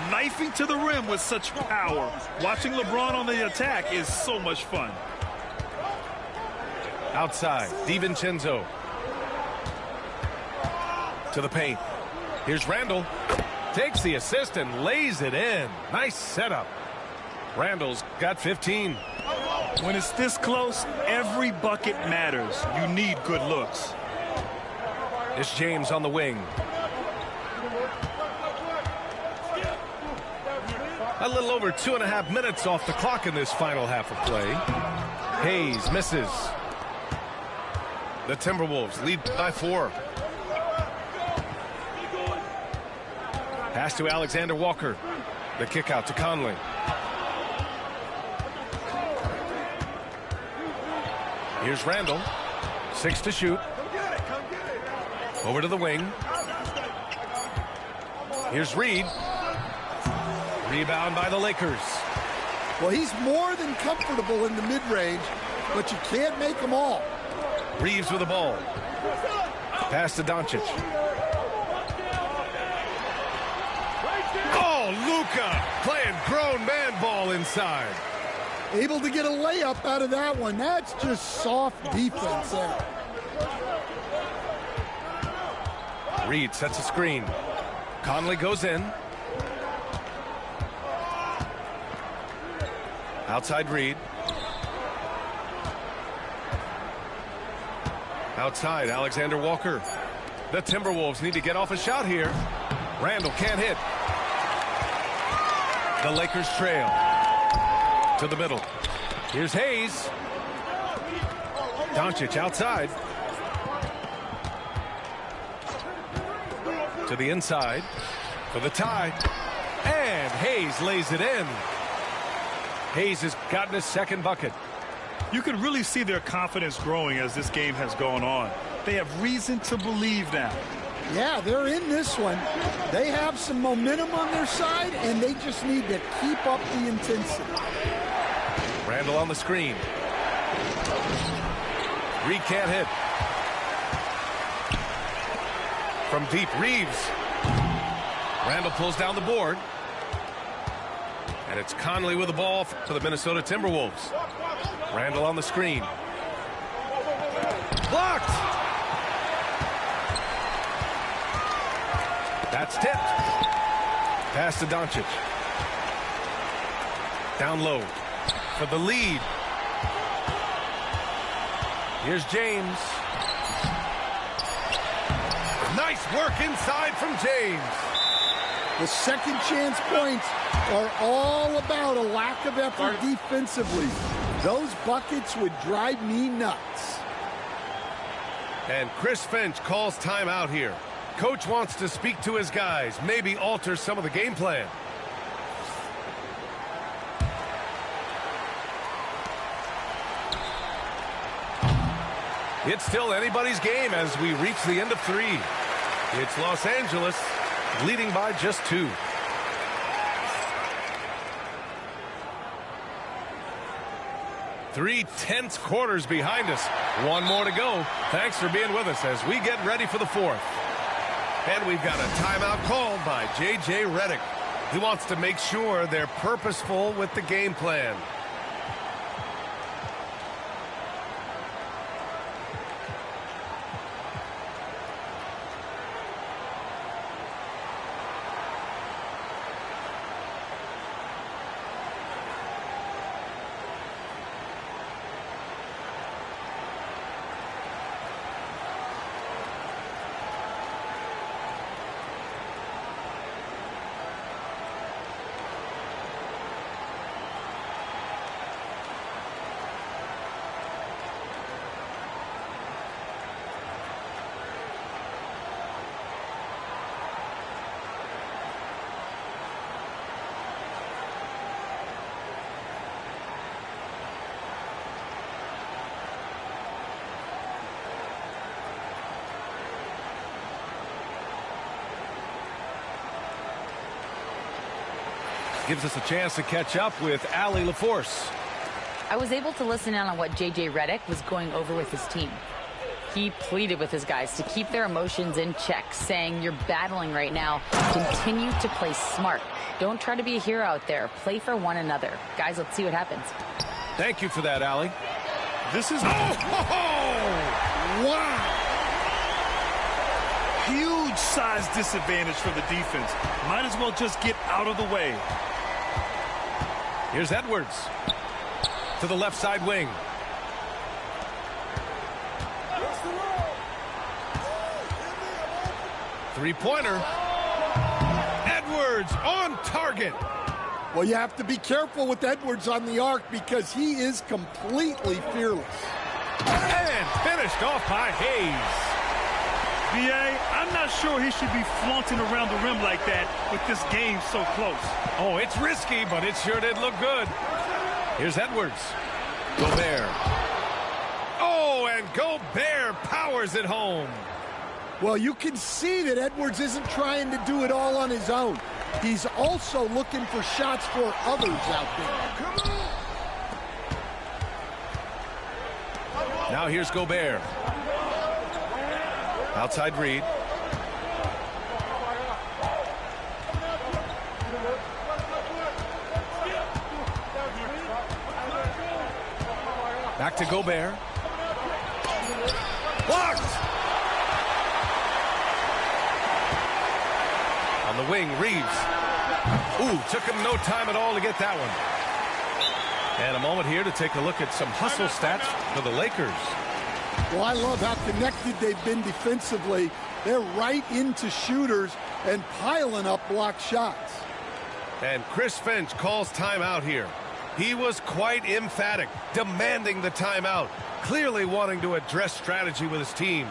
Knifing to the rim with such power. Watching LeBron on the attack is so much fun. Outside, DiVincenzo. To the paint. Here's Randall. Takes the assist and lays it in. Nice setup. Randall's got 15. When it's this close, every bucket matters. You need good looks. It's James on the wing. A little over 2.5 minutes off the clock in this final half of play. Hayes misses. The Timberwolves lead by 4. Pass to Alexander Walker. The kick out to Conley. Here's Randall. 6 to shoot. Over to the wing. Here's Reed. Rebound by the Lakers. Well, he's more than comfortable in the mid-range, but you can't make them all. Reeves with the ball. Pass to Doncic. Oh, Luka playing grown man ball inside. Able to get a layup out of that one. That's just soft defense there. Reed sets a screen. Conley goes in. Outside Reed. Outside, Alexander Walker. The Timberwolves need to get off a shot here. Randall can't hit. The Lakers trail. To the middle. Here's Hayes. Doncic outside. To the inside. For the tie. And Hayes lays it in. Hayes has gotten his second bucket. You can really see their confidence growing as this game has gone on. They have reason to believe now. Yeah, they're in this one. They have some momentum on their side, and they just need to keep up the intensity. Randall on the screen. Reed can't hit. From deep, Reeves. Randall pulls down the board. And it's Conley with the ball for the Minnesota Timberwolves. Randall on the screen. Blocked! That's tipped. Pass to Doncic. Down low for the lead. Here's James. Nice work inside from James. The second chance points are all about a lack of effort defensively. Those buckets would drive me nuts. And Chris Finch calls timeout here. Coach wants to speak to his guys, maybe alter some of the game plan. It's still anybody's game as we reach the end of 3. It's Los Angeles leading by just 2. Three tense quarters behind us. One more to go. Thanks for being with us as we get ready for the 4th. And we've got a timeout called by J.J. Redick. He wants to make sure they're purposeful with the game plan. Gives us a chance to catch up with Allie LaForce. I was able to listen in on what J.J. Redick was going over with his team. He pleaded with his guys to keep their emotions in check, saying, "You're battling right now. Continue to play smart. Don't try to be a hero out there. Play for one another." Guys, let's see what happens. Thank you for that, Allie. This is... Wow! Huge size disadvantage for the defense. Might as well just get out of the way. Here's Edwards to the left side wing. Three-pointer. Edwards on target. Well, you have to be careful with Edwards on the arc because he is completely fearless. And finished off by Hayes. B.A., I'm not sure he should be flaunting around the rim like that with this game so close. Oh, it's risky, but it sure did look good. Here's Edwards. Gobert. Oh, and Gobert powers it home. Well, you can see that Edwards isn't trying to do it all on his own. He's also looking for shots for others out there. Now here's Gobert. Outside Reed. Back to Gobert. Blocked! On the wing, Reeves. Ooh, took him no time at all to get that one. And a moment here to take a look at some hustle stats for the Lakers. Well, I love how connected they've been defensively. They're right into shooters and piling up block shots. And Chris Finch calls timeout here. He was quite emphatic, demanding the timeout, clearly wanting to address strategy with his team.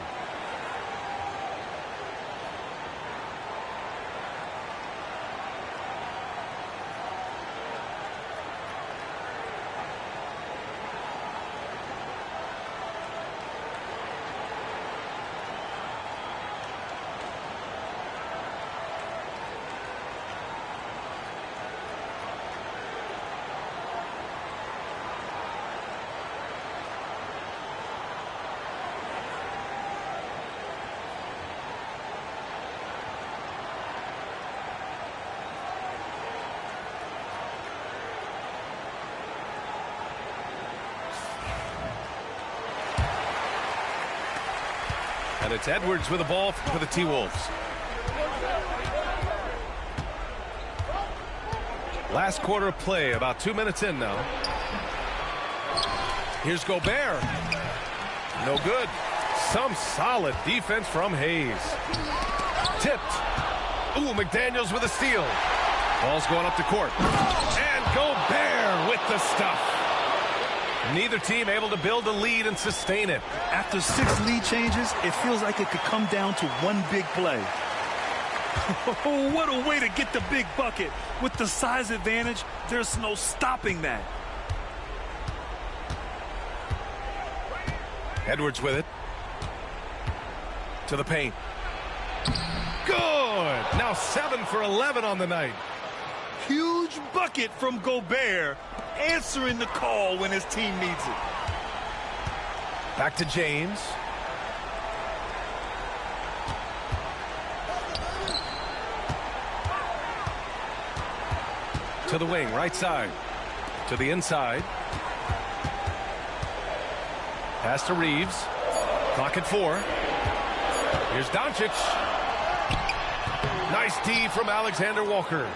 And it's Edwards with the ball for the T-Wolves. Last quarter of play, about 2 minutes in now. Here's Gobert. No good. Some solid defense from Hayes. Tipped. Ooh, McDaniels with a steal. Ball's going up the court. And Gobert with the stuff. Neither team able to build a lead and sustain it. After 6 lead changes, it feels like it could come down to one big play. Oh, what a way to get the big bucket. With the size advantage, there's no stopping that. Edwards with it. To the paint. Good! Now 7 for 11 on the night. Huge bucket from Gobert, answering the call when his team needs it. Back to James. To the wing, right side. To the inside. Pass to Reeves. Clock at 4. Here's Doncic. Nice D from Alexander Walker.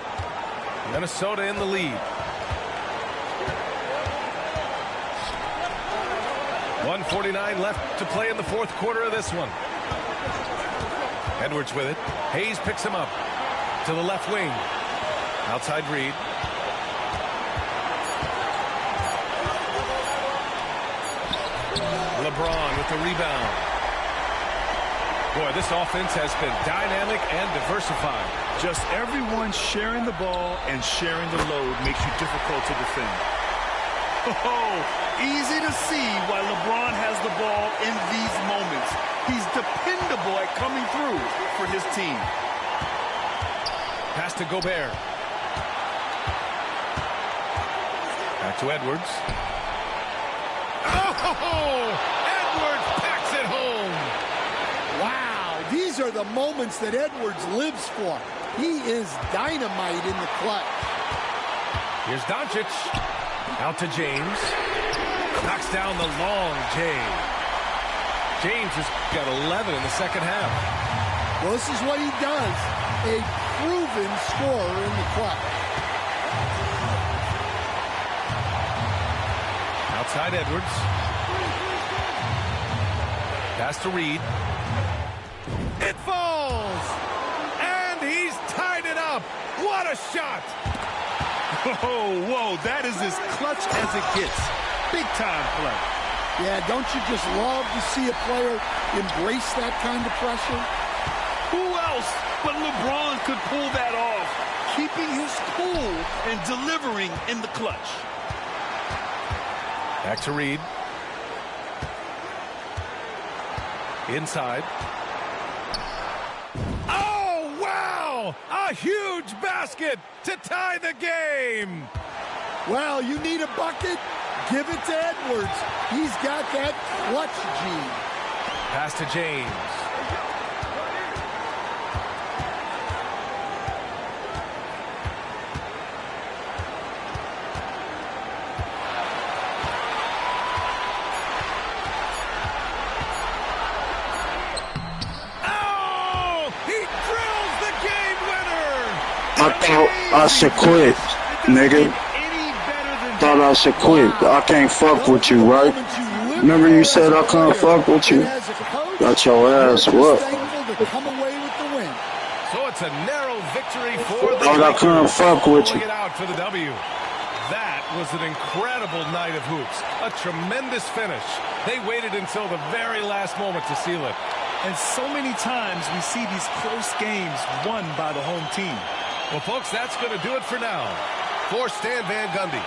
Minnesota in the lead. 1:49 left to play in the fourth quarter of this one. Edwards with it. Hayes picks him up. To the left wing. Outside Reed. LeBron with the rebound. Boy, this offense has been dynamic and diversified. Just everyone sharing the ball and sharing the load makes you difficult to defend. Oh, easy to see why LeBron has the ball in these moments. He's dependable at coming through for his team. Pass to Gobert. Back to Edwards. Oh, Edwards packs it home. Wow, these are the moments that Edwards lives for. He is dynamite in the clutch. Here's Doncic. Out to James. Knocks down the long J. James has got 11 in the second half. Well, this is what he does. A proven scorer in the clutch. Outside Edwards. Pass to Reed. It falls! And he's tied it up. What a shot! Whoa, that is as clutch as it gets. Big time play. Yeah, don't you just love to see a player embrace that kind of pressure? Who else but LeBron could pull that off, keeping his cool and delivering in the clutch. Back to Reed. Inside. Oh, wow! A huge basket to tie the game. Well, you need a bucket? Give it to Edwards. He's got that clutch gene. Pass to James. I should quit, nigga. Thought I should quit. I can't fuck with you, right? Remember you said I couldn't fuck with you? Got your ass whooped. So it's a narrow victory for the I couldn't fuck with you. It out for the W. That was an incredible night of hoops. A tremendous finish. They waited until the very last moment to seal it. And so many times we see these close games won by the home team. Well, folks, that's going to do it for now. For Stan Van Gundy.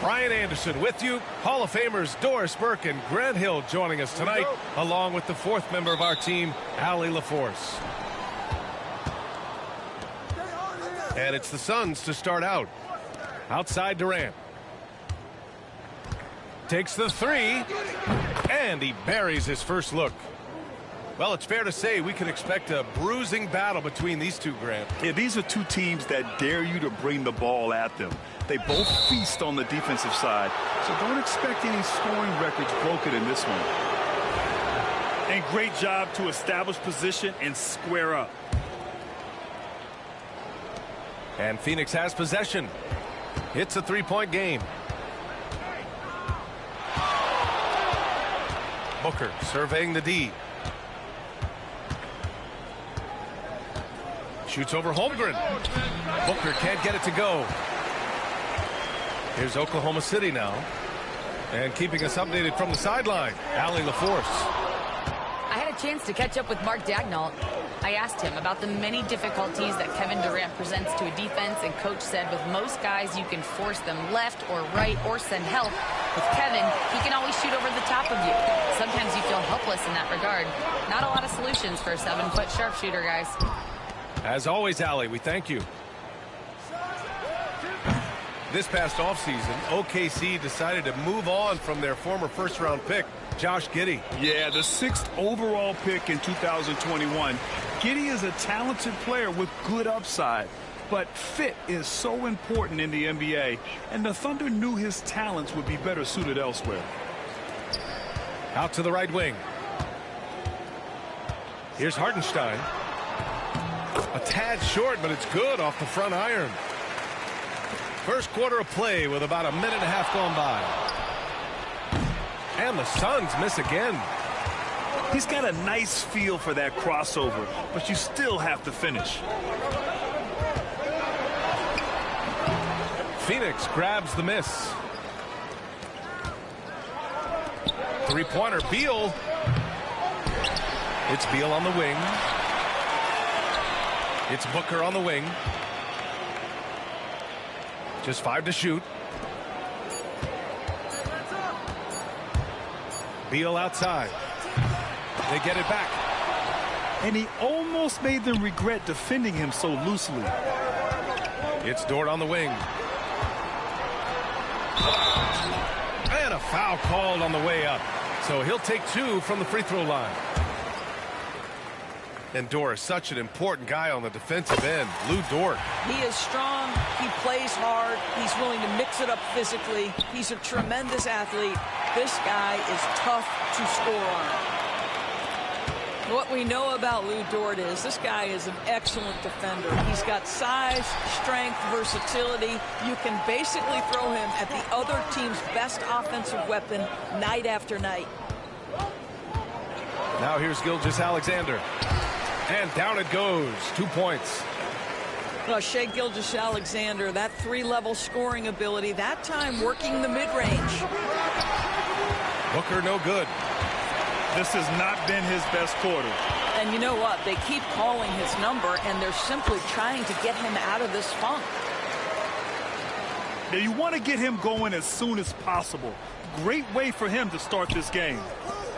Brian Anderson with you. Hall of Famers Doris Burke and Grant Hill joining us tonight, along with the fourth member of our team, Allie LaForce. And it's the Suns to start out. Outside Durant. Takes the three, and he buries his first look. Well, it's fair to say we can expect a bruising battle between these two, Grant. Yeah, these are two teams that dare you to bring the ball at them. They both feast on the defensive side, so don't expect any scoring records broken in this one. And great job to establish position and square up. And Phoenix has possession. It's a three-point game. Booker surveying the D. Shoots over Holmgren. Booker can't get it to go. Here's Oklahoma City now. And keeping us updated from the sideline, Allie LaForce. I had a chance to catch up with Mark Daigneault. I asked him about the many difficulties that Kevin Durant presents to a defense, and Coach said with most guys you can force them left or right or send help. With Kevin, he can always shoot over the top of you. Sometimes you feel helpless in that regard. Not a lot of solutions for a 7-foot sharpshooter, guys. As always, Allie, we thank you. This past offseason, OKC decided to move on from their former first-round pick, Josh Giddey. Yeah, the 6th overall pick in 2021. Giddey is a talented player with good upside. But fit is so important in the NBA, and the Thunder knew his talents would be better suited elsewhere. Out to the right wing. Here's Hartenstein. A tad short, but it's good off the front iron. First quarter of play with about a minute and a half gone by. And the Suns miss again. He's got a nice feel for that crossover, but you still have to finish. Phoenix grabs the miss. Three-pointer, Beal. It's Beal on the wing. It's Booker on the wing. Just 5 to shoot. Beal outside. They get it back. And he almost made them regret defending him so loosely. It's Dort on the wing. And a foul called on the way up. So he'll take 2 from the free throw line. And Dort is such an important guy on the defensive end. Lou Dort. He is strong. He plays hard. He's willing to mix it up physically. He's a tremendous athlete. This guy is tough to score on. What we know about Lou Dort is this guy is an excellent defender. He's got size, strength, versatility. You can basically throw him at the other team's best offensive weapon night after night. Now here's Gilgeous-Alexander. And down it goes. 2 points. Well, Shai Gilgeous-Alexander, that 3-level scoring ability, that time working the mid-range. Booker no good. This has not been his best quarter. And you know what? They keep calling his number, and they're simply trying to get him out of this funk. Now, you want to get him going as soon as possible. Great way for him to start this game.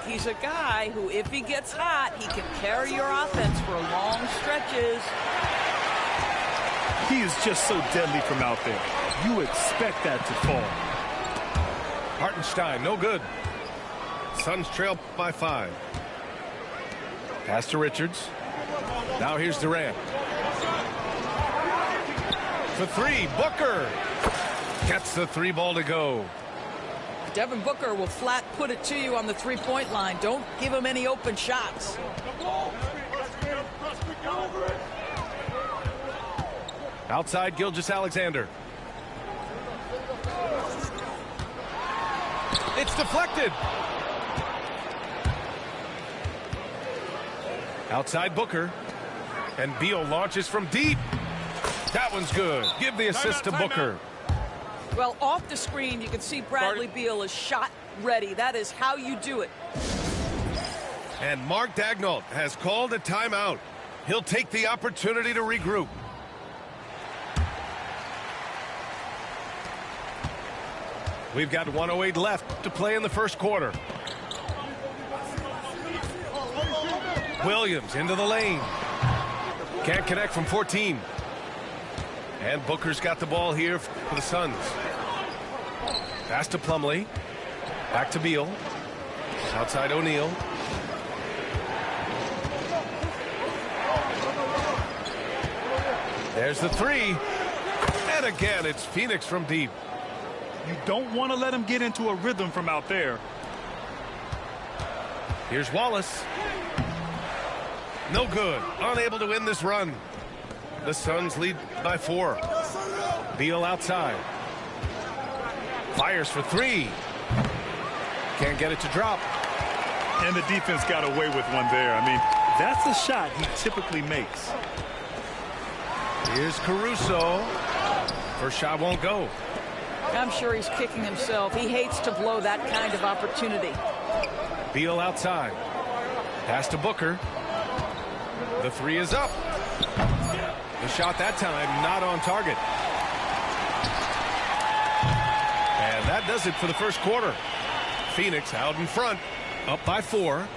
He's a guy who, if he gets hot, he can carry your offense for long stretches. He is just so deadly from out there. You expect that to fall. Hartenstein, no good. Suns trail by 5. Pass to Richards. Now here's Durant. For 3, Booker. Gets the 3 ball to go. Devin Booker will flat put it to you on the 3-point line. Don't give him any open shots. Outside, Gilgeous-Alexander. It's deflected. Outside Booker. And Beal launches from deep. That one's good. Give the assist to Booker. Well, off the screen, you can see Bradley Beal is shot ready. That is how you do it. And Mark Daigneault has called a timeout. He'll take the opportunity to regroup. We've got 1:08 left to play in the first quarter. Williams into the lane. Can't connect from 14. And Booker's got the ball here for the Suns. Pass to Plumlee. Back to Beal. Outside O'Neal. There's the 3. And again, it's Phoenix from deep. You don't want to let him get into a rhythm from out there. Here's Wallace. No good. Unable to win this run. The Suns lead by 4. Beal outside. Fires for 3. Can't get it to drop. And the defense got away with one there. I mean, that's a shot he typically makes. Here's Caruso. First shot won't go. I'm sure he's kicking himself. He hates to blow that kind of opportunity. Beal outside. Pass to Booker. The 3 is up. The shot that time not on target. And that does it for the first quarter. Phoenix out in front, up by 4.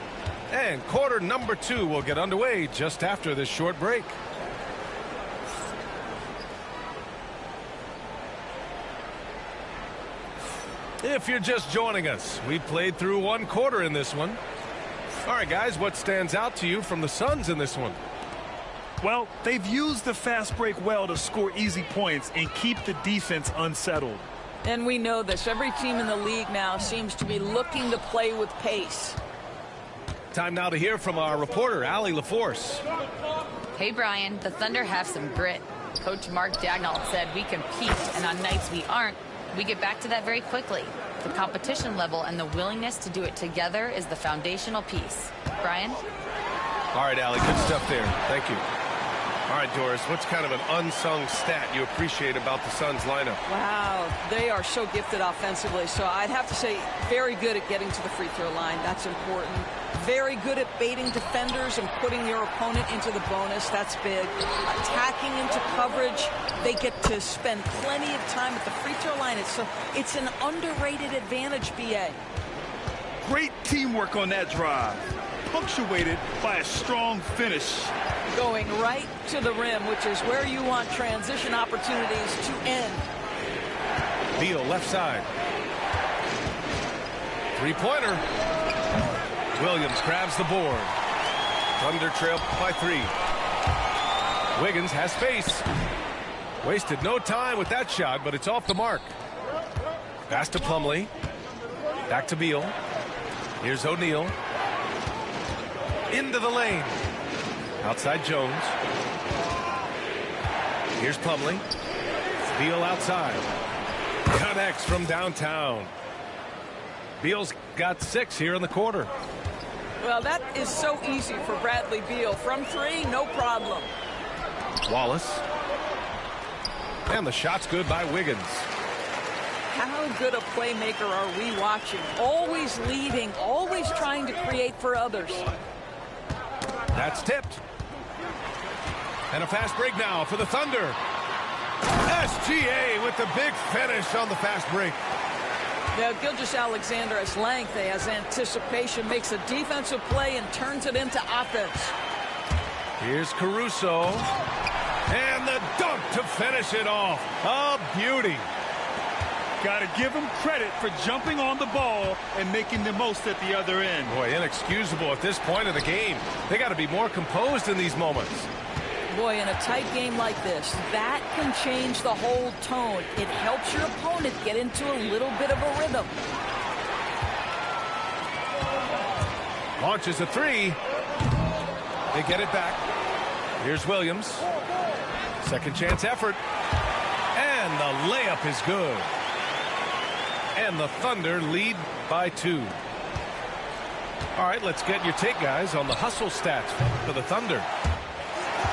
And quarter number 2 will get underway just after this short break. If you're just joining us, we played through 1 quarter in this one. All right, guys, what stands out to you from the Suns in this one? Well, they've used the fast break well to score easy points and keep the defense unsettled. And we know this. Every team in the league now seems to be looking to play with pace. Time now to hear from our reporter, Allie LaForce. Hey, Brian, the Thunder have some grit. Coach Mark Daigneault said we compete, and on nights we aren't, we get back to that very quickly. The competition level and the willingness to do it together is the foundational piece. Brian? All right, Allie, good stuff there. Thank you. All right, Doris, what's kind of an unsung stat you appreciate about the Suns lineup? Wow, they are so gifted offensively. So I'd have to say very good at getting to the free throw line. That's important. Very good at baiting defenders and putting your opponent into the bonus. That's big. Attacking into coverage. They get to spend plenty of time at the free throw line. It's an underrated advantage, BA. Great teamwork on that drive, punctuated by a strong finish. Going right to the rim, which is where you want transition opportunities to end. Beal, left side. Three-pointer. Williams grabs the board. Thunder trail by 3. Wiggins has space. Wasted no time with that shot, but it's off the mark. Pass to Plumlee. Back to Beal. Here's O'Neal. Into the lane. Outside Jones. Here's Plumlee. Beal outside. Connects from downtown. Beal's got 6 here in the quarter. Well, that is so easy for Bradley Beal. From 3, no problem. Wallace. And the shot's good by Wiggins. How good a playmaker are we watching? Always leading, always trying to create for others. That's tipped. And a fast break now for the Thunder. SGA with the big finish on the fast break. Now, Gilgeous-Alexander has length, he has anticipation, makes a defensive play and turns it into offense. Here's Caruso. And the dunk to finish it off. A beauty. Got to give him credit for jumping on the ball and making the most at the other end. Boy, inexcusable at this point of the game. They got to be more composed in these moments. Boy, in a tight game like this, that can change the whole tone. It helps your opponent get into a little bit of a rhythm. Launches a 3. They get it back. Here's Williams. Second chance effort. And the layup is good. And the Thunder lead by 2. All right, let's get your take, guys, on the hustle stats for the Thunder.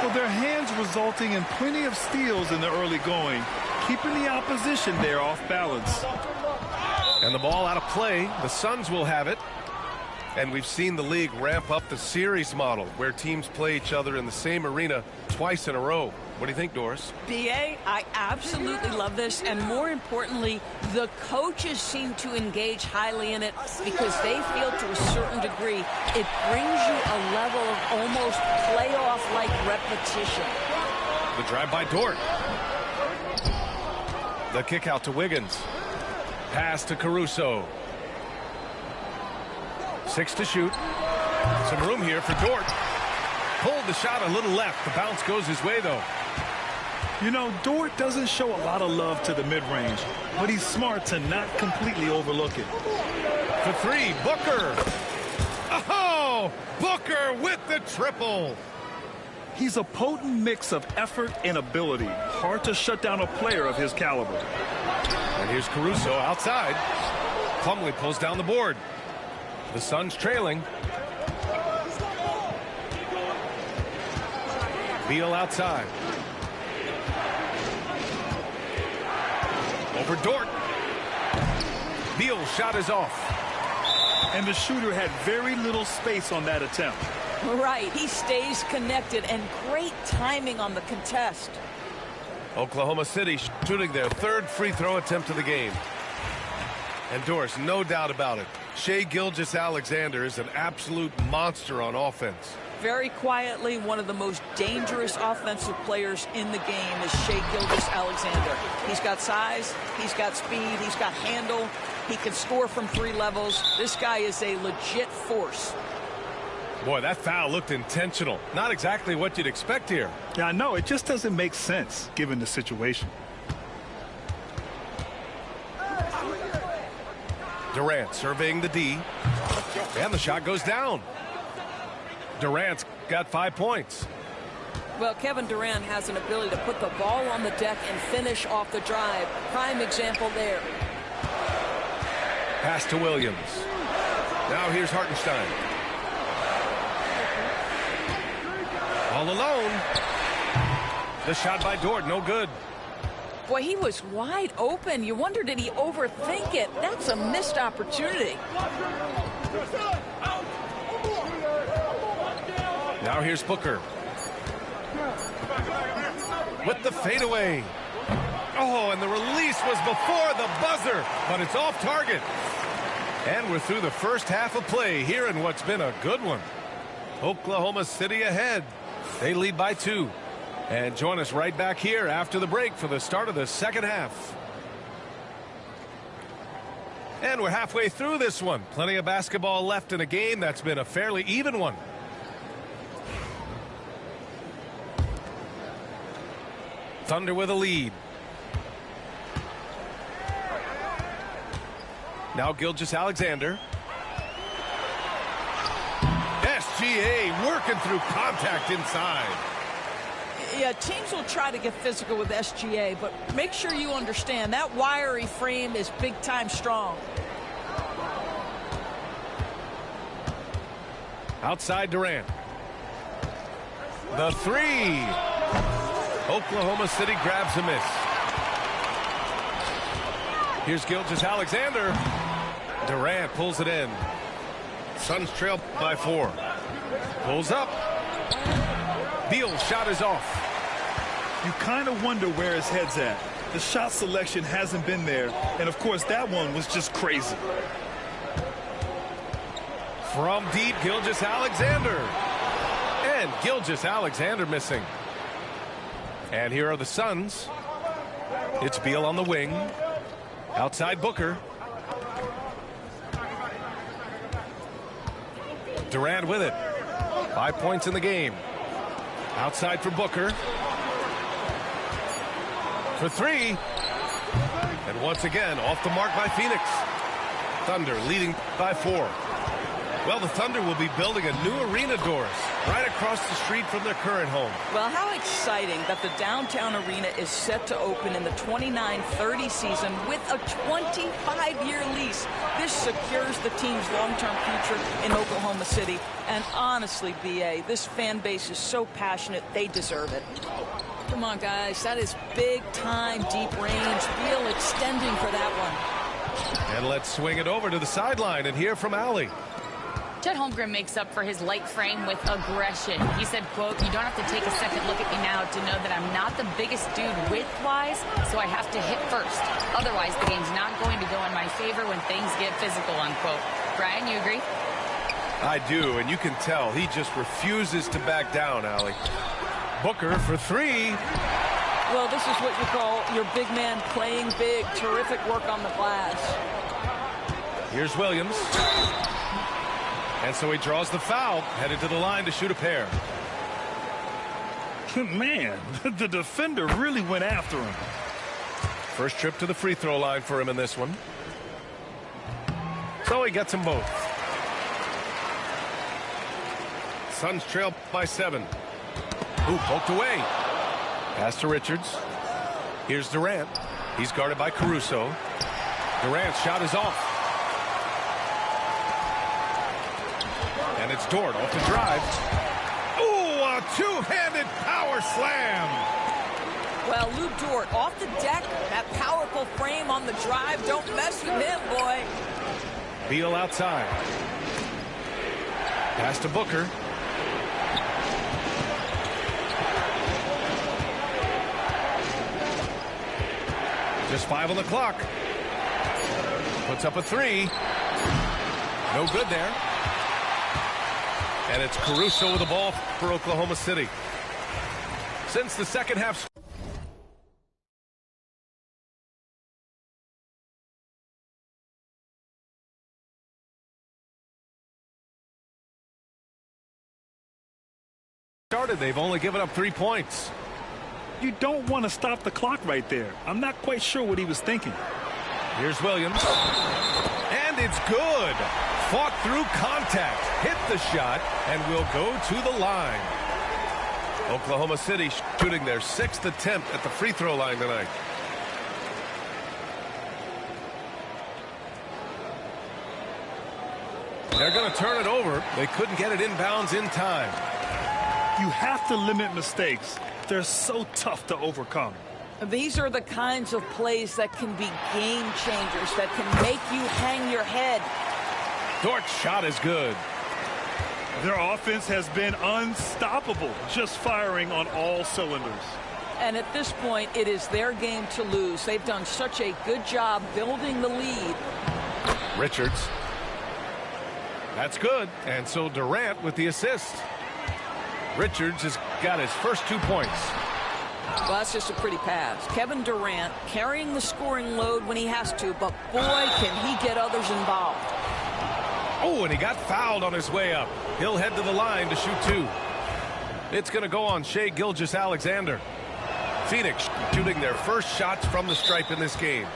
Well, their hands resulting in plenty of steals in the early going, keeping the opposition there off balance. And the ball out of play. The Suns will have it. And we've seen the league ramp up the series model where teams play each other in the same arena twice in a row. What do you think, Doris? BA, I absolutely love this. And more importantly, the coaches seem to engage highly in it because they feel to a certain degree it brings you a level of almost playoff-like repetition. The drive by Dort. The kick out to Wiggins. Pass to Caruso. 6 to shoot. Some room here for Dort. Pulled the shot a little left. The bounce goes his way, though. You know, Dort doesn't show a lot of love to the mid-range, but he's smart to not completely overlook it. For 3, Booker. Oh, Booker with the triple. He's a potent mix of effort and ability. Hard to shut down a player of his caliber. And here's Caruso outside. Plumlee pulls down the board. The Suns trailing. Beal outside. Over Dort. Beal's shot is off. And the shooter had very little space on that attempt. Right, he stays connected and great timing on the contest. Oklahoma City shooting their 3rd free throw attempt of the game. And Doris, no doubt about it, Shai Gilgeous-Alexander is an absolute monster on offense. Very quietly, one of the most dangerous offensive players in the game is Shai Gilgeous-Alexander. He's got size, he's got speed, he's got handle, he can score from 3 levels. This guy is a legit force. Boy, that foul looked intentional. Not exactly what you'd expect here. Yeah, I know. It just doesn't make sense given the situation. Durant surveying the D. And the shot goes down. Durant's got 5 points. Well, Kevin Durant has an ability to put the ball on the deck and finish off the drive. Prime example there. Pass to Williams. Now here's Hartenstein. All alone. The shot by Dort, no good. Boy, he was wide open. You wonder, did he overthink it? That's a missed opportunity. Now here's Booker. With the fadeaway. Oh, and the release was before the buzzer, but it's off target. And we're through the first half of play here in what's been a good one. Oklahoma City ahead. They lead by 2. And join us right back here after the break for the start of the second half. And we're halfway through this one. Plenty of basketball left in a game that's been a fairly even one. Thunder with a lead. Now Gilgeous-Alexander. SGA working through contact inside. Yeah, teams will try to get physical with SGA, but make sure you understand that wiry frame is big-time strong. Outside Durant. The 3. Oklahoma City grabs a miss. Here's Gilgeous-Alexander. Durant pulls it in. Suns trail by 4. Pulls up. Beal's shot is off. You kind of wonder where his head's at. The shot selection hasn't been there. And, of course, that one was just crazy. From deep, Gilgeous-Alexander. And Gilgeous-Alexander missing. And here are the Suns. It's Beal on the wing. Outside Booker. Durant with it. 5 points in the game. Outside for Booker. For 3. And once again, off the mark by Phoenix. Thunder leading by 4. Well, the Thunder will be building a new arena, Doris, right across the street from their current home. Well, how exciting that the downtown arena is set to open in the 29-30 season with a 25-year lease. This secures the team's long-term future in Oklahoma City. And honestly, B.A., this fan base is so passionate, they deserve it. Come on, guys. That is big-time, deep range. Beal extending for that one. And let's swing it over to the sideline and hear from Allie. Chet Holmgren makes up for his light frame with aggression. He said, quote, "You don't have to take a second look at me now to know that I'm not the biggest dude width-wise, so I have to hit first. Otherwise, the game's not going to go in my favor when things get physical," unquote. Brian, you agree? I do, and you can tell he just refuses to back down, Allie. Booker for 3. Well, this is what you call your big man playing big. Terrific work on the glass. Here's Williams. And so he draws the foul, headed to the line to shoot a pair. Man, the defender really went after him. First trip to the free throw line for him in this one. So he gets them both. Suns trail by 7. Ooh, poked away. Pass to Richards. Here's Durant. He's guarded by Caruso. Durant's shot is off. And it's Dort off the drive. Ooh, a two-handed power slam. Well, Lou Dort off the deck. That powerful frame on the drive. Don't mess with him, boy. Beal outside. Pass to Booker. Just 5 on the clock. Puts up a 3. No good there. And it's Caruso with the ball for Oklahoma City. Since the second half. started, they've only given up 3 points. You don't want to stop the clock right there. I'm not quite sure what he was thinking. Here's Williams. And it's good. Fought through contact, hit the shot, and will go to the line. Oklahoma City shooting their 6th attempt at the free throw line tonight. They're going to turn it over. They couldn't get it inbounds in time. You have to limit mistakes. They're so tough to overcome. These are the kinds of plays that can be game changers, that can make you hang your head. Dort's shot is good. Their offense has been unstoppable, just firing on all cylinders. And at this point, it is their game to lose. They've done such a good job building the lead. Richards. That's good. And so Durant with the assist. Richards has got his first 2 points. Well, that's just a pretty pass. Kevin Durant carrying the scoring load when he has to, but boy, can he get others involved. Oh, and he got fouled on his way up. He'll head to the line to shoot 2. It's going to go on Shai Gilgeous-Alexander. Phoenix shooting their first shots from the stripe in this game.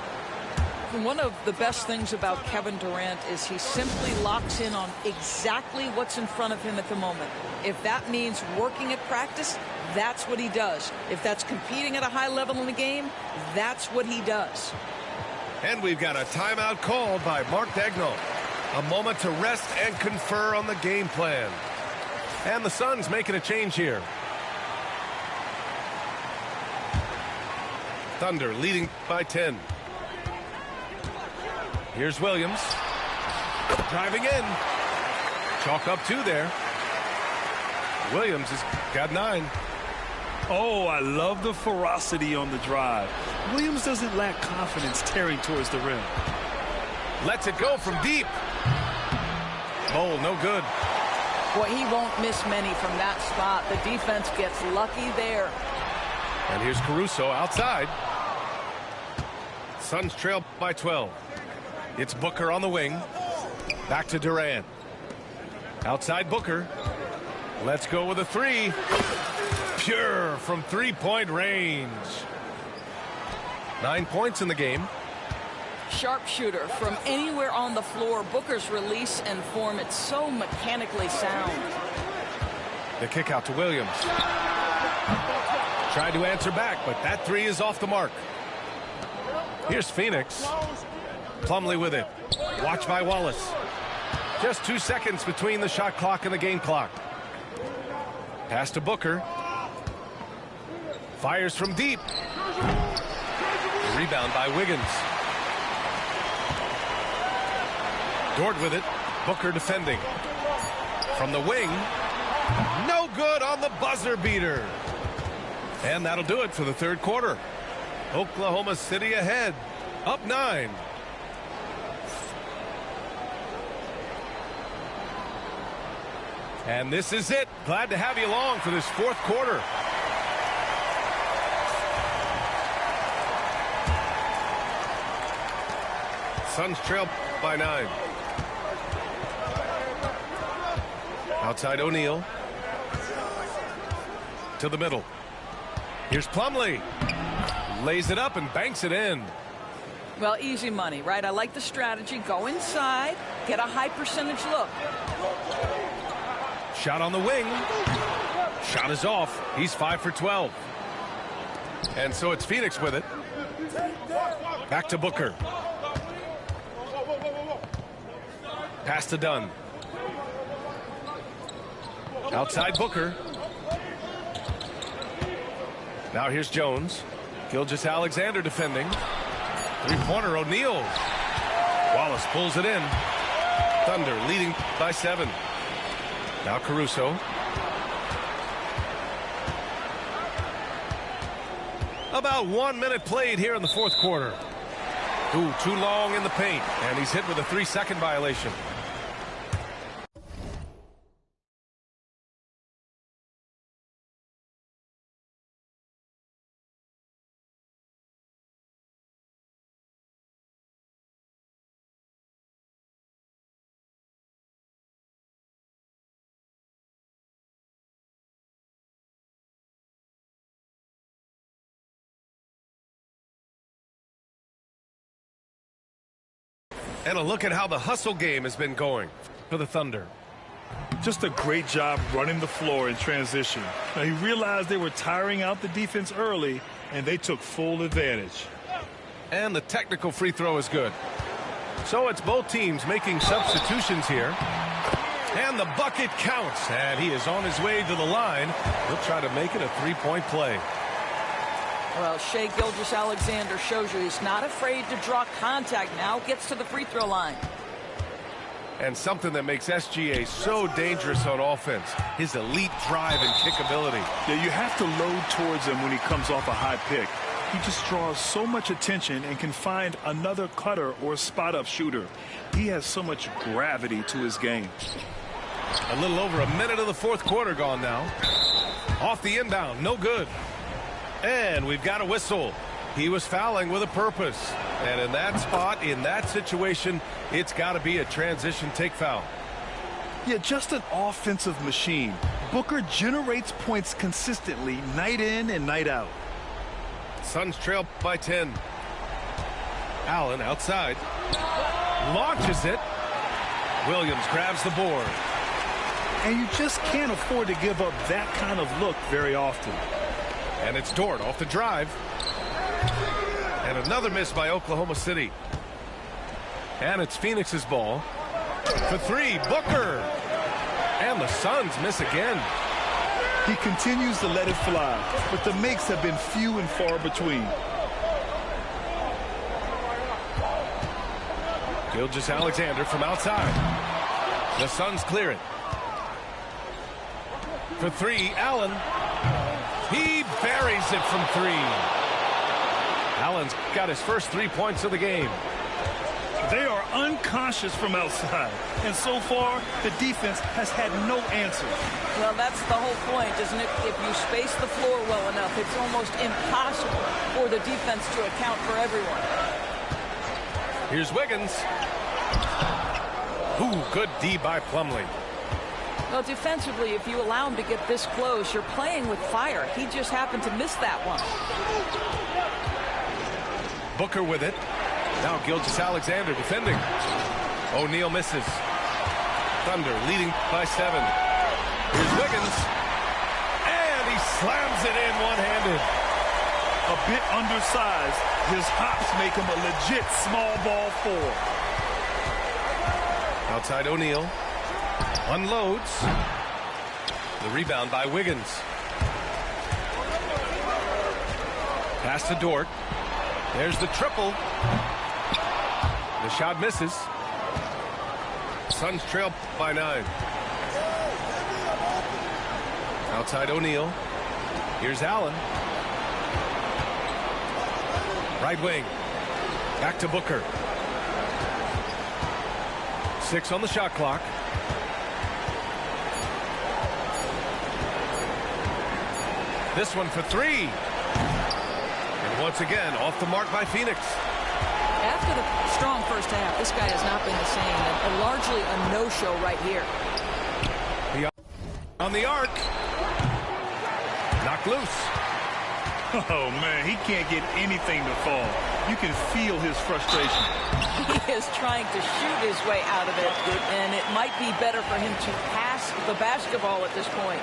One of the best things about Kevin Durant is he simply locks in on exactly what's in front of him at the moment. If that means working at practice, that's what he does. If that's competing at a high level in the game, that's what he does. And we've got a timeout called by Mark Daigneault. A moment to rest and confer on the game plan. And the Suns making a change here. Thunder leading by 10. Here's Williams. Driving in. Chalk up 2 there. Williams has got 9. Oh, I love the ferocity on the drive. Williams doesn't lack confidence tearing towards the rim. Lets it go from deep. Oh, no good. Boy, he won't miss many from that spot. The defense gets lucky there. And here's Caruso outside. Suns trail by 12. It's Booker on the wing. Back to Durant. Outside Booker. Let's go with a 3. Pure from 3-point range. 9 points in the game. Sharpshooter from anywhere on the floor. Booker's release and form, it's so mechanically sound. The kick out to Williams. Tried to answer back, but that 3 is off the mark. Here's Phoenix. Plumlee with it. Watch by Wallace. Just 2 seconds between the shot clock and the game clock. Pass to Booker. Fires from deep. Rebound by Wiggins. Dort with it. Booker defending. From the wing. No good on the buzzer beater. And that'll do it for the third quarter. Oklahoma City ahead. Up 9. And this is it. Glad to have you along for this fourth quarter. Suns trail by 9. Outside O'Neal. To the middle. Here's Plumlee. Lays it up and banks it in. Well, easy money, right? I like the strategy. Go inside, get a high percentage look. Shot on the wing. Shot is off. He's 5 for 12. And so it's Phoenix with it. Back to Booker. Pass to Dunn. Outside Booker. Now here's Jones. Gilgeous-Alexander defending. Three-pointer O'Neal. Wallace pulls it in. Thunder leading by 7. Now Caruso. About 1 minute played here in the fourth quarter. Ooh, too long in the paint. And he's hit with a 3-second violation. And a look at how the hustle game has been going for the Thunder. Just a great job running the floor in transition. Now, he realized they were tiring out the defense early, and they took full advantage. And the technical free throw is good. So it's both teams making substitutions here. And the bucket counts. And he is on his way to the line. He'll try to make it a three-point play. Well, Shai Gilgeous-Alexander shows you he's not afraid to draw contact. Now gets to the free throw line. And something that makes SGA so dangerous on offense, his elite drive and kick ability. Yeah, you have to load towards him when he comes off a high pick. He just draws so much attention and can find another cutter or spot-up shooter. He has so much gravity to his game. A little over a minute of the fourth quarter gone now. Off the inbound, no good. And we've got a whistle. He was fouling with a purpose. And in that spot, in that situation, it's got to be a transition take foul. Yeah, just an offensive machine. Booker generates points consistently, night in and night out. Suns trail by 10. Allen outside. Launches it. Williams grabs the board. And you just can't afford to give up that kind of look very often. And it's Dort off the drive. And another miss by Oklahoma City. And it's Phoenix's ball. For three, Booker. And the Suns miss again. He continues to let it fly, but the makes have been few and far between. Gilgeous-Alexander from outside. The Suns clear it. For three, Allen. He buries it from three. Allen's got his first 3 points of the game. They are unconscious from outside, and so far the defense has had no answer. Well, that's the whole point, isn't it? If you space the floor well enough, it's almost impossible for the defense to account for everyone. Here's Wiggins. Ooh, good D by Plumlee. Well, defensively, if you allow him to get this close, you're playing with fire. He just happened to miss that one. Booker with it. Now Gilgeous-Alexander defending. O'Neal misses. Thunder leading by 7. Here's Wiggins. And he slams it in one-handed. A bit undersized. His hops make him a legit small ball 4. Outside O'Neal. Unloads. The rebound by Wiggins. Pass to Dort. There's the triple. The shot misses. Suns trail by 9. Outside O'Neal. Here's Allen. Right wing. Back to Booker. 6 on the shot clock. This one for 3. And once again, off the mark by Phoenix. After the strong first half, this guy has not been the same. And largely a no-show right here. On the arc. Knocked loose. Oh, man, he can't get anything to fall. You can feel his frustration. He is trying to shoot his way out of it, and it might be better for him to pass the basketball at this point.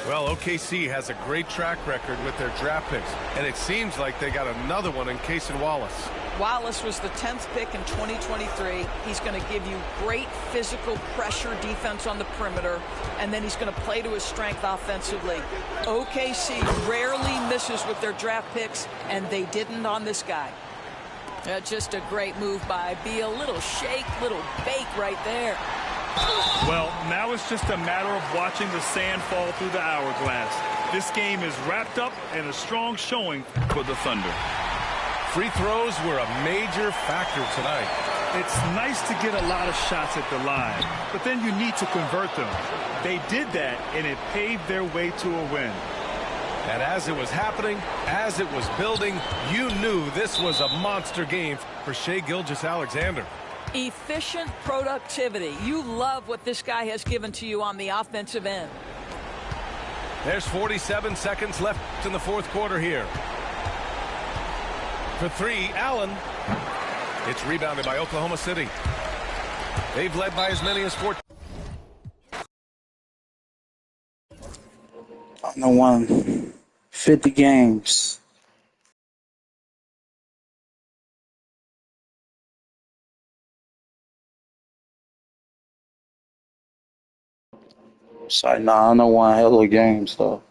Well, OKC has a great track record with their draft picks, and it seems like they got another one in Cason Wallace. Wallace was the 10th pick in 2023. He's going to give you great physical pressure defense on the perimeter, and then he's going to play to his strength offensively. OKC rarely misses with their draft picks, and they didn't on this guy. Just a great move by Beal. Little shake, little bake right there. Well, now it's just a matter of watching the sand fall through the hourglass. This game is wrapped up and a strong showing for the Thunder. Free throws were a major factor tonight. It's nice to get a lot of shots at the line, but then you need to convert them. They did that, and it paved their way to a win. And as it was happening, as it was building, you knew this was a monster game for Shai Gilgeous-Alexander. Efficient productivity. You love what this guy has given to you on the offensive end. There's 47 seconds left in the fourth quarter here. For three, Allen. It's rebounded by Oklahoma City. They've led by as many as 14. I won 50 games. Sorry, nah, I don't want hella games though.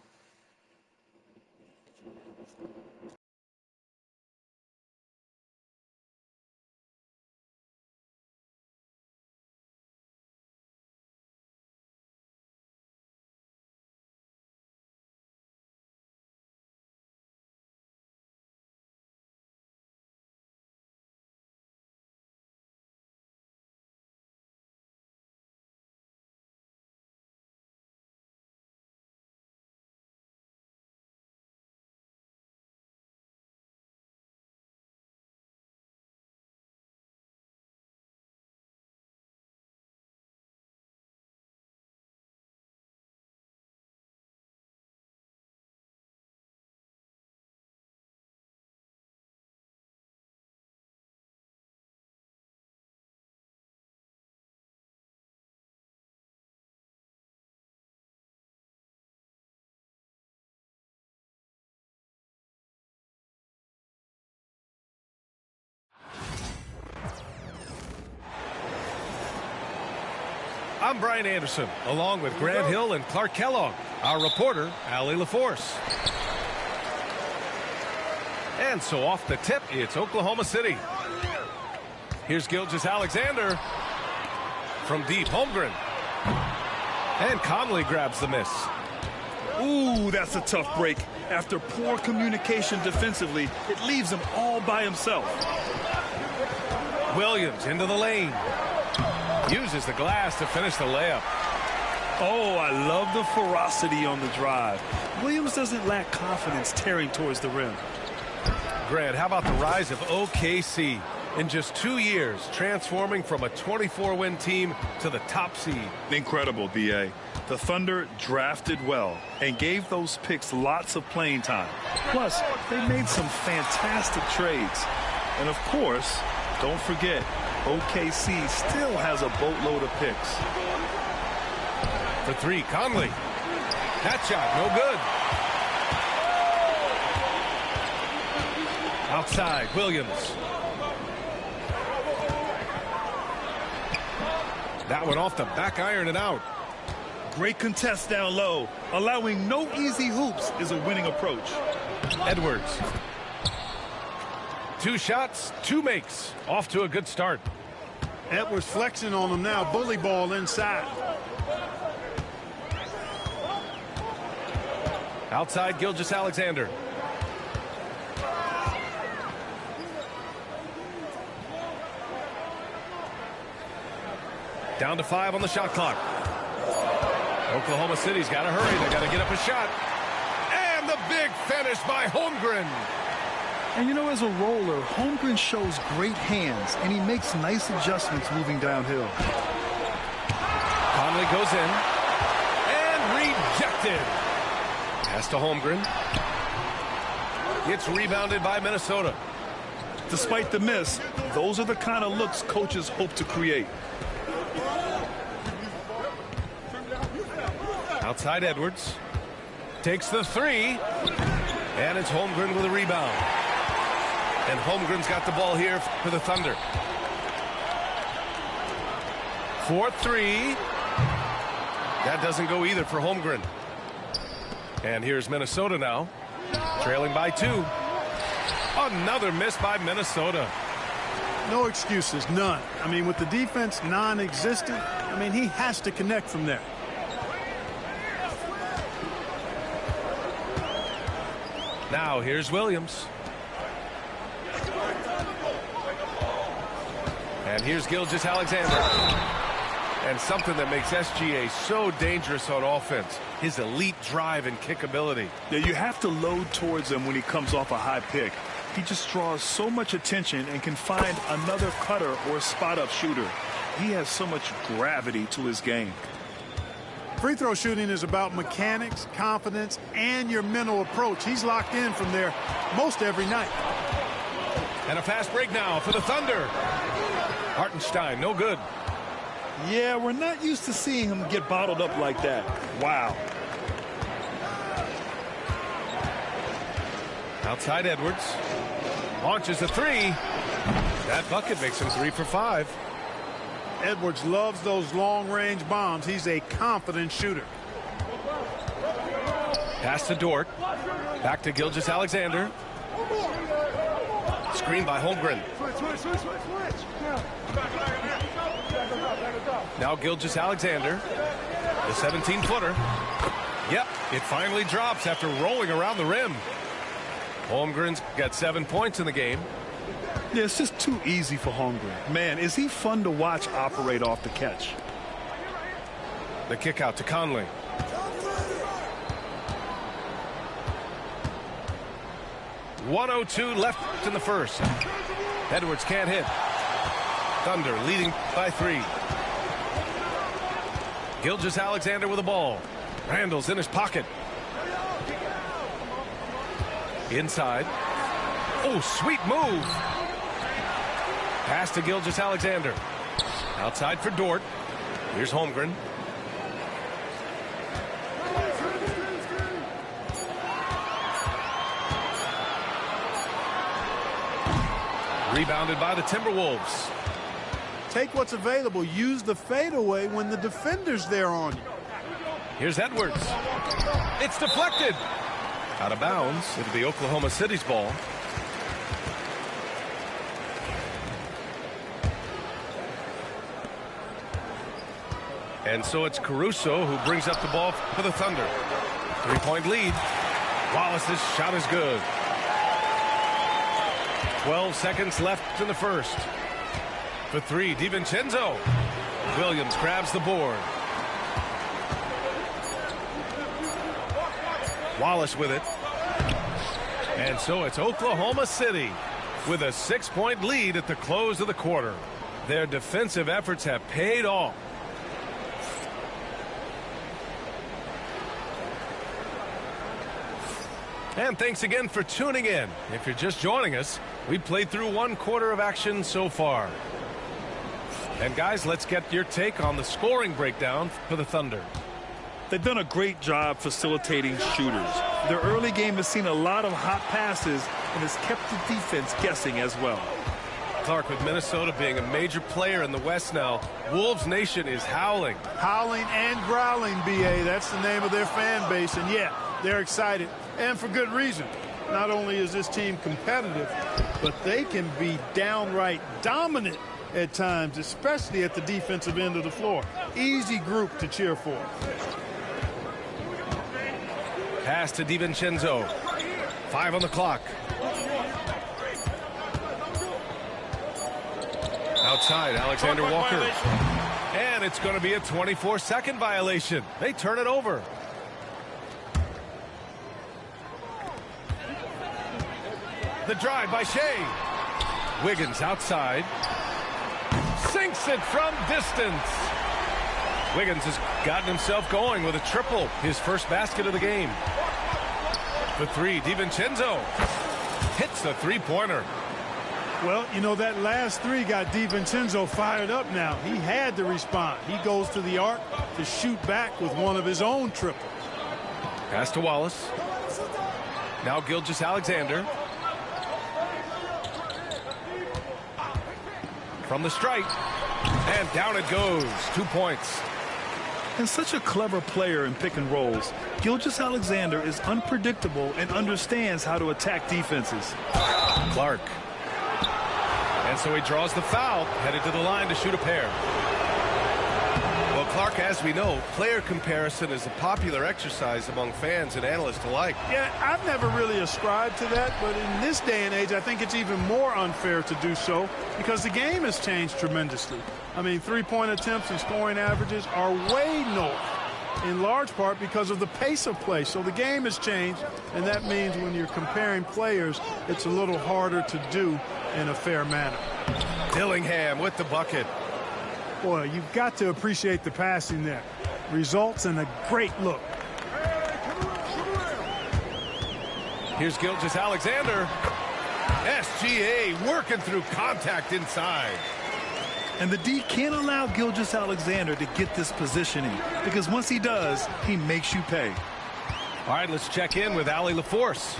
I'm Brian Anderson, along with Grant Hill and Clark Kellogg. Our reporter, Allie LaForce. And so off the tip, it's Oklahoma City. Here's Gilgeous-Alexander from deep. Holmgren. And Conley grabs the miss. Ooh, that's a tough break. After poor communication defensively, it leaves him all by himself. Williams into the lane. Uses the glass to finish the layup. Oh, I love the ferocity on the drive. Williams doesn't lack confidence tearing towards the rim. Grant, how about the rise of OKC? In just 2 years, transforming from a 24-win team to the top seed. Incredible, B.A. The Thunder drafted well and gave those picks lots of playing time. Plus, they made some fantastic trades. And of course, don't forget, OKC still has a boatload of picks. For three, Conley. That shot, no good. Outside, Williams. That one off the back iron and out. Great contest down low. Allowing no easy hoops is a winning approach. Edwards. 2 shots, 2 makes. Off to a good start. Edwards flexing on him now. Bully ball inside. Outside, Gilgeous-Alexander. Down to 5 on the shot clock. Oklahoma City's got to hurry. They got to get up a shot. And the big finish by Holmgren. And you know, as a roller, Holmgren shows great hands, and he makes nice adjustments moving downhill. Conley goes in. And rejected. Pass to Holmgren. It's rebounded by Minnesota. Despite the miss, those are the kind of looks coaches hope to create. Outside Edwards. Takes the 3. And it's Holmgren with a rebound. And Holmgren's got the ball here for the Thunder. 4-3. That doesn't go either for Holmgren. And here's Minnesota now. Trailing by 2. Another miss by Minnesota. No excuses, none. I mean, with the defense non-existent, I mean, he has to connect from there. Now here's Williams. And here's Gilgeous-Alexander. And something that makes SGA so dangerous on offense, his elite drive and kick ability. Yeah, you have to load towards him when he comes off a high pick. He just draws so much attention and can find another cutter or spot-up shooter. He has so much gravity to his game. Free throw shooting is about mechanics, confidence, and your mental approach. He's locked in from there most every night. And a fast break now for the Thunder. Hartenstein, no good. Yeah, we're not used to seeing him get bottled up like that. Wow. Outside Edwards. Launches a three. That bucket makes him 3 for 5. Edwards loves those long-range bombs. He's a confident shooter. Pass to Dort. Back to Gilgeous-Alexander. Screen by Holmgren. Now Gilgeous-Alexander. The 17-footer. Yep, it finally drops after rolling around the rim. Holmgren's got 7 points in the game. Yeah, it's just too easy for Holmgren. Man, is he fun to watch operate off the catch. The kick out to Conley. .102 left in the first. Edwards can't hit. Thunder leading by 3. Gilgeous-Alexander with the ball. Randall's in his pocket. Inside. Oh, sweet move. Pass to Gilgeous-Alexander. Outside for Dort. Here's Holmgren. Rebounded by the Timberwolves. Take what's available. Use the fadeaway when the defender's there on you. Here's Edwards. It's deflected. Out of bounds. It'll be Oklahoma City's ball. And so it's Caruso who brings up the ball for the Thunder. 3-point lead. Wallace's shot is good. 12 seconds left in the first. For 3, DiVincenzo. Williams grabs the board. Wallace with it. And so it's Oklahoma City with a 6-point lead at the close of the quarter. Their defensive efforts have paid off. And thanks again for tuning in. If you're just joining us, we played through 1 quarter of action so far. And guys, let's get your take on the scoring breakdown for the Thunder. They've done a great job facilitating shooters. Their early game has seen a lot of hot passes and has kept the defense guessing as well. Clark, with Minnesota being a major player in the West now, Wolves Nation is howling. Howling and growling, B.A. That's the name of their fan base. And, yeah, they're excited. And for good reason. Not only is this team competitive, but they can be downright dominant at times, especially at the defensive end of the floor. Easy group to cheer for. Pass to DiVincenzo. 5 on the clock. Outside, Alexander Walker. And it's going to be a 24-second violation. They turn it over. The drive by Shea. Wiggins outside. Sinks it from distance. Wiggins has gotten himself going with a triple. His first basket of the game. For 3, DiVincenzo hits the 3-pointer. Well, you know, that last 3 got DiVincenzo fired up now. He had to respond. He goes to the arc to shoot back with one of his own triples. Pass to Wallace. Now Gilgeous-Alexander. From the stripe. And down it goes. 2 points. And such a clever player in pick and rolls, Gilgeous-Alexander is unpredictable and understands how to attack defenses. Clark. And so he draws the foul, headed to the line to shoot a pair. Well, Clark, as we know, player comparison is a popular exercise among fans and analysts alike. Yeah, I've never really ascribed to that, but in this day and age, I think it's even more unfair to do so because the game has changed tremendously. I mean, 3-point attempts and scoring averages are way north, in large part because of the pace of play. So the game has changed, and that means when you're comparing players, it's a little harder to do in a fair manner. Dillingham with the bucket. Boy, you've got to appreciate the passing there. Results in a great look. Here's Gilgeous-Alexander. SGA working through contact inside. And the D can't allow Gilgeous-Alexander to get this positioning, because once he does, he makes you pay. All right, let's check in with Allie LaForce.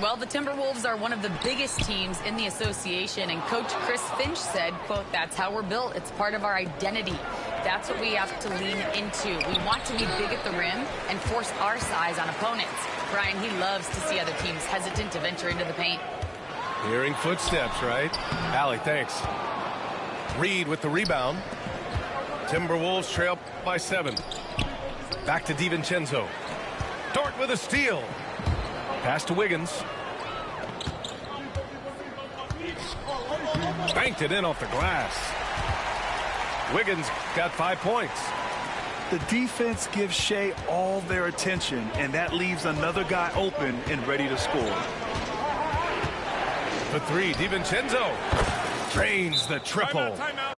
Well, the Timberwolves are one of the biggest teams in the association, and Coach Chris Finch said, quote, "That's how we're built. It's part of our identity. That's what we have to lean into. We want to be big at the rim and force our size on opponents." Brian, he loves to see other teams hesitant to venture into the paint. Hearing footsteps, right? Allie, thanks. Reed with the rebound. Timberwolves trail by 7. Back to DiVincenzo. Dort with a steal. Pass to Wiggins. Banked it in off the glass. Wiggins got 5 points. The defense gives Shea all their attention, and that leaves another guy open and ready to score. For 3, DiVincenzo drains the triple. Timeout.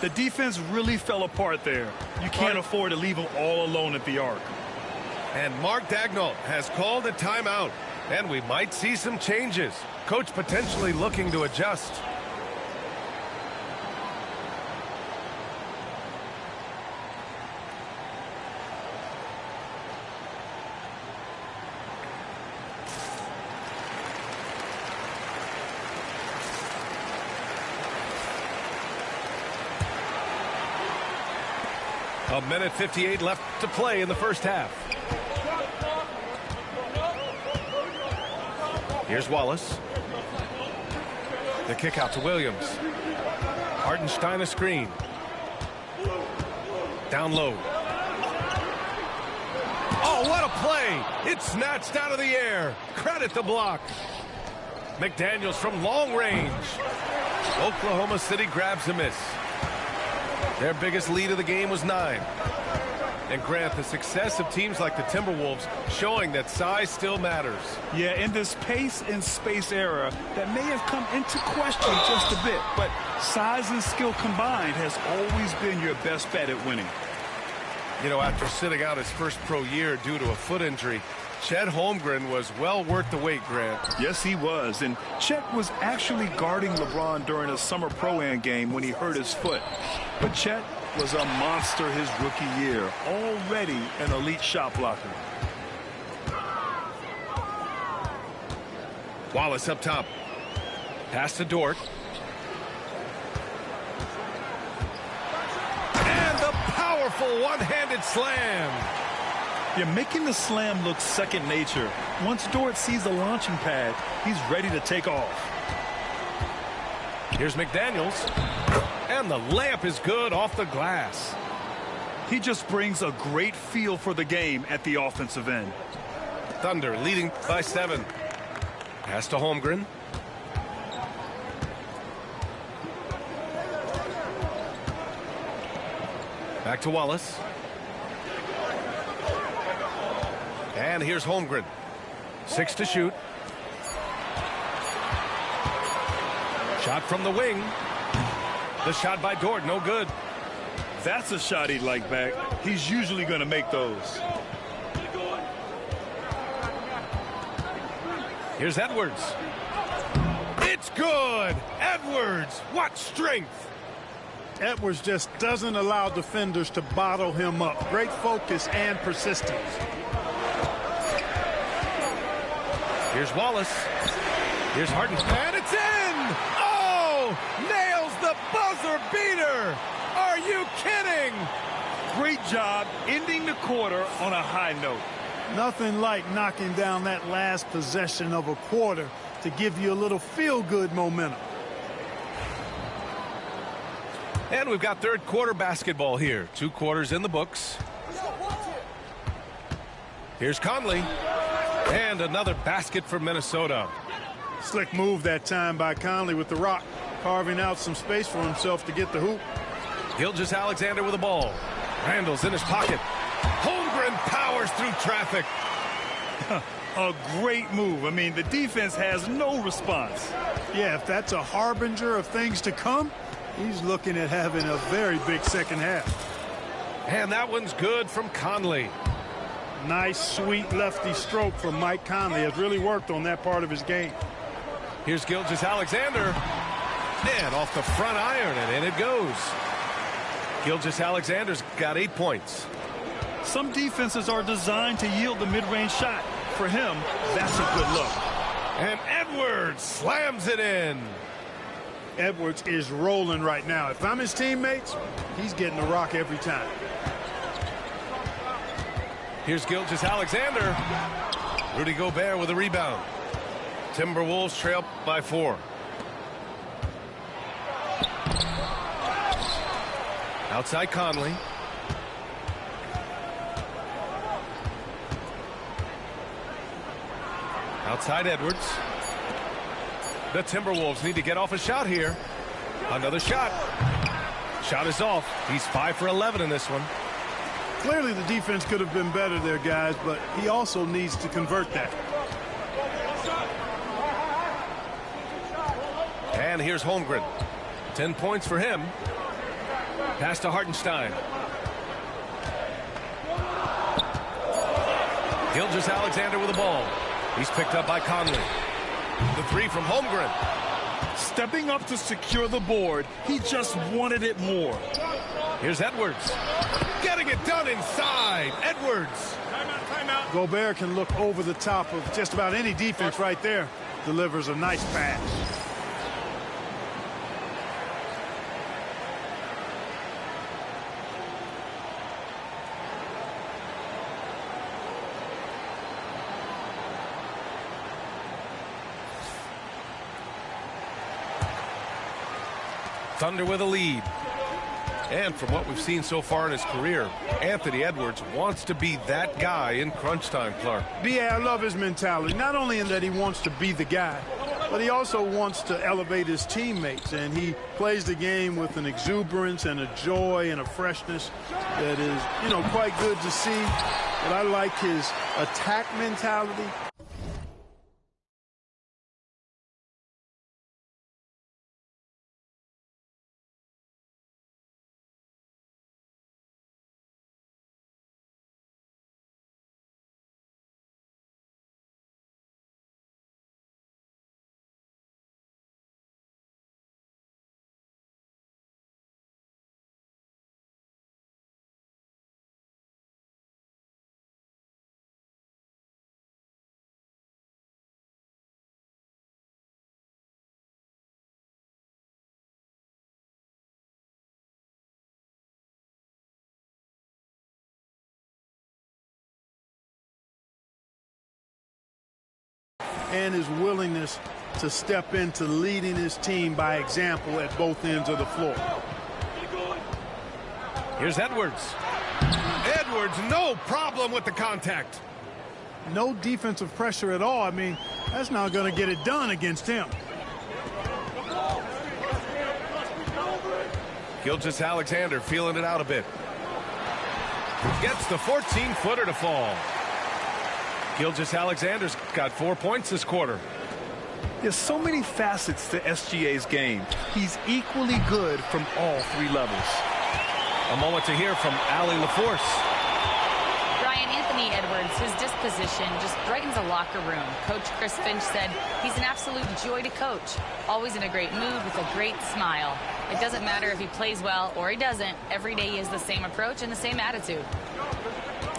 The defense really fell apart there. You can't afford to leave them all alone at the arc. And Mark Daigneault has called a timeout, and we might see some changes. Coach potentially looking to adjust. A minute 58 left to play in the first half. Here's Wallace. The kick out to Williams. Hartenstein a screen. Down low. Oh, what a play! It's snatched out of the air. Credit the block. McDaniels from long range. Oklahoma City grabs a miss. Their biggest lead of the game was 9. And Grant, the success of teams like the Timberwolves showing that size still matters. Yeah, in this pace and space era, that may have come into question just a bit, but size and skill combined has always been your best bet at winning. You know, after sitting out his first pro year due to a foot injury, Chet Holmgren was well worth the wait, Grant. Yes, he was. And Chet was actually guarding LeBron during a summer Pro-Am game when he hurt his foot. But Chet was a monster his rookie year, already an elite shot blocker. Wallace up top. Pass to Dort. And the powerful one-handed slam. You're making the slam look second nature. Once Dort sees the launching pad, he's ready to take off. Here's McDaniels. And the layup is good off the glass. He just brings a great feel for the game at the offensive end. Thunder leading by 7. Pass to Holmgren. Back to Wallace. And here's Holmgren. 6 to shoot. Shot from the wing. The shot by Dort, no good. That's a shot he'd like back. He's usually going to make those. Here's Edwards. It's good. Edwards, what strength. Edwards just doesn't allow defenders to bottle him up. Great focus and persistence. Here's Wallace. Here's Harden. And it's in! Oh! Nails the buzzer beater! Are you kidding? Great job ending the quarter on a high note. Nothing like knocking down that last possession of a quarter to give you a little feel-good momentum. And we've got third quarter basketball here. 2 quarters in the books. Here's Conley. And another basket for Minnesota. Slick move that time by Conley with the rock, carving out some space for himself to get the hoop. Gilgeous-Alexander with the ball. Randall's in his pocket. Holmgren powers through traffic. A great move. I mean, the defense has no response. Yeah, if that's a harbinger of things to come, He's looking at having a very big second half. And that one's good from Conley. Nice, sweet lefty stroke from Mike Conley. Has really worked on that part of his game. Here's Gilgeous-Alexander. And off the front iron, and in it goes. Gilgeous-Alexander's got 8 points. Some defenses are designed to yield the mid-range shot. For him, that's a good look. And Edwards slams it in. Edwards is rolling right now. If I'm his teammates, he's getting the rock every time. Here's Gilgeous-Alexander. Rudy Gobert with a rebound. Timberwolves trail by 4. Outside Conley. Outside Edwards. The Timberwolves need to get off a shot here. Another shot. Shot is off. He's 5 for 11 in this one. Clearly the defense could have been better there, guys, but he also needs to convert that. And here's Holmgren. 10 points for him. Pass to Hartenstein. Gilgeous-Alexander with the ball. He's picked up by Conley. The 3 from Holmgren. Stepping up to secure the board. He just wanted it more. Here's Edwards. Getting it done inside. Edwards. Timeout. Gobert can look over the top of just about any defense right there. Delivers a nice pass. Thunder with a lead. And from what we've seen so far in his career, Anthony Edwards wants to be that guy in crunch time, Clark. B.A., I love his mentality. Not only in that he wants to be the guy, but he also wants to elevate his teammates. And he plays the game with an exuberance and a joy and a freshness that is, quite good to see. But I like his attack mentality. And his willingness to step into leading his team by example at both ends of the floor. Here's Edwards. Edwards, no problem with the contact. No defensive pressure at all. I mean, that's not going to get it done against him. Gilgeous-Alexander feeling it out a bit. Gets the 14-footer to fall. Gilgeous-Alexander's got 4 points this quarter. There's so many facets to SGA's game. He's equally good from all 3 levels. A moment to hear from Allie LaForce. Brian, Anthony Edwards, his disposition just brightens a locker room. Coach Chris Finch said he's an absolute joy to coach. Always in a great mood with a great smile. It doesn't matter if he plays well or he doesn't. Every day he has the same approach and the same attitude.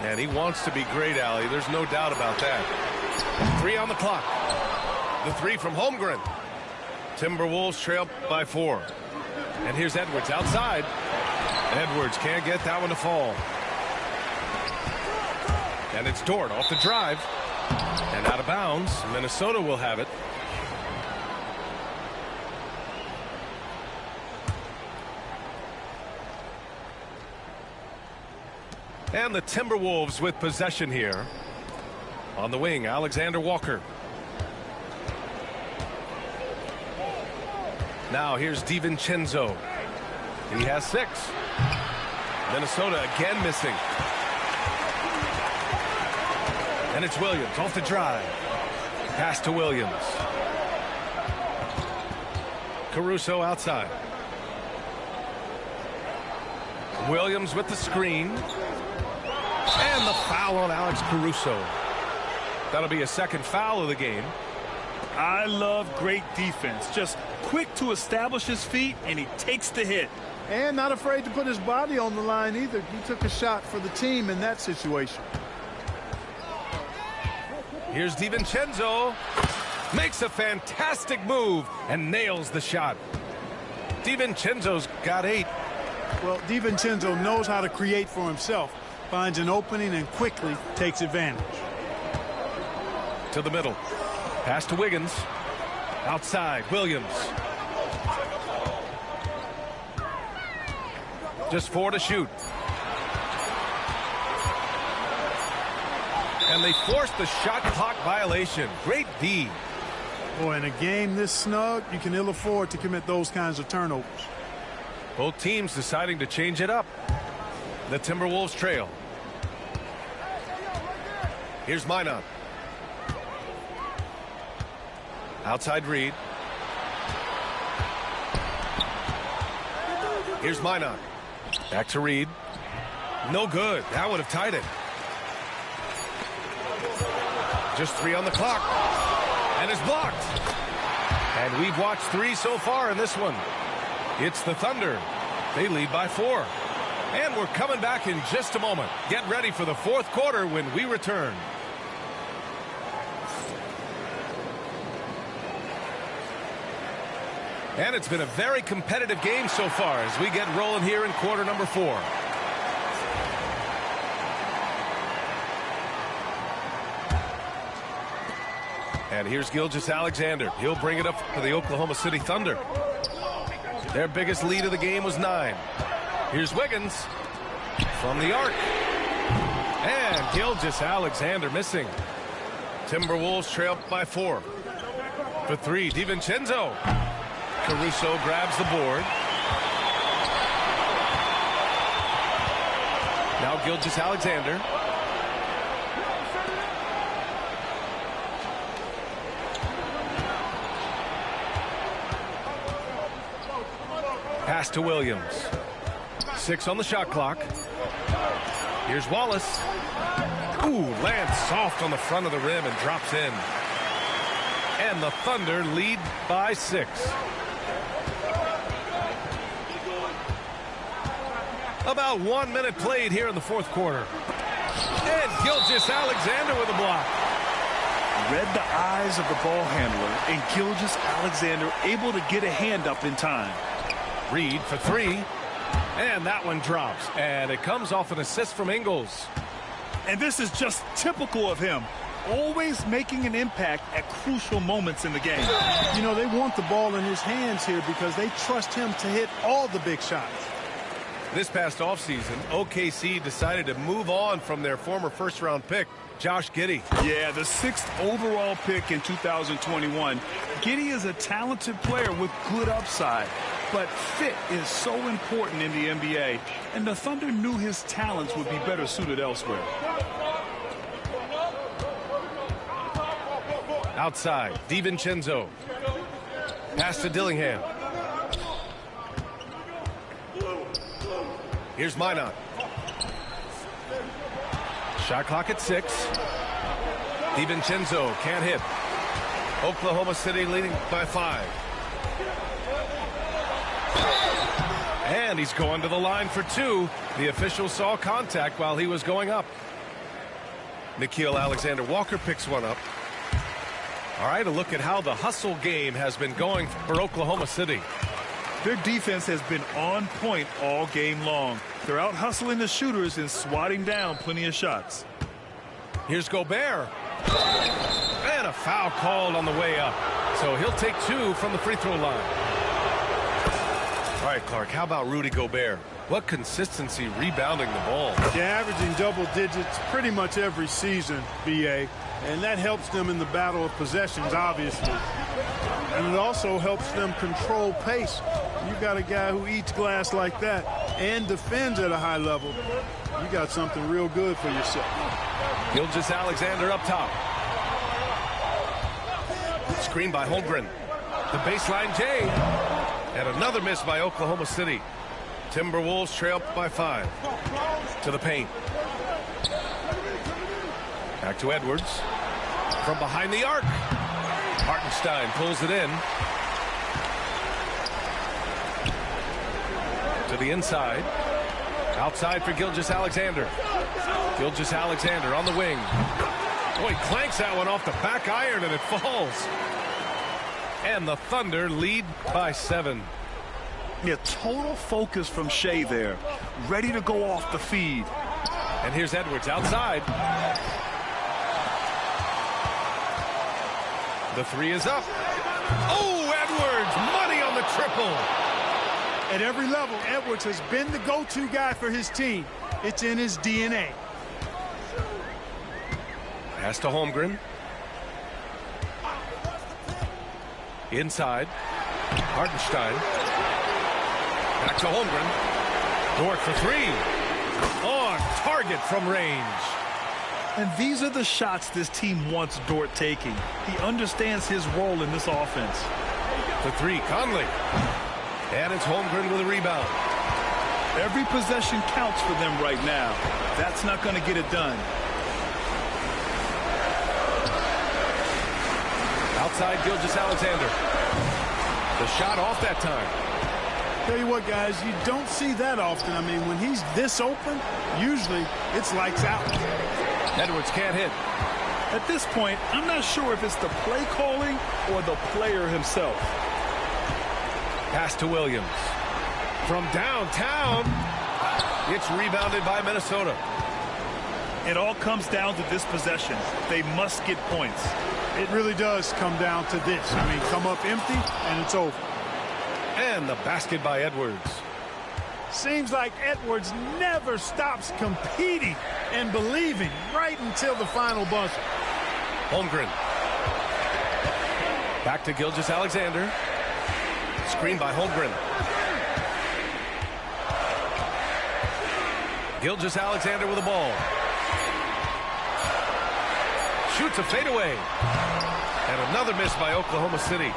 And he wants to be great, Allie. There's no doubt about that. 3 on the clock. The 3 from Holmgren. Timberwolves trail by 4. And here's Edwards outside. Edwards can't get that one to fall. And it's Dort off the drive. And out of bounds. Minnesota will have it. And the Timberwolves with possession here. On the wing, Alexander Walker. Now here's DiVincenzo. He has 6. Minnesota again missing. And it's Williams off the drive. Pass to Williams. Caruso outside. Williams with the screen. And the foul on Alex Caruso. That'll be a second foul of the game. I love great defense. Just quick to establish his feet, and he takes the hit. And not afraid to put his body on the line either. He took a shot for the team in that situation. Here's DiVincenzo. Makes a fantastic move and nails the shot. DiVincenzo's got 8. Well, DiVincenzo knows how to create for himself. Finds an opening and quickly takes advantage. To the middle. Pass to Wiggins. Outside, Williams. Just 4 to shoot. And they forced the shot clock violation. Great D. Boy, in a game this snug, you can ill afford to commit those kinds of turnovers. Both teams deciding to change it up. The Timberwolves trail. Here's Minot. Outside Reed. Here's Minot. Back to Reed. No good. That would have tied it. Just 3 on the clock. And it's blocked. And we've watched 3 so far in this one. It's the Thunder. They lead by 4. And we're coming back in just a moment. Get ready for the 4th quarter when we return. And it's been a very competitive game so far as we get rolling here in quarter number 4. And here's Gilgeous-Alexander. He'll bring it up for the Oklahoma City Thunder. Their biggest lead of the game was 9. Here's Wiggins from the arc. And Gilgeous-Alexander missing. Timberwolves trail by 4. For 3, DiVincenzo. Caruso grabs the board. Now Gilgeous-Alexander. Pass to Williams. 6 on the shot clock. Here's Wallace. Ooh, lands soft on the front of the rim and drops in. And the Thunder lead by 6. About 1 minute played here in the 4th quarter. And Gilgeous-Alexander with a block. Read the eyes of the ball handler, and Gilgeous-Alexander able to get a hand up in time. Reed for 3. And that one drops. And it comes off an assist from Ingles. And this is just typical of him. Always making an impact at crucial moments in the game. You know, they want the ball in his hands here because they trust him to hit all the big shots. This past offseason, OKC decided to move on from their former first-round pick, Josh Giddey. Yeah, the 6th overall pick in 2021. Giddey is a talented player with good upside, but fit is so important in the NBA, and the Thunder knew his talents would be better suited elsewhere. Outside, DiVincenzo. Pass to Dillingham. Here's Minot. Shot clock at 6. DiVincenzo can't hit. Oklahoma City leading by 5. And he's going to the line for 2. The official saw contact while he was going up. Nickeil Alexander-Walker picks one up. All right, a look at how the hustle game has been going for Oklahoma City. Their defense has been on point all game long. They're out hustling the shooters and swatting down plenty of shots. Here's Gobert. And a foul called on the way up. So he'll take 2 from the free throw line. All right, Clark, how about Rudy Gobert? What consistency rebounding the ball. Yeah, averaging double digits pretty much every season, BA. And that helps them in the battle of possessions, obviously. And it also helps them control pace. You got a guy who eats glass like that and defends at a high level. You got something real good for yourself. Gilgeous-Alexander up top. Screen by Holmgren. The baseline J. And another miss by Oklahoma City. Timberwolves trail by 5. To the paint. Back to Edwards. From behind the arc. Hartenstein pulls it in. To the inside. Outside for Gilgeous-Alexander. Gilgeous-Alexander on the wing. Boy, clanks that one off the back iron and it falls. And the Thunder lead by 7. Yeah, total focus from Shea there. Ready to go off the feed. And here's Edwards outside. The 3 is up. Oh, Edwards, money on the triple. At every level, Edwards has been the go-to guy for his team. It's in his DNA. Pass to Holmgren. Inside. Hartenstein. Back to Holmgren. Dort for 3. On target from range. And these are the shots this team wants Dort taking. He understands his role in this offense. The 3, Conley. And it's Holmgren with a rebound. Every possession counts for them right now. That's not going to get it done. Outside Gilgeous-Alexander. The shot off that time. Tell you what, guys, you don't see that often. I mean, when he's this open, usually it's lights out. Edwards can't hit. At this point, I'm not sure if it's the play calling or the player himself. Pass to Williams. From downtown, it's rebounded by Minnesota. It all comes down to this possession. They must get points. It really does come down to this. I mean, come up empty, and it's over. And the basket by Edwards. Seems like Edwards never stops competing and believing right until the final buzzer. Holmgren. Back to Gilgeous-Alexander. Screen by Holmgren. Gilgeous-Alexander with the ball. Shoots a fadeaway. And another miss by Oklahoma City.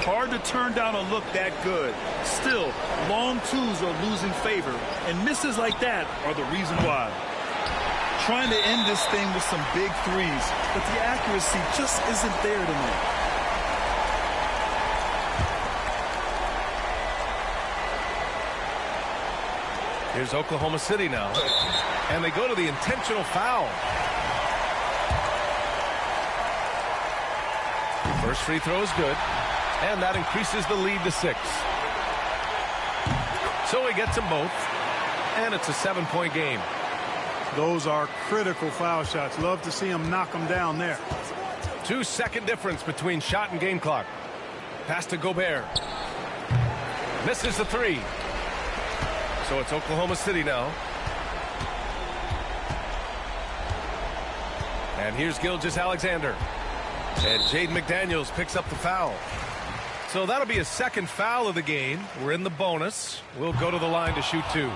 Hard to turn down a look that good. Still, long twos are losing favor, and misses like that are the reason why. Trying to end this thing with some big threes, but the accuracy just isn't there tonight. Here's Oklahoma City now. And they go to the intentional foul. First free throw is good. And that increases the lead to 6. So he gets them both. And it's a 7-point game. Those are critical foul shots. Love to see him knock them down there. 2-second difference between shot and game clock. Pass to Gobert. Misses the 3. So it's Oklahoma City now. And here's Gilgeous-Alexander. And Jaden McDaniels picks up the foul. So that'll be a second foul of the game. We're in the bonus. We'll go to the line to shoot 2.